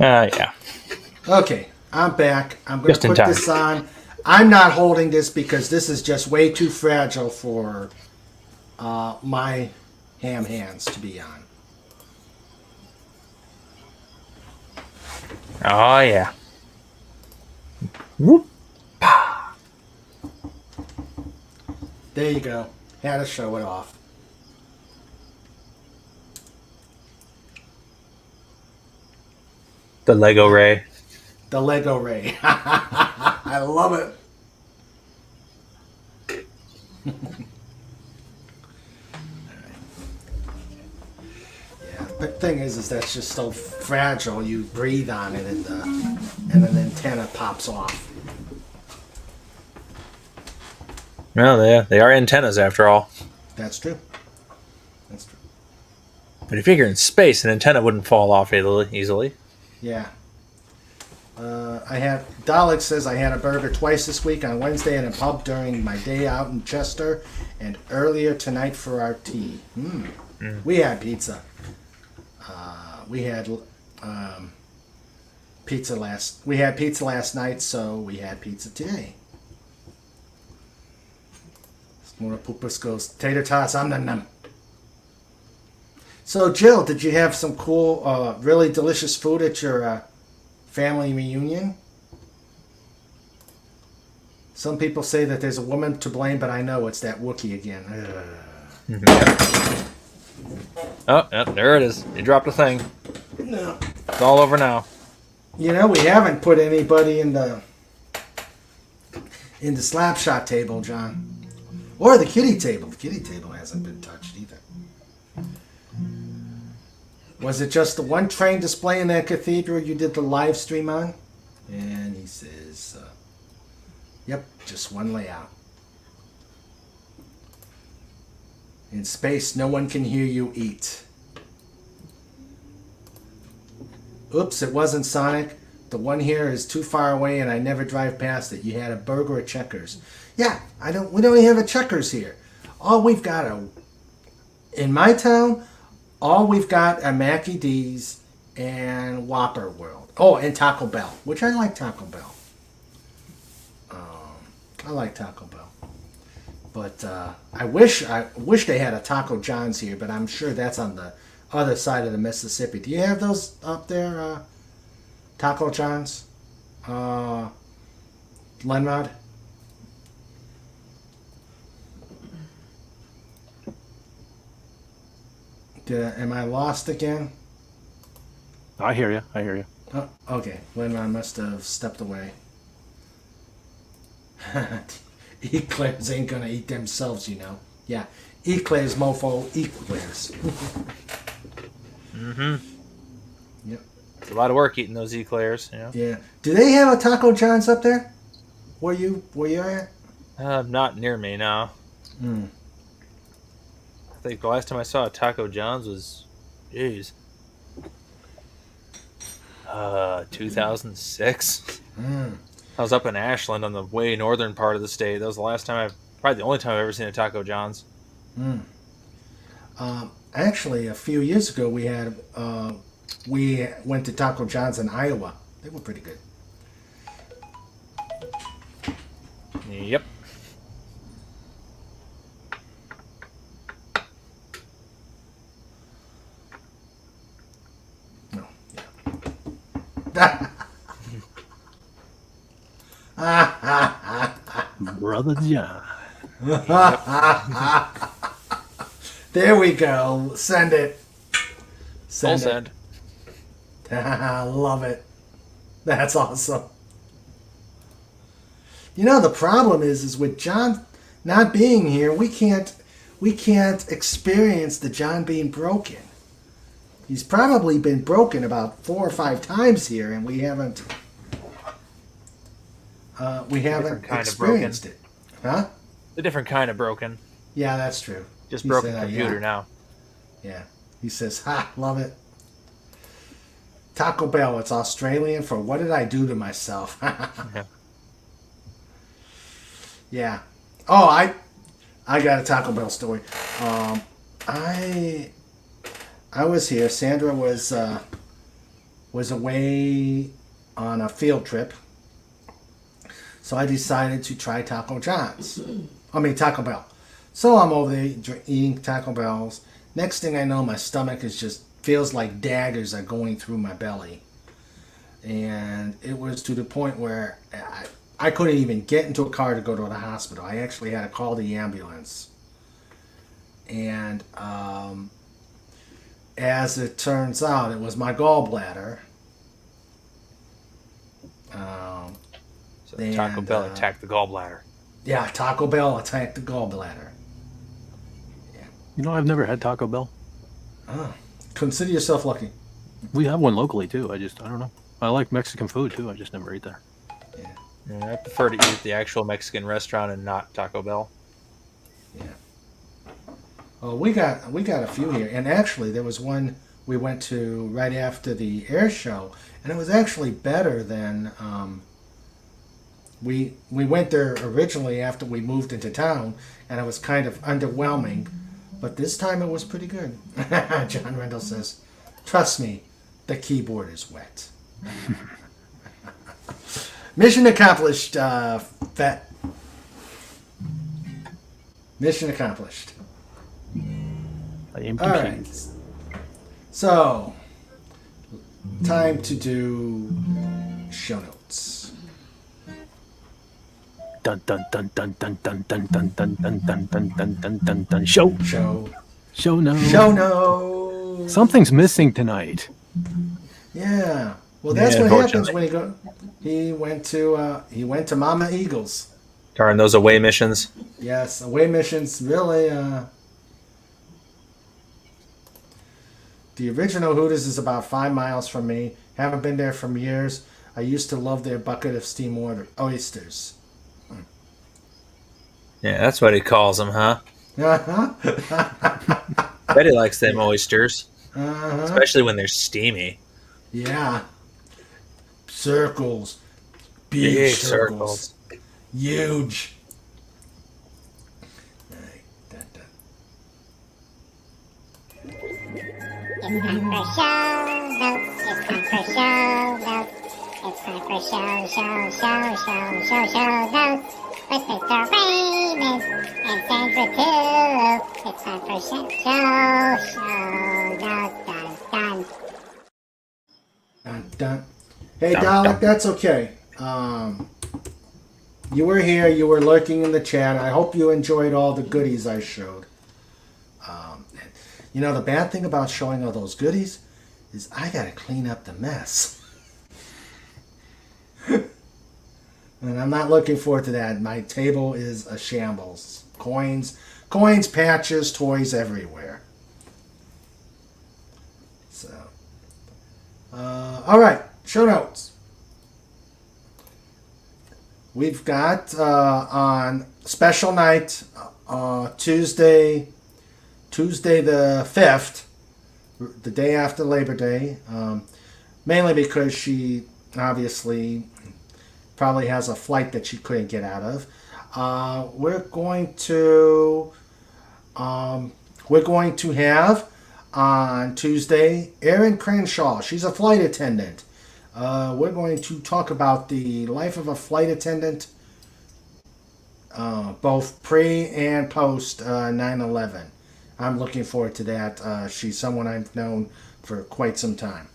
Yeah. Okay, I'm back. I'm going Just to in put time. this on. I'm not holding this because this is just way too fragile for my ham hands to be on. Oh, yeah. Whoop. There you go. Had to show it off. The Lego Ray. The Lego Ray. I love it. Yeah, but the thing is that's just so fragile. You breathe on it, and an antenna pops off. Well, they are antennas after all. That's true. That's true. But if you're in space, an antenna wouldn't fall off easily. Yeah. Dalek says I had a burger twice this week, on Wednesday at a pub during my day out in Chester, and earlier tonight for our tea. We had pizza. We had pizza last night, so we had pizza today. More Poopus goes, tater tots, num. So, Jill, did you have some cool, really delicious food at your family reunion? Some people say that there's a woman to blame, but I know it's that Wookiee again. Oh, yep, there it is. You dropped a thing. No. It's all over now. You know, we haven't put anybody in the... in the Slapshot table, John. Or the kiddie table. The kiddie table hasn't been touched either. Was it just the one train display in that cathedral you did the live stream on? And he says, yep, just one layout. In space, no one can hear you eat. Oops, it wasn't Sonic. The one here is too far away and I never drive past it. You had a burger at Checkers. Yeah, we don't even have a Checkers here. All we've got in my town, all we've got are Mackie D's and Whopper World. Oh, and Taco Bell, which I like Taco Bell. I like Taco Bell. But I wish they had a Taco John's here, but I'm sure that's on the other side of the Mississippi. Do you have those up there, Taco John's? Lenrod? Am I lost again? I hear you. Oh, okay. Lenrod must have stepped away. Eclairs ain't gonna eat themselves, you know. Yeah. Eclairs, mofo, eclairs. Mm-hmm. Yep. It's a lot of work eating those eclairs, you know. Yeah. Do they have a Taco John's up there? Where you at? Not near me, no. Hmm. I think the last time I saw a Taco John's was, 2006. I was up in Ashland on the way northern part of the state. That was the last time probably the only time I've ever seen a Taco John's. Actually, a few years ago, we went to Taco John's in Iowa. They were pretty good. Yep. No. Yeah. Brother John. There we go. Send it. Send. Love it. That's awesome. You know, the problem is with John not being here, we can't experience the John being broken. He's probably been broken about 4 or 5 times here, and we haven't experienced it. Huh? A different kind of broken. Yeah, that's true. Just broken computer now. Yeah. He says, ha, love it. Taco Bell, it's Australian for what did I do to myself? Yeah. Yeah. Oh, I got a Taco Bell story. I was here. Sandra was away on a field trip. So I decided to try Taco Bell. So I'm over there eating Taco Bells. Next thing I know, my stomach feels like daggers are going through my belly. And it was to the point where I couldn't even get into a car to go to the hospital. I actually had to call the ambulance. And as it turns out, it was my gallbladder. So Taco Bell attacked the gallbladder. Yeah, Taco Bell attacked the gallbladder. Yeah. You know, I've never had Taco Bell. Oh, consider yourself lucky. We have one locally too. I don't know. I like Mexican food too. I just never ate there. Yeah, I prefer to eat at the actual Mexican restaurant and not Taco Bell. Yeah. Oh, we got a few here, and actually there was one we went to right after the air show, and it was actually better than we went there originally after we moved into town, and it was kind of underwhelming, but this time it was pretty good. John Rendell says, "Trust me, the keyboard is wet." Mission accomplished, Fett. Mission accomplished. I am All right. So, time to do show notes. Dun dun dun dun dun dun dun dun dun dun dun dun dun dun dun dun. Show notes. Something's missing tonight. Yeah. Well, that's what happens when he went to Mama Eagles. Darn those away missions. Yes, away missions really. The original Hooters is about 5 miles from me. Haven't been there for years. I used to love their bucket of steam oysters. Yeah, that's what he calls them, huh? Betty likes them oysters, especially when they're steamy. Yeah. Circles. Big circles. Huge. It's time for show notes. It's time for show notes. It's time for show notes. With Mr. Raymond and Sandra too. It's time for show notes. Dun. Dun, dun. Hey, Dalek, that's okay. You were here. You were lurking in the chat. I hope you enjoyed all the goodies I showed. You know, the bad thing about showing all those goodies is I got to clean up the mess. And I'm not looking forward to that. My table is a shambles. Coins, patches, toys everywhere. So, all right, show notes. We've got on special night Tuesday the 5th, the day after Labor Day, mainly because she obviously probably has a flight that she couldn't get out of. We're going to have on Tuesday Erin Cranshaw. She's a flight attendant. We're going to talk about the life of a flight attendant, both pre and post 9/11. I'm looking forward to that. She's someone I've known for quite some time.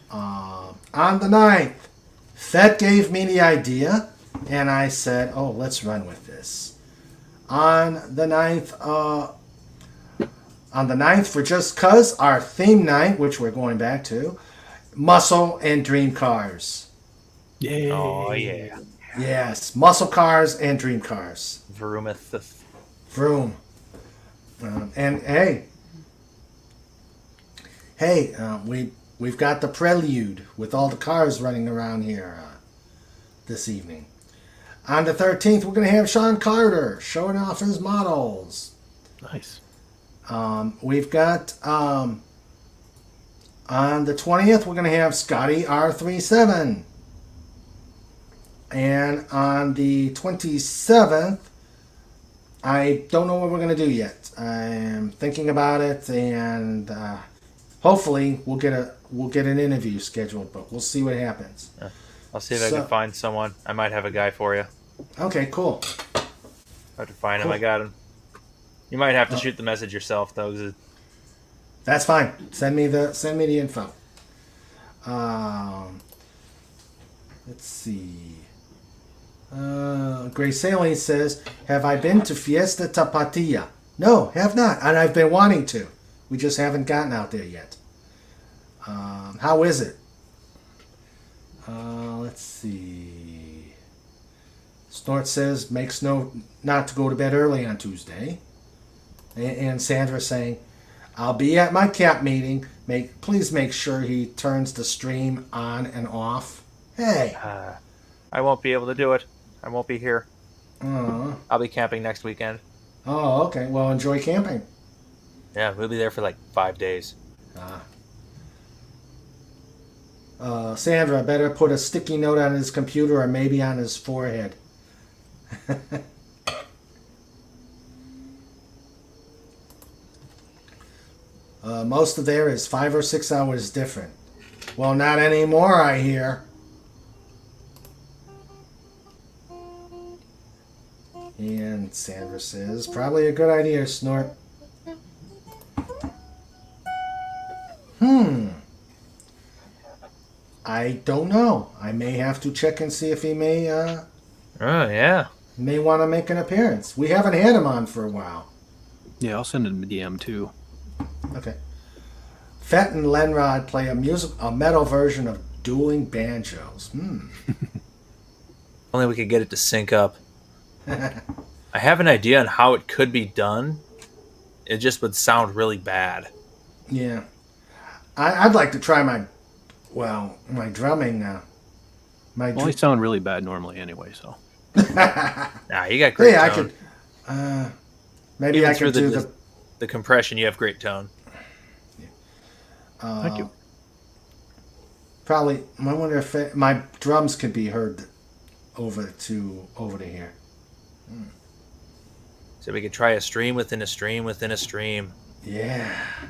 On the 9th, Fett gave me the idea, and I said, oh, let's run with this. On the 9th, for Just Cuz, our theme night, which we're going back to, Muscle and Dream Cars. Yay. Oh, yeah. Yes, Muscle Cars and Dream Cars. Vroometh. Vroom. And we've got the prelude with all the cars running around here this evening. On the 13th, we're going to have Sean Carter showing off his models. Nice. We've got on the 20th, we're going to have Scotty R37. And on the 27th, I don't know what we're going to do yet. I'm thinking about it, and hopefully we'll get an interview scheduled, but we'll see what happens. I'll see if I can find someone. I might have a guy for you. Okay, cool. I have to find him. I got him. You might have to shoot the message yourself, though. That's fine. Send me the info. Let's see. Grace Saline says, have I been to Fiesta Tapatía? No, have not. And I've been wanting to. We just haven't gotten out there yet. How is it? Let's see. Snort says, makes no not to go to bed early on Tuesday. And Sandra saying, I'll be at my CAP meeting. Please make sure he turns the stream on and off. Hey. I won't be able to do it. I won't be here. I'll be camping next weekend. Oh, okay. Well, enjoy camping. Yeah, we'll be there for like 5 days. Sandra better put a sticky note on his computer or maybe on his forehead. Most of there is 5 or 6 hours different. Well, not anymore, I hear. And Sandra says, probably a good idea, Snort. I don't know. I may have to check and see if he may, may want to make an appearance. We haven't had him on for a while. Yeah, I'll send him a DM too. Okay. Fett and Lenrod play a metal version of dueling banjos. Only we could get it to sync up. I have an idea on how it could be done. It just would sound really bad. Yeah. I'd like to try my drumming. Well, I sound really bad normally anyway, so. Nah, you got great tone. I could. Maybe Even I could do the compression. You have great tone. Thank you. Probably. I wonder if my drums could be heard over to here. So we could try a stream within a stream within a stream. Yeah.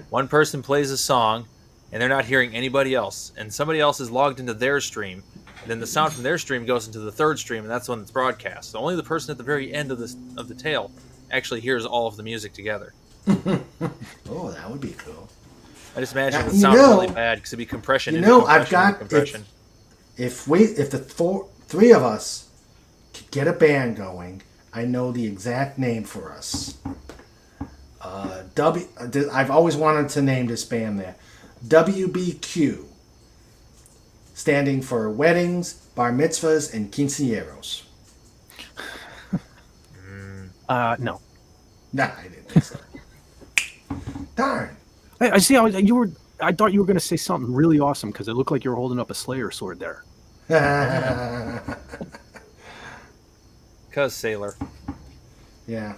One person plays a song, and they're not hearing anybody else, and somebody else is logged into their stream. And then the sound from their stream goes into the third stream, and that's the one that's broadcast. So only the person at the very end of the tail actually hears all of the music together. Oh, that would be cool. I just imagine it would sound really bad because it'd be compression. I've got compression. If the three of us could get a band going, I know the exact name for us. I've always wanted to name this band there. WBQ, standing for weddings, bar mitzvahs, and quinceañeros. No. Nah, I didn't think so. Darn. I see. I thought you were going to say something really awesome because it looked like you were holding up a Slayer sword there. Because Sailor. Yeah.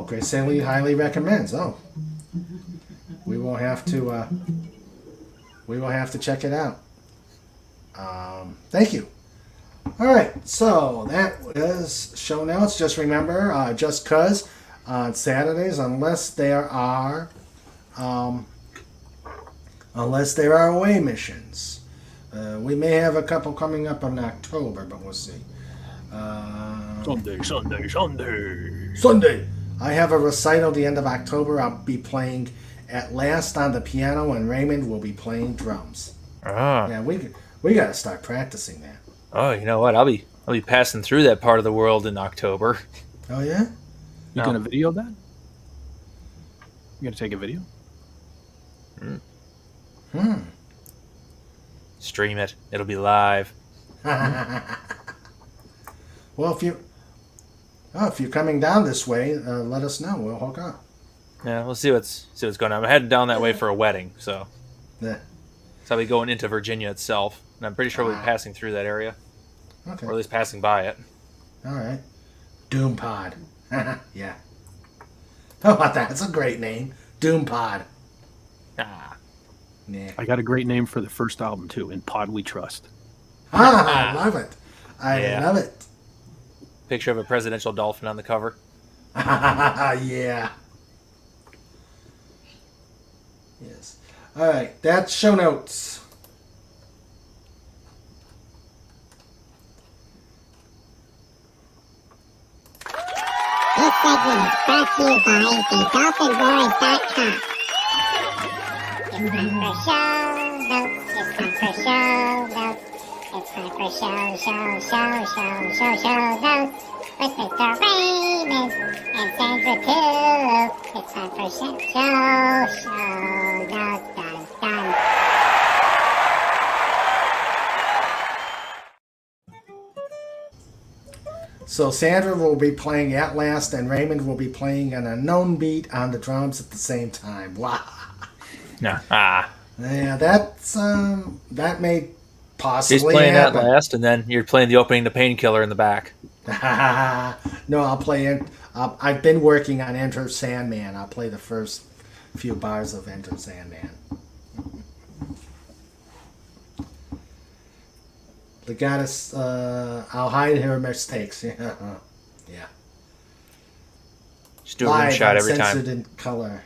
Grace Saley highly recommends. Oh, we will have to check it out. Thank you. All right, so that was show notes. Just remember, just cause on Saturdays, unless there are away missions. We may have a couple coming up in October, but we'll see. Sunday. I have a recital the end of October. I'll be playing At Last on the piano, and Raymond will be playing drums. Yeah, we got to start practicing that. Oh, you know what? I'll be passing through that part of the world in October. Oh yeah? You gonna video that? You gonna take a video? Stream it. It'll be live. Well, if you're coming down this way, let us know. We'll hook up. Yeah, we'll see what's going on. I'm heading down that way for a wedding, so. Yeah. So I'll be going into Virginia itself, and I'm pretty sure we'll be passing through that area. Okay. Or at least passing by it. All right. Doom Pod. Yeah. How about that? It's a great name. Doom Pod. Ah. Yeah. I got a great name for the first album too. In Pod We Trust. I love it. I love it. Picture of a presidential dolphin on the cover. Yeah. Yes. All right. That's show notes. This segment is brought to you by thedolphinboys.com. It's time for show notes. It's time for show notes. It's time for show notes. With Mr. Raymond and Sandra too. It's time for show notes. Dun, dun. So Sandra will be playing At Last, and Raymond will be playing an unknown beat on the drums at the same time. Wow. Yeah. Yeah, that's that may possibly He's playing happen. At Last, and then you're playing the opening to Painkiller in the back. No, I'll play. I've been working on Enter Sandman. I'll play the first few bars of Enter Sandman. The goddess, I'll hide her mistakes. Yeah. Just do a rim shot every uncensored time. in color.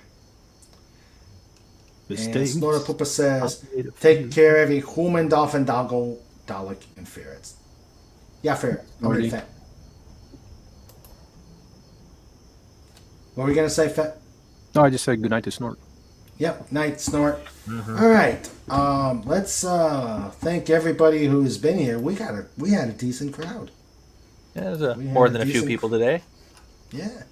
Mistakes. And Snorta Poopa says, take care of every human, dolphin, doggo, Dalek, and ferrets. Yeah, ferret. Already. Fet. What were we going to say, Fet? No, I just said goodnight to Snort. Yep, night, Snort. All right, let's thank everybody who's been here. We had a decent crowd. Yeah, there's more than a few people today. Yeah,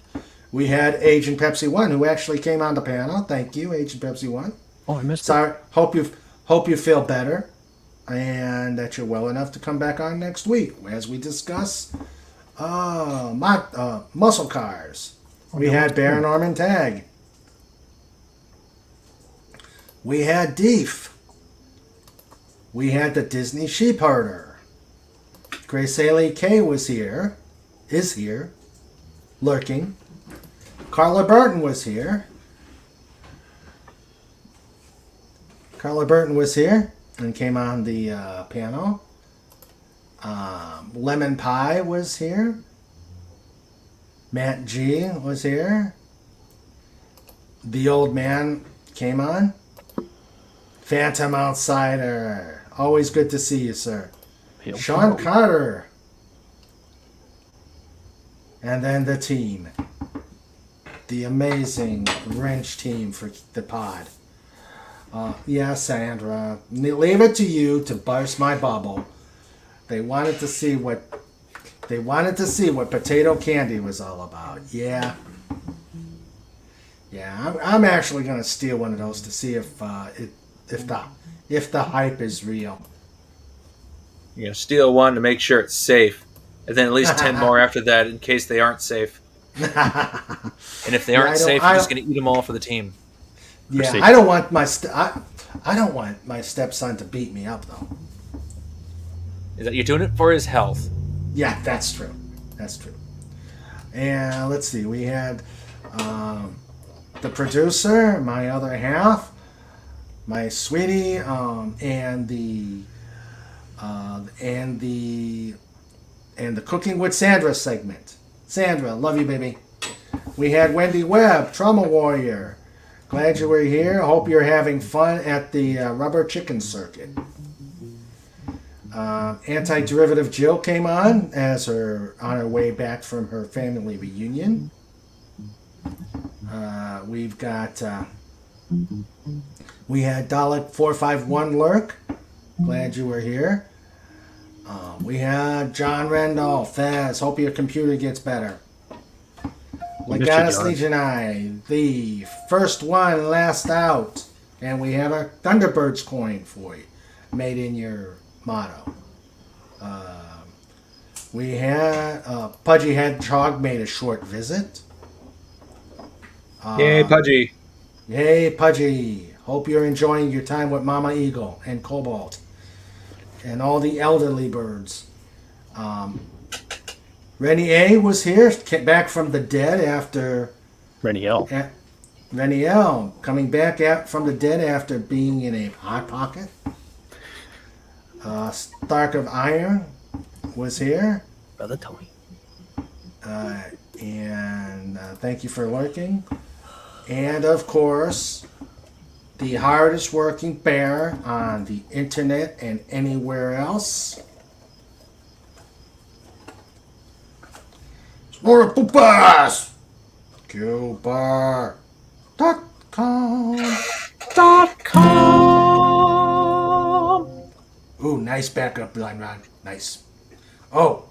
we had Agent Pepsi 1 who actually came on the panel. Thank you, Agent Pepsi 1. Oh, I missed it. Sorry. Hope you feel better, and that you're well enough to come back on next week as we discuss Muscle Cars. We had Baron Norman Tag. We had Deef. We had the Disney Sheep Herder. Grace Haley K was here. Is here. Lurking. Carla Burton was here. Carla Burton was here and came on the panel. Lemon Pie was here. Matt G was here. The Old Man came on. Phantom Outsider. Always good to see you, sir. Sean Carter. And then the team. The amazing Wrench team for the pod. Yeah, Sandra. Leave it to you to burst my bubble. They wanted to see what potato candy was all about. Yeah. Yeah, I'm actually gonna steal one of those to see if the hype is real. You're gonna steal one to make sure it's safe, and then at least 10 more after that in case they aren't safe. And if they aren't safe, you're just gonna eat them all for the team. Yeah, I don't want my stepson to beat me up though. Is that you're doing it for his health? Yeah, that's true. That's true. And let's see, we had the producer, my other half, my sweetie, and the Cooking with Sandra segment. Sandra, love you, baby. We had Wendy Webb, Trauma Warrior. Glad you were here. Hope you're having fun at the Rubber Chicken Circuit. Anti-Derivative Jill came on on her way back from her family reunion. We've got we had Dalek 451 Lurk. Glad you were here. We had John Randolph. Faz, hope your computer gets better. Legatus Legion I, the first one, last out. And we have a Thunderbirds coin for you, made in your motto. We had Pudgy Hedgehog made a short visit. Yay, Pudgy. Yay, Pudgy. Hope you're enjoying your time with Mama Eagle and Cobalt and all the elderly birds. Rennie A was here, came back from the dead after... Rennie L. Rennie L. coming back from the dead after being in a hot pocket. Stark of Iron was here. Brother Tony. And thank you for lurking. And of course, the hardest working bear on the internet and anywhere else. Snora Poopas! QBar.com. Ooh, nice backup line, Ron. Nice. Oh.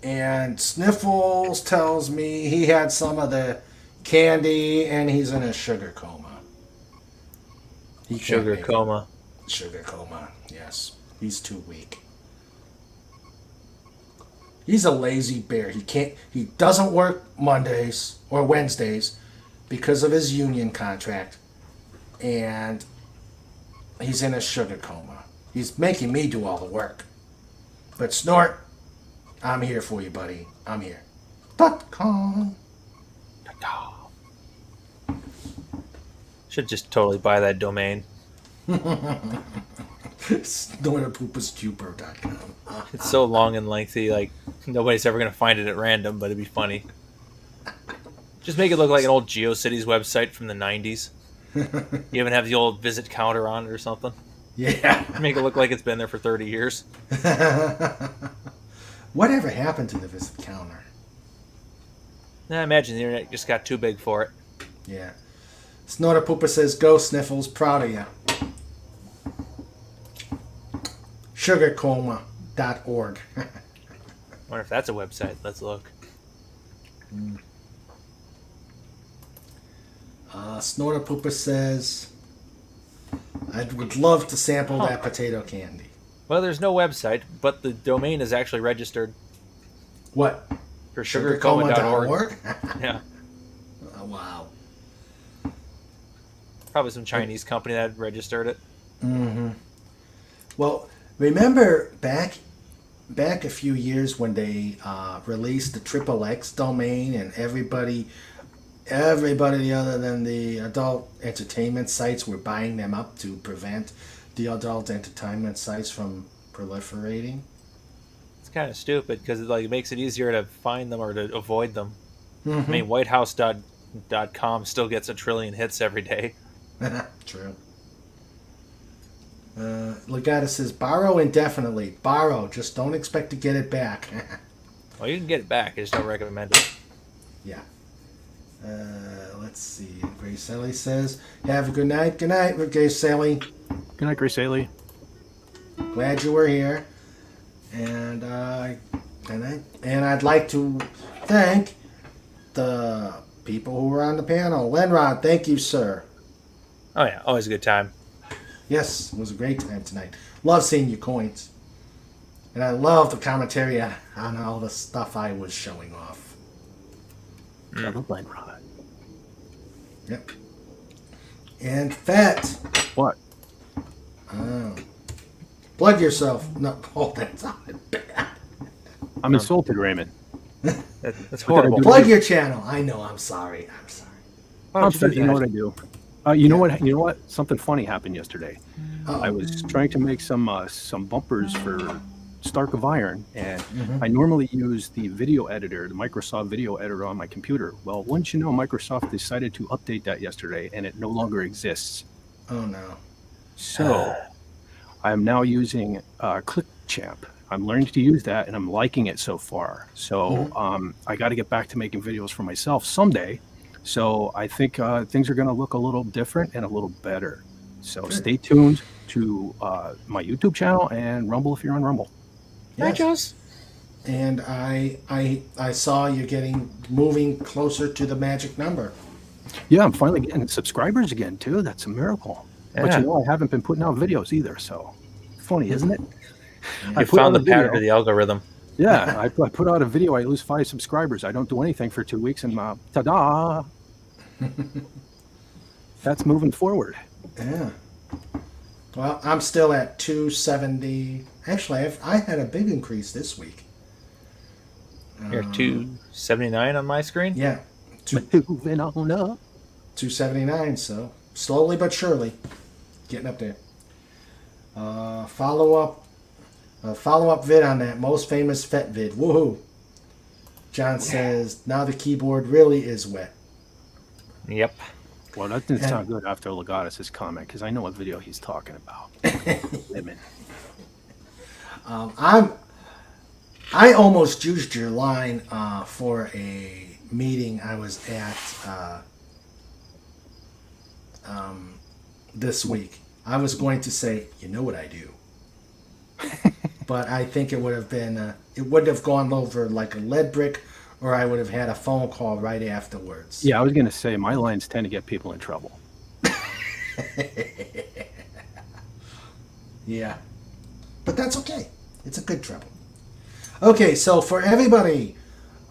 And Sniffles tells me he had some of the candy and he's in a sugar coma. Sugar coma, yes. He's too weak. He's a lazy bear. He doesn't work Mondays or Wednesdays because of his union contract. And he's in a sugar coma. He's making me do all the work. But Snort, I'm here for you, buddy. I'm here. .com. Should just totally buy that domain. SnortapoopersCuber.com. It's so long and lengthy, like nobody's ever gonna find it at random, but it'd be funny. Just make it look like an old GeoCities website from the 90s. You even have the old visit counter on it or something. Yeah. Make it look like it's been there for 30 years. Whatever happened to the visit counter? I imagine the internet just got too big for it. Yeah. Snortapooper says, go Sniffles, proud of you. Sugarcoma.org. I wonder if that's a website. Let's look. Snortapooper says, I would love to sample that potato candy. Well, there's no website, but the domain is actually registered What? for sugarcoma.org. Yeah, Oh, wow. probably some Chinese company that registered it. Mm-hmm. Well, remember back a few years when they released the XXX domain, and everybody other than the adult entertainment sites were buying them up to prevent the adult entertainment sites from proliferating. It's kind of stupid because it makes it easier to find them or to avoid them. Mm-hmm. I mean, WhiteHouse.com still gets 1 trillion hits every day. True. Legata says, borrow indefinitely. Borrow. Just don't expect to get it back. Well, you can get it back. I just don't recommend it. Yeah. Let's see. Grace Ellie says, have a good night. Good night, Grace Ellie. Good night, Grace Haley. Glad you were here. And I'd like to thank the people who were on the panel. Lenrod, thank you, sir. Oh, yeah. Always a good time. Yes, it was a great time tonight. Love seeing your coins. And I love the commentary on all the stuff I was showing off. Double blind rod. Yep. And Fat. What? Oh. Plug yourself. No, oh, that's not bad. I'm insulted, Raymond. That's horrible. Plug your channel. I know, I'm sorry. I'm sorry. You know what I do? You know what? Something funny happened yesterday. Uh-oh. I was trying to make some bumpers for Stark of Iron, and I normally use the video editor, the Microsoft video editor on my computer. Well, wouldn't you know, Microsoft decided to update that yesterday, and it no longer exists. Oh, no. So I am now using ClickChamp. I'm learning to use that, and I'm liking it so far. So I got to get back to making videos for myself someday. So I think things are going to look a little different and a little better. So stay tuned to my YouTube channel and Rumble if you're on Rumble. Yes. And I saw you moving closer to the magic number. Yeah, I'm finally getting subscribers again too. That's a miracle. Yeah. But I haven't been putting out videos either. So funny, isn't it? I found the pattern of the algorithm. Yeah, I put out a video. I lose 5 subscribers. I don't do anything for 2 weeks, and ta-da! That's moving forward. Yeah. Well, I'm still at 270. Actually, I had a big increase this week. You're 279 on my screen? Yeah. Moving on up. 279, so slowly but surely getting up there. Follow up vid on that most famous FET vid. Woohoo! John says, now the keyboard really is wet. Yep. Well, that didn't sound good after Legatus' comment, because I know what video he's talking about. Women. I almost used your line for a meeting I was at this week. I was going to say, you know what I do. But I think it would have been, it wouldn't have gone over like a lead brick, or I would have had a phone call right afterwards. Yeah, I was going to say, my lines tend to get people in trouble. Yeah. But that's okay. It's a good trouble. Okay, so for everybody,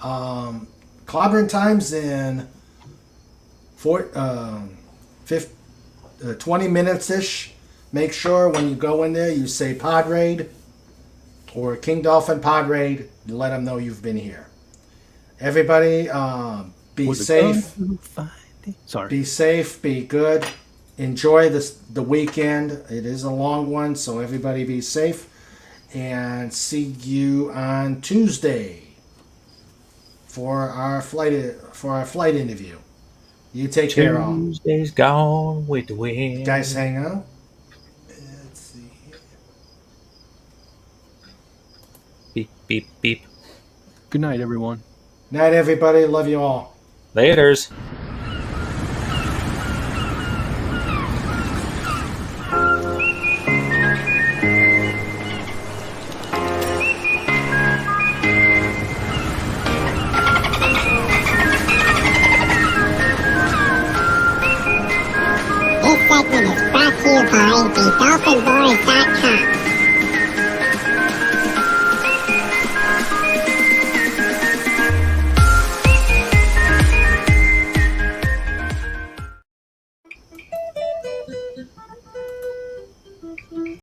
clobbering times in 20 minutes-ish. Make sure when you go in there, you say Pod Raid or King Dolphin Pod Raid. You let them know you've been here. Everybody, be safe. Sorry. Be safe. Be good. Enjoy the weekend. It is a long one, so everybody be safe. And see you on Tuesday for our flight interview. You take care, all. Tuesday's gone with the wind. Guys, hang on. Let's see. Beep, beep, beep. Good night, everyone. Night, everybody. Love you all. Laters. This segment is brought to you by the DolphinBoys.com.